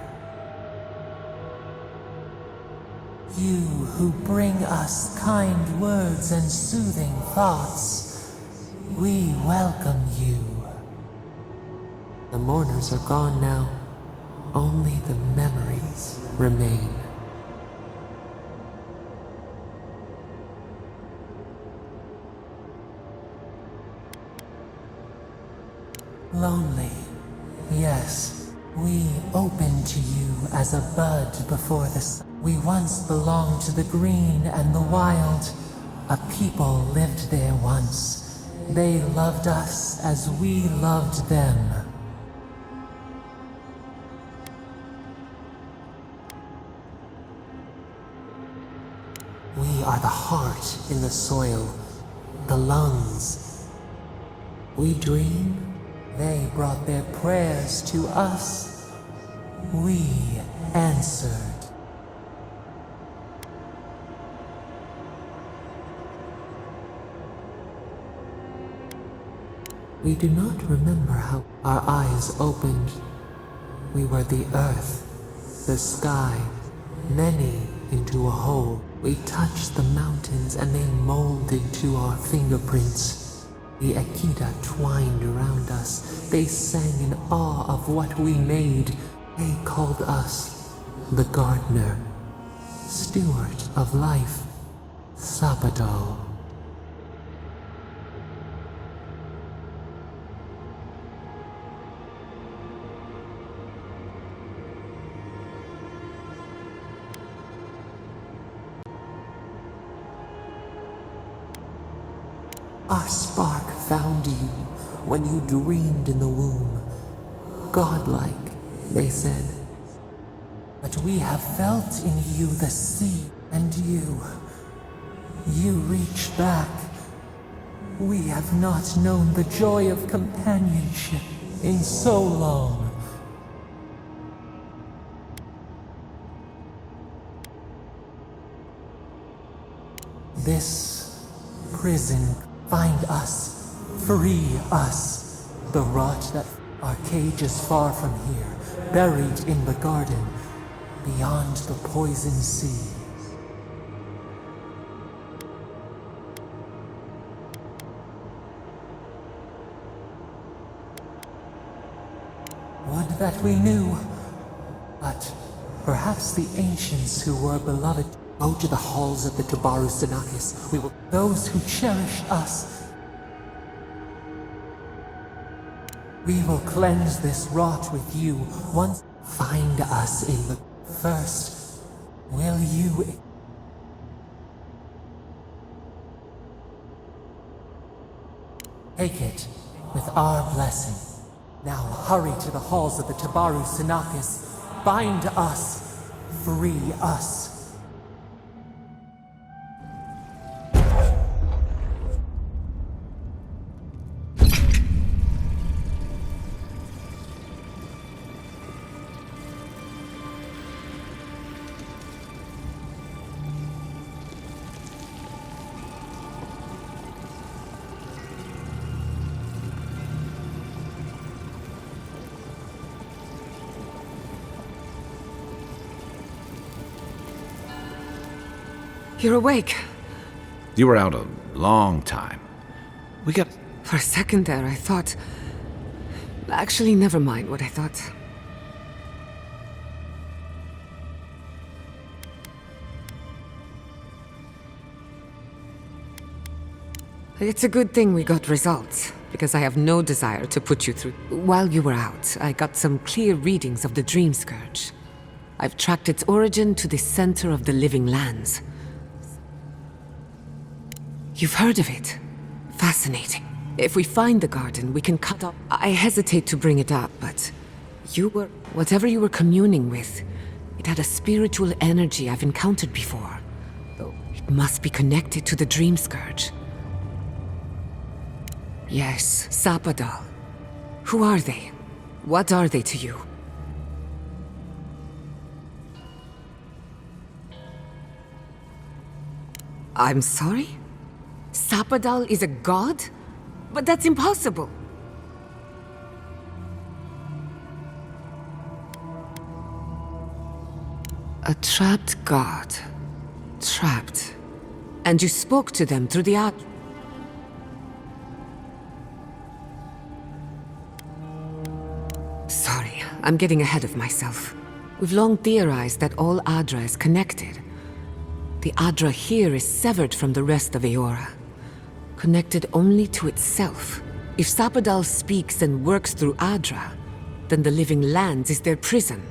You who bring us kind words and soothing thoughts, we welcome you. The mourners are gone now. Only the memories remain. Lonely, yes. We open to you as a bud before the sun. We once belonged to the green and the wild. A people lived there once. They loved us as we loved them. We are the heart in the soil, the lungs. We dream. They brought their prayers to us. We answered. We do not remember how our eyes opened. We were the earth, the sky, many into a whole. We touched the mountains and they molded to our fingerprints. The Akita twined around us. They sang in awe of what we made. They called us the gardener, steward of life, Sabado. Our spark found you when you dreamed in the womb. Godlike, they said. But we have felt in you the sea, and you reach back. We have not known the joy of companionship in so long. This prison, find us, free us. The rot that our cage is far from here, buried in the garden, beyond the poison sea. Would that we knew, but perhaps the ancients who were beloved go to the halls of the Tabaru Sinakis. We will, those who cherish us. We will cleanse this rot with you. Once find us in the first. Will you? Take it with our blessing. Now hurry to the halls of the Tabaru Sinakis. Bind us. Free us. You're awake. You were out a long time. We got... For a second there, I thought... Actually, never mind what I thought. It's a good thing we got results, because I have no desire to put you through. While you were out, I got some clear readings of the Dream Scourge. I've tracked its origin to the center of the living lands. You've heard of it? Fascinating. If we find the garden, we can cut off... I hesitate to bring it up, but... Whatever you were communing with, it had a spiritual energy I've encountered before. Though it must be connected to the Dream Scourge. Yes, Sapadal. Who are they? What are they to you? I'm sorry? Sapadal is a god? But that's impossible! A trapped god. Trapped. And you spoke to them through the art. Sorry, I'm getting ahead of myself. We've long theorized that all Adra is connected. The Adra here is severed from the rest of Eora. Connected only to itself. If Sapadal speaks and works through Adra, then the living lands is their prison.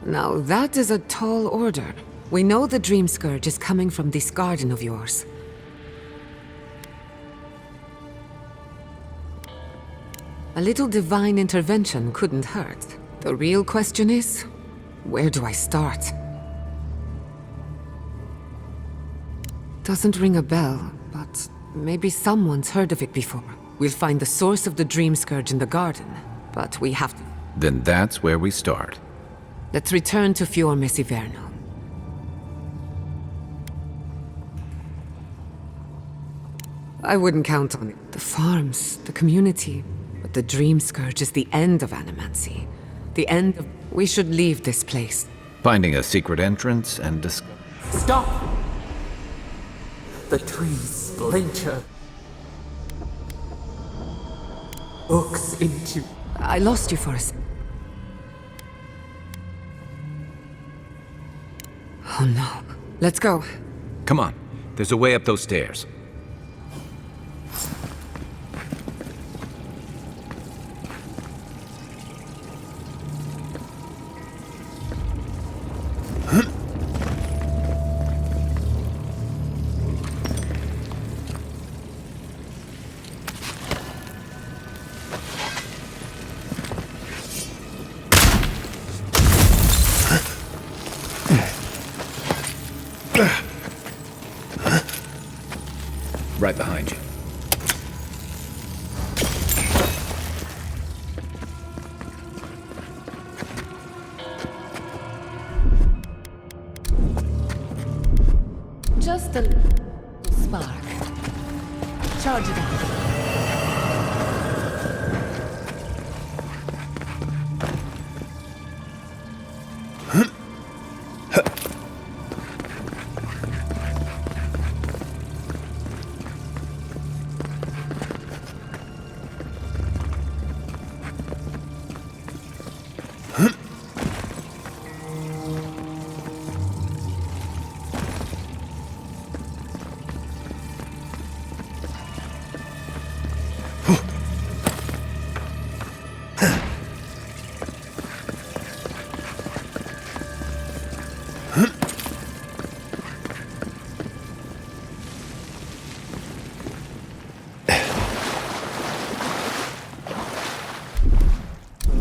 Now that is a tall order. We know the Dream Scourge is coming from this garden of yours. A little divine intervention couldn't hurt. The real question is, where do I start? Doesn't ring a bell, but maybe someone's heard of it before. We'll find the source of the Dream Scourge in the garden, but we have to... Then that's where we start. Let's return to Fior Messiverno. I wouldn't count on it. The farms, the community, but the Dream Scourge is the end of Animancy. The end of... We should leave this place. Finding a secret entrance and discover... Stop! The trees splinter. Hooks into... I lost you for a second. Oh no. Let's go. Come on. There's a way up those stairs. Right behind you. Just a spark. Charge it up.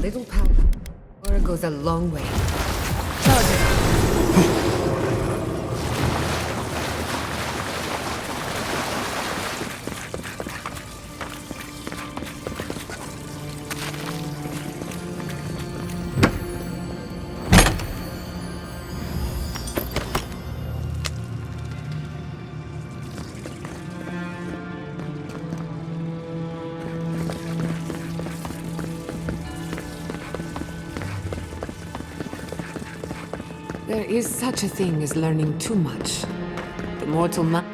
Little power goes a long way. Charge it. There is such a thing as learning too much. The mortal mind.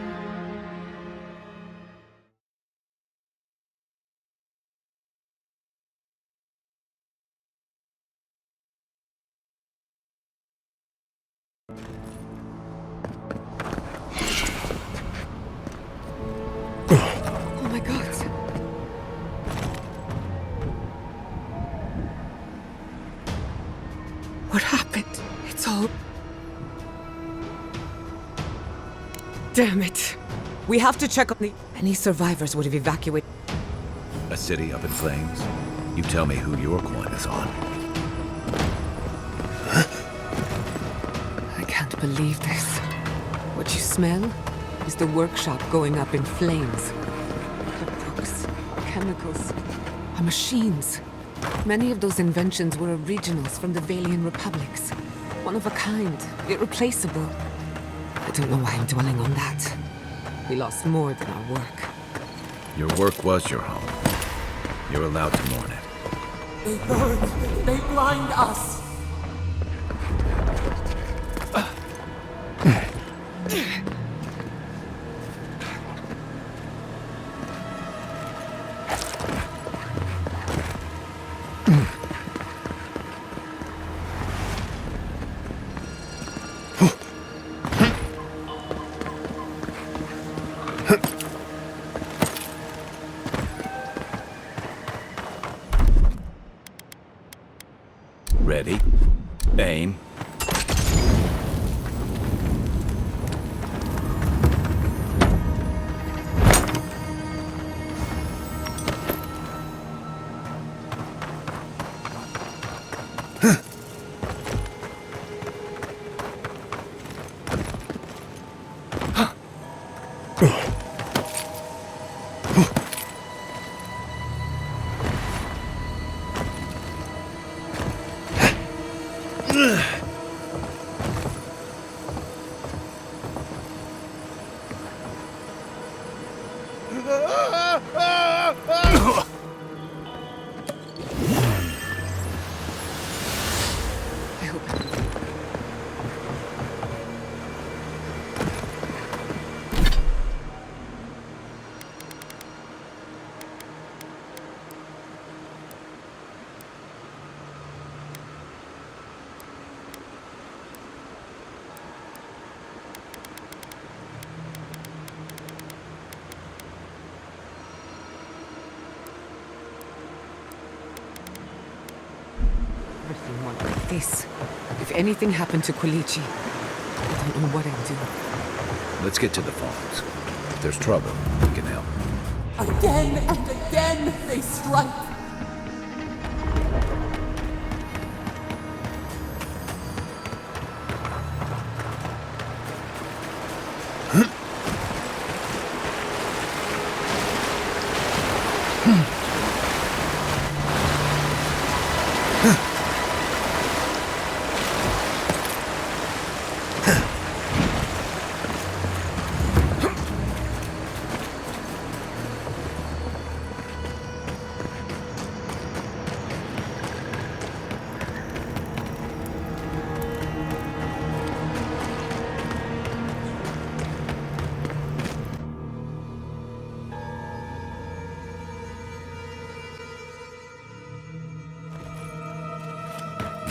What happened? It's all... Damn it. We have to check on the... Any survivors would have evacuated... A city up in flames? You tell me who your coin is on. I can't believe this. What you smell is the workshop going up in flames. Cookbooks, chemicals, our machines. Many of those inventions were originals from the Valian republics. One of a kind, irreplaceable. I don't know why I'm dwelling on that. We lost more than our work. Your work was your home. You're allowed to mourn it. They burn. They blind us. Ready? Aim. Like this. If anything happened to Quilici, I don't know what I'd do. Let's get to the farms. If there's trouble, we can help. Again and again they strike.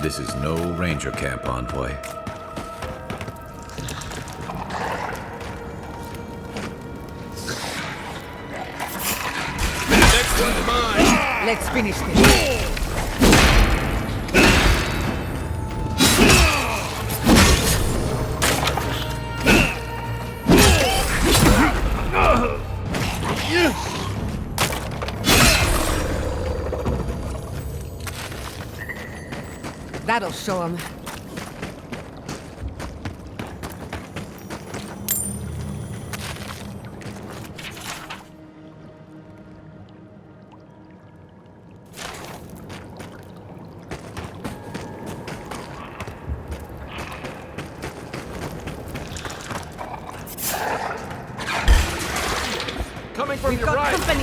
This is no ranger camp, envoy. Next one's mine. Let's finish this. That'll show him. Coming from We've your got right. company.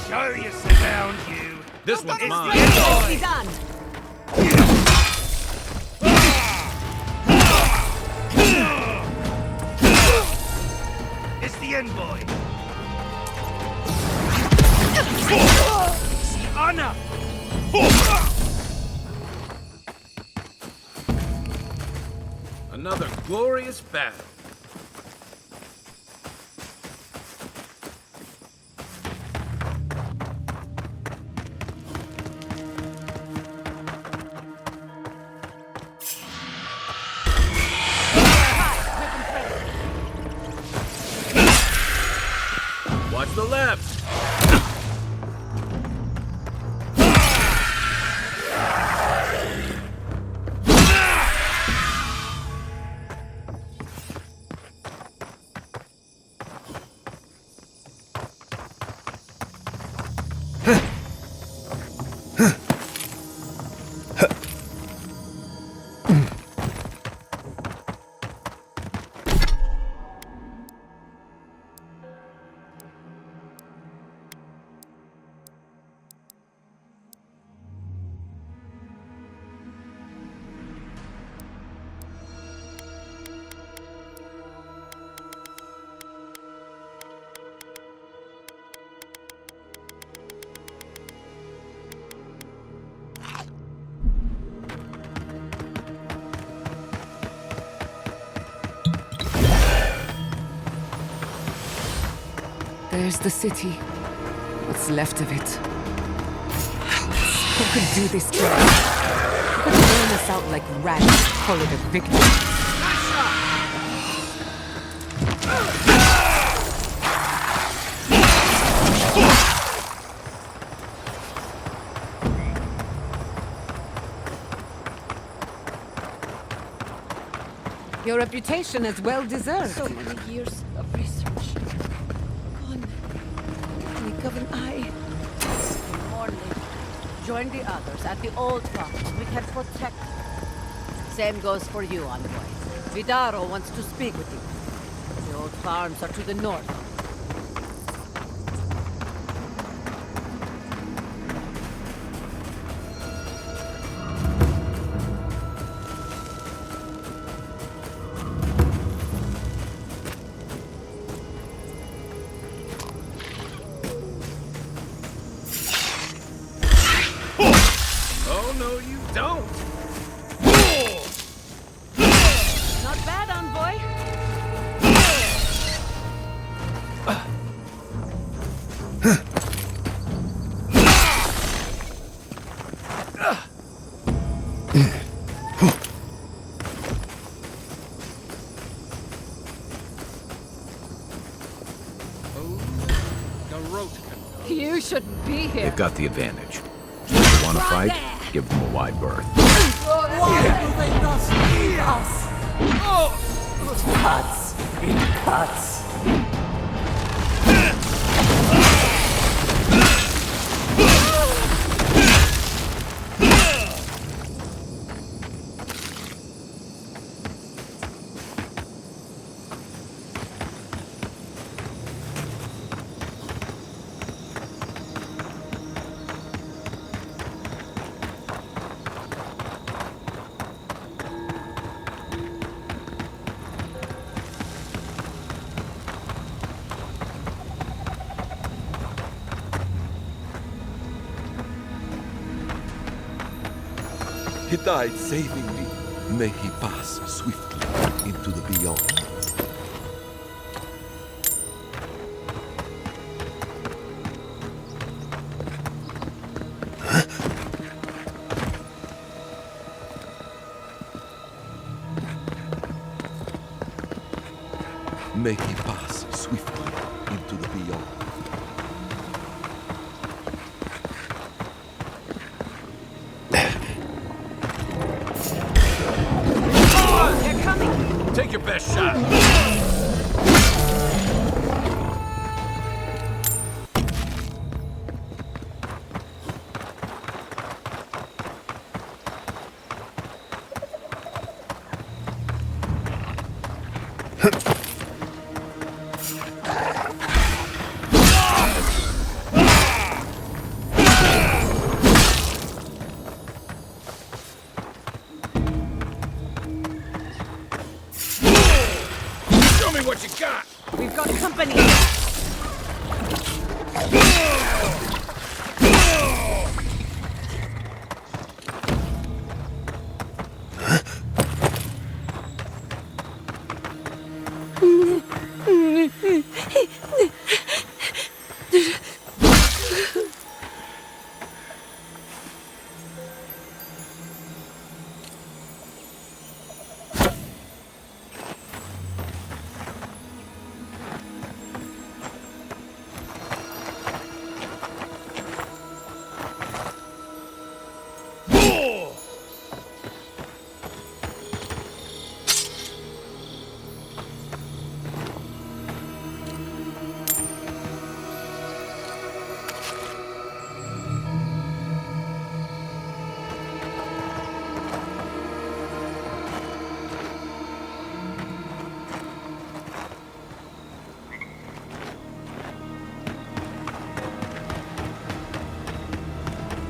Show yourself around, you. This one's mine. Nicely done. It's the envoy. See honor. Another glorious battle. Watch the left. There's the city. What's left of it. Who could do this to us? Who could burn us out like rats and call it a victory? Your reputation is well deserved. So many years of research. Gone. Blink of an eye. Morning. Join the others at the old farm. We can protect you. Same goes for you, envoy. Vidaro wants to speak with you. The old farms are to the north. don't! Not bad, envoy. You shouldn't be here. They've got the advantage. If they want to fight, give them a wide berth. Why do they not leave us? Cuts in cuts. He died saving me. May he pass swiftly into the beyond. May he pass swiftly into the beyond. They're coming. Take your best shot. Show me what you got! We've got company.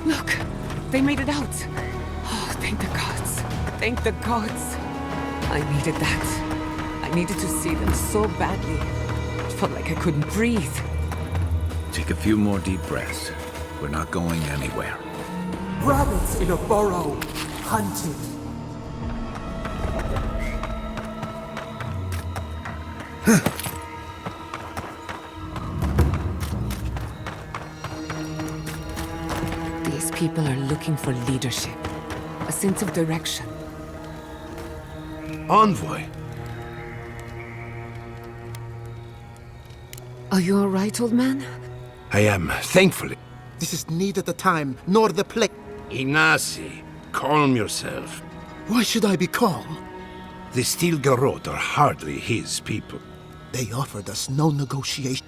Look, they made it out. Oh, thank the gods. Thank the gods. I needed that. I needed to see them so badly. It felt like I couldn't breathe. Take a few more deep breaths. We're not going anywhere. Rabbits in a burrow, hunted. These people are looking for leadership, a sense of direction. Envoy. Are you all right, old man? I am, thankfully. This is neither the time nor the place. Ignacy, calm yourself. Why should I be calm? The Steel Garrote are hardly his people. They offered us no negotiation.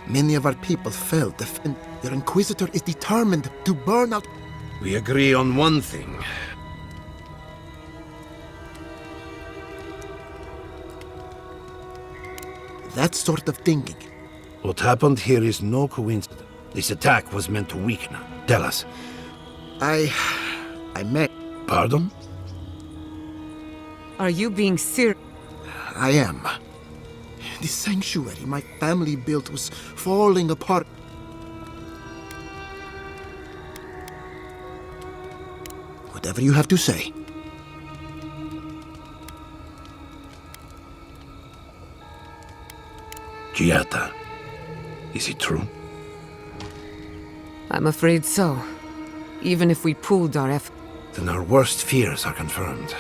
Many of our people fell defend. Your Inquisitor is determined to burn out. We agree on one thing. That sort of thinking. What happened here is no coincidence. This attack was meant to weaken her. Tell us. I meant... Pardon? Are you being serious? I am. The sanctuary my family built was falling apart. Whatever you have to say. Giata, is it true? I'm afraid so. Even if we pooled our efforts. Then our worst fears are confirmed.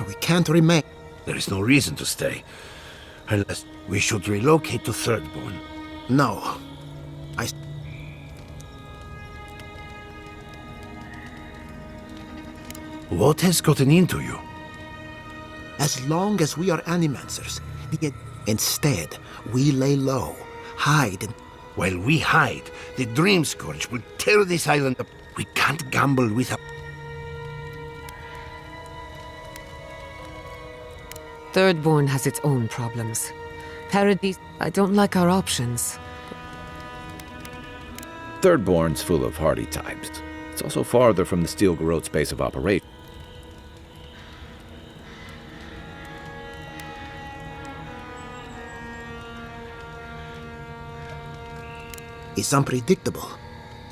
We can't remain. There is no reason to stay. Unless we should relocate to Thirdborn. No. What has gotten into you? As long as we are animancers, instead, we lay low, hide, and... While we hide, the Dream Scourge will tear this island up. We can't gamble with a... Thirdborn has its own problems. Paradise... I don't like our options. Thirdborn's full of hardy types. It's also farther from the Steel Garrote's base of operation. It's unpredictable.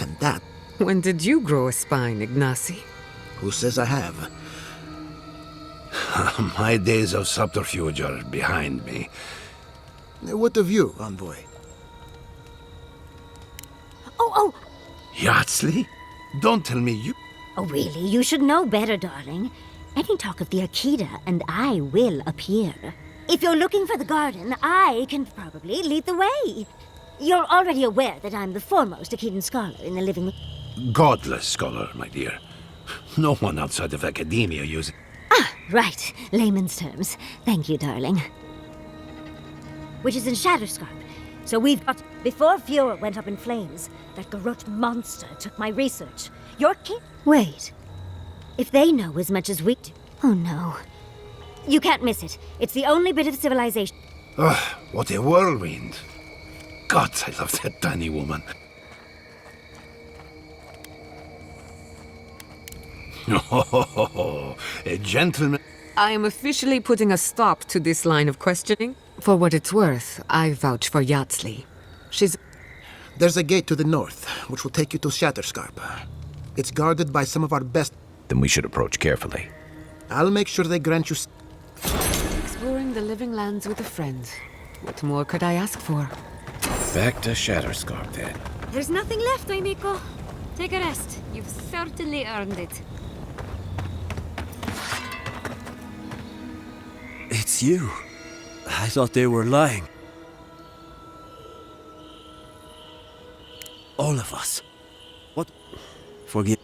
And that... When did you grow a spine, Ignacy? Who says I have? My days of subterfuge are behind me. What of you, Envoy? Oh! Yardsley? Don't tell me you... Oh, really? You should know better, darling. Any talk of the Akita, and I will appear. If you're looking for the garden, I can probably lead the way. You're already aware that I'm the foremost Akitan scholar in the living... Godless scholar, my dear. No one outside of academia uses... Ah, right. Layman's terms. Thank you, darling. Which is in Shatterscarp. So we've got... Before Fiora went up in flames, that Garrote monster took my research. Your kid... Wait. If they know as much as we do... Oh, no. You can't miss it. It's the only bit of civilization... Ugh, what a whirlwind. God, I love that tiny woman. Oh, a gentleman... I am officially putting a stop to this line of questioning. For what it's worth, I vouch for Yardsley. She's... There's a gate to the north, which will take you to Shatterscarp. It's guarded by some of our best... Then we should approach carefully. I'll make sure they grant you... Exploring the living lands with a friend. What more could I ask for? Back to Shatterscarp, then. There's nothing left, Aimiko. Take a rest. You've certainly earned it. It's you. I thought they were lying. All of us. What? Forgive.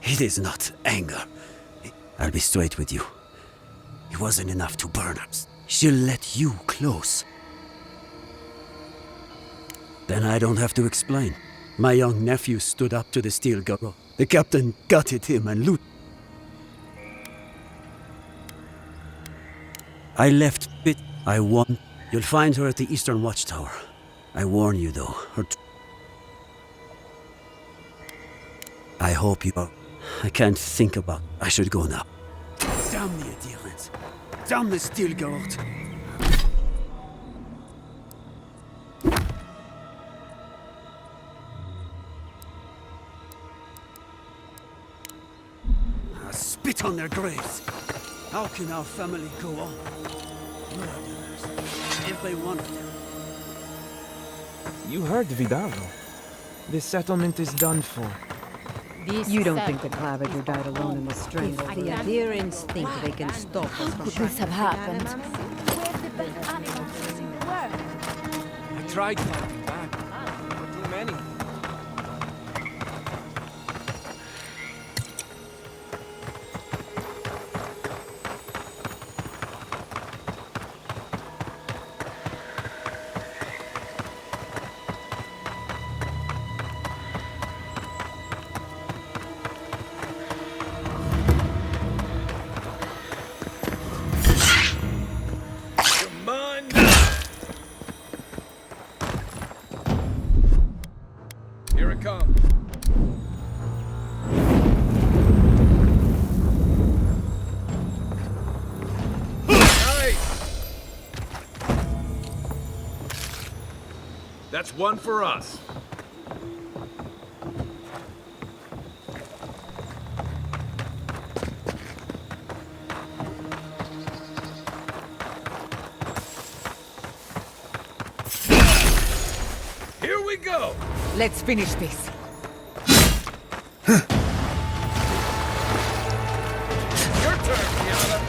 It is not anger. I'll be straight with you. It wasn't enough to burn us. She'll let you close. Then I don't have to explain. My young nephew stood up to the Steel Garrote. The captain gutted him and loot. I left bit. I won. You'll find her at the Eastern Watchtower. I warn you, though. I hope you are. I can't think about... I should go now. Damn the adherents. Damn the Steel Garrote. I spit on their graves. How can our family go on? Murderers. Every one of them. You heard Vidalo. This settlement is done for. You don't think the Claviger died alone in the strangle? The adherents think they can stop us. How could this have happened? I tried fighting back, but too many. Here it comes. That's one for us. Here we go! Let's finish this. Your turn, Fiona.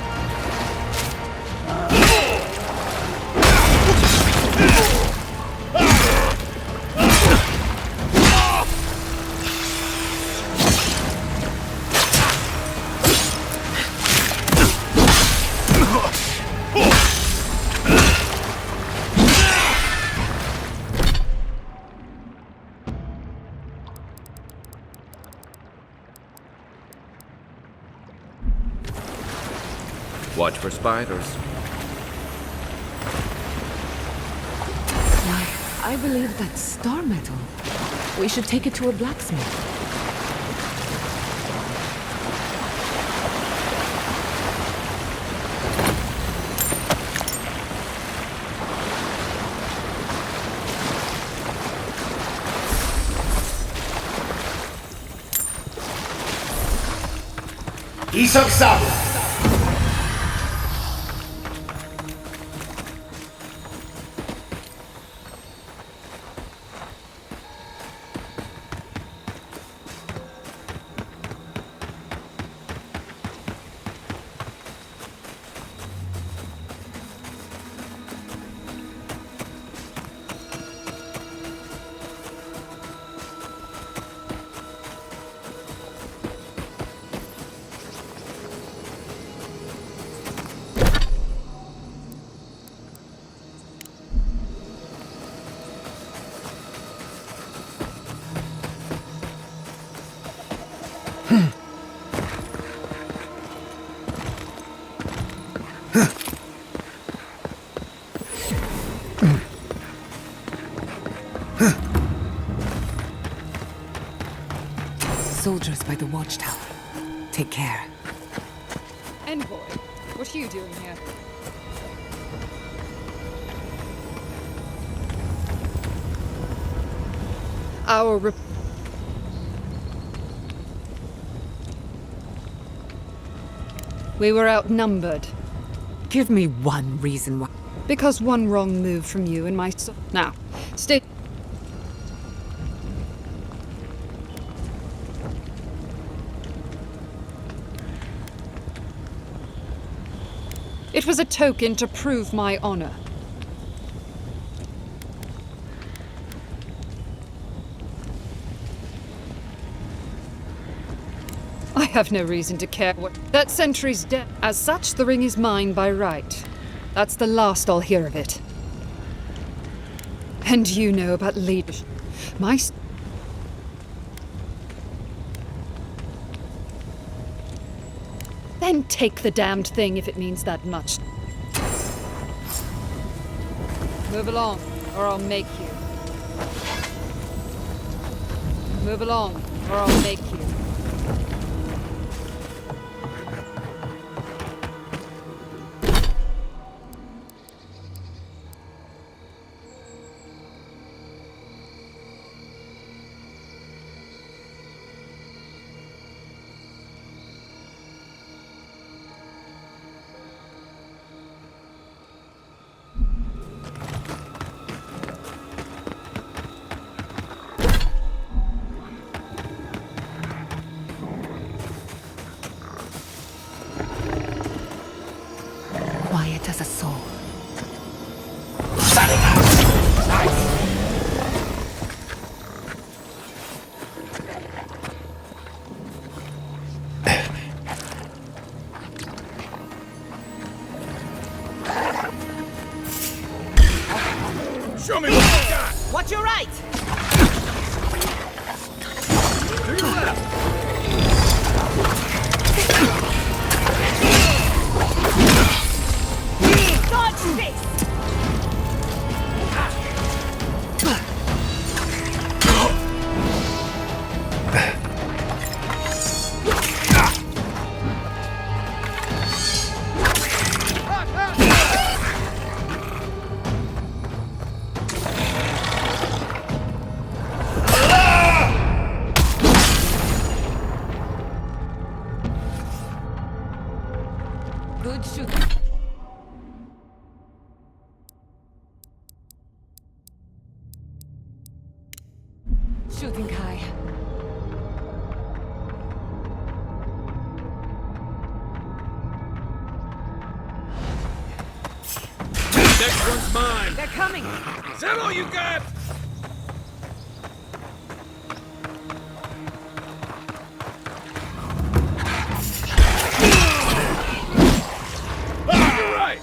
Watch for spiders. Why, I believe that's star metal. We should take it to a blacksmith. Isaac Sabo. Soldiers by the watchtower. Take care. Envoy, what are you doing here? We were outnumbered. Give me one reason why. Because one wrong move from you and my son. Now, stay. It was a token to prove my honor. I have no reason to care what. That sentry's dead. As such, the ring is mine by right. That's the last I'll hear of it. And you know about leadership. My. Then take the damned thing if it means that much. Move along, or I'll make you. Move along, or I'll make you. Quiet as a soul. Show me what you got! Watch your right! To your left! Dodge this! something, Kai. Next one's mine. They're coming. Is that all you got? You're right.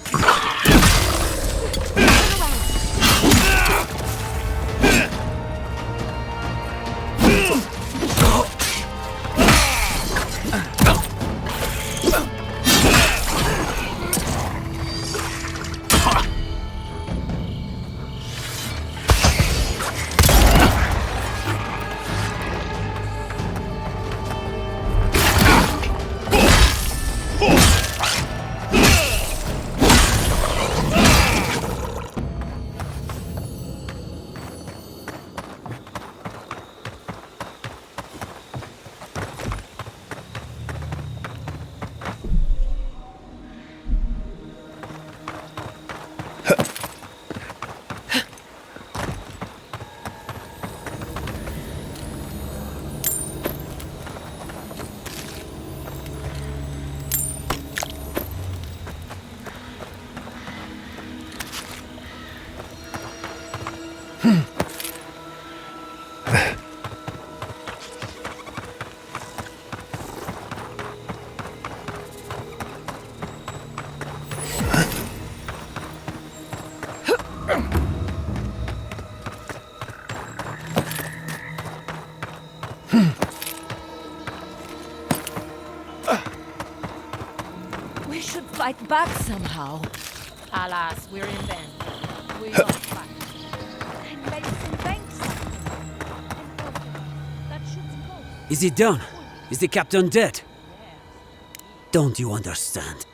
We should fight back somehow. Alas, we're in vain. We Huh. don't fight. And let's invent something. That shoots close. Is it done? Is the captain dead? Don't you understand?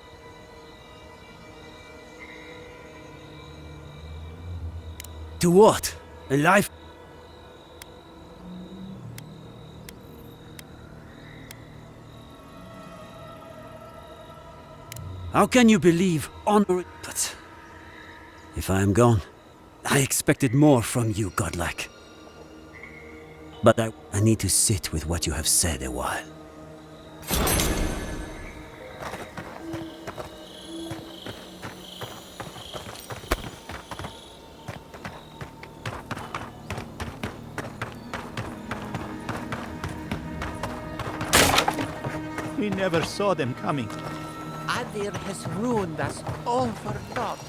To what? A life? How can you believe honor? But if I am gone, I expected more from you, godlike. But I need to sit with what you have said a while. We never saw them coming. Adir has ruined us all for naught.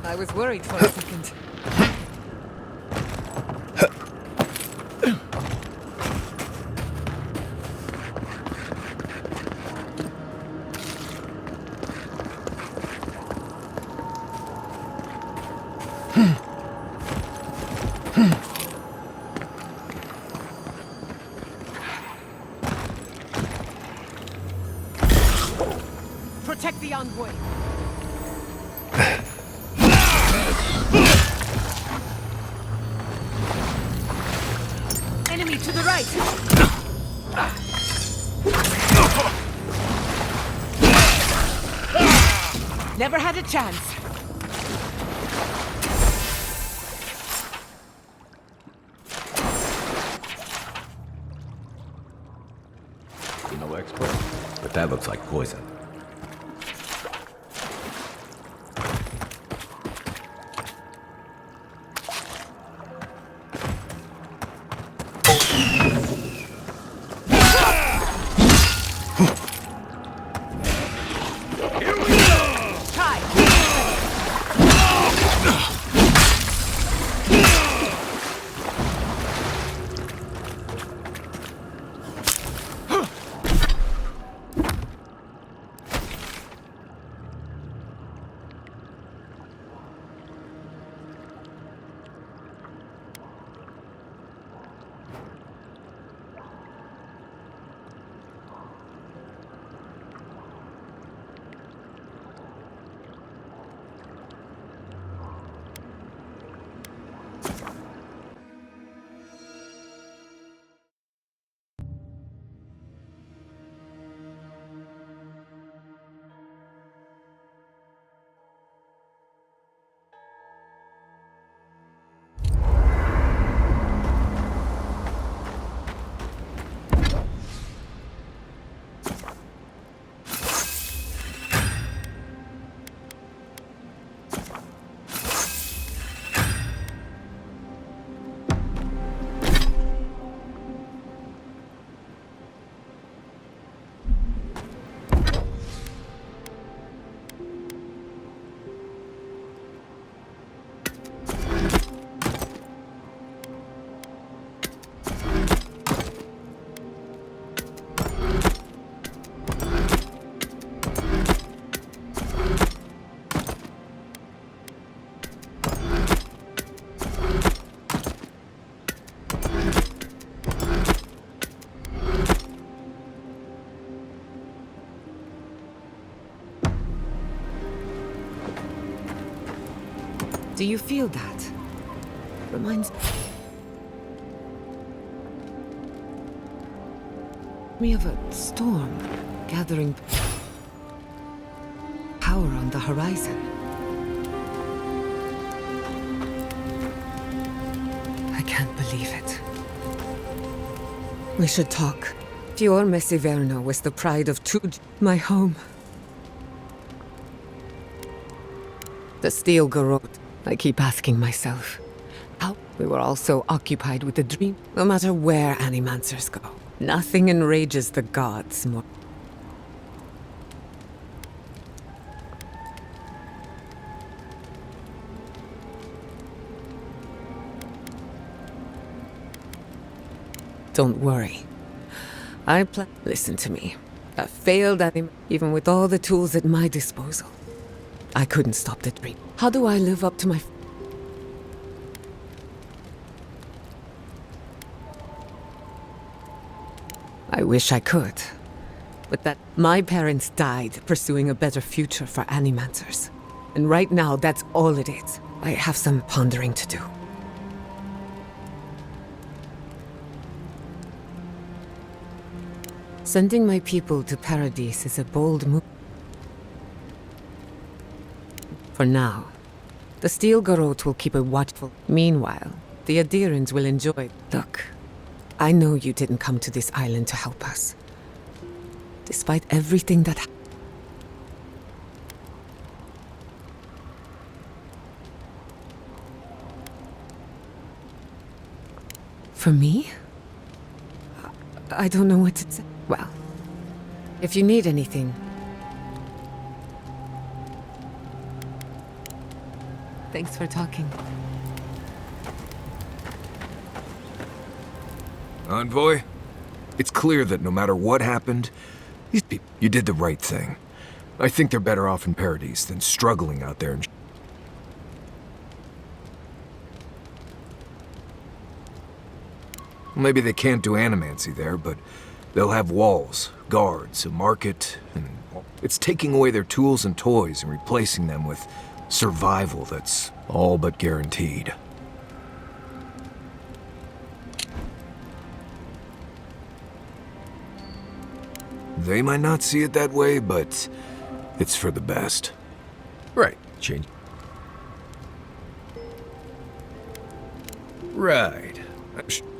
I was worried for a second. Protect the envoy. Enemy to the right. Never had a chance. No expert, but that looks like poison. Do you feel that? Reminds me of a storm gathering power on the horizon. I can't believe it. We should talk. Fior Messiverno was the pride of Tuj, my home. The steel garrote. I keep asking myself, how we were all so occupied with the dream. No matter where animancers go, nothing enrages the gods more. Don't worry. Listen to me. A failed anime, even with all the tools at my disposal. I couldn't stop the dream. How do I live up to my... I wish I could. But that... My parents died pursuing a better future for animancers. And right now, that's all it is. I have some pondering to do. Sending my people to Paradise is a bold move. For now, the steel garrote will keep a watchful. Meanwhile, the Adherents will enjoy. Look, I know you didn't come to this island to help us. Despite everything that For me? I don't know what to say. Well, if you need anything... Thanks for talking. Envoy, it's clear that no matter what happened, these people, you did the right thing. I think they're better off in Paradise than struggling out there in... Maybe they can't do animancy there, but they'll have walls, guards, a market, and... It's taking away their tools and toys and replacing them with survival that's all but guaranteed. They might not see it that way, but it's for the best. Right, change. Right.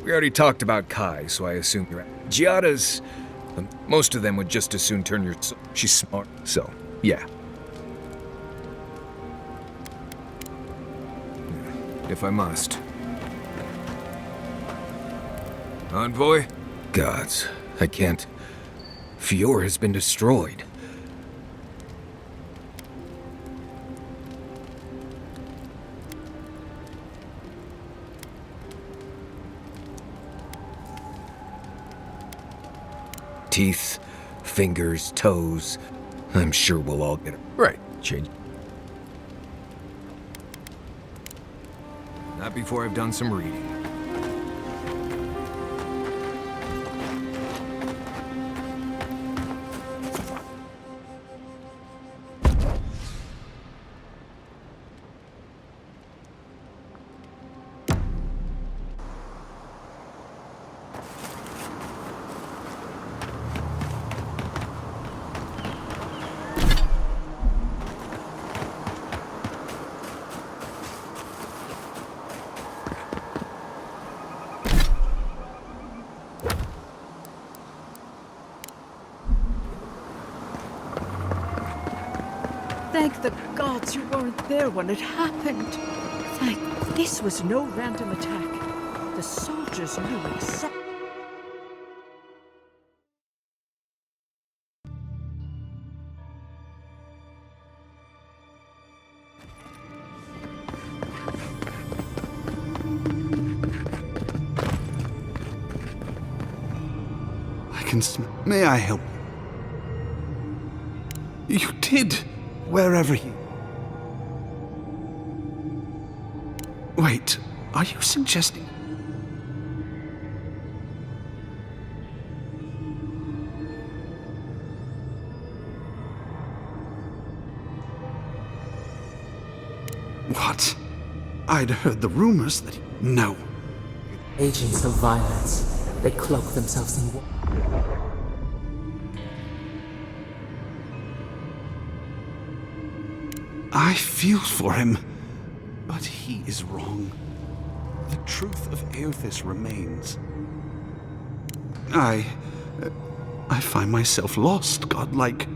We already talked about Kai, so I assume you're right. Giada's... most of them would just as soon turn your... She's smart, so, yeah. If I must. Envoy? Gods, I can't... Fior has been destroyed. Teeth, fingers, toes. I'm sure we'll all get it. Right, change. Not before I've done some reading. Thank the gods you weren't there when it happened. This was no random attack. The soldiers knew exactly. I can smell. May I help? You did. Wherever you... Wait, are you suggesting... What? I'd heard the rumors that... No. Agents of violence. They cloak themselves in... I feel for him, but he is wrong. The truth of Aothis remains. I find myself lost, godlike.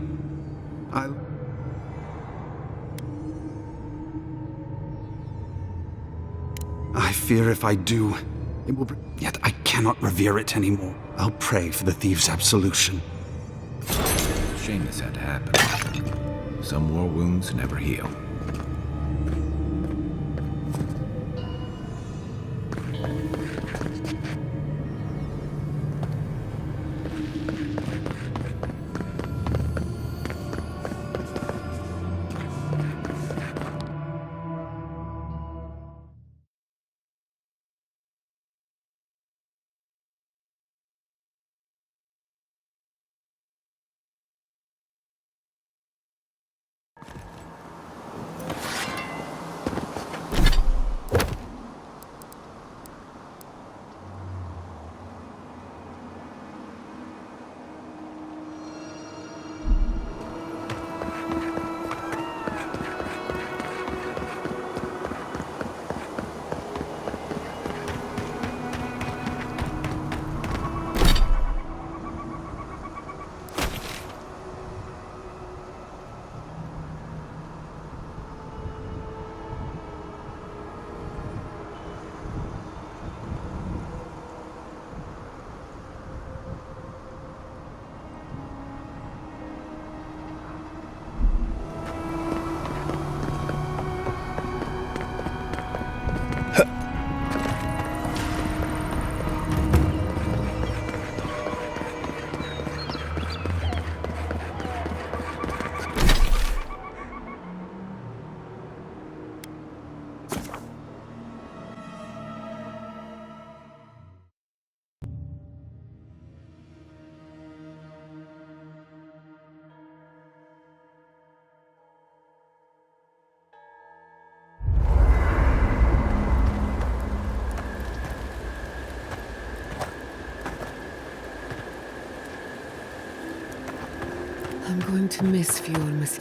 I fear if I do, it will... Yet I cannot revere it anymore. I'll pray for the thieves' absolution. Shame this had to happen. Some war wounds never heal. I'm going to miss fuel, Miss.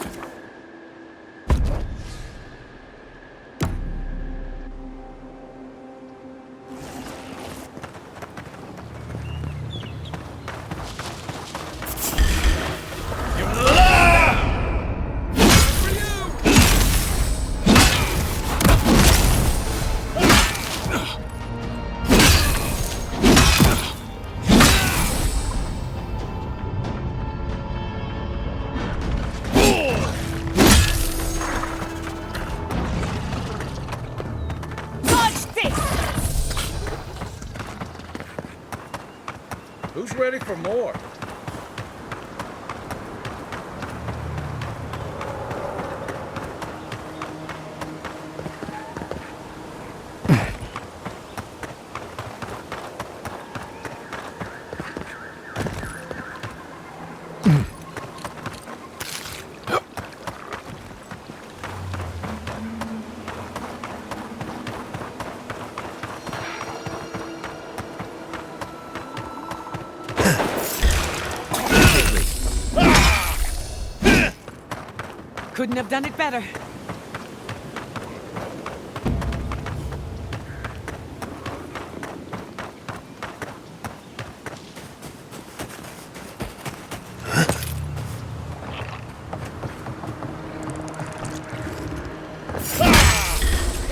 Who's ready for more? Couldn't have done it better.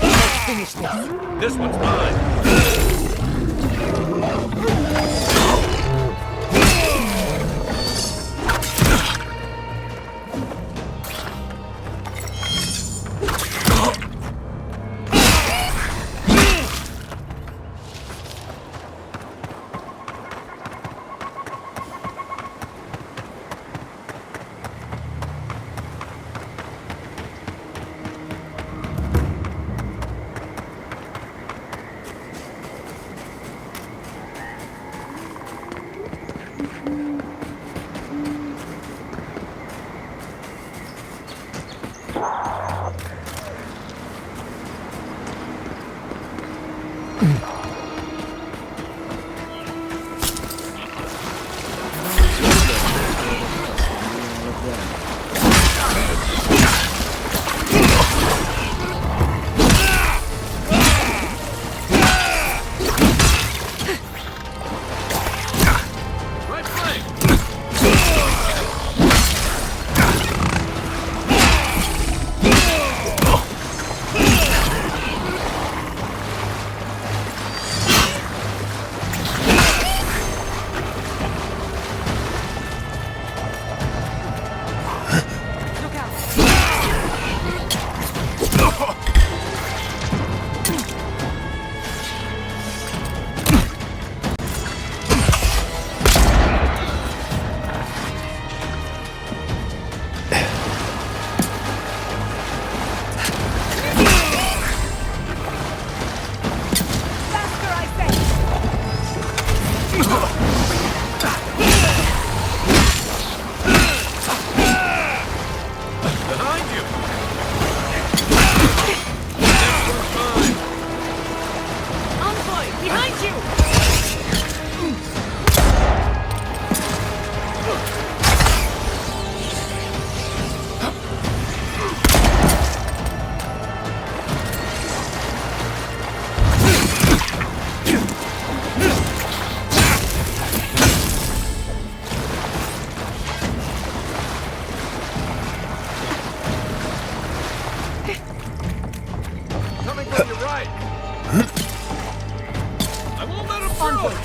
Let's finish this. This one's mine.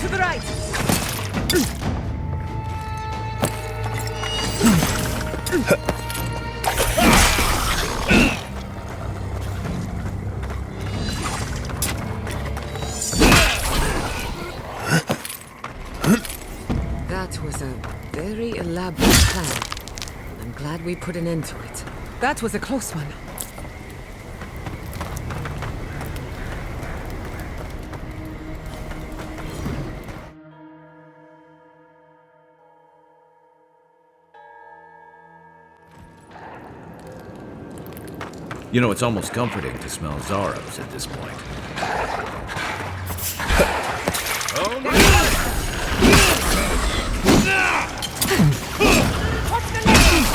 To the right! That was a very elaborate plan. I'm glad we put an end to it. That was a close one. You know, it's almost comforting to smell Zaros at this point. What's the name?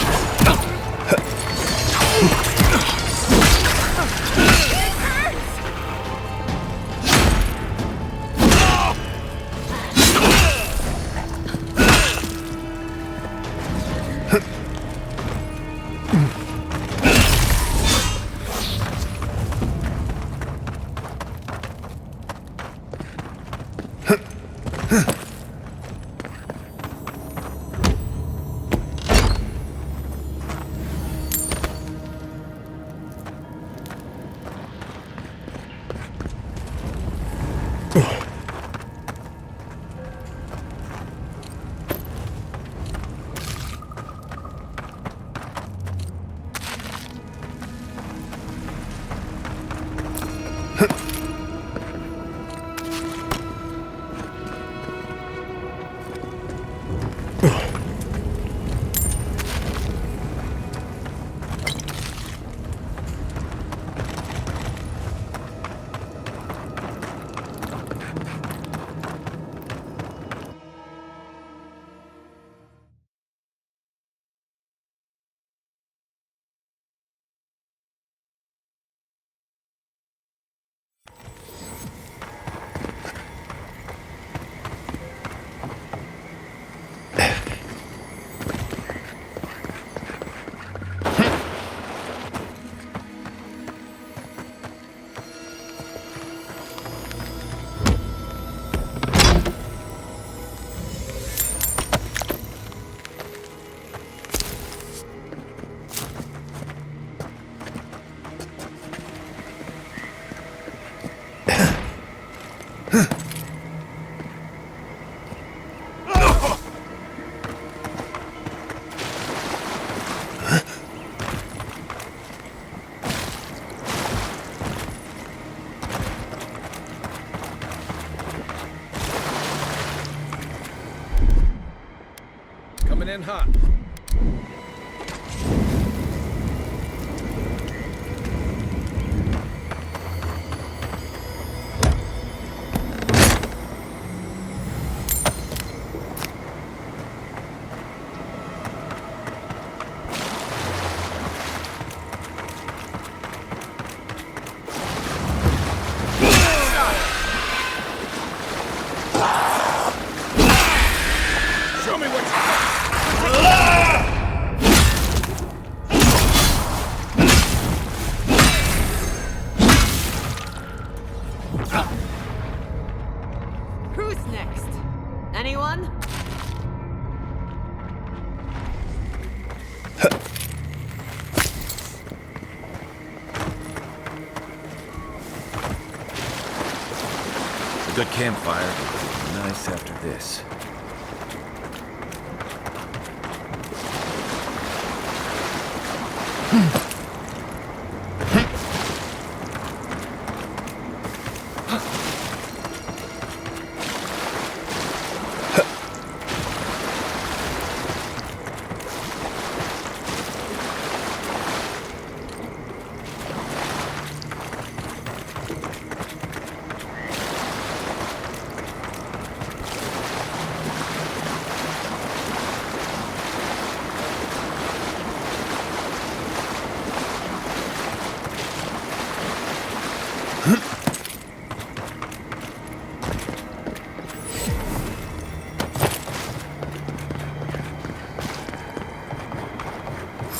Coming in hot. Show me what you Who's next? Anyone? A good campfire would be nice after this.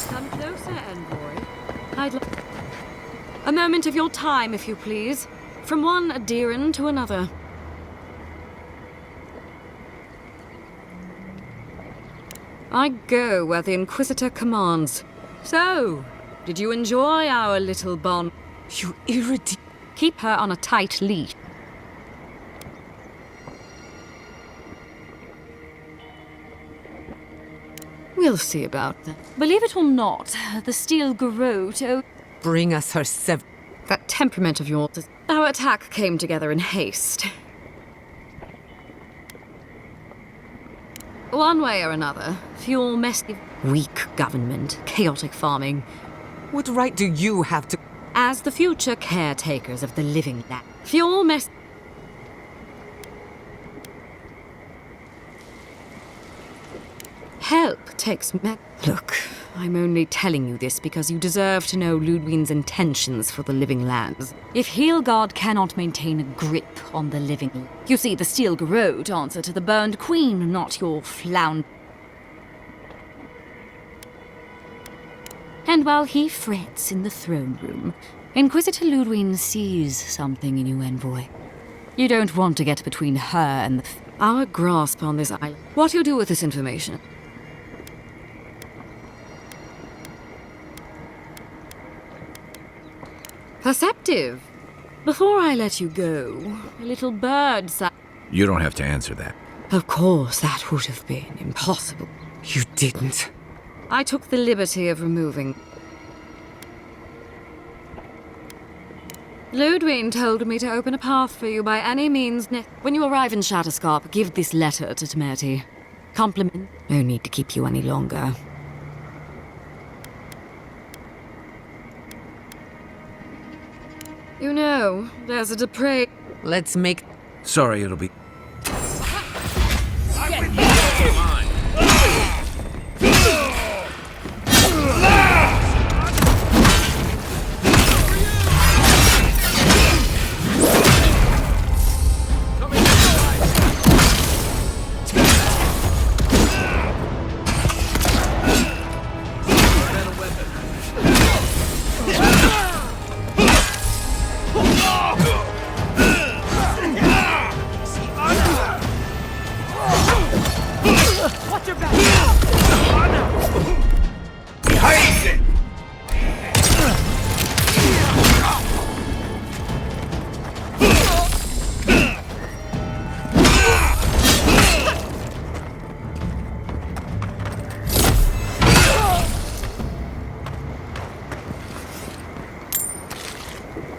Come closer, envoy. I'd like a moment of your time, if you please. From one adherent to another. I go where the Inquisitor commands. So, did you enjoy our little bond? You irredeemable. Keep her on a tight leash. We'll see about that. Believe it or not, the steel garrote. Bring us her That temperament of yours. Our attack came together in haste. One way or another, fuel messy, weak government, chaotic farming. What right do you have to... As the future caretakers of the living land, fuel mess... Help takes Look, I'm only telling you this because you deserve to know Ludwig's intentions for the living lands. If Heelgard cannot maintain a grip on the living... You see, the steel garrote answer to the burned queen, not your flound... And while he frets in the throne room, Inquisitor Ludwig sees something in you, envoy. You don't want to get between her and our grasp on this island. What do you do with this information? Perceptive. Before I let you go, a little bird sang. You don't have to answer that. Of course, that would have been impossible. You didn't. I took the liberty of removing. Ludwig told me to open a path for you by any means When you arrive in Shatterscarp, give this letter to Temerity. Compliment. No need to keep you any longer. You know, there's a depraved... Let's make... Sorry, it'll be... Watch your back! Behind it!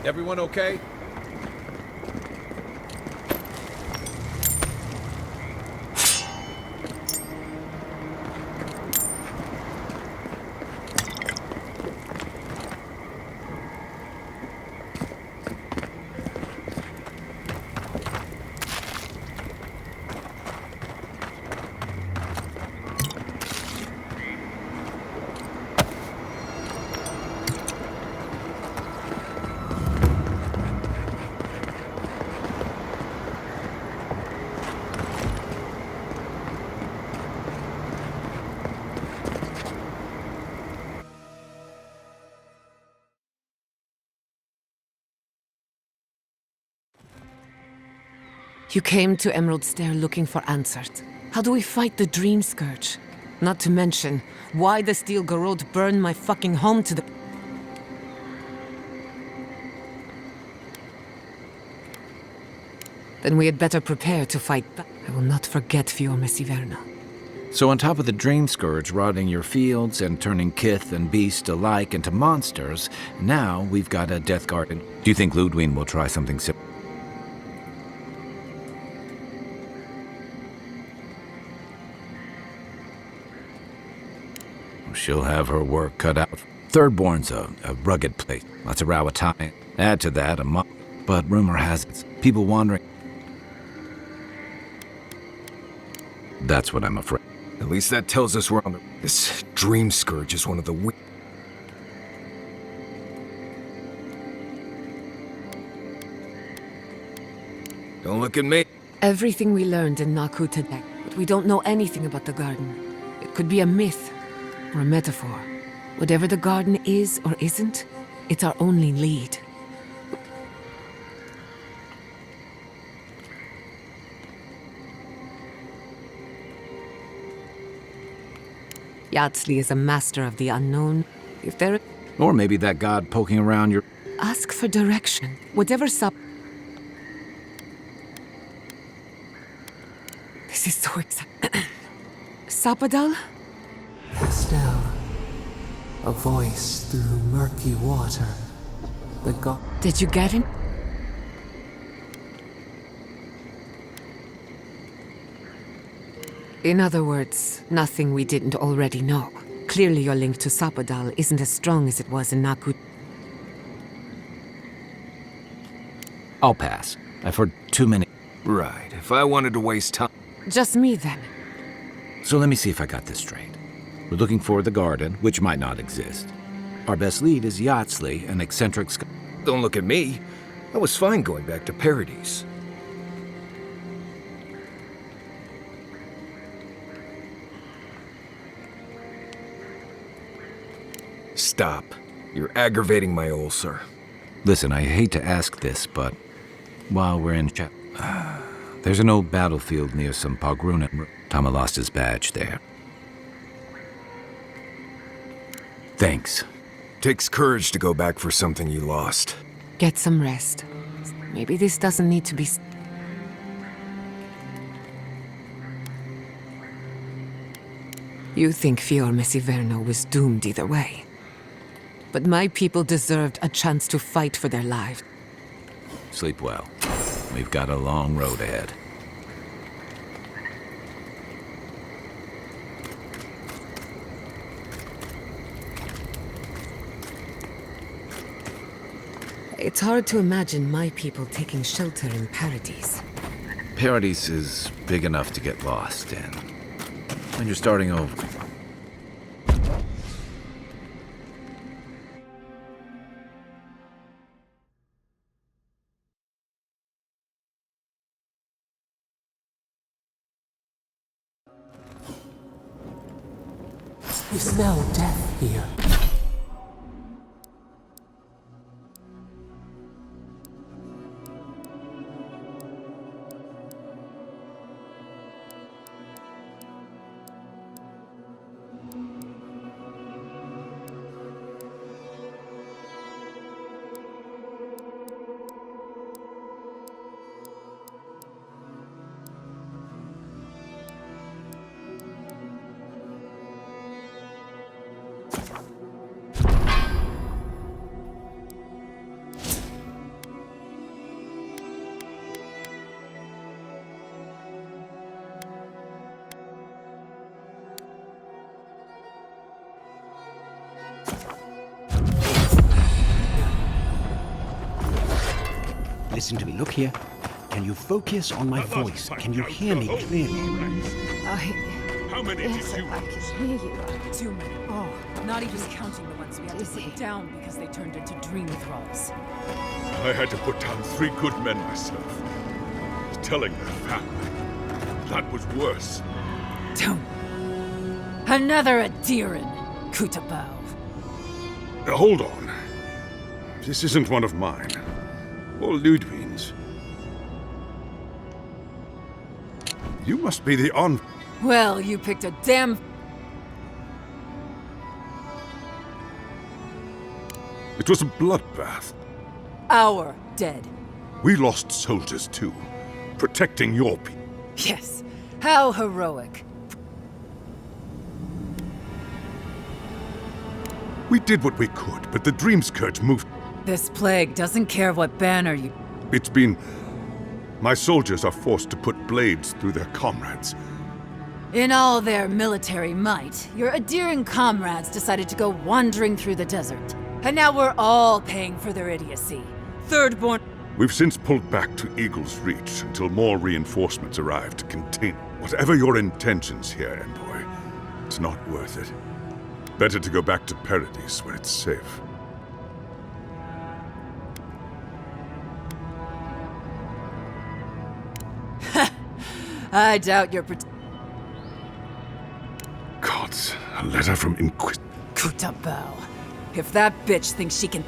Everyone okay? You came to Emerald Stair looking for answers. How do we fight the Dream Scourge? Not to mention, why the Steel Garrote burned my fucking home to the... Then we had better prepare to fight back. I will not forget Fior Messiverna. So on top of the Dream Scourge rotting your fields and turning kith and beast alike into monsters, now we've got a Death Guard. Do you think Ludwig will try something similar? She'll have her work cut out. Thirdborn's a rugged place. Lots of Rawatani. Add to that a monk. But rumor has it, people wandering. That's what I'm afraid. At least that tells us we're on the... This Dream Scourge is one of the Don't look at me. Everything we learned in Naku today, but we don't know anything about the garden. It could be a myth or a metaphor. Whatever the garden is or isn't, it's our only lead. Yatsley is a master of the unknown. If there... Or maybe that god poking around your... Ask for direction. Whatever This is so exciting. Sapadal? Estelle, a voice through murky water. The god... Did you get him? In other words, nothing we didn't already know. Clearly your link to Sapadal isn't as strong as it was in Naku. I'll pass. I've heard too many... Right, if I wanted to waste time... Just me, then. So let me see if I got this straight. We're looking for the garden, which might not exist. Our best lead is Yatsley, an eccentric... Don't look at me. I was fine going back to Paradise. Stop. You're aggravating my ulcer. Listen, I hate to ask this, but while we're in there's an old battlefield near some Pogrunen. Tama lost his badge there. Thanks. Takes courage to go back for something you lost. Get some rest. Maybe this doesn't need to be... You think Fior Messiverno was doomed either way. But my people deserved a chance to fight for their lives. Sleep well. We've got a long road ahead. It's hard to imagine my people taking shelter in Paradise. Paradise is big enough to get lost in. When you're starting over. You smell death here. Listen to me. Look here. Can you focus on my voice? Can you hear me clearly? How many did you I can hear you. Too many. Oh, not even counting the ones we had to put down because they turned into dream thralls. I had to put down 3 good men myself. Telling their family. That was worse. Don't. Another Adiran, Kutabao. Hold on. This isn't one of mine. Or Ludwig's. You must be the on... Well, you picked a damn... It was a bloodbath. Our dead. We lost soldiers too. Protecting your people. Yes. How heroic. We did what we could, but the Dreamscourge moved... This plague doesn't care what banner you... It's been... My soldiers are forced to put blades through their comrades. In all their military might, your Adiran comrades decided to go wandering through the desert. And now we're all paying for their idiocy. Thirdborn... We've since pulled back to Eagle's Reach until more reinforcements arrive to contain... Whatever your intentions here, Envoy, it's not worth it. Better to go back to Paradise where it's safe. I doubt you're Gods, a letter from Inquis... Kutabao. If that bitch thinks she can...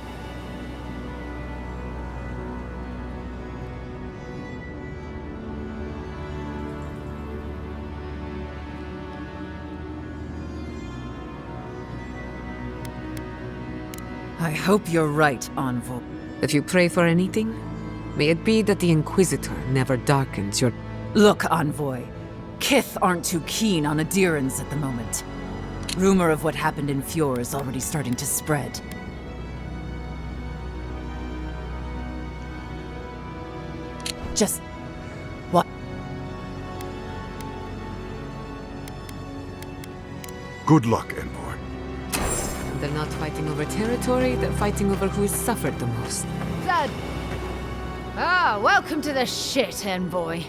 I hope you're right, Envoy. If you pray for anything, may it be that the Inquisitor never darkens your... Look, Envoy. Kith aren't too keen on Adirans at the moment. Rumor of what happened in Fjord is already starting to spread. Just... what? Good luck, Envoy. They're not fighting over territory, they're fighting over who's suffered the most. Blood! Ah, welcome to the shit, Envoy.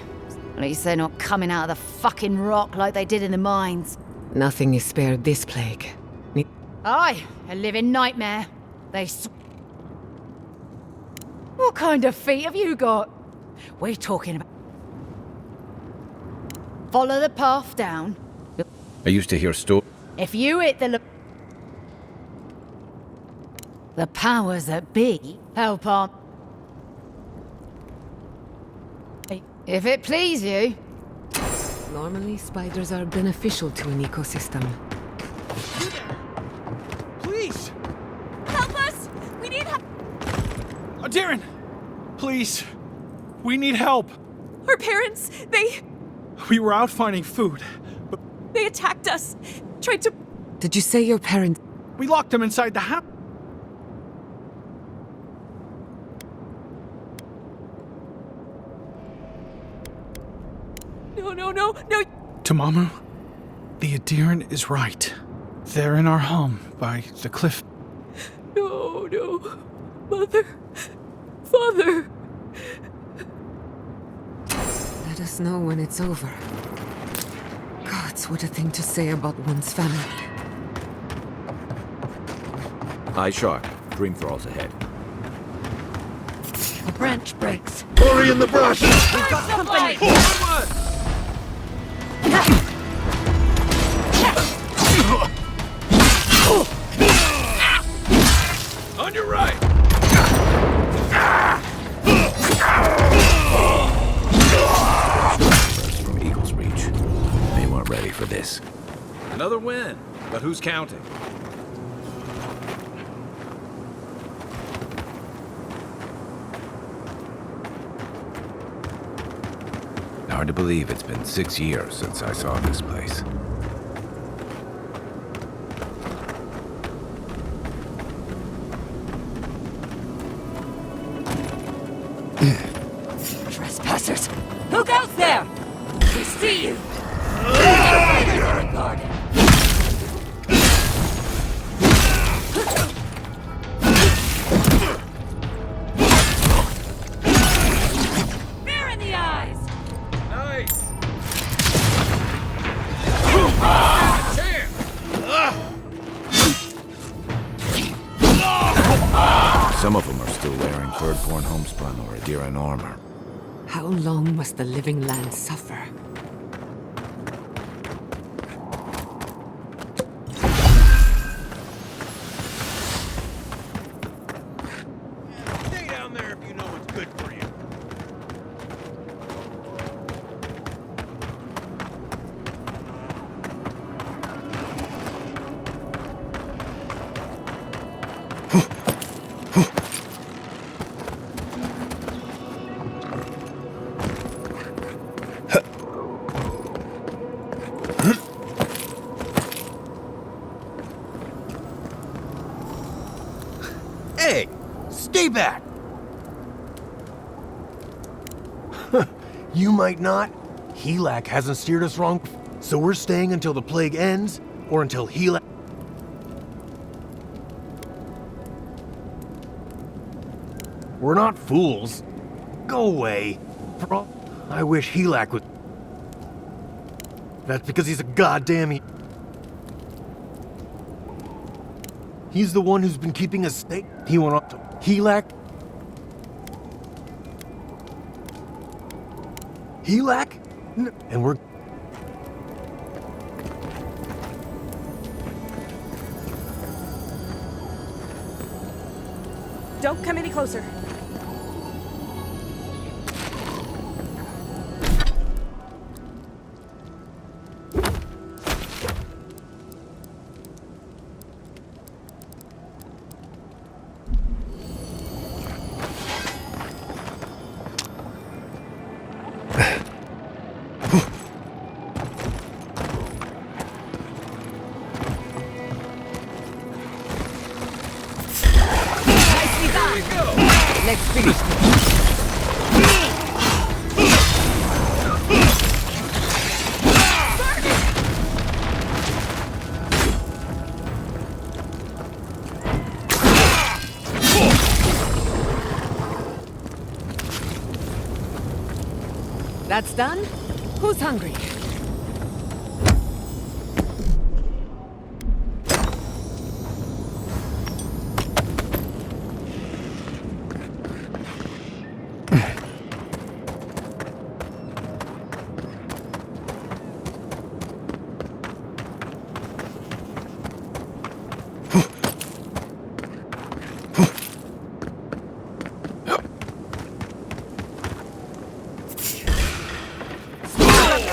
At least they're not coming out of the fucking rock like they did in the mines. Nothing is spared this plague. Aye, a living nightmare. What kind of feet have you got? We're talking about... Follow the path down. I used to hear stories. If you hit the powers that be help on. If it please you. Normally, spiders are beneficial to an ecosystem. Please! Help us! We need help! Darren! Please! We need help! Our parents, We were out finding food, but... they attacked us. Tried to... Did you say your parents... We locked them inside the house. no, no, no! Tamamu, the Adiran is right. They're in our home, by the cliff. No, no. Mother. Father. Let us know when it's over. Gods, what a thing to say about one's family. Eye sharp. Dream thralls ahead. A branch breaks. Hurry in the brush! We've got company! On your right! First from Eagle's Reach. They weren't ready for this. Another win, but who's counting? Hard to believe it's been 6 years since I saw this place. Trespassers! Look out there! We see you! Fighters in the garden! Fear in the eyes! Nice! Some of them are still wearing bird-born homespun or Adiran armor. How long must the living land suffer? Stay down there if you know what's good for you. Hey! Stay back! You might not. Helak hasn't steered us wrong, so we're staying until the plague ends, or until Helak... We're not fools. Go away. I wish Helak would... That's because he's a goddamn... He's the one who's been keeping us safe. He went up to Helak. Helak? And we're... Don't come any closer. Let's finish this. That's done? Who's hungry?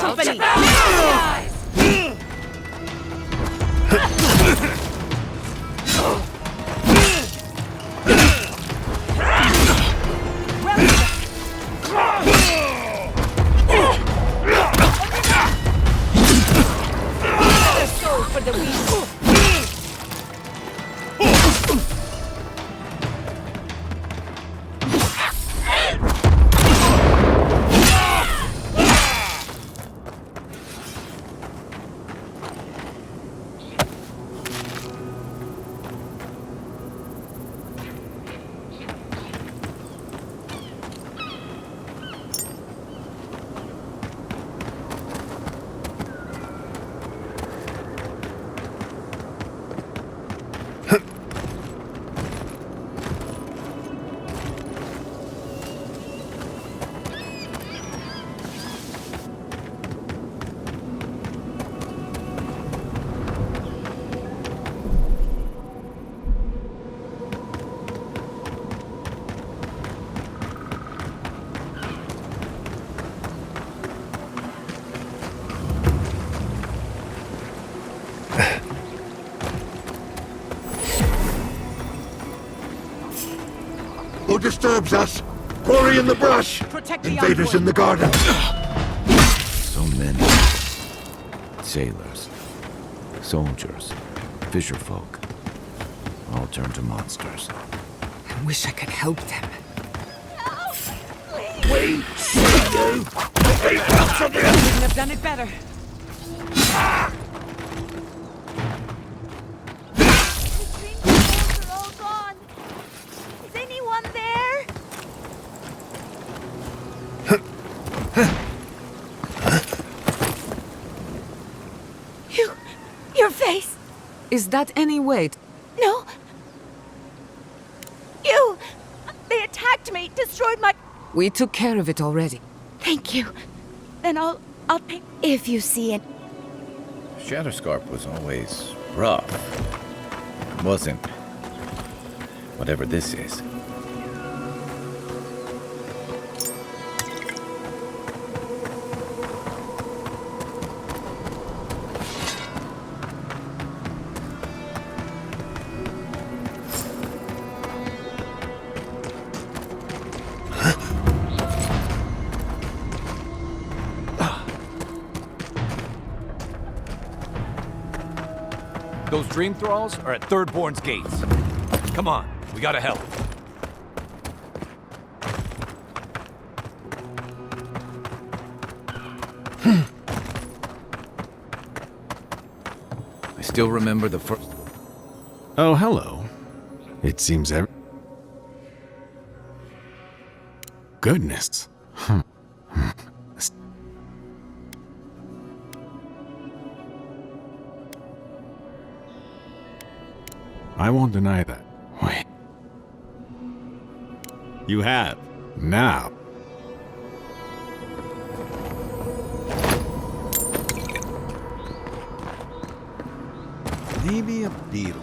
Company! Who disturbs us? Quarry in the brush! Protect the Invaders envoy. in the garden! So many. Sailors, soldiers, fisherfolk, all turned to monsters. I wish I could help them. We see you! Couldn't have done it better. They're all gone. Is anyone there? Your face. Is that any weight? No. You. They attacked me, destroyed my. We took care of it already. Thank you. Then I'll pay if you see it. Shatterscarp was always rough. Wasn't. Whatever this is. Those dream thralls are at Thirdborn's gates. Come on, we gotta help. I still remember the first. Oh, hello. It seems Goodness. I won't deny that. Wait. You have. Now. Maybe a beetle.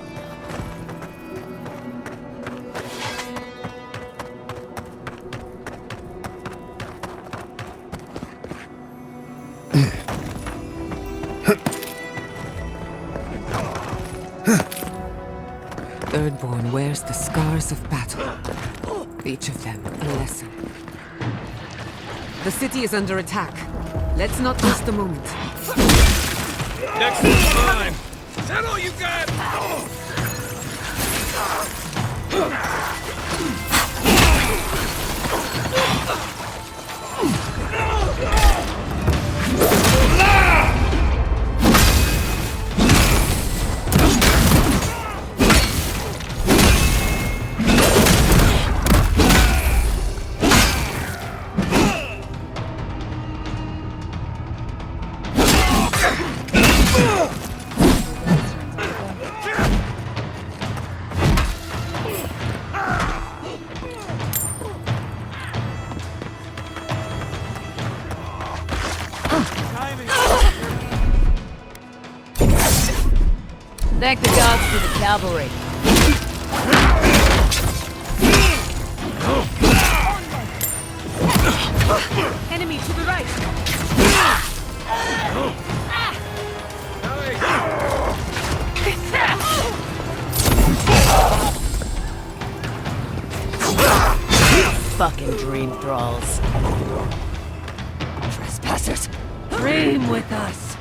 Thirdborn wears the scars of battle. Each of them a lesson. The city is under attack. Let's not waste a moment. Next time! Is that all you got? Thank the gods for the cavalry. Enemy to the right. Fucking dream thralls. Trespassers. Dream with us.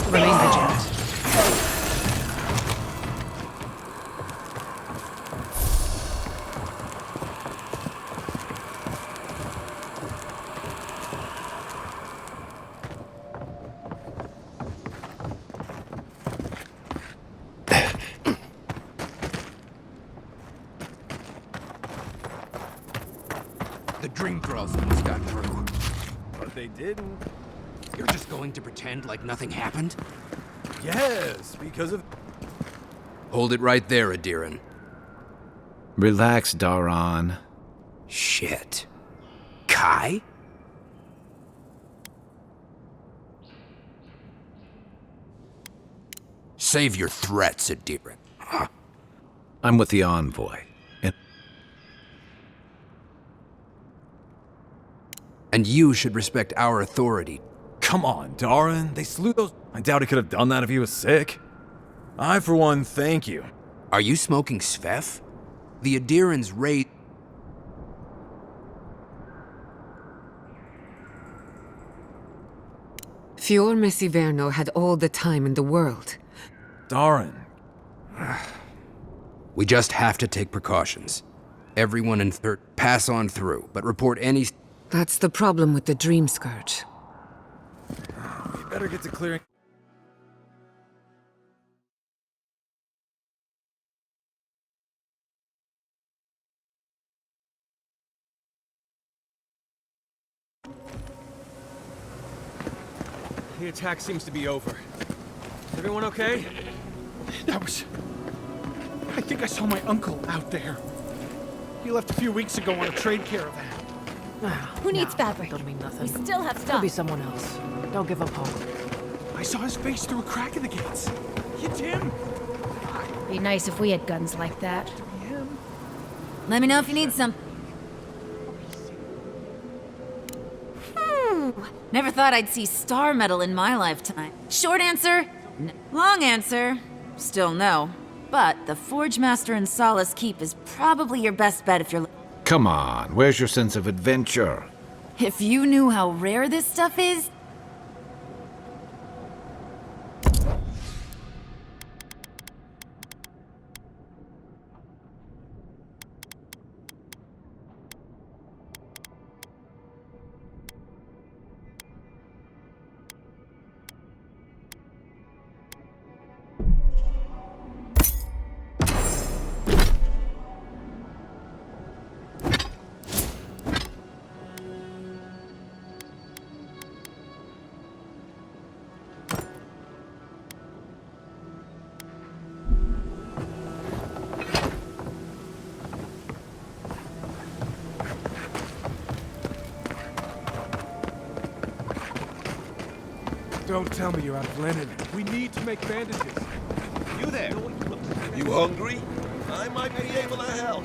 Remain vigilant. The dream thralls almost got through. But they didn't. You're just going to pretend like nothing happened? Yes, because of... Hold it right there, Adiran. Relax, Daron. Shit. Kai? Save your threats, Adiran. I'm with the envoy. And you should respect our authority. Come on, Daron. They slew those... I doubt he could have done that if he was sick. I, for one, thank you. Are you smoking Sveth? The Adiran's raid. Fior Messiverno had all the time in the world. Darren. We just have to take precautions. Everyone in third, pass on through, but report any... That's the problem with the Dream Scourge. We better get to clearing... The attack seems to be over. Is everyone okay? That was... I think I saw my uncle out there. He left a few weeks ago on a trade caravan. Who needs fabric? Don't mean nothing. We still have It'll stuff. be someone else. Don't give up hope. I saw his face through a crack in the gates. It's him! Be nice if we had guns like that. Let me know if you need some. Never thought I'd see star metal in my lifetime. Short answer, no. Long answer, still no. But the Forge Master in Solace Keep is probably your best bet if you're... Come on, where's your sense of adventure? If you knew how rare this stuff is... Don't tell me you're out of linen. We need to make bandages. You there? You hungry? I might be able to help.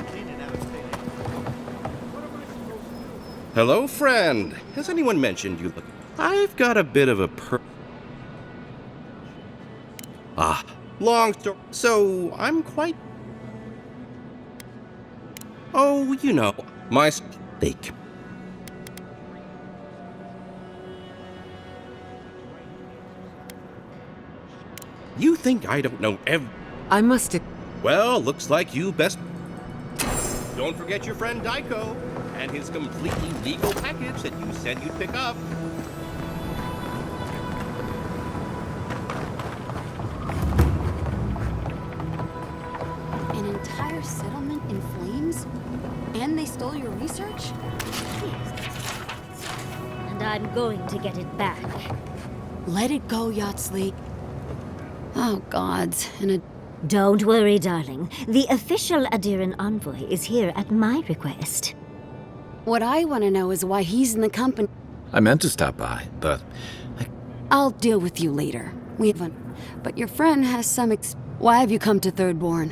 Hello, friend. Has anyone mentioned you look... I've got a bit of a long story. So, I'm quite... Oh, you know, my... They... You think I don't know I must have... Well, looks like you best... Don't forget your friend Daiko and his completely legal package that you said you'd pick up. An entire settlement in flames? And they stole your research? And I'm going to get it back. Let it go, Yatsley. Oh, gods. Don't worry, darling. The official Adiran envoy is here at my request. What I want to know is why he's in the company. I meant to stop by, but... I'll deal with you later. We haven't. But your friend has some Why have you come to Thirdborn?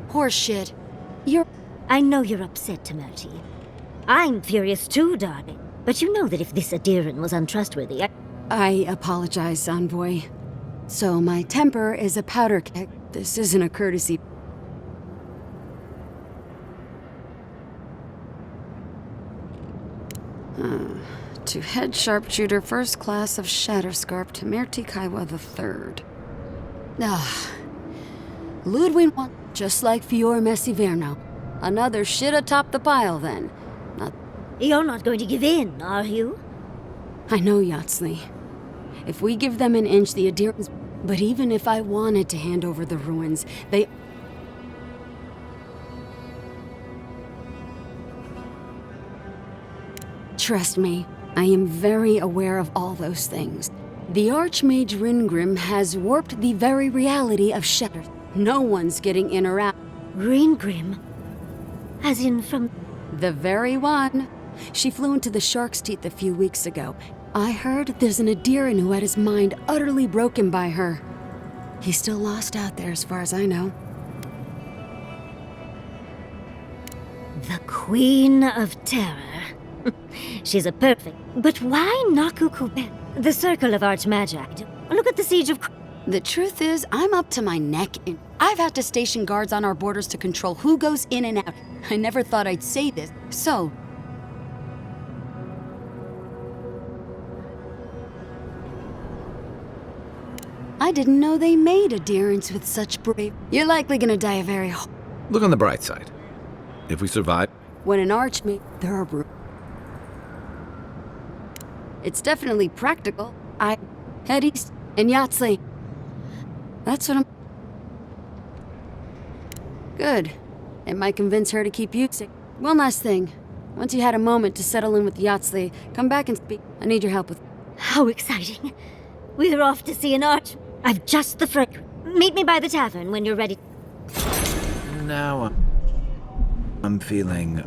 Horseshit. I know you're upset, Tamerti. I'm furious too, darling. But you know that if this Adiran was untrustworthy, I apologize, Envoy. So my temper is a powder keg. This isn't a courtesy. To head sharpshooter, first class of Shatterscarp, Tamerti Kaiwa III. Ludwig wants, just like Fior Messiverno. Another shit atop the pile, then. You're not going to give in, are you? I know, Yatsley. If we give them an inch, the Adirans... But even if I wanted to hand over the ruins, they... Trust me, I am very aware of all those things. The Archmage Ringrim has warped the very reality of Shatter. No one's getting in or out. Ringrim? As in from... The very one. She flew into the Shark's Teeth a few weeks ago. I heard there's an Adiran who had his mind utterly broken by her. He's still lost out there as far as I know. The Queen of Terror. She's a perfect. But why Nakukuben? The Circle of Archmagi. Look at the Siege of. The truth is, I'm up to my neck in. I've had to station guards on our borders to control who goes in and out. I never thought I'd say this. So, I didn't know they made adherents with such brave. You're likely gonna die a very. Look on the bright side. If we survive, When an archmage, there are. It's definitely practical. I head east and Yahtzee. That's what I'm. Good. It might convince her to keep using. One last thing. Once you had a moment to settle in with Yahtzee, come back and speak. I need your help with. How exciting. We're off to see an arch. I've just the fragrance. Meet me by the tavern when you're ready. now I'm feeling